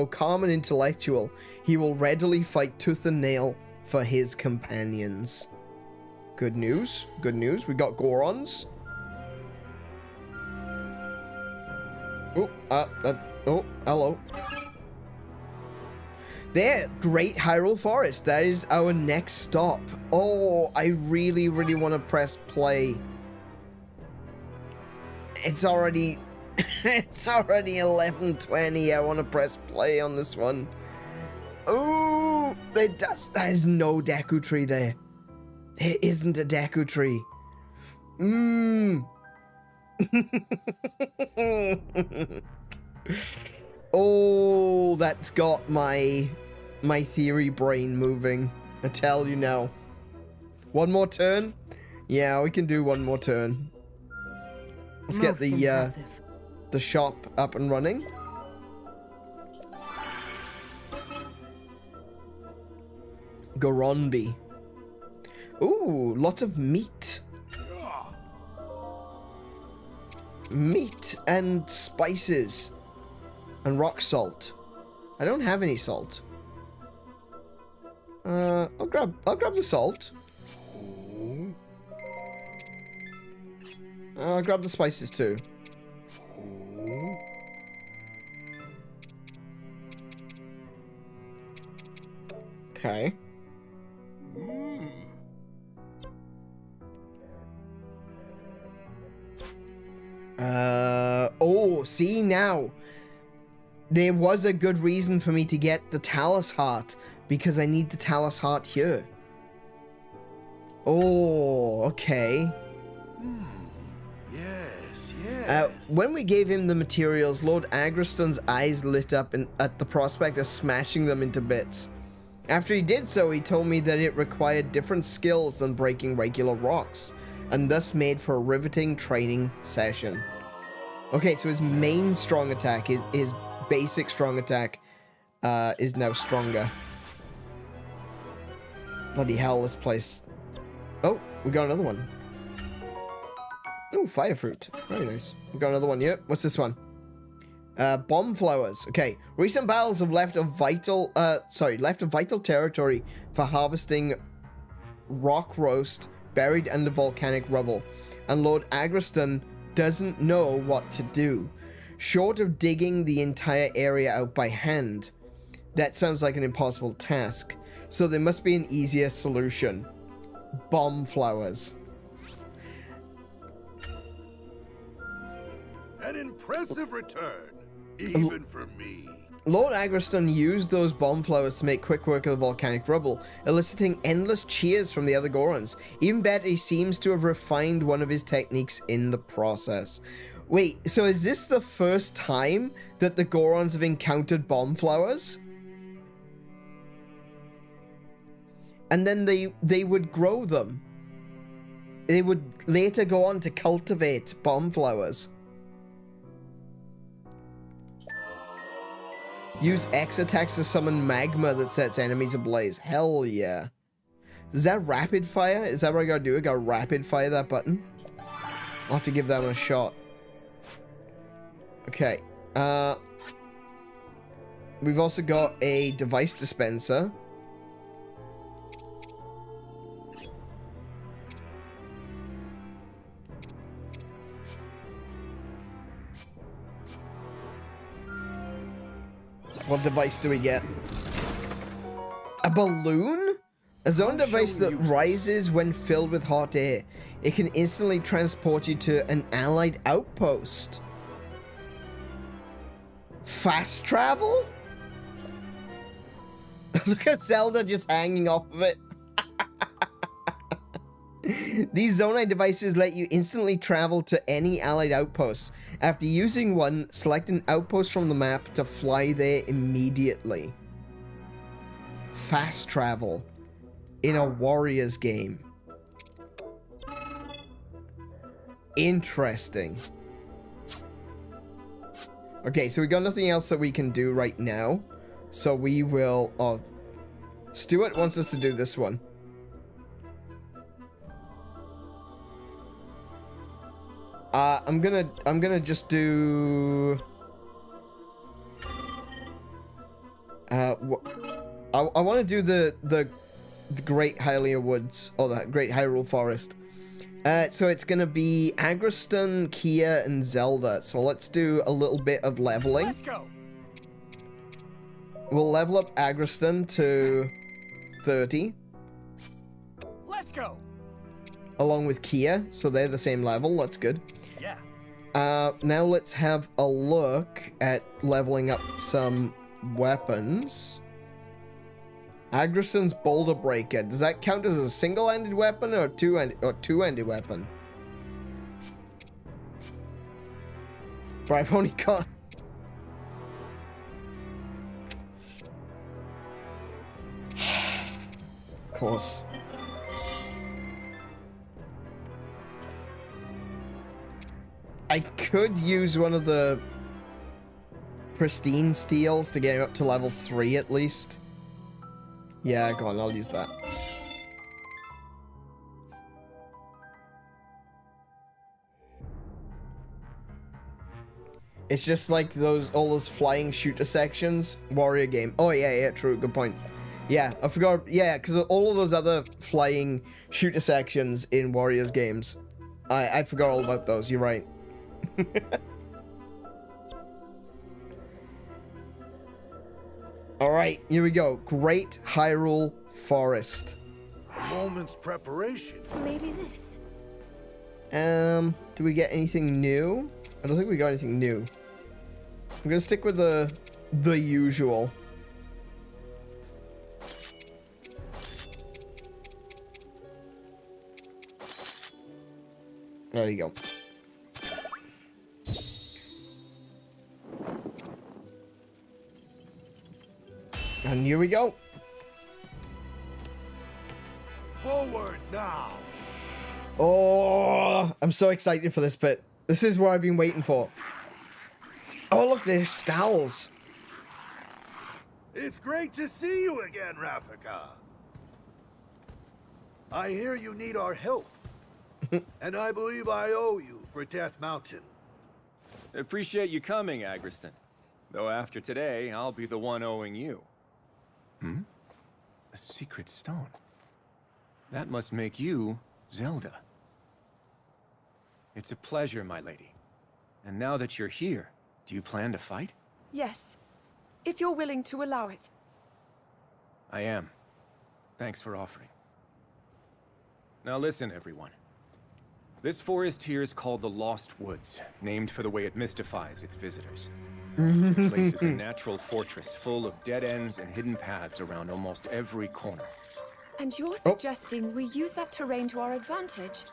calm and intellectual, he will readily fight tooth and nail for his companions. Good news. Good news. We got Gorons. Oh, hello. There, Great Hyrule Forest. That is our next stop. Oh, I really, really want to press play. It's already... it's already 11:20. I want to press play on this one. Oh, that is no Deku Tree there. There isn't a Deku Tree. Oh, that's got my theory brain moving. I tell you now. One more turn? Yeah, we can do one more turn. Let's get the shop up and running. Goronbi. Ooh, lots of meat. Meat and spices. And rock salt. I don't have any salt. I'll grab the salt. I'll grab the spices too. Okay. Oh, see now. There was a good reason for me to get the Talus Heart, because I need the Talus Heart here. Oh, okay. Yes. When we gave him the materials, Lord Agriston's eyes lit up at the prospect of smashing them into bits. After he did so, he told me that it required different skills than breaking regular rocks, and thus made for a riveting training session. Okay, so his main strong attack, his basic strong attack, is now stronger. Bloody hell, this place. Oh, we got another one. Oh, fire fruit. Very nice. We got another one. Yep. What's this one? Bomb flowers. Okay. Recent battles have left a vital territory for harvesting rock roast buried under volcanic rubble, and Lord Agriston doesn't know what to do. Short of digging the entire area out by hand, that sounds like an impossible task. So there must be an easier solution. Bomb flowers. An impressive return, even for me. Lord Agriston used those bomb flowers to make quick work of the volcanic rubble, eliciting endless cheers from the other Gorons. Even better, he seems to have refined one of his techniques in the process. Wait, so is this the first time that the Gorons have encountered bomb flowers? And then they would grow them. They would later go on to cultivate bomb flowers. Use X attacks to summon magma that sets enemies ablaze. Hell yeah. Is that rapid fire? Is that what I gotta do? I gotta rapid fire that button? I'll have to give that one a shot. Okay. We've also got a device dispenser. What device do we get? A balloon? A zone device that rises when filled with hot air. It can instantly transport you to an allied outpost. Fast travel? Look at Zelda just hanging off of it. These Zonai devices let you instantly travel to any allied outpost. After using one, select an outpost from the map to fly there immediately. Fast travel in a Warriors game. Interesting. Okay, so we got nothing else that we can do right now. So we will... Oh, Stuart wants us to do this one. I'm gonna just do... I want to do the Great Hyrule Woods, or the Great Hyrule Forest. So it's gonna be Agriston, Kia, and Zelda. So let's do a little bit of leveling. Let's go. We'll level up Agriston to 30. Let's go. Along with Kia, so they're the same level. That's good. Yeah. Now let's have a look at leveling up some weapons. Agriston's Boulder Breaker. Does that count as a single-ended weapon or two-ended weapon? But I've only got... Of course. I could use one of the pristine steels to get him up to level 3 at least. Yeah, go on, I'll use that. It's just like all those flying shooter sections. Warrior game. Oh, yeah, true, good point. Yeah, I forgot. Yeah, because all of those other flying shooter sections in Warriors games. I forgot all about those, you're right. Alright, here we go. Great Hyrule Forest. A moment's preparation. Maybe this. Do we get anything new? I don't think we got anything new. I'm gonna stick with the usual. There you go. And here we go. Forward now. Oh, I'm so excited for this bit. This is what I've been waiting for. Oh, look, there's Stowls. It's great to see you again, Rafika. I hear you need our help. And I believe I owe you for Death Mountain. Appreciate you coming, Agriston. Though after today, I'll be the one owing you. Hmm? A secret stone. That must make you Zelda. It's a pleasure, my lady. And now that you're here, do you plan to fight? Yes, if you're willing to allow it. I am. Thanks for offering. Now listen, everyone. This forest here is called the Lost Woods, named for the way it mystifies its visitors. The place is a natural fortress full of dead ends and hidden paths around almost every corner. And you're suggesting we use that terrain to our advantage?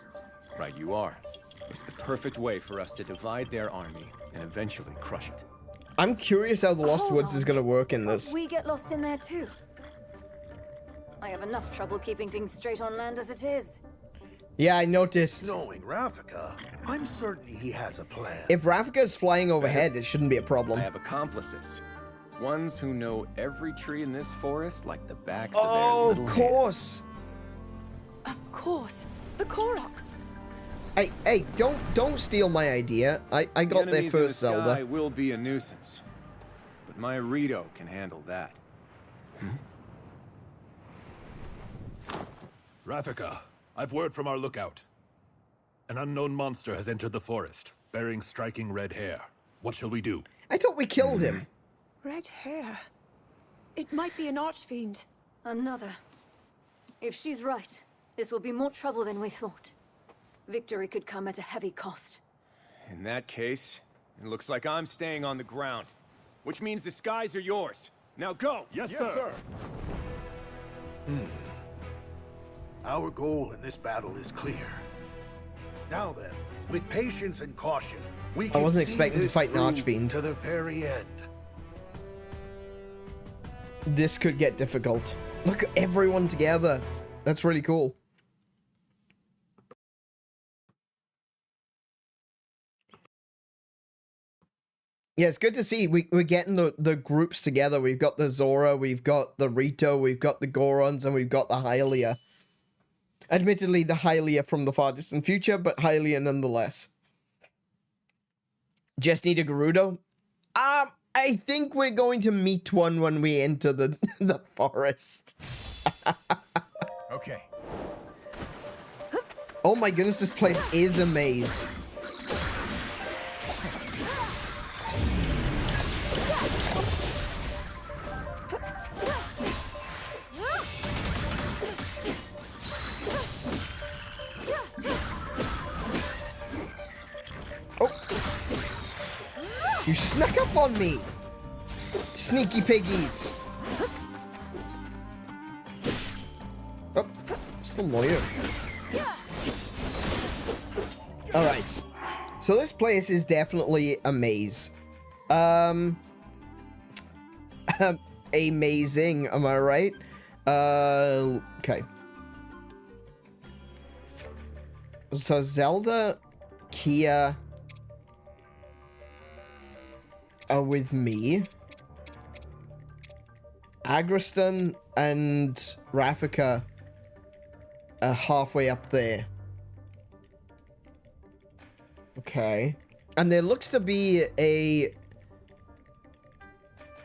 Right you are. It's the perfect way for us to divide their army and eventually crush it. I'm curious how the Lost Woods is going to work in this. We get lost in there too. I have enough trouble keeping things straight on land as it is. Yeah, I noticed. Knowing Rafika, I'm certain he has a plan. If Rafika's flying overhead, it shouldn't be a problem. I have accomplices. Ones who know every tree in this forest like the backs of their little of course. Of course. The Koroks. Hey, don't steal my idea. I got there Enemies in first, the sky Zelda. will be a nuisance. But my Rito can handle that. Rafika, I've word from our lookout. An unknown monster has entered the forest, bearing striking red hair. What shall we do? I thought we killed him. Red hair. It might be an archfiend. Another. If she's right, this will be more trouble than we thought. Victory could come at a heavy cost. In that case, it looks like I'm staying on the ground. Which means the skies are yours. Now go! Yes, sir. Our goal in this battle is clear. Now then, with patience and caution, we can wasn't see expecting to this fight an through archfiend. to the very end. This could get difficult. Look at everyone together. That's really cool. Yeah, it's good to see we're getting the groups together. We've got the Zora, we've got the Rito, we've got the Gorons, and we've got the Hylia. Admittedly, the Hylia from the far distant future, but Hylia nonetheless. Just need a Gerudo? I think we're going to meet one when we enter the forest. Okay. Oh my goodness, this place is a maze. You snuck up on me! Sneaky piggies! Oh, it's the lawyer. Alright. So this place is definitely a maze. Amazing, am I right? Okay. So Zelda, Kia are with me. Agriston and Rafika are halfway up there. Okay. And there looks to be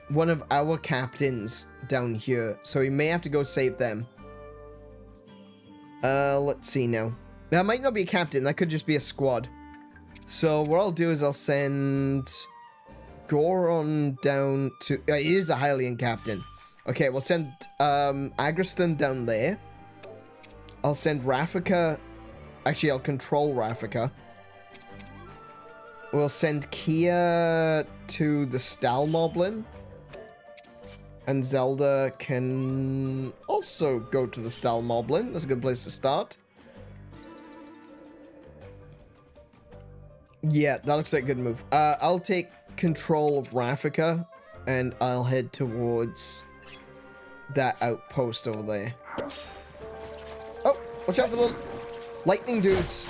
one of our captains down here, so we may have to go save them. Let's see now. That might not be a captain, that could just be a squad. So what I'll do is I'll send Goron down to... it is a Hylian captain. Okay, we'll send Agriston down there. I'll send Rafika... Actually, I'll control Rafika. We'll send Kia to the Stalmoblin. And Zelda can also go to the Stalmoblin. That's a good place to start. Yeah, that looks like a good move. I'll take control of Rafika, and I'll head towards that outpost over there. Oh, watch out for the lightning dudes.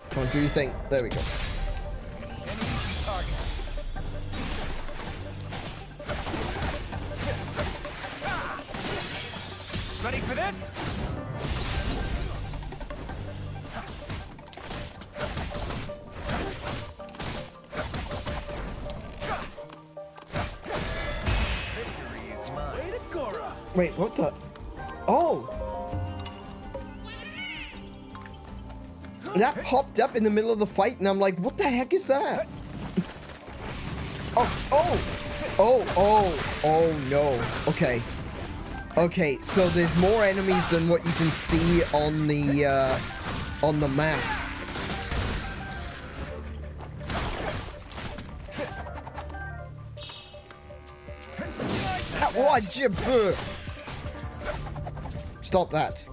Come on, do you think? There we go. Ready for this? Wait, what the? Oh! That popped up in the middle of the fight, and I'm like, what the heck is that? Oh no. Okay. Okay, so there's more enemies than what you can see on the map. Stop that.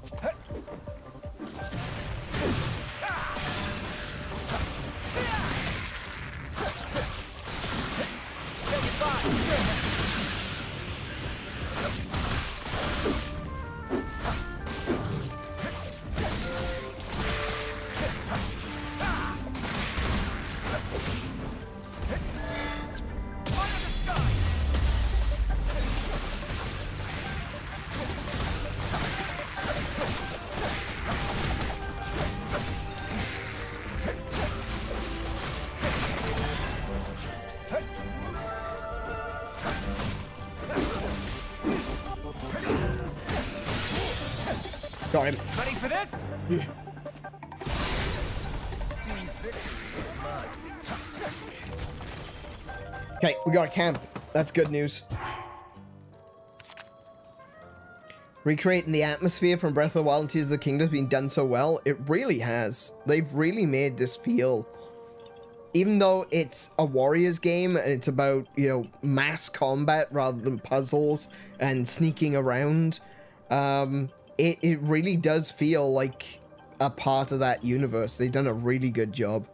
Got him. Ready for this? Okay, we got a camp. That's good news. Recreating the atmosphere from Breath of the Wild and Tears of the Kingdom has been done so well. It really has. They've really made this feel... Even though it's a Warriors game and it's about, you know, mass combat rather than puzzles and sneaking around, it really does feel like a part of that universe. They've done a really good job.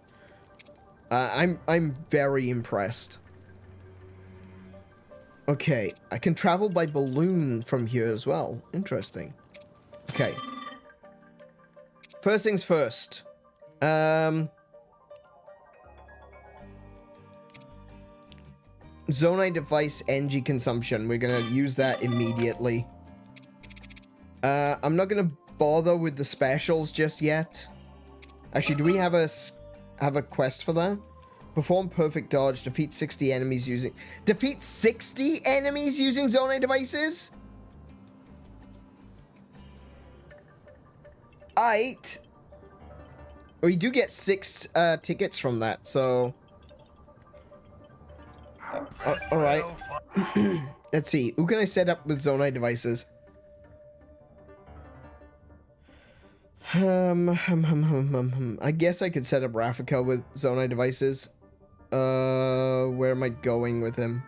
I'm very impressed. Okay, I can travel by balloon from here as well. Interesting. Okay. First things first. Zonai device energy consumption. We're gonna use that immediately. I'm not gonna bother with the specials just yet. Actually, do we have a quest for that? Perform perfect dodge. Defeat 60 enemies using... Defeat 60 enemies using Zonai devices? Aight. Well, you do get 6 tickets from that, so... Alright. Let's see. Who can I set up with Zonai devices? I guess I could set up Rafika with Zonai devices. Where am I going with him?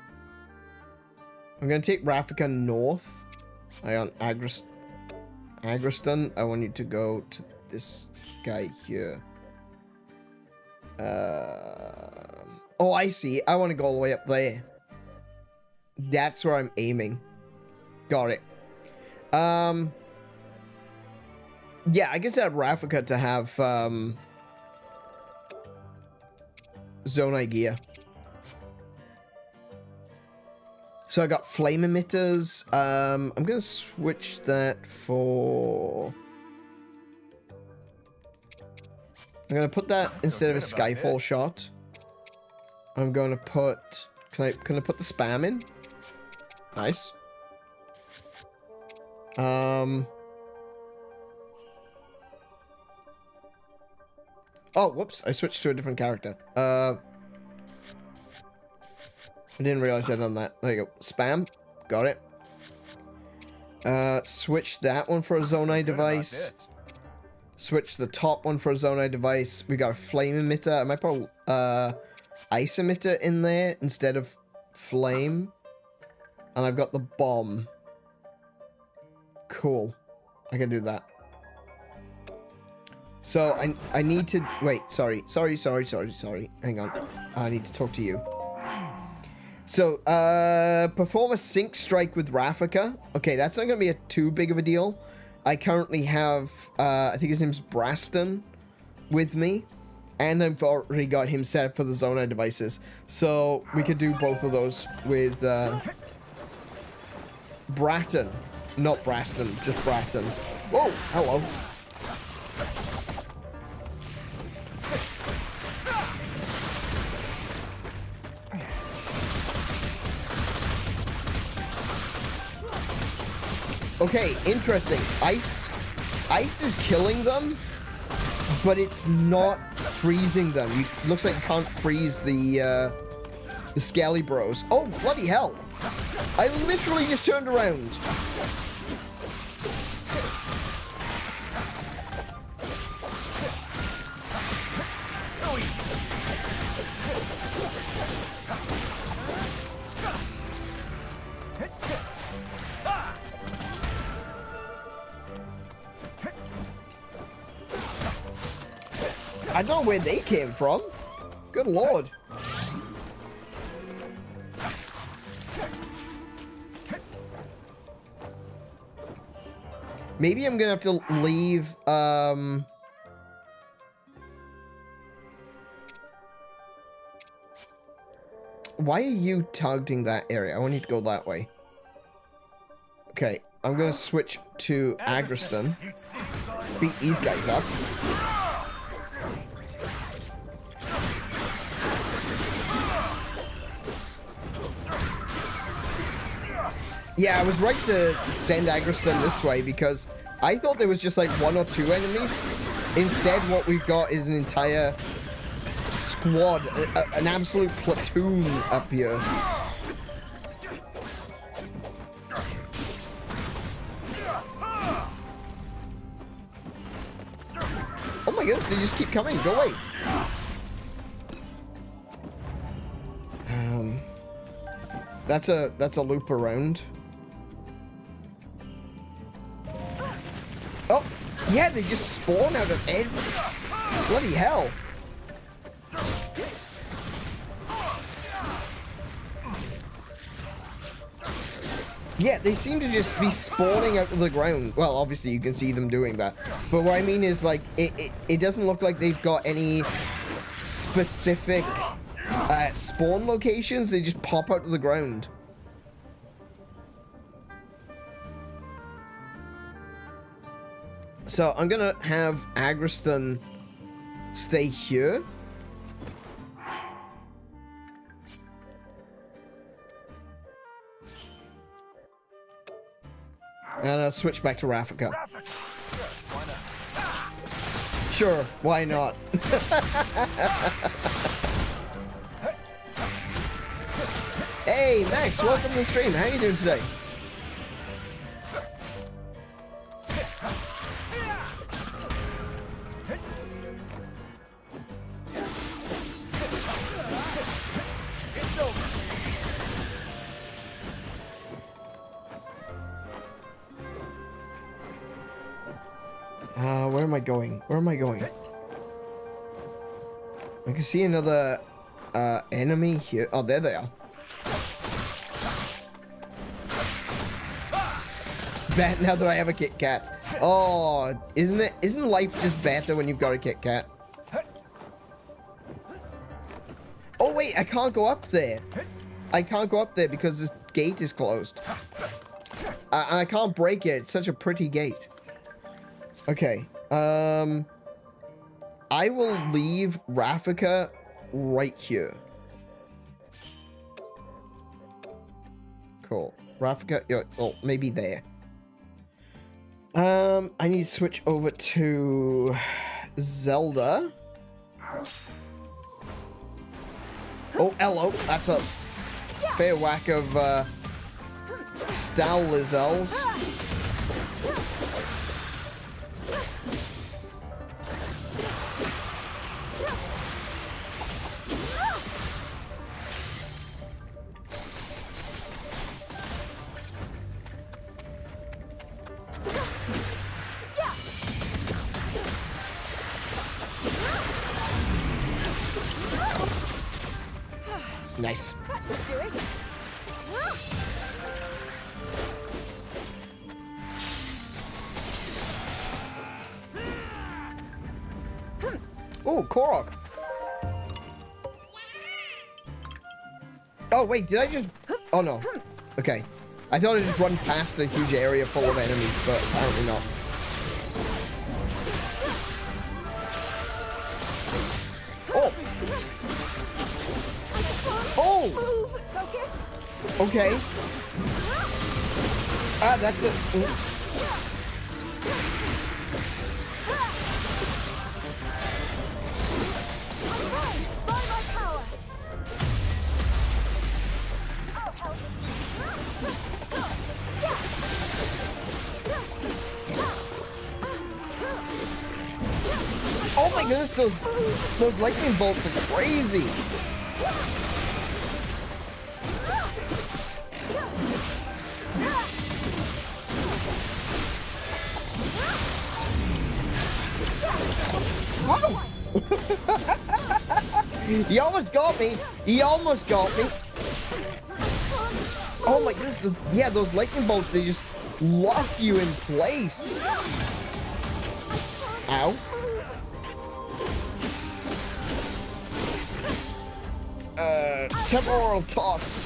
I'm gonna take Rafika north. I on Agriston. I want you to go to this guy here. Oh, I see. I want to go all the way up there. That's where I'm aiming. Got it. Yeah, I guess I have Rafika to have Zonai gear. So I got flame emitters. I'm gonna switch that for... I'm gonna put that instead of a Skyfall shot. I'm gonna put... Can I put the spam in? Nice. Oh, whoops. I switched to a different character. I didn't realize I'd done that. There you go. Spam. Got it. Switch that one for a Zonai device. Switch the top one for a Zonai device. We got a flame emitter. I might put ice emitter in there instead of flame. And I've got the bomb. Cool. I can do that. So, I need to... Wait, sorry. Hang on. I need to talk to you. So, perform a sync strike with Rafika. Okay, that's not going to be too big of a deal. I currently have, I think his name's Braston with me. And I've already got him set up for the Zonai devices. So, we could do both of those with, Bratton. Not Braston, just Bratton. Whoa, hello. Okay, interesting. Ice is killing them, but it's not freezing them. Looks like you can't freeze the Skelly Bros. Oh, bloody hell. I literally just turned around. I don't know where they came from. Good lord. Maybe I'm gonna have to leave, why are you targeting that area? I want you to go that way. Okay, I'm gonna switch to Agriston. Beat these guys up. Yeah, I was right to send Agriston this way because I thought there was just like 1 or 2 enemies. Instead, what we've got is an entire squad, an absolute platoon up here. Oh my goodness, they just keep coming. Go away. That's a loop around. Oh, yeah, they just spawn out of every... Bloody hell. Yeah, they seem to just be spawning out of the ground. Well, obviously you can see them doing that. But what I mean is, like, it doesn't look like they've got any specific spawn locations. They just pop out of the ground. So I'm gonna have Agriston stay here. And I'll switch back to Rafika. Sure, why not? Hey, Max, welcome to the stream. How you doing today? Where am I going? Where am I going? I can see another enemy here. Oh, there they are. Bet now that I have a Kit Kat. Oh, isn't life just better when you've got a Kit Kat? Oh wait, I can't go up there. I can't go up there because this gate is closed. I can't break it. It's such a pretty gate. Okay. I will leave Rafika right here. Cool. Rafika, oh, maybe there. I need to switch over to Zelda. Oh, hello. That's a fair whack of Stowlizels. Nice. Oh, Korok. Oh, wait, did I just... Oh, no. Okay. I thought I just run past a huge area full of enemies, but apparently not. Oh! Oh! Okay. Ah, that's it. Oh my goodness, those lightning bolts are crazy. Whoa! He almost got me. He almost got me. Oh my goodness, yeah, those lightning bolts, they just lock you in place. Ow. Temporal toss.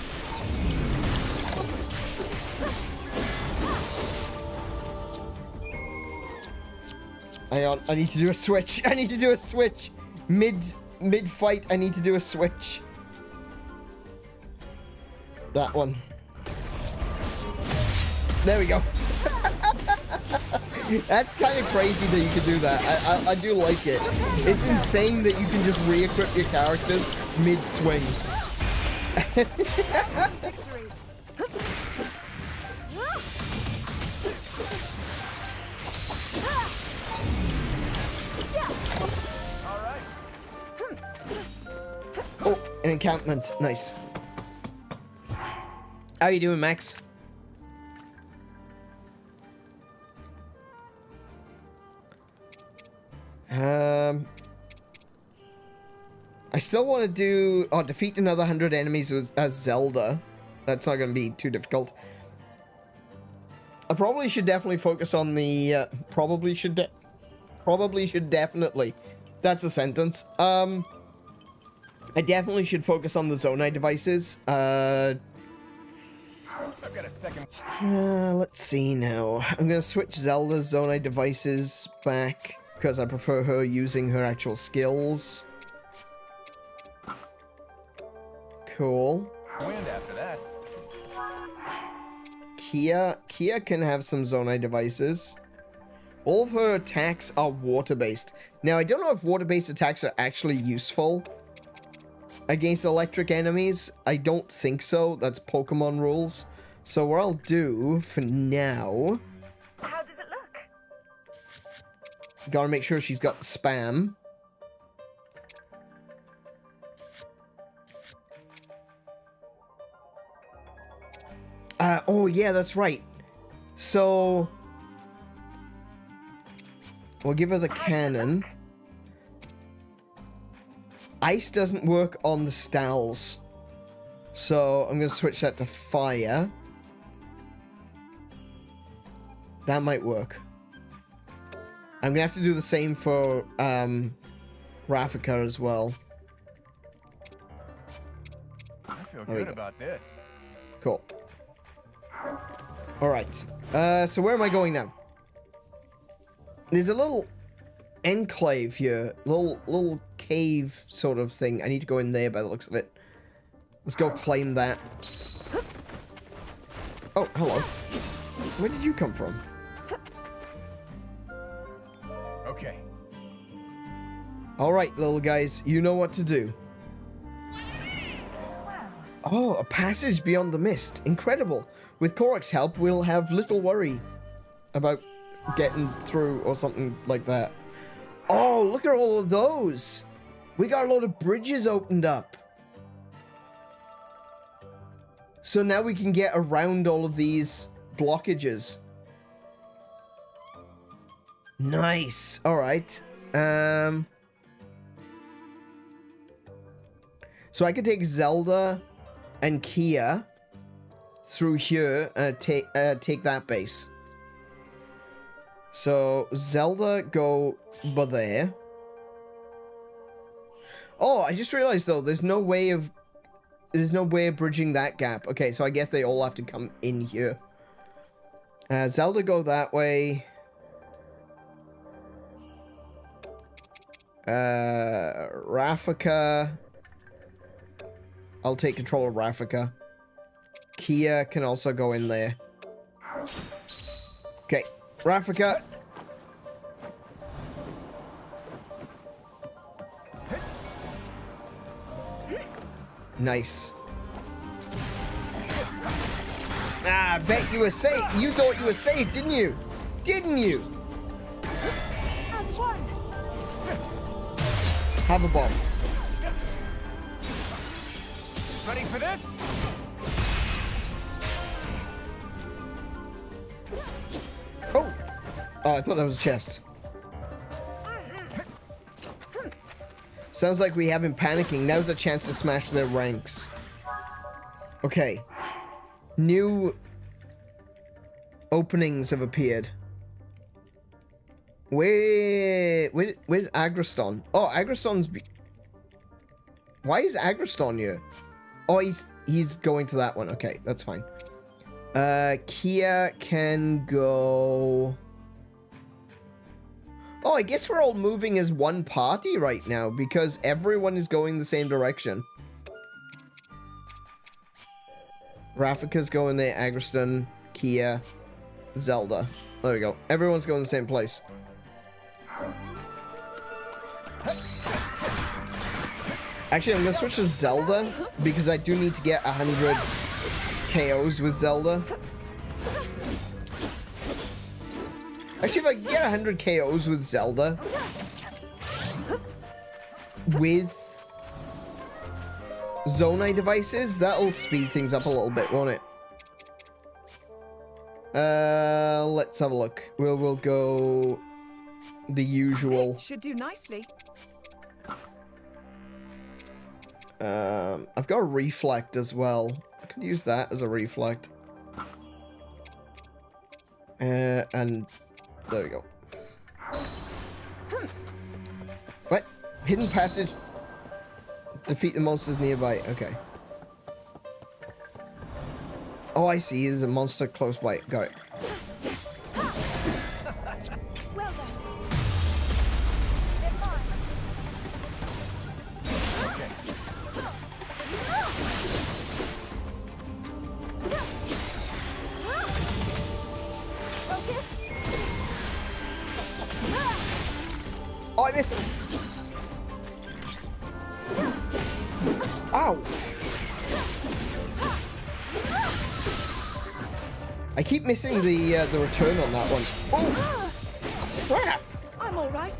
Hang on, I need to do a switch. I need to do a switch. Mid-fight, I need to do a switch. That one. There we go. That's kind of crazy that you can do that. I do like it. It's insane that you can just re-equip your characters mid-swing. Oh, an encampment. Nice. How you doing, Max? I still want to do... Oh, defeat another 100 enemies as Zelda. That's not going to be too difficult. I probably should definitely focus on the, probably should definitely. That's a sentence. I definitely should focus on the Zonai devices. I've got a second. Let's see now. I'm gonna switch Zelda's Zonai devices back because I prefer her using her actual skills. Cool. Wind after that. Kia can have some Zonai devices. All of her attacks are water-based. Now, I don't know if water-based attacks are actually useful against electric enemies. I don't think so. That's Pokemon rules. So what I'll do for now... How does it look? Gotta make sure she's got the spam. Oh yeah, that's right. So... we'll give her the cannon. Ice doesn't work on the stalls. So I'm going to switch that to fire. That might work. I'm going to have to do the same for Rafika as well. I feel good about this. Cool. Alright. So where am I going now? There's a little enclave here. Little cave sort of thing. I need to go in there by the looks of it. Let's go claim that. Oh, hello. Where did you come from? Okay. Alright, little guys. You know what to do. Oh, a passage beyond the mist. Incredible. With Korok's help, we'll have little worry about getting through or something like that. Oh, look at all of those. We got a lot of bridges opened up. So now we can get around all of these blockages. Nice. All right. So I could take Zelda and Kia through here and take that base. So Zelda go by there. Oh, I just realized though, there's no way of bridging that gap. Okay, so I guess they all have to come in here. Zelda go that way. Rafika. I'll take control of Rafika. Kia can also go in there. Okay, Rafika. Nice. Ah, I bet you were safe. You thought you were safe, didn't you? Didn't you? Have a bomb. Ready for this? Oh! Oh, I thought that was a chest. Sounds like we have him panicking. Now's a chance to smash their ranks. Okay. New openings have appeared. Where's Agriston? Oh, Agriston's... Why is Agriston here? Oh, he's going to that one. Okay, that's fine. Kia can go... Oh, I guess we're all moving as one party right now because everyone is going the same direction. Rafika's going there, Agriston, Kia, Zelda. There we go. Everyone's going the same place. Actually, I'm going to switch to Zelda because I do need to get 100 KOs with Zelda. Actually, if I can get 100 KOs with Zelda, with Zonai devices, that'll speed things up a little bit, won't it? Let's have a look. We'll go the usual. This should do nicely. I've got a reflect as well. I could use that as a reflect. And there we go. What? Hidden passage. Defeat the monsters nearby. Okay. Oh, I see. There's a monster close by. Got it. Well done. Oh, I missed. Ow. I keep missing the return on that one. Oh, crap! I'm all right.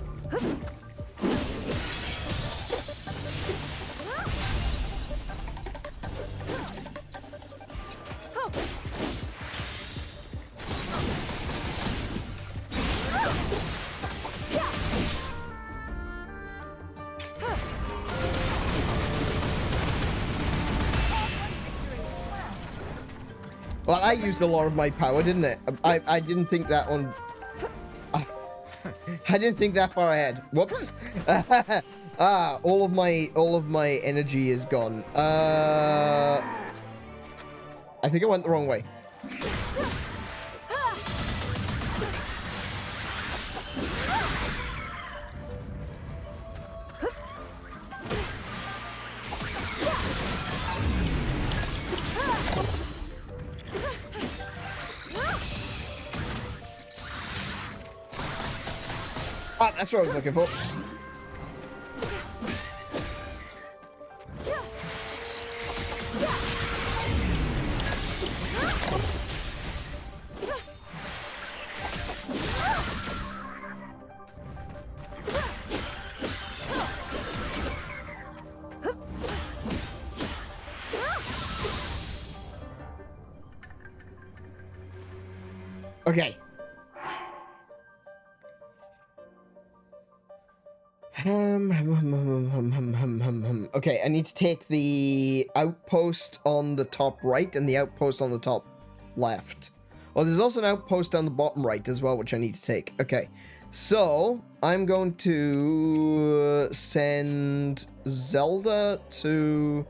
Well, I used a lot of my power, didn't it? I didn't think that one. I didn't think that far ahead. Whoops. All of my energy is gone. I think I went the wrong way. Ah, that's what I was looking for. Okay. Okay, I need to take the outpost on the top right and the outpost on the top left. Oh, there's also an outpost on the bottom right as well, which I need to take. Okay, so I'm going to send Zelda to...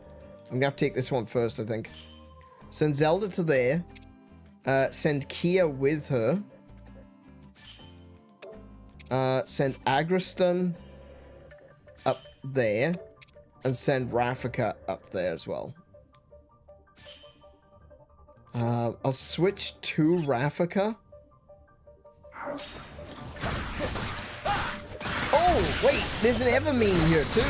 I'm gonna have to take this one first, I think. Send Zelda to there. Send Kia with her. Send Agriston up there, and send Rafika up there as well. I'll switch to Rafika. Oh, wait, there's an Evermean here too.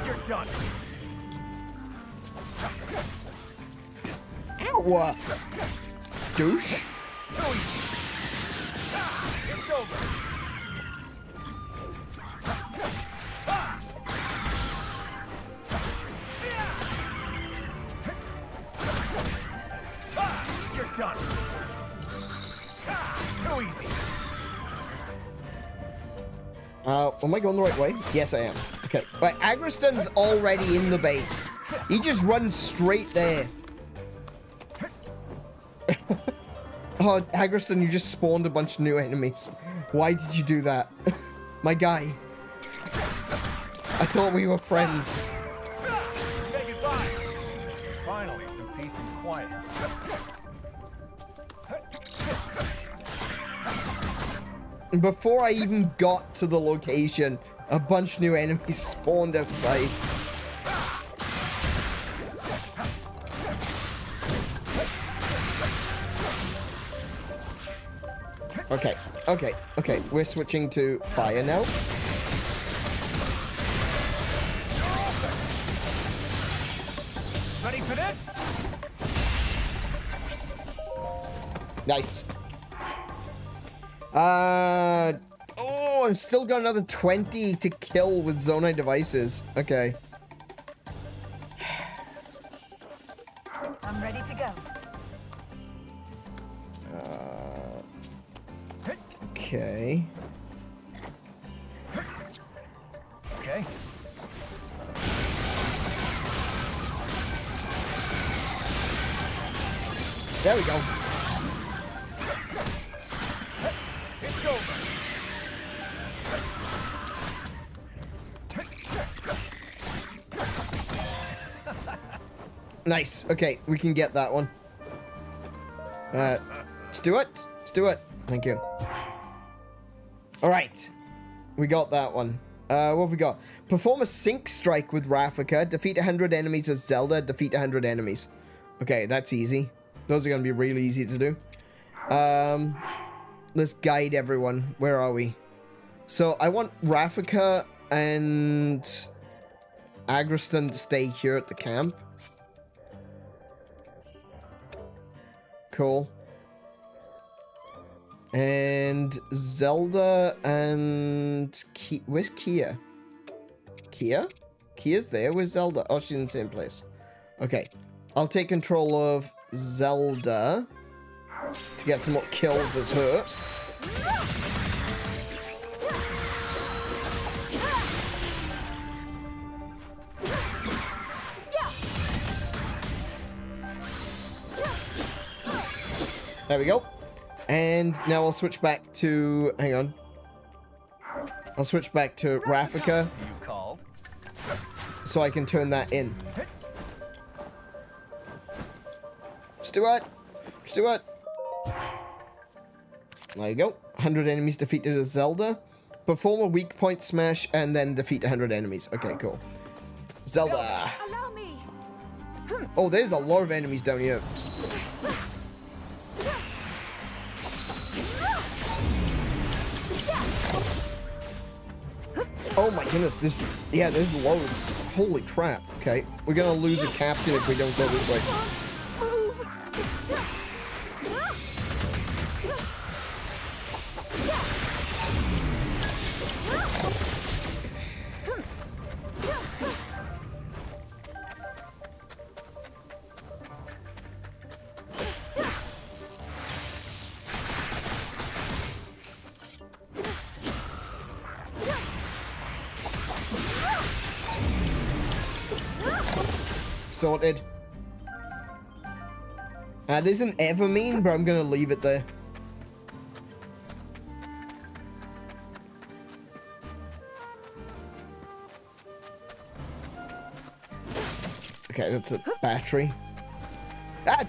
You're done. Ow! Douche. It's over. You're done. Too easy. Am I going the right way? Yes, I am. Okay. Right, Agriston's already in the base. He just runs straight there. Oh, Agriston, you just spawned a bunch of new enemies. Why did you do that? My guy. I thought we were friends. Say goodbye. Finally, some peace and quiet. Before I even got to the location, a bunch of new enemies spawned outside. Okay, we're switching to fire now. Ready for this? Nice. Oh, I'm still got another 20 to kill with Zonai devices. Okay. I'm ready to go. Okay. Okay. There we go. It's over. Nice. Okay, we can get that one. Let's do it. Let's do it. Thank you. Alright. We got that one. What have we got? Perform a sync strike with Rafika. Defeat 100 enemies as Zelda. Defeat 100 enemies. Okay, that's easy. Those are going to be really easy to do. Let's guide everyone. Where are we? So, I want Rafika and Agriston to stay here at the camp. Cool. And Zelda and where's Kia? Kia? Kia's there. Where's Zelda? Oh, she's in the same place. Okay. I'll take control of Zelda to get some more kills as her. There we go. And now I'll switch back to... Hang on. I'll switch back to Rafika. You called. So I can turn that in. Let's do it. Let's do it. There you go. 100 enemies defeated as Zelda. Perform a weak point smash and then defeat 100 enemies. Okay, cool. Zelda. Allow me. Oh, there's a lot of enemies down here. Oh my goodness, there's loads. Holy crap. Okay, we're gonna lose a captain if we don't go this way. Sorted. There's an Evermean, but I'm gonna leave it there. Okay, that's a battery. Ah!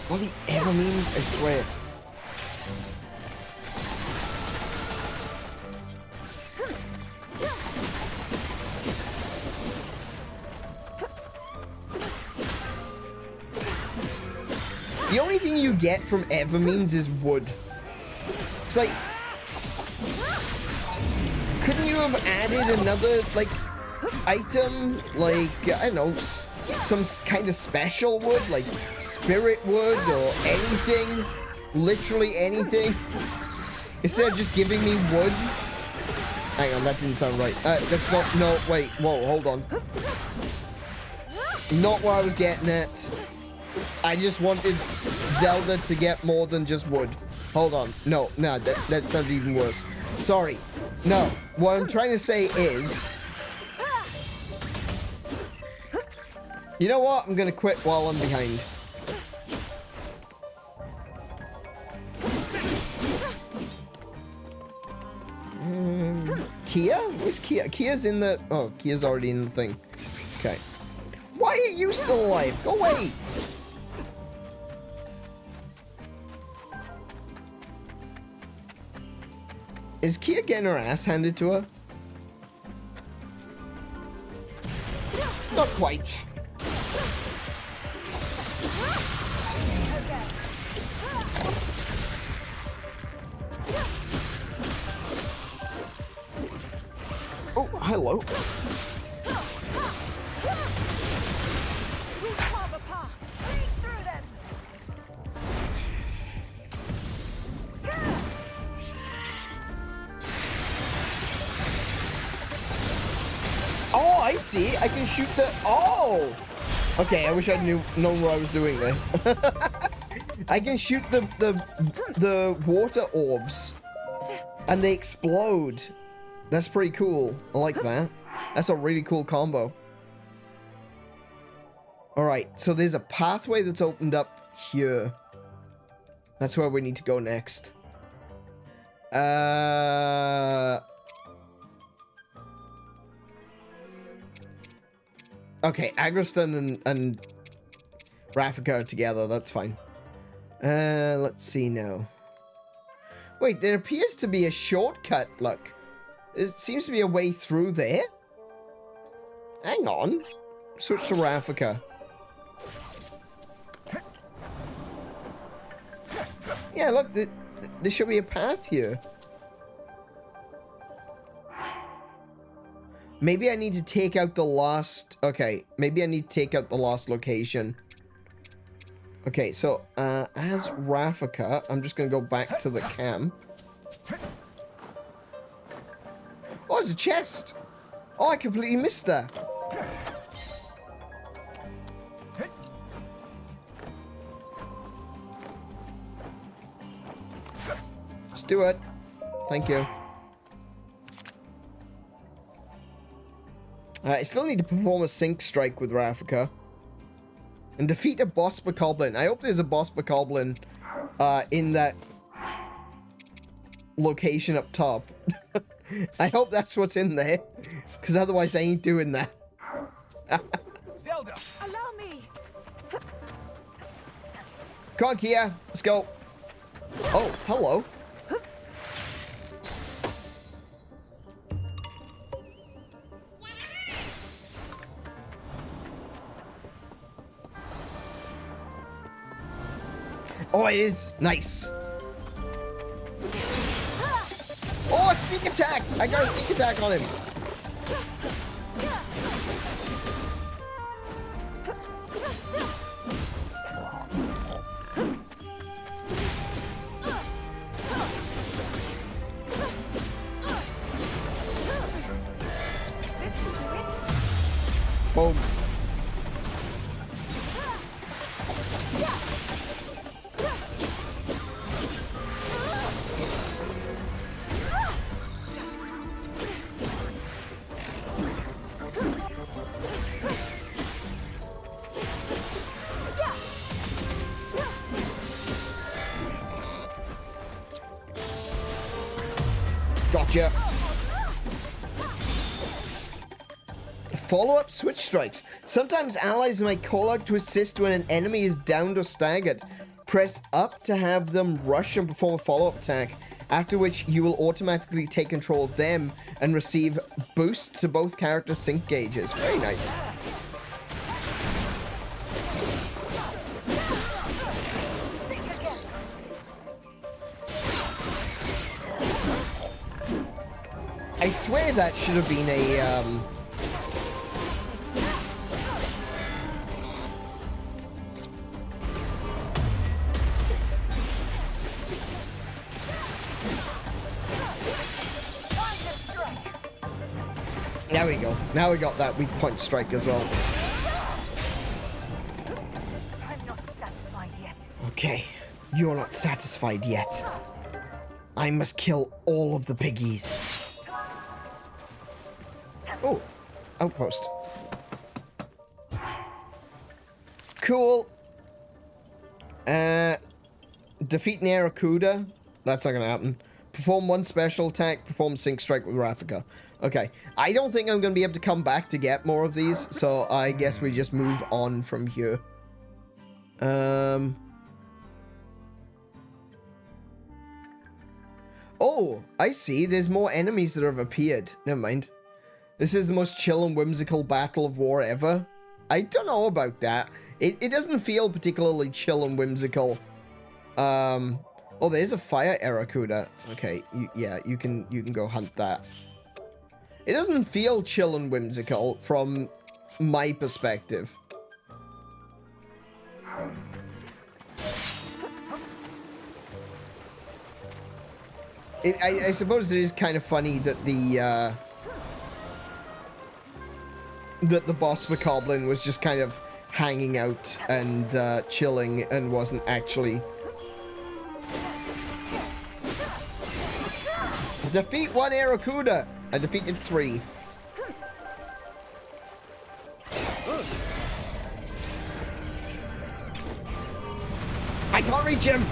Bloody Evermeans, I swear. The only thing you get from Evermeans is wood. It's like... Couldn't you have added another, like, item? Like, I don't know, some kind of special wood? Like, spirit wood or anything? Literally anything? Instead of just giving me wood? Hang on, that didn't sound right. That's not... No, wait. Whoa, hold on. Not what I was getting at. I just wanted Zelda to get more than just wood. Hold on. No, that sounds even worse. Sorry. No, what I'm trying to say is... You know what? I'm gonna quit while I'm behind. Kia? Where's Kia? Kia's in the... Oh, Kia's already in the thing. Okay. Why are you still alive? Go away! Is Kia getting her ass handed to her? Not quite. Oh, hello. Oh, I see. I can shoot the... Oh! Okay, I wish I'd known what I was doing there. I can shoot the water orbs. And they explode. That's pretty cool. I like that. That's a really cool combo. Alright, so there's a pathway that's opened up here. That's where we need to go next. Okay, Agriston and Rafika are together, that's fine. Let's see now. Wait, there appears to be a shortcut, look. It seems to be a way through there. Hang on. Switch to Rafika. Yeah, look, there should be a path here. Maybe I need to take out the last... Okay, maybe I need to take out the last location. Okay, so, as Rafika, I'm just gonna go back to the camp. Oh, there's a chest! Oh, I completely missed that. Let's do it. Thank you. I still need to perform a sync strike with Rafika. And defeat a boss bokoblin. I hope there's a boss bokoblin in that location up top. I hope that's what's in there. Because otherwise I ain't doing that. Zelda, allow me. Come on, Kia. Let's go. Oh, hello. Oh, it is. Nice. Oh, a sneak attack. I got a sneak attack on him. Boom. Gotcha. Follow-up switch strikes. Sometimes allies might call out to assist when an enemy is downed or staggered. Press up to have them rush and perform a follow-up attack, after which you will automatically take control of them and receive boosts to both characters' sync gauges. Very nice. I swear that should have been a, There we go. Now we got that weak point strike as well. I'm not satisfied yet. Okay, you're not satisfied yet. I must kill all of the piggies. Oh, outpost. Cool. Defeat Nerakuda. That's not gonna happen. Perform one special attack. Perform sync strike with Rafika. Okay. I don't think I'm gonna be able to come back to get more of these, so I guess we just move on from here. Oh, I see. There's more enemies that have appeared. Never mind. This is the most chill and whimsical battle of war ever. I don't know about that. It doesn't feel particularly chill and whimsical. Oh, there's a fire Aracuda. Okay, yeah, you can go hunt that. It doesn't feel chill and whimsical from my perspective. I suppose it is kind of funny that the boss bokoblin was just kind of hanging out and chilling and wasn't actually... Defeat one Aracuda! I defeated 3. I can't reach him!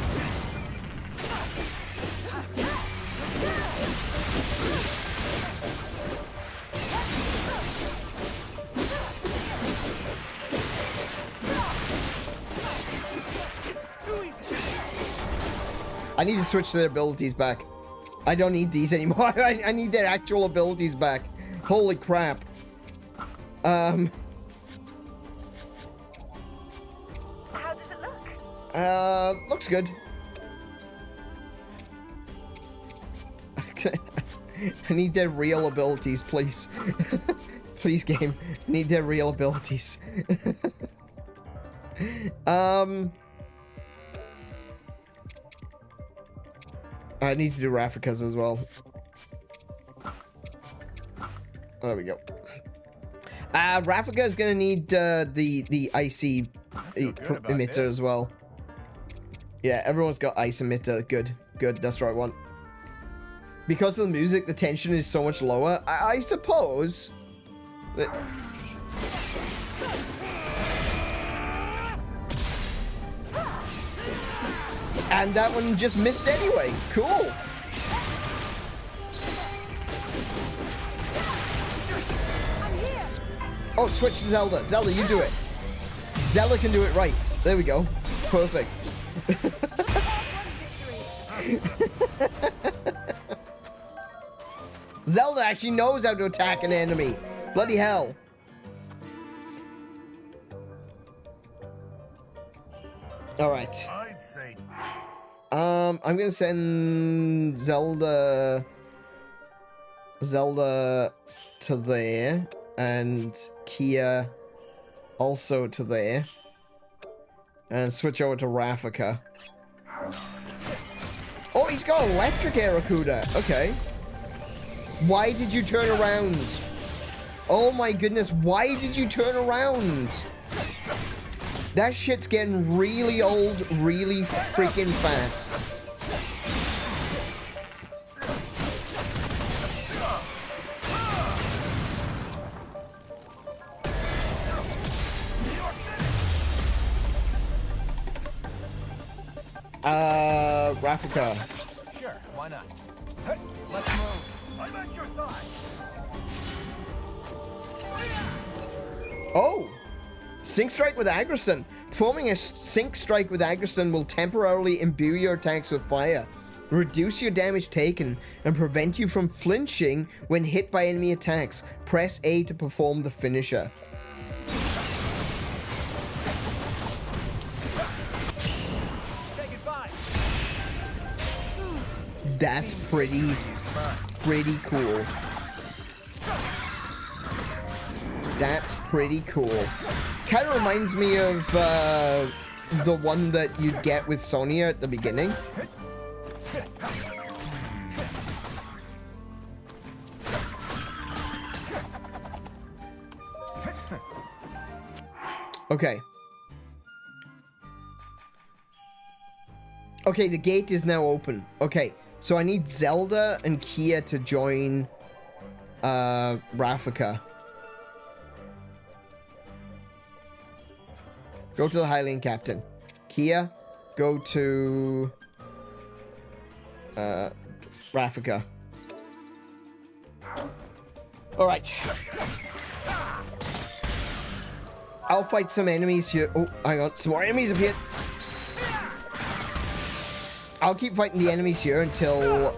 I need to switch their abilities back. I don't need these anymore. I need their actual abilities back. Holy crap. How does it look? Looks good. I need their real abilities, please. Please, game. I need their real abilities. I need to do Rafika's as well. There we go. Rafika is gonna need the icy emitter as well. Yeah, everyone's got ice emitter. Good, good. That's what I want. Because of the music, the tension is so much lower. I suppose that. And that one just missed anyway. Cool. Oh, switch to Zelda. Zelda, you do it. Zelda can do it right. There we go. Perfect. Zelda actually knows how to attack an enemy. Bloody hell. All right. I'm gonna send Zelda to there, and Kia also to there, and switch over to Rafika. Oh, he's got electric Aracuda. Okay. Why did you turn around? Oh my goodness, why did you turn around? That shit's getting really old really freaking fast. Rafika. Sure, why not? Hey, let's move. I'm at your side. Oh! Sync Strike with Agrison. Performing a Sync Strike with Agrison will temporarily imbue your attacks with fire, reduce your damage taken, and prevent you from flinching when hit by enemy attacks. Press A to perform the finisher. Say goodbye. That's pretty cool. That's pretty cool. Kind of reminds me of the one that you'd get with Sonia at the beginning. Okay. Okay, the gate is now open. Okay, so I need Zelda and Kia to join Rafika. Go to the Hylian Captain. Kia, go to Rafika. Alright. I'll fight some enemies here. Oh, hang on. Some more enemies appeared. I'll keep fighting the enemies here until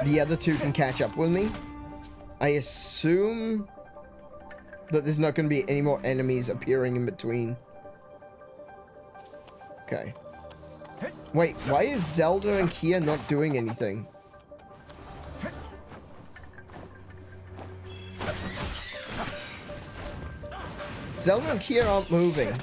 the other two can catch up with me. I assume that there's not going to be any more enemies appearing in between. Okay. Wait, why is Zelda and Kia not doing anything? Zelda and Kia aren't moving.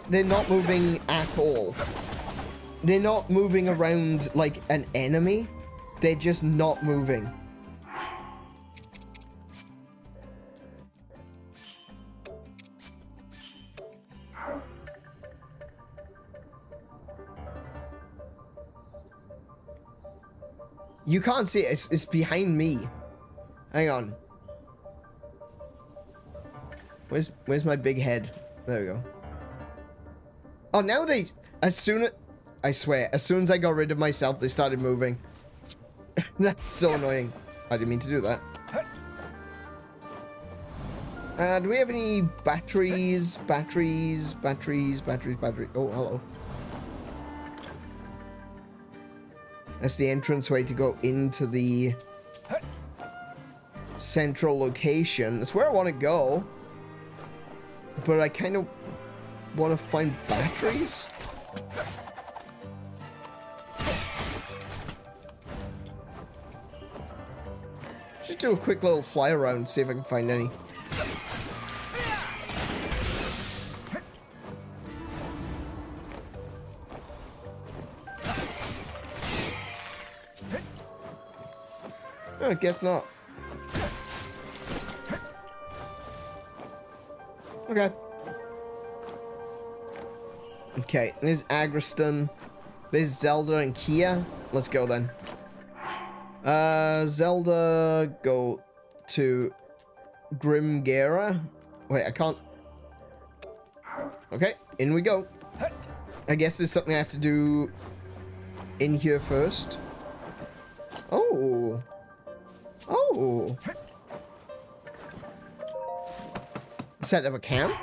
They're not moving at all. They're not moving around like an enemy. They're just not moving. You can't see it. It's behind me. Hang on. Where's my big head? There we go. Oh, now they... I swear, as soon as I got rid of myself, they started moving. That's so annoying. I didn't mean to do that. Do we have any batteries? Batteries. Oh, hello. That's the entranceway to go into the central location. That's where I want to go. But I kind of want to find batteries. Just do a quick little fly around, see if I can find any. I guess not. Okay. Okay, there's Agriston. There's Zelda and Kia. Let's go then. Zelda, go to Grimgera. Wait, I can't. Okay, in we go. I guess there's something I have to do in here first. Oh. Oh. Set up a camp.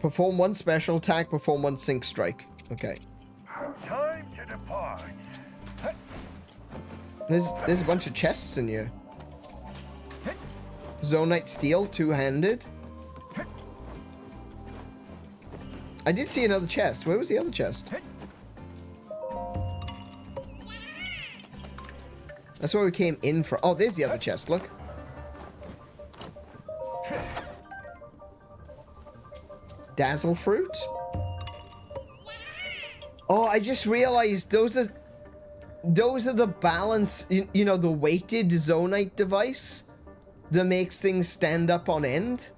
Perform one special attack, perform one sync strike. Okay. Time to depart. There's a bunch of chests in here. Zonite steel, two-handed. I did see another chest. Where was the other chest? That's where we came in from. Oh, there's the other chest, look. Dazzle fruit? Oh, I just realized those are the balance, you know, the weighted zonite device that makes things stand up on end.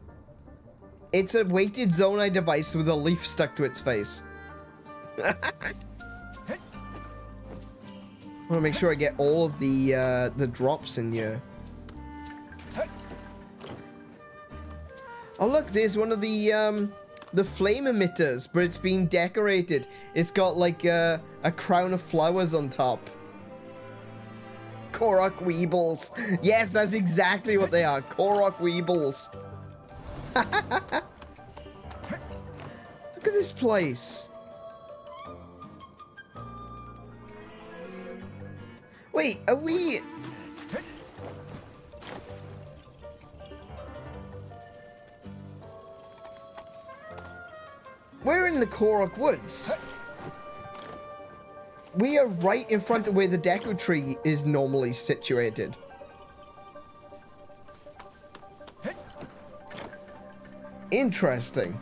It's a weighted zonite device with a leaf stuck to its face. I want to make sure I get all of the drops in here. Oh look, there's one of the flame emitters, but it's been decorated. It's got like a crown of flowers on top. Korok Weebles. Yes, that's exactly what they are. Korok Weebles. Look at this place. Wait, are we... We're in the Korok Woods. We are right in front of where the Deku Tree is normally situated. Interesting.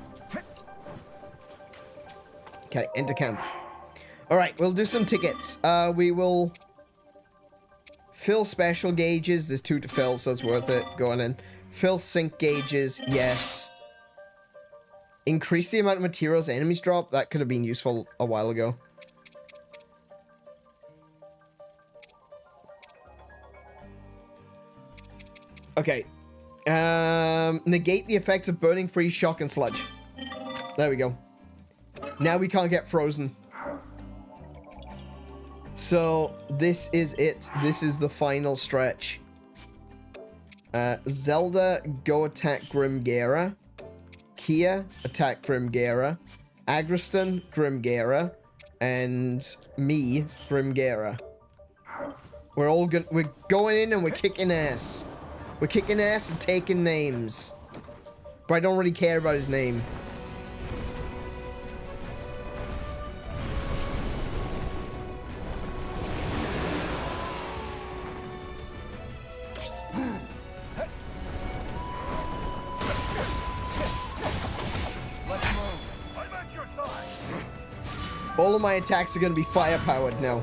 Okay, enter camp. Alright, we'll do some tickets. We will fill special gauges. There's 2 to fill, so it's worth it. Going in. Fill sync gauges, yes. Increase the amount of materials enemies drop. That could have been useful a while ago. Okay. Negate the effects of burning, freeze, shock, and sludge. There we go. Now we can't get frozen. So, this is it. This is the final stretch. Zelda, go attack Grimgera. Kia, attack Grimgera. Agriston, Grimgera. And me, Grimgera. We're going in and we're kicking ass. We're kicking ass and taking names. But I don't really care about his name. All of my attacks are going to be fire-powered now.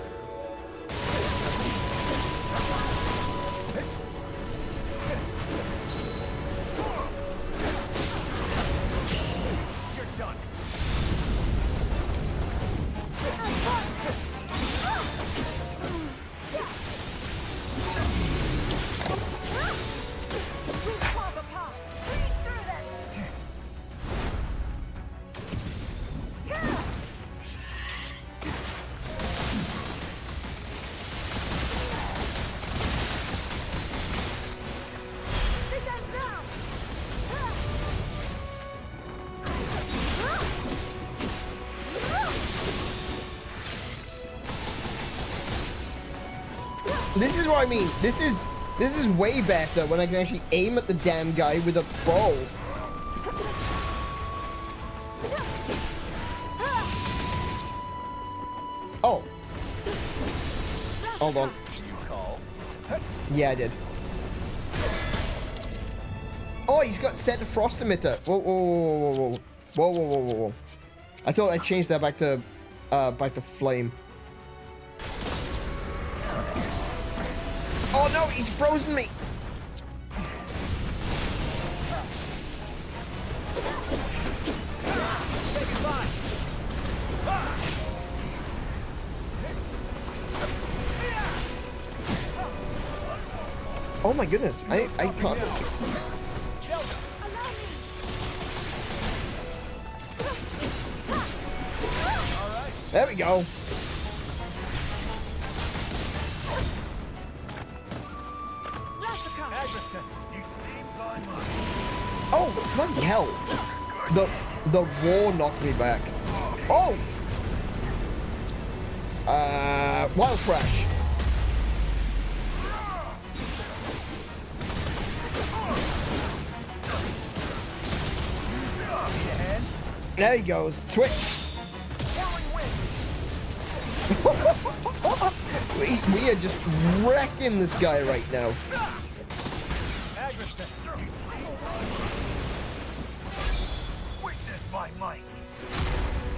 This is what I mean. This is way better when I can actually aim at the damn guy with a bow. Oh. Hold on. Yeah, I did. Oh, he's got set a frost emitter. Whoa, whoa, whoa, whoa, whoa, whoa, whoa, whoa, whoa, whoa. I thought I changed that back to flame. Oh no, he's frozen me. Oh my goodness, I can't. There we go. Oh, bloody hell. The war knocked me back. Oh! Wild Crash. There he goes. Switch. we are just wrecking this guy right now. Witness my might.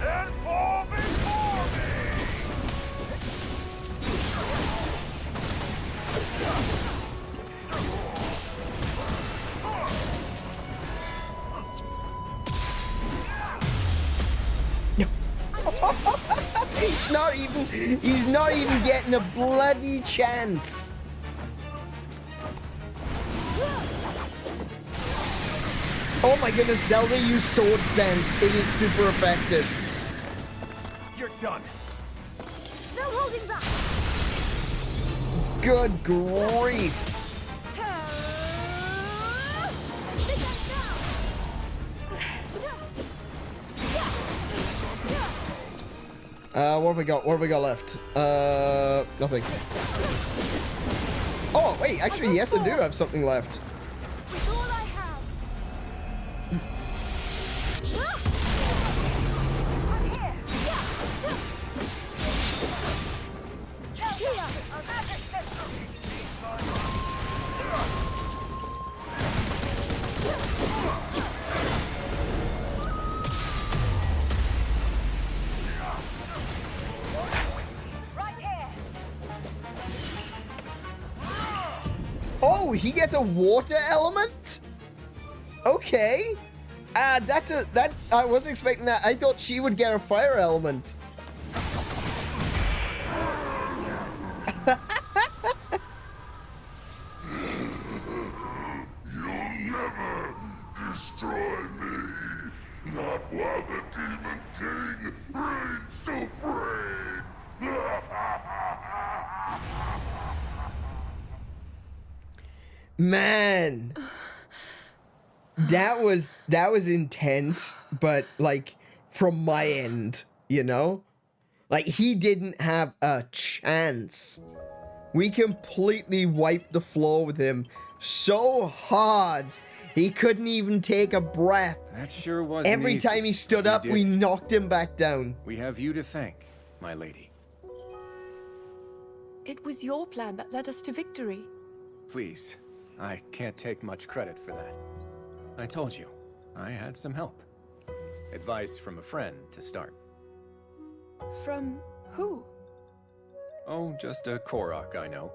And fall before me. He's not even getting a bloody chance. Oh my goodness, Zelda used sword stance. It is super effective. You're done. No holding back. Good grief. What have we got? What have we got left? Nothing. Oh, wait, actually, yes, I do have something left. With all I have. I'm here. Here. Oh, he gets a water element? Okay. That I wasn't expecting that. I thought she would get a fire element. You'll never destroy me. Not while the Demon King reigns supreme. Man, that was intense, but like from my end, you know, like he didn't have a chance. We completely wiped the floor with him so hard he couldn't even take a breath. That sure was. Every time he stood up, we knocked him back down. We have you to thank, my lady. It was your plan that led us to victory. Please. I can't take much credit for that. I told you, I had some help. Advice from a friend to start. From who? Oh, just a Korok, I know.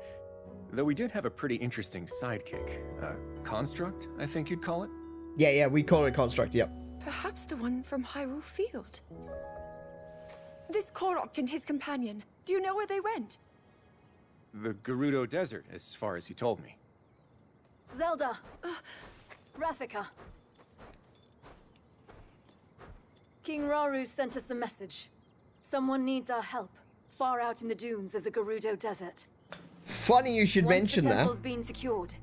Though we did have a pretty interesting sidekick. Construct, I think you'd call it? Yeah, we call it Construct, yep. Perhaps the one from Hyrule Field. This Korok and his companion, do you know where they went? The Gerudo Desert, as far as he told me. Zelda! Rafika. King Rauru sent us a message. Someone needs our help, far out in the dunes of the Gerudo Desert. Funny you should mention Once the that. temple's been secured,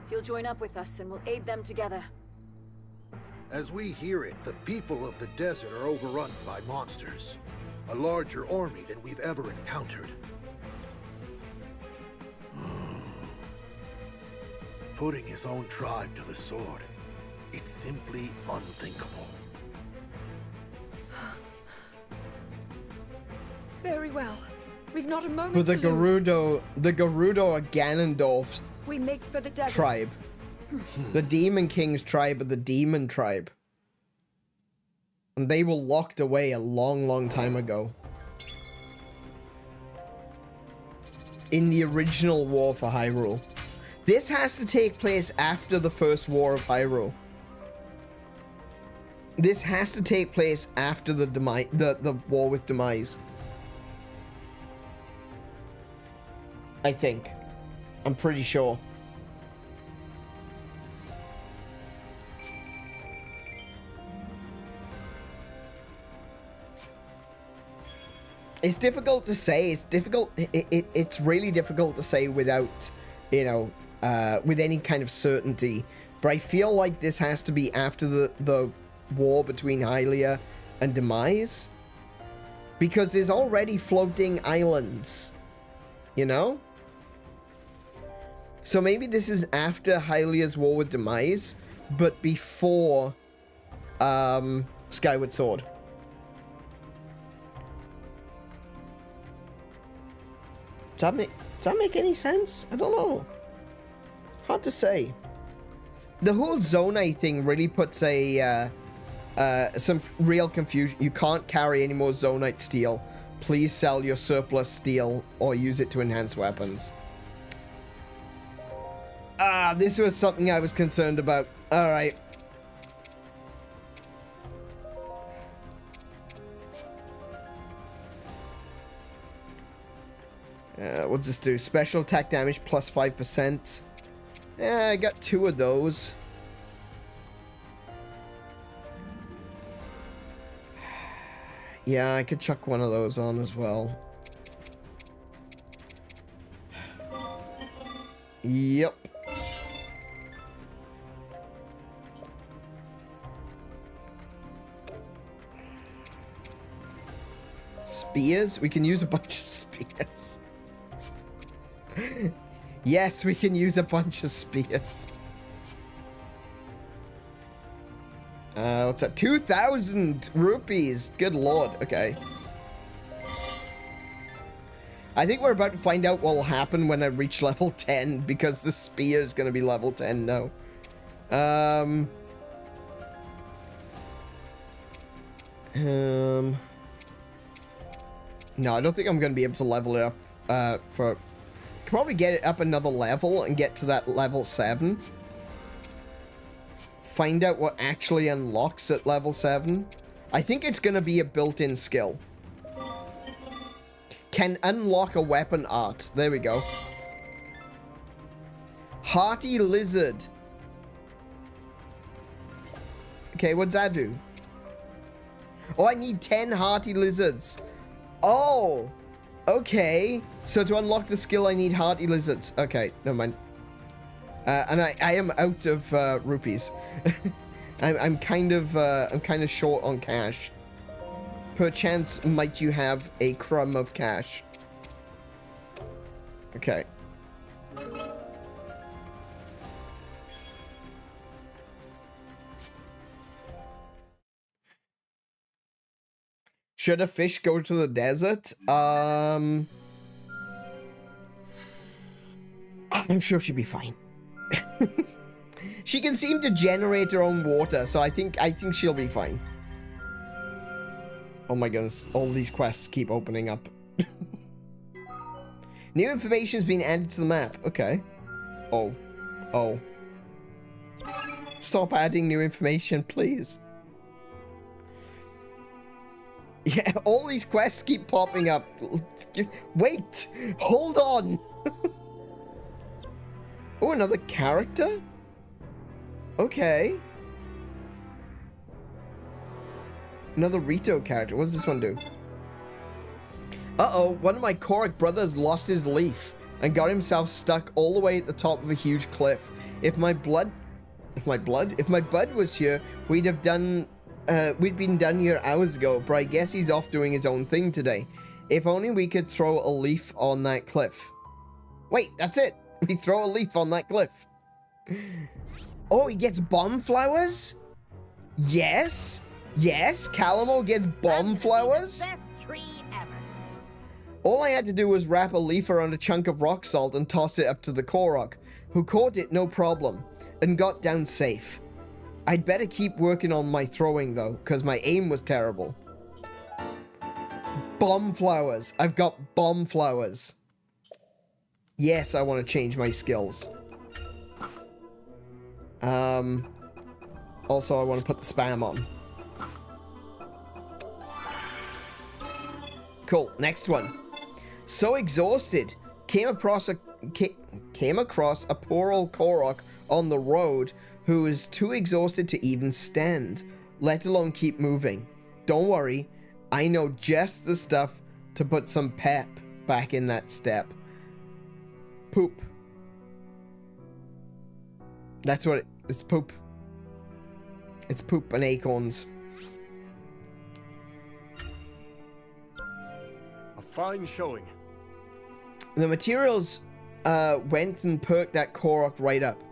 he'll join up with us and we'll aid them together. As we hear it, the people of the desert are overrun by monsters. A larger army than we've ever encountered. Putting his own tribe to the sword. It's simply unthinkable. Very well. We've not a moment But the to lose. Gerudo are Ganondorf's We make for the desert. tribe. The Demon King's tribe are the Demon tribe. And they were locked away a long, long time ago. In the original War for Hyrule. This has to take place after the first War of Hyrule. This has to take place after the War with Demise. I think. I'm pretty sure. It's difficult to say. It's difficult. It's really difficult to say without, you know, with any kind of certainty. But I feel like this has to be after the war between Hylia and Demise. Because there's already floating islands. You know? So maybe this is after Hylia's war with Demise, but before Skyward Sword. Does that make any sense? I don't know. Hard to say. The whole Zonai thing really puts some real confusion. You can't carry any more Zonite steel. Please sell your surplus steel or use it to enhance weapons. This was something I was concerned about. Alright. What's this do? Special attack damage plus 5%. Yeah, I got 2 of those. Yeah, I could chuck one of those on as well. Yep. Spears? We can use a bunch of spears. Yes, we can use a bunch of spears. What's that? 2,000 rupees. Good lord. Okay. I think we're about to find out what will happen when I reach level 10, because the spear is going to be level 10 now. No, I don't think I'm going to be able to level it up for... Could probably get it up another level and get to that level 7. Find out what actually unlocks at level 7. I think it's going to be a built-in skill. Can unlock a weapon art. There we go. Hearty Lizard. Okay, what's that do? Oh, I need 10 Hearty Lizards. Oh, okay. So to unlock the skill, I need Hearty Lizards. Okay, never mind. And I am out of rupees. I'm kind of short on cash. Perchance might you have a crumb of cash. Okay. Should a fish go to the desert? I'm sure she'll be fine. She can seem to generate her own water, so I think she'll be fine. Oh my goodness, all these quests keep opening up. New information has been added to the map. Okay. Oh. Oh. Stop adding new information, please. Yeah, all these quests keep popping up. Wait! Hold on! Oh, another character? Okay. Another Rito character. What does this one do? Uh-oh, one of my Korok brothers lost his leaf and got himself stuck all the way at the top of a huge cliff. If my bud was here, we'd been done here hours ago, but I guess he's off doing his own thing today. If only we could throw a leaf on that cliff. Wait, that's it. We throw a leaf on that cliff. Oh, he gets bomb flowers? Yes. Yes, Calamo gets bomb flowers. Best tree ever. All I had to do was wrap a leaf around a chunk of rock salt and toss it up to the Korok, who caught it no problem, and got down safe. I'd better keep working on my throwing though, because my aim was terrible. Bomb flowers. I've got bomb flowers. Yes, I want to change my skills. Also, I want to put the spam on. Cool, next one. So exhausted. Came across a poor old Korok on the road who was too exhausted to even stand, let alone keep moving. Don't worry, I know just the stuff to put some pep back in that step. Poop. That's what it's poop. It's poop and acorns. A fine showing. The materials went and perked that Korok right up,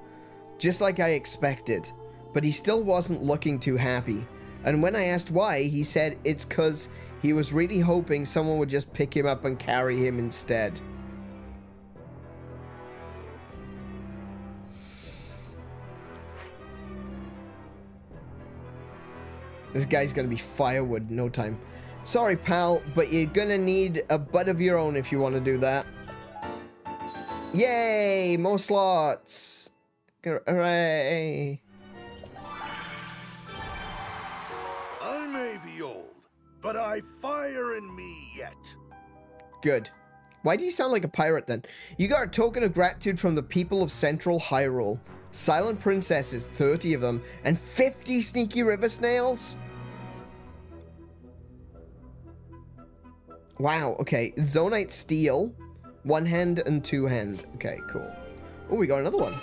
just like I expected, but he still wasn't looking too happy. And when I asked why, he said it's cause he was really hoping someone would just pick him up and carry him instead. This guy's gonna be firewood in no time. Sorry, pal, but you're gonna need a butt of your own if you want to do that. Yay! More slots! Hooray! I may be old, but I fire in me yet. Good. Why do you sound like a pirate then? You got a token of gratitude from the people of Central Hyrule. Silent princesses, 30 of them, and 50 sneaky river snails? Wow, okay. Zonite steel, one hand and two hand. Okay, cool. Oh, we got another one.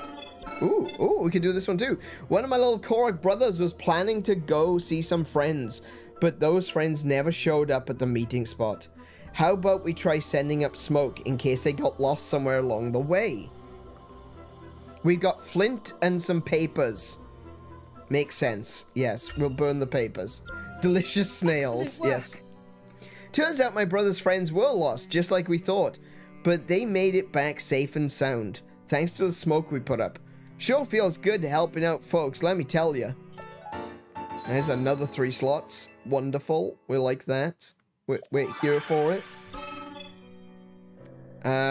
Ooh, we can do this one too. One of my little Korok brothers was planning to go see some friends, but those friends never showed up at the meeting spot. How about we try sending up smoke in case they got lost somewhere along the way? We've got flint and some papers. Makes sense. Yes, we'll burn the papers. Delicious snails. Yes. Turns out my brother's friends were lost, just like we thought. But they made it back safe and sound, thanks to the smoke we put up. Sure feels good helping out folks, let me tell you. There's another 3 slots. Wonderful. We like that. We're here for it.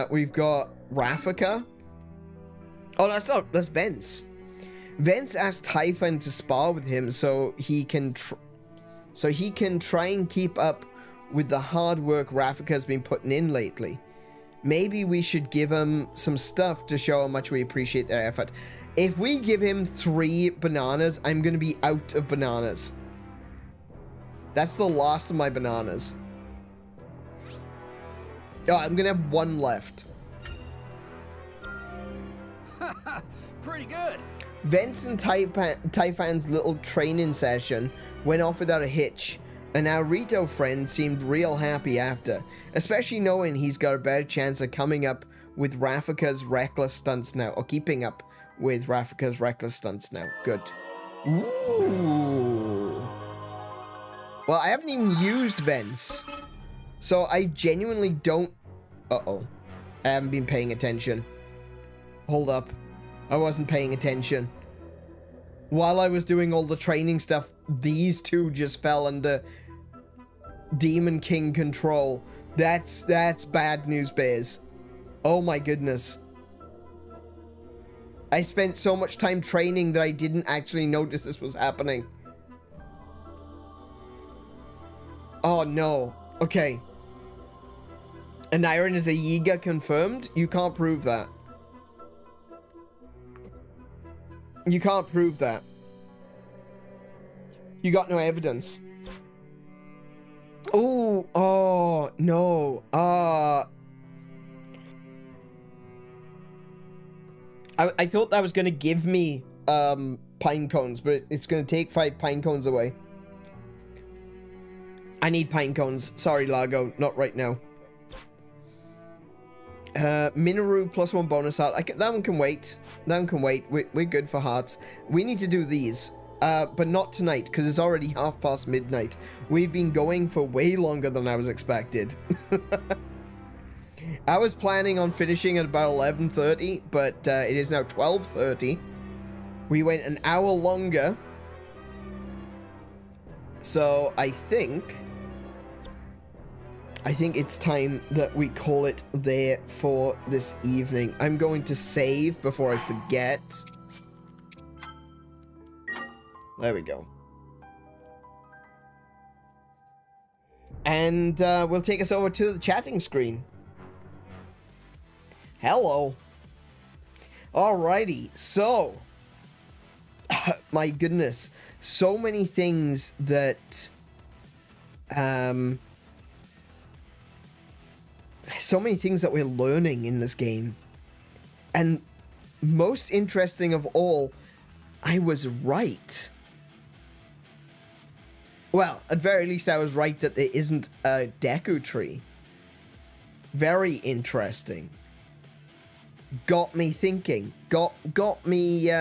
We've got Rafika. Oh, that's Vence. Vence asked Typhon to spar with him so he can try and keep up with the hard work Rafika's been putting in lately. Maybe we should give him some stuff to show how much we appreciate their effort. If we give him 3 bananas, I'm gonna be out of bananas. That's the last of my bananas. Oh, I'm gonna have 1 left. Pretty good. Vence and Typhon's little training session went off without a hitch, and our Rito friend seemed real happy after, especially knowing he's got a better chance of coming up with Rafika's reckless stunts now, or keeping up with Rafika's reckless stunts now. Good. Ooh. Well, I haven't even used Vence, so I genuinely don't... Uh-oh. I haven't been paying attention. Hold up. I wasn't paying attention. While I was doing all the training stuff, these two just fell under... Demon King control. That's bad news, Bears. Oh my goodness. I spent so much time training that I didn't actually notice this was happening. Oh no. Okay. Aneurin is a Yiga confirmed? You can't prove that. You can't prove that. You got no evidence. Oh, oh, no. I thought that was going to give me pine cones, but it's going to take 5 pine cones away. I need pine cones. Sorry, Largo. Not right now. Minoru +1 bonus art. That one can wait. That one can wait. We're good for hearts. We need to do these. But not tonight, because it's already midnight. We've been going for way longer than I was expected. I was planning on finishing at about 11:30, but it is now 12:30. We went an hour longer. So I think it's time that we call it there for this evening. I'm going to save before I forget. There we go. And we'll take us over to the chatting screen. Hello. Alrighty, so my goodness, so many things that we're learning in this game. And most interesting of all, I was right. Well, at very least I was right that there isn't a Deku tree. Very interesting. Got me thinking. Got me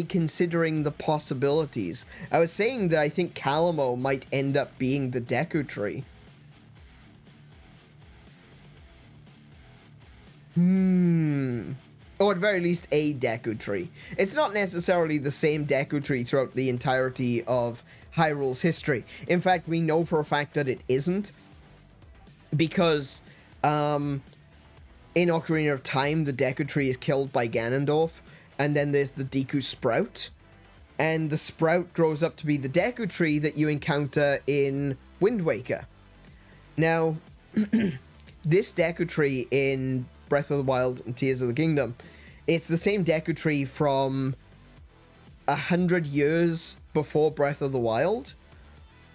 considering the possibilities. I was saying that I think Calamo might end up being the Deku tree. Or at very least a Deku tree. It's not necessarily the same Deku tree throughout the entirety of Hyrule's history. In fact, we know for a fact that it isn't. Because, in Ocarina of Time, the Deku tree is killed by Ganondorf. And then there's the Deku Sprout. And the Sprout grows up to be the Deku tree that you encounter in Wind Waker. Now, this Deku tree in Breath of the Wild and Tears of the Kingdom, it's the same Deku tree from 100 years before Breath of the Wild,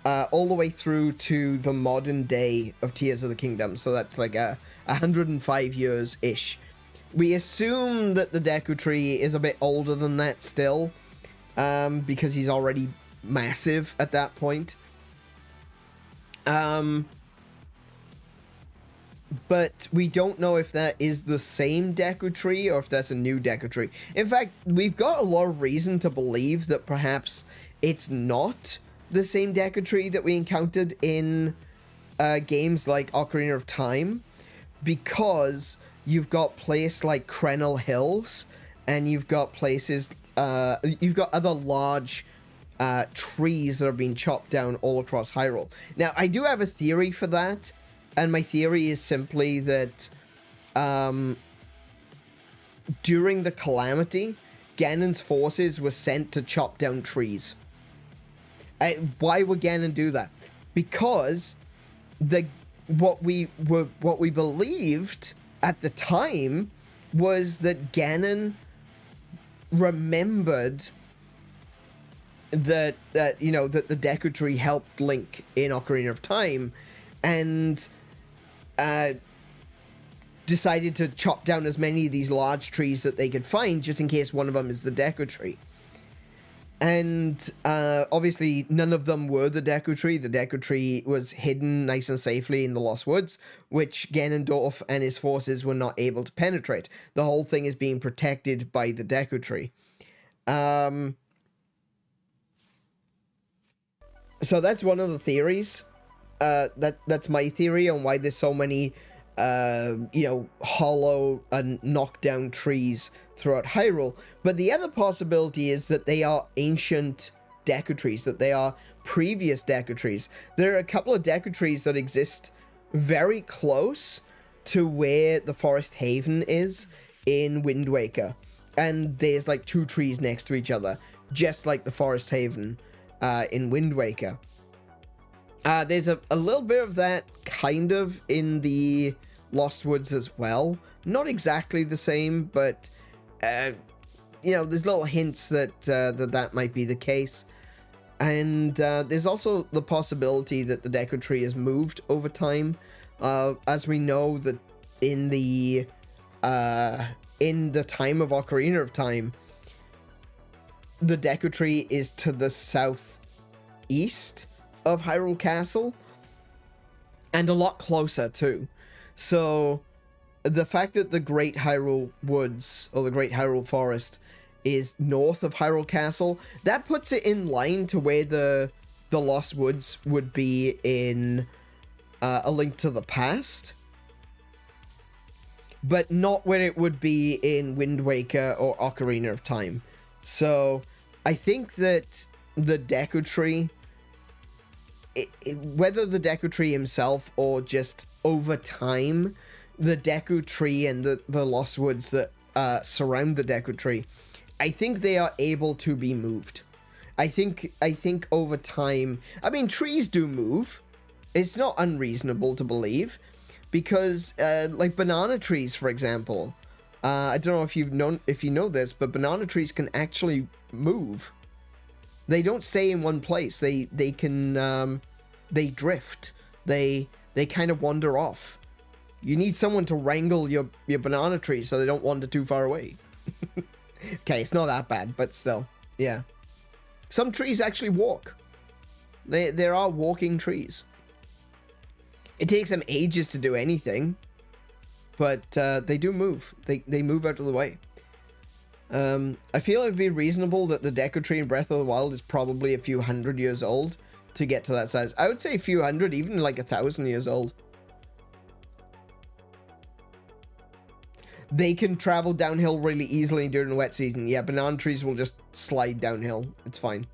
all the way through to the modern day of Tears of the Kingdom. So that's like 105 years-ish. We assume that the Deku tree is a bit older than that still, because he's already massive at that point. But we don't know if that is the same Deku tree or if that's a new Deku tree. In fact, we've got a lot of reason to believe that perhaps it's not the same Deku tree that we encountered in games like Ocarina of Time, because you've got places like Krenel Hills, and you've got places, you've got other large trees that are being chopped down all across Hyrule. Now, I do have a theory for that. And my theory is simply that during the Calamity, Ganon's forces were sent to chop down trees. Why would Ganon do that? Because what we believed at the time was that Ganon remembered that the Deku tree helped Link in Ocarina of Time, and decided to chop down as many of these large trees that they could find, just in case one of them is the Deku tree. And obviously none of them were the Deku tree. The Deku tree was hidden nice and safely in the Lost Woods, which Ganondorf and his forces were not able to penetrate. The whole thing is being protected by the Deku tree. So that's one of the theories. That's my theory on why there's so many, hollow and knockdown trees throughout Hyrule. But the other possibility is that they are ancient Deku trees, that they are previous Deku trees. There are a couple of Deku trees that exist very close to where the Forest Haven is in Wind Waker. And there's like 2 trees next to each other, just like the Forest Haven in Wind Waker. There's a little bit of that kind of in the Lost Woods as well. Not exactly the same, but, you know, there's little hints that that might be the case. And there's also the possibility that the Deku Tree has moved over time. As we know that in the time of Ocarina of Time, the Deku Tree is to the southeast of Hyrule Castle, and a lot closer too. So the fact that the Great Hyrule Woods, or the Great Hyrule Forest, is north of Hyrule Castle, that puts it in line to where the Lost Woods would be in A Link to the Past, but not where it would be in Wind Waker or Ocarina of Time. So I think that the Deku Tree, whether the Deku Tree himself or just over time, the Deku Tree and the Lost Woods that surround the Deku Tree, I think they are able to be moved. I think over time, I mean, trees do move. It's not unreasonable to believe, because like banana trees, for example, I don't know if you know this, but banana trees can actually move. They don't stay in one place. They can they drift. They kind of wander off. You need someone to wrangle your banana tree so they don't wander too far away. Okay, it's not that bad, but still, yeah. Some trees actually walk. There are walking trees. It takes them ages to do anything, but they do move. They move out of the way. I feel it would be reasonable that the Deku Tree in Breath of the Wild is probably a few hundred years old to get to that size. I would say a few hundred, even like 1,000 years old. They can travel downhill really easily during the wet season. Yeah, banana trees will just slide downhill. It's fine.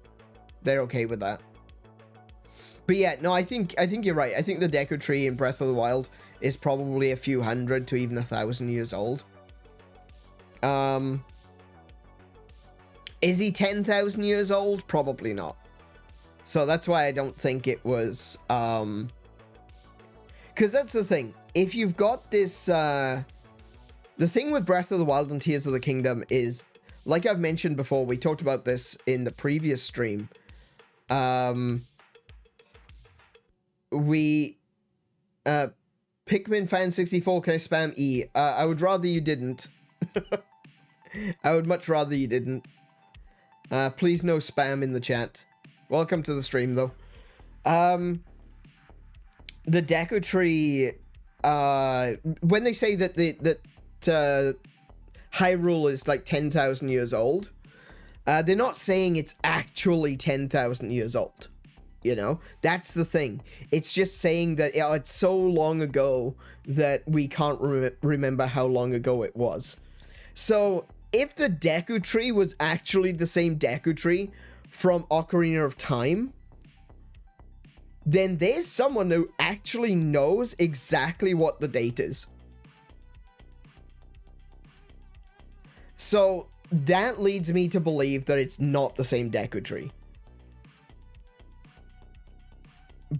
They're okay with that. But yeah, no, I think you're right. I think the Deku Tree in Breath of the Wild is probably a few hundred to even 1,000 years old. Is he 10,000 years old? Probably not. So that's why I don't think it was, because that's the thing. If you've got this, the thing with Breath of the Wild and Tears of the Kingdom is, like I've mentioned before, we talked about this in the previous stream. Pikmin fan 64, can I spam E? I would rather you didn't. I would much rather you didn't. Please no spam in the chat. Welcome to the stream, though. The Deku Tree, when they say that Hyrule is like 10,000 years old, they're not saying it's actually 10,000 years old. You know, that's the thing. It's just saying that it's so long ago that we can't remember how long ago it was. So if the Deku Tree was actually the same Deku Tree from Ocarina of Time, then there's someone who actually knows exactly what the date is. So that leads me to believe that it's not the same Deku Tree.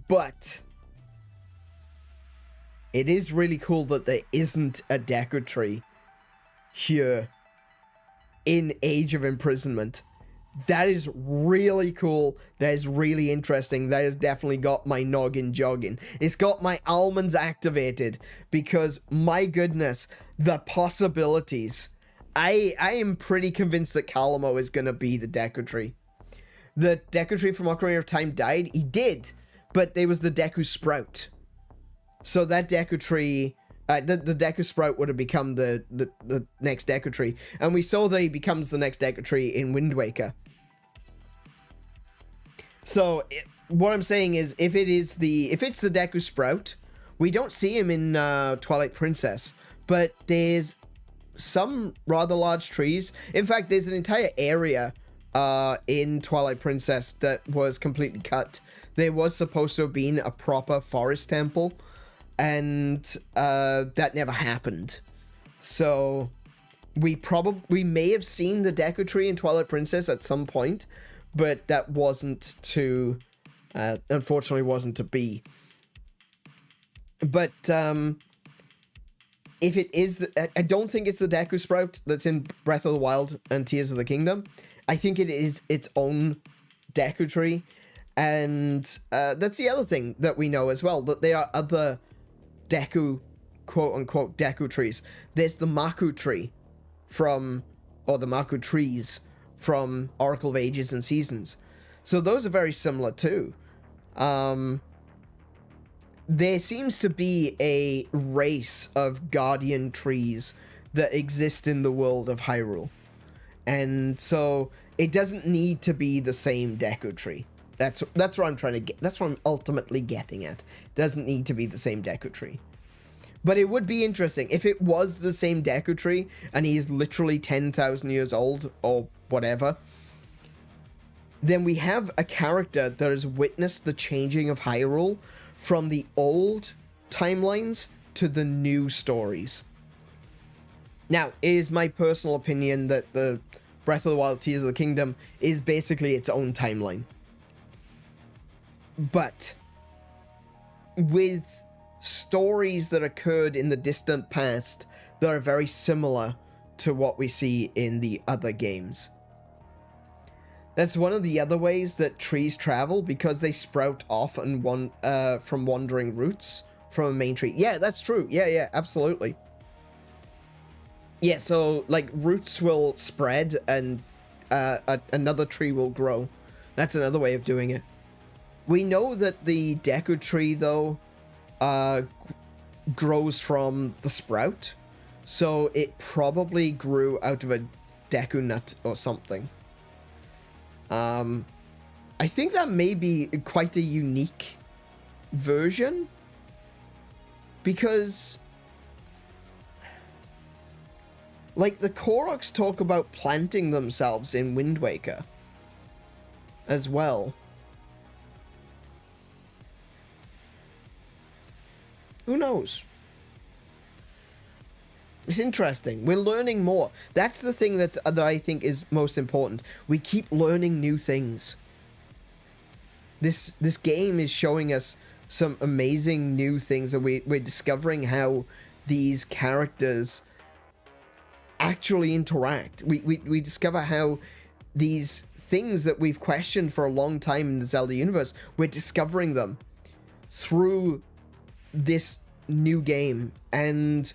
But it is really cool that there isn't a Deku Tree here in Age of Imprisonment. That is really cool. That is really interesting. That has definitely got my noggin jogging. It's got my almonds activated, because my goodness, the possibilities. I am pretty convinced that Kalamo is going to be the Deku Tree. The Deku Tree from Ocarina of Time died. He did. But there was the Deku Sprout. So that Deku Tree, the Deku Sprout would have become the next Deku Tree. And we saw that he becomes the next Deku Tree in Wind Waker. So what I'm saying is, if it's the Deku Sprout, we don't see him in Twilight Princess. But there's some rather large trees. In fact, there's an entire area in Twilight Princess that was completely cut. There was supposed to have been a proper forest temple, and that never happened. So we may have seen the Deku Tree in Twilight Princess at some point, but that wasn't to, unfortunately wasn't to be. But if it is, I don't think it's the Deku Sprout that's in Breath of the Wild and Tears of the Kingdom. I think it is its own Deku Tree. And that's the other thing that we know as well, that there are other Deku, quote-unquote, Deku trees. There's the Maku tree or the Maku trees from Oracle of Ages and Seasons. So those are very similar too. There seems to be a race of guardian trees that exist in the world of Hyrule. And so it doesn't need to be the same Deku tree. That's what I'm trying to get. That's what I'm ultimately getting at. It doesn't need to be the same Deku tree. But it would be interesting if it was the same Deku tree and he's literally 10,000 years old or whatever. Then we have a character that has witnessed the changing of Hyrule from the old timelines to the new stories. Now, it is my personal opinion that the Breath of the Wild Tears of the Kingdom is basically its own timeline. But with stories that occurred in the distant past that are very similar to what we see in the other games. That's one of the other ways that trees travel, because they sprout off and from wandering roots from a main tree. Yeah, that's true. Yeah, absolutely. Yeah, so like roots will spread and another tree will grow. That's another way of doing it. We know that the Deku tree, though, grows from the sprout, so it probably grew out of a Deku nut or something. I think that may be quite a unique version, because like the Koroks talk about planting themselves in Wind Waker as well. Who knows? It's interesting. We're learning more. That's the thing that I think is most important. We keep learning new things. This game is showing us some amazing new things, and we're discovering how these characters actually interact. We discover how these things that we've questioned for a long time in the Zelda universe, we're discovering them through this new game, and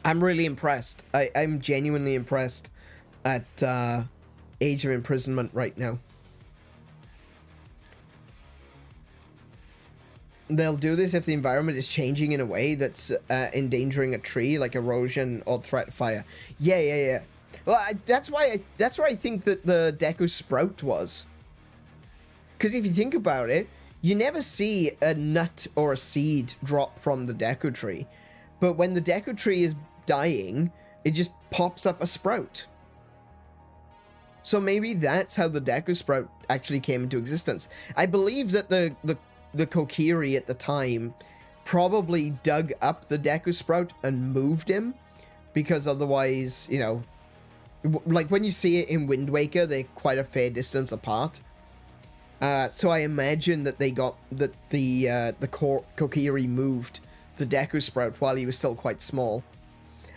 I'm really impressed. I'm genuinely impressed at Age of Imprisonment right now. They'll do this if the environment is changing in a way that's endangering a tree, like erosion or threat of fire. Yeah. Well, that's where I think that the Deku Sprout was. Because if you think about it, you never see a nut or a seed drop from the Deku tree. But when the Deku tree is dying, it just pops up a sprout. So maybe that's how the Deku Sprout actually came into existence. I believe that the Kokiri at the time probably dug up the Deku Sprout and moved him, because otherwise, you know, like when you see it in Wind Waker, they're quite a fair distance apart. So I imagine that they got that the Kokiri moved the Deku Sprout while he was still quite small.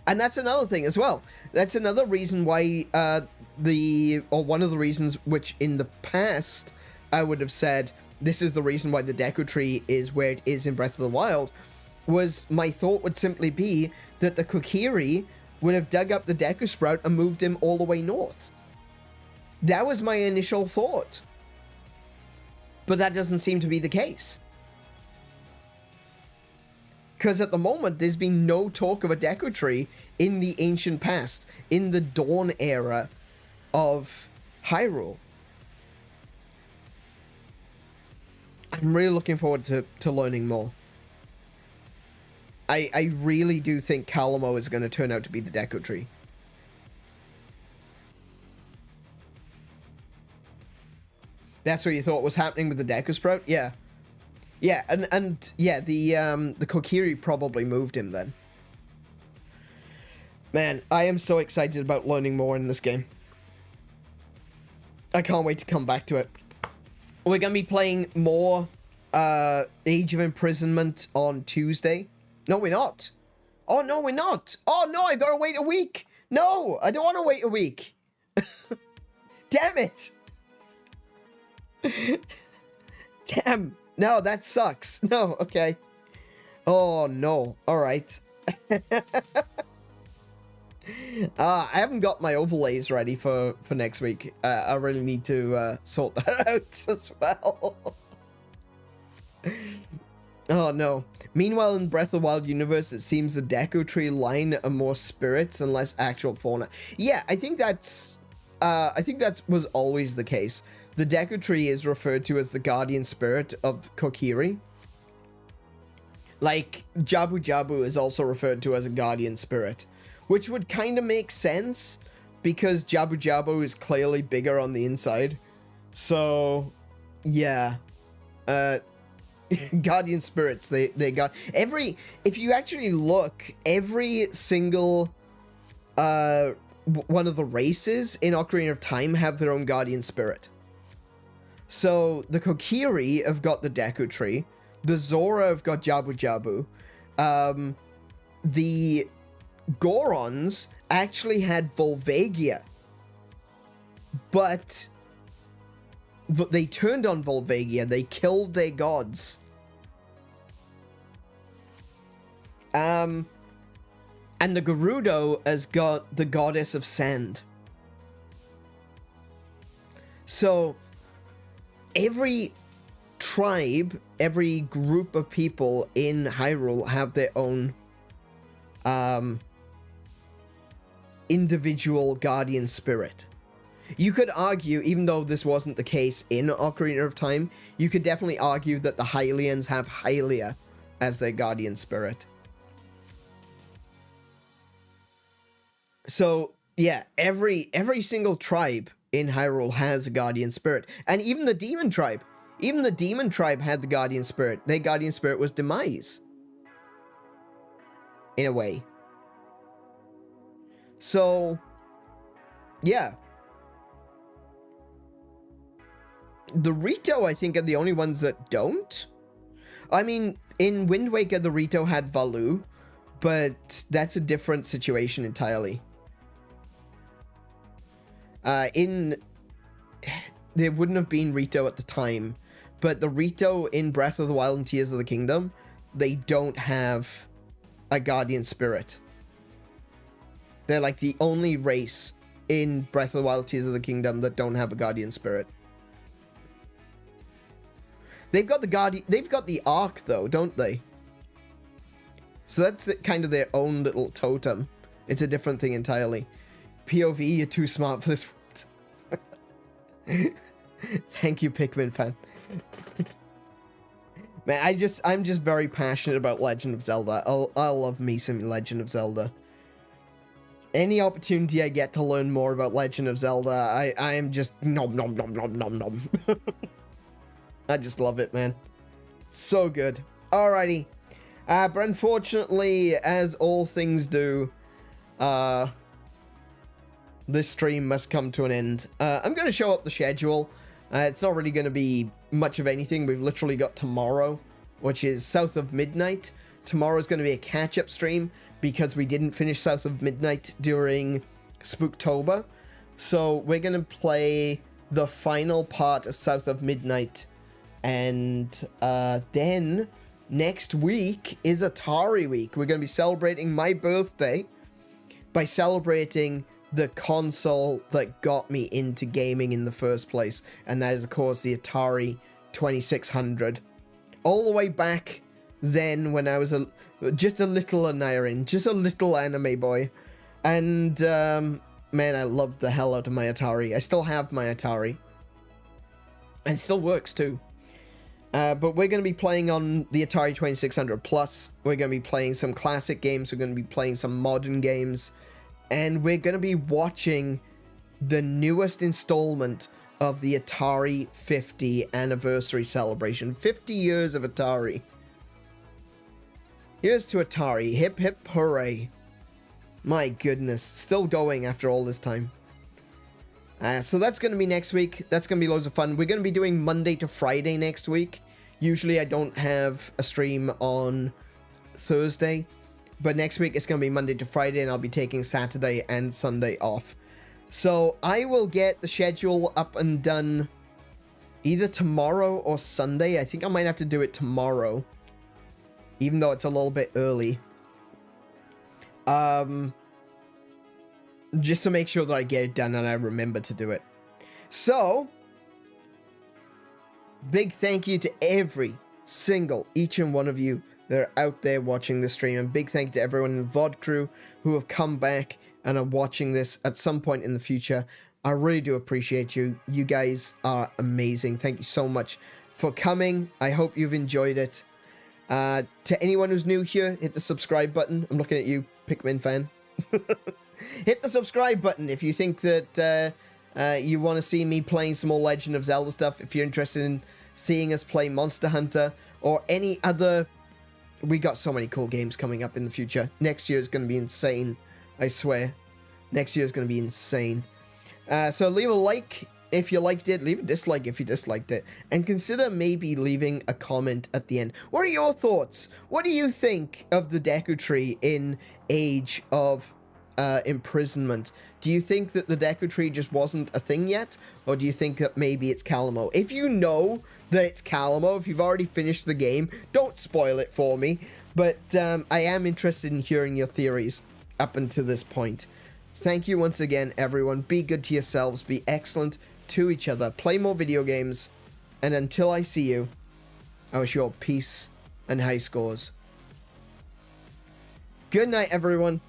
And that's another thing as well. That's another reason why one of the reasons which in the past I would have said this is the reason why the Deku tree is where it is in Breath of the Wild, was my thought would simply be that the Kokiri would have dug up the Deku Sprout and moved him all the way north. That was my initial thought. But that doesn't seem to be the case. Because at the moment, there's been no talk of a Deku tree in the ancient past, in the Dawn era of Hyrule. I'm really looking forward to learning more. I really do think Kalamo is going to turn out to be the Deku tree. That's what you thought was happening with the Deku Sprout? Yeah. Yeah, and yeah, the Kokiri probably moved him then. Man, I am so excited about learning more in this game. I can't wait to come back to it. We're going to be playing more Age of Imprisonment on Tuesday. No, we're not. Oh, no, we're not. Oh, no, I got to wait a week. No, I don't want to wait a week. Damn it. Damn. No, that sucks. No, okay. Oh, no. All right. I haven't got my overlays ready for next week. I really need to sort that out as well. Oh, no. Meanwhile, in Breath of the Wild universe, it seems the Deku Tree line are more spirits and less actual fauna. Yeah, I think that was always the case. The Deku Tree is referred to as the guardian spirit of Kokiri. Like, Jabu Jabu is also referred to as a guardian spirit, which would kind of make sense because Jabu Jabu is clearly bigger on the inside. So, yeah. Guardian spirits, they got if you actually look, every single one of the races in Ocarina of Time have their own guardian spirit. So the Kokiri have got the Deku Tree, the Zora have got Jabu Jabu, the Gorons actually had Volvagia, but they turned on Volvagia. They killed their gods. And the Gerudo has got the goddess of sand. So every tribe, every group of people in Hyrule have their own individual guardian spirit. You could argue, even though this wasn't the case in Ocarina of Time, you could definitely argue that the Hylians have Hylia as their guardian spirit. So, yeah, every single tribe in Hyrule has a guardian spirit. And even the demon tribe. Even the demon tribe had the guardian spirit. Their guardian spirit was Demise. In a way. So, yeah. The Rito, I think, are the only ones that don't. I mean, in Wind Waker, the Rito had Valu, but that's a different situation entirely. There wouldn't have been Rito at the time, but the Rito in Breath of the Wild and Tears of the Kingdom, they don't have a guardian spirit. They're like the only race in Breath of the Wild, Tears of the Kingdom that don't have a guardian spirit. They've got the Ark though, don't they? So that's kind of their own little totem. It's a different thing entirely. POV, you're too smart for this world. Thank you, Pikmin fan. Man, I'm just very passionate about Legend of Zelda. I love me some Legend of Zelda. Any opportunity I get to learn more about Legend of Zelda, I am just nom nom nom nom nom nom. I just love it, man. So good. Alrighty. But unfortunately, as all things do, this stream must come to an end. I'm going to show up the schedule. It's not really going to be much of anything. We've literally got tomorrow, which is South of Midnight. Tomorrow's going to be a catch-up stream because we didn't finish South of Midnight during Spooktober. So we're going to play the final part of South of Midnight. And then next week is Atari Week. We're going to be celebrating my birthday by celebrating the console that got me into gaming in the first place. And that is, of course, the Atari 2600. All the way back then when I was just a little Aneurin, just a little anime boy. And, man, I loved the hell out of my Atari. I still have my Atari. And it still works, too. But we're going to be playing on the Atari 2600 Plus. We're going to be playing some classic games. We're going to be playing some modern games. And we're going to be watching the newest installment of the Atari 50 anniversary celebration. 50 years of Atari. Here's to Atari. Hip hip hooray. My goodness. Still going after all this time. So that's going to be next week. That's going to be loads of fun. We're going to be doing Monday to Friday next week. Usually I don't have a stream on Thursday. But next week it's going to be Monday to Friday, and I'll be taking Saturday and Sunday off. So I will get the schedule up and done either tomorrow or Sunday. I think I might have to do it tomorrow, even though it's a little bit early. Just to make sure that I get it done and I remember to do it. So, big thank you to each and one of you that are out there watching the stream. And big thank you to everyone in the VOD crew who have come back and are watching this at some point in the future. I really do appreciate you. You guys are amazing. Thank you so much for coming. I hope you've enjoyed it. To anyone who's new here, hit the subscribe button. I'm looking at you, Pikmin fan. Hit the subscribe button if you think that you want to see me playing some more Legend of Zelda stuff. If you're interested in seeing us play Monster Hunter or any other... We got so many cool games coming up in the future. Next year is going to be insane. I swear. Next year is going to be insane. So leave a like if you liked it. Leave a dislike if you disliked it. And consider maybe leaving a comment at the end. What are your thoughts? What do you think of the Deku Tree in Age of Imprisonment? Do you think that the Deku Tree just wasn't a thing yet? Or do you think that maybe it's Calamo? If you know that it's Calamo, if you've already finished the game, don't spoil it for me. But I am interested in hearing your theories up until this point. Thank you once again, everyone. Be good to yourselves. Be excellent to each other. Play more video games. And until I see you, I wish you all peace and high scores. Good night, everyone.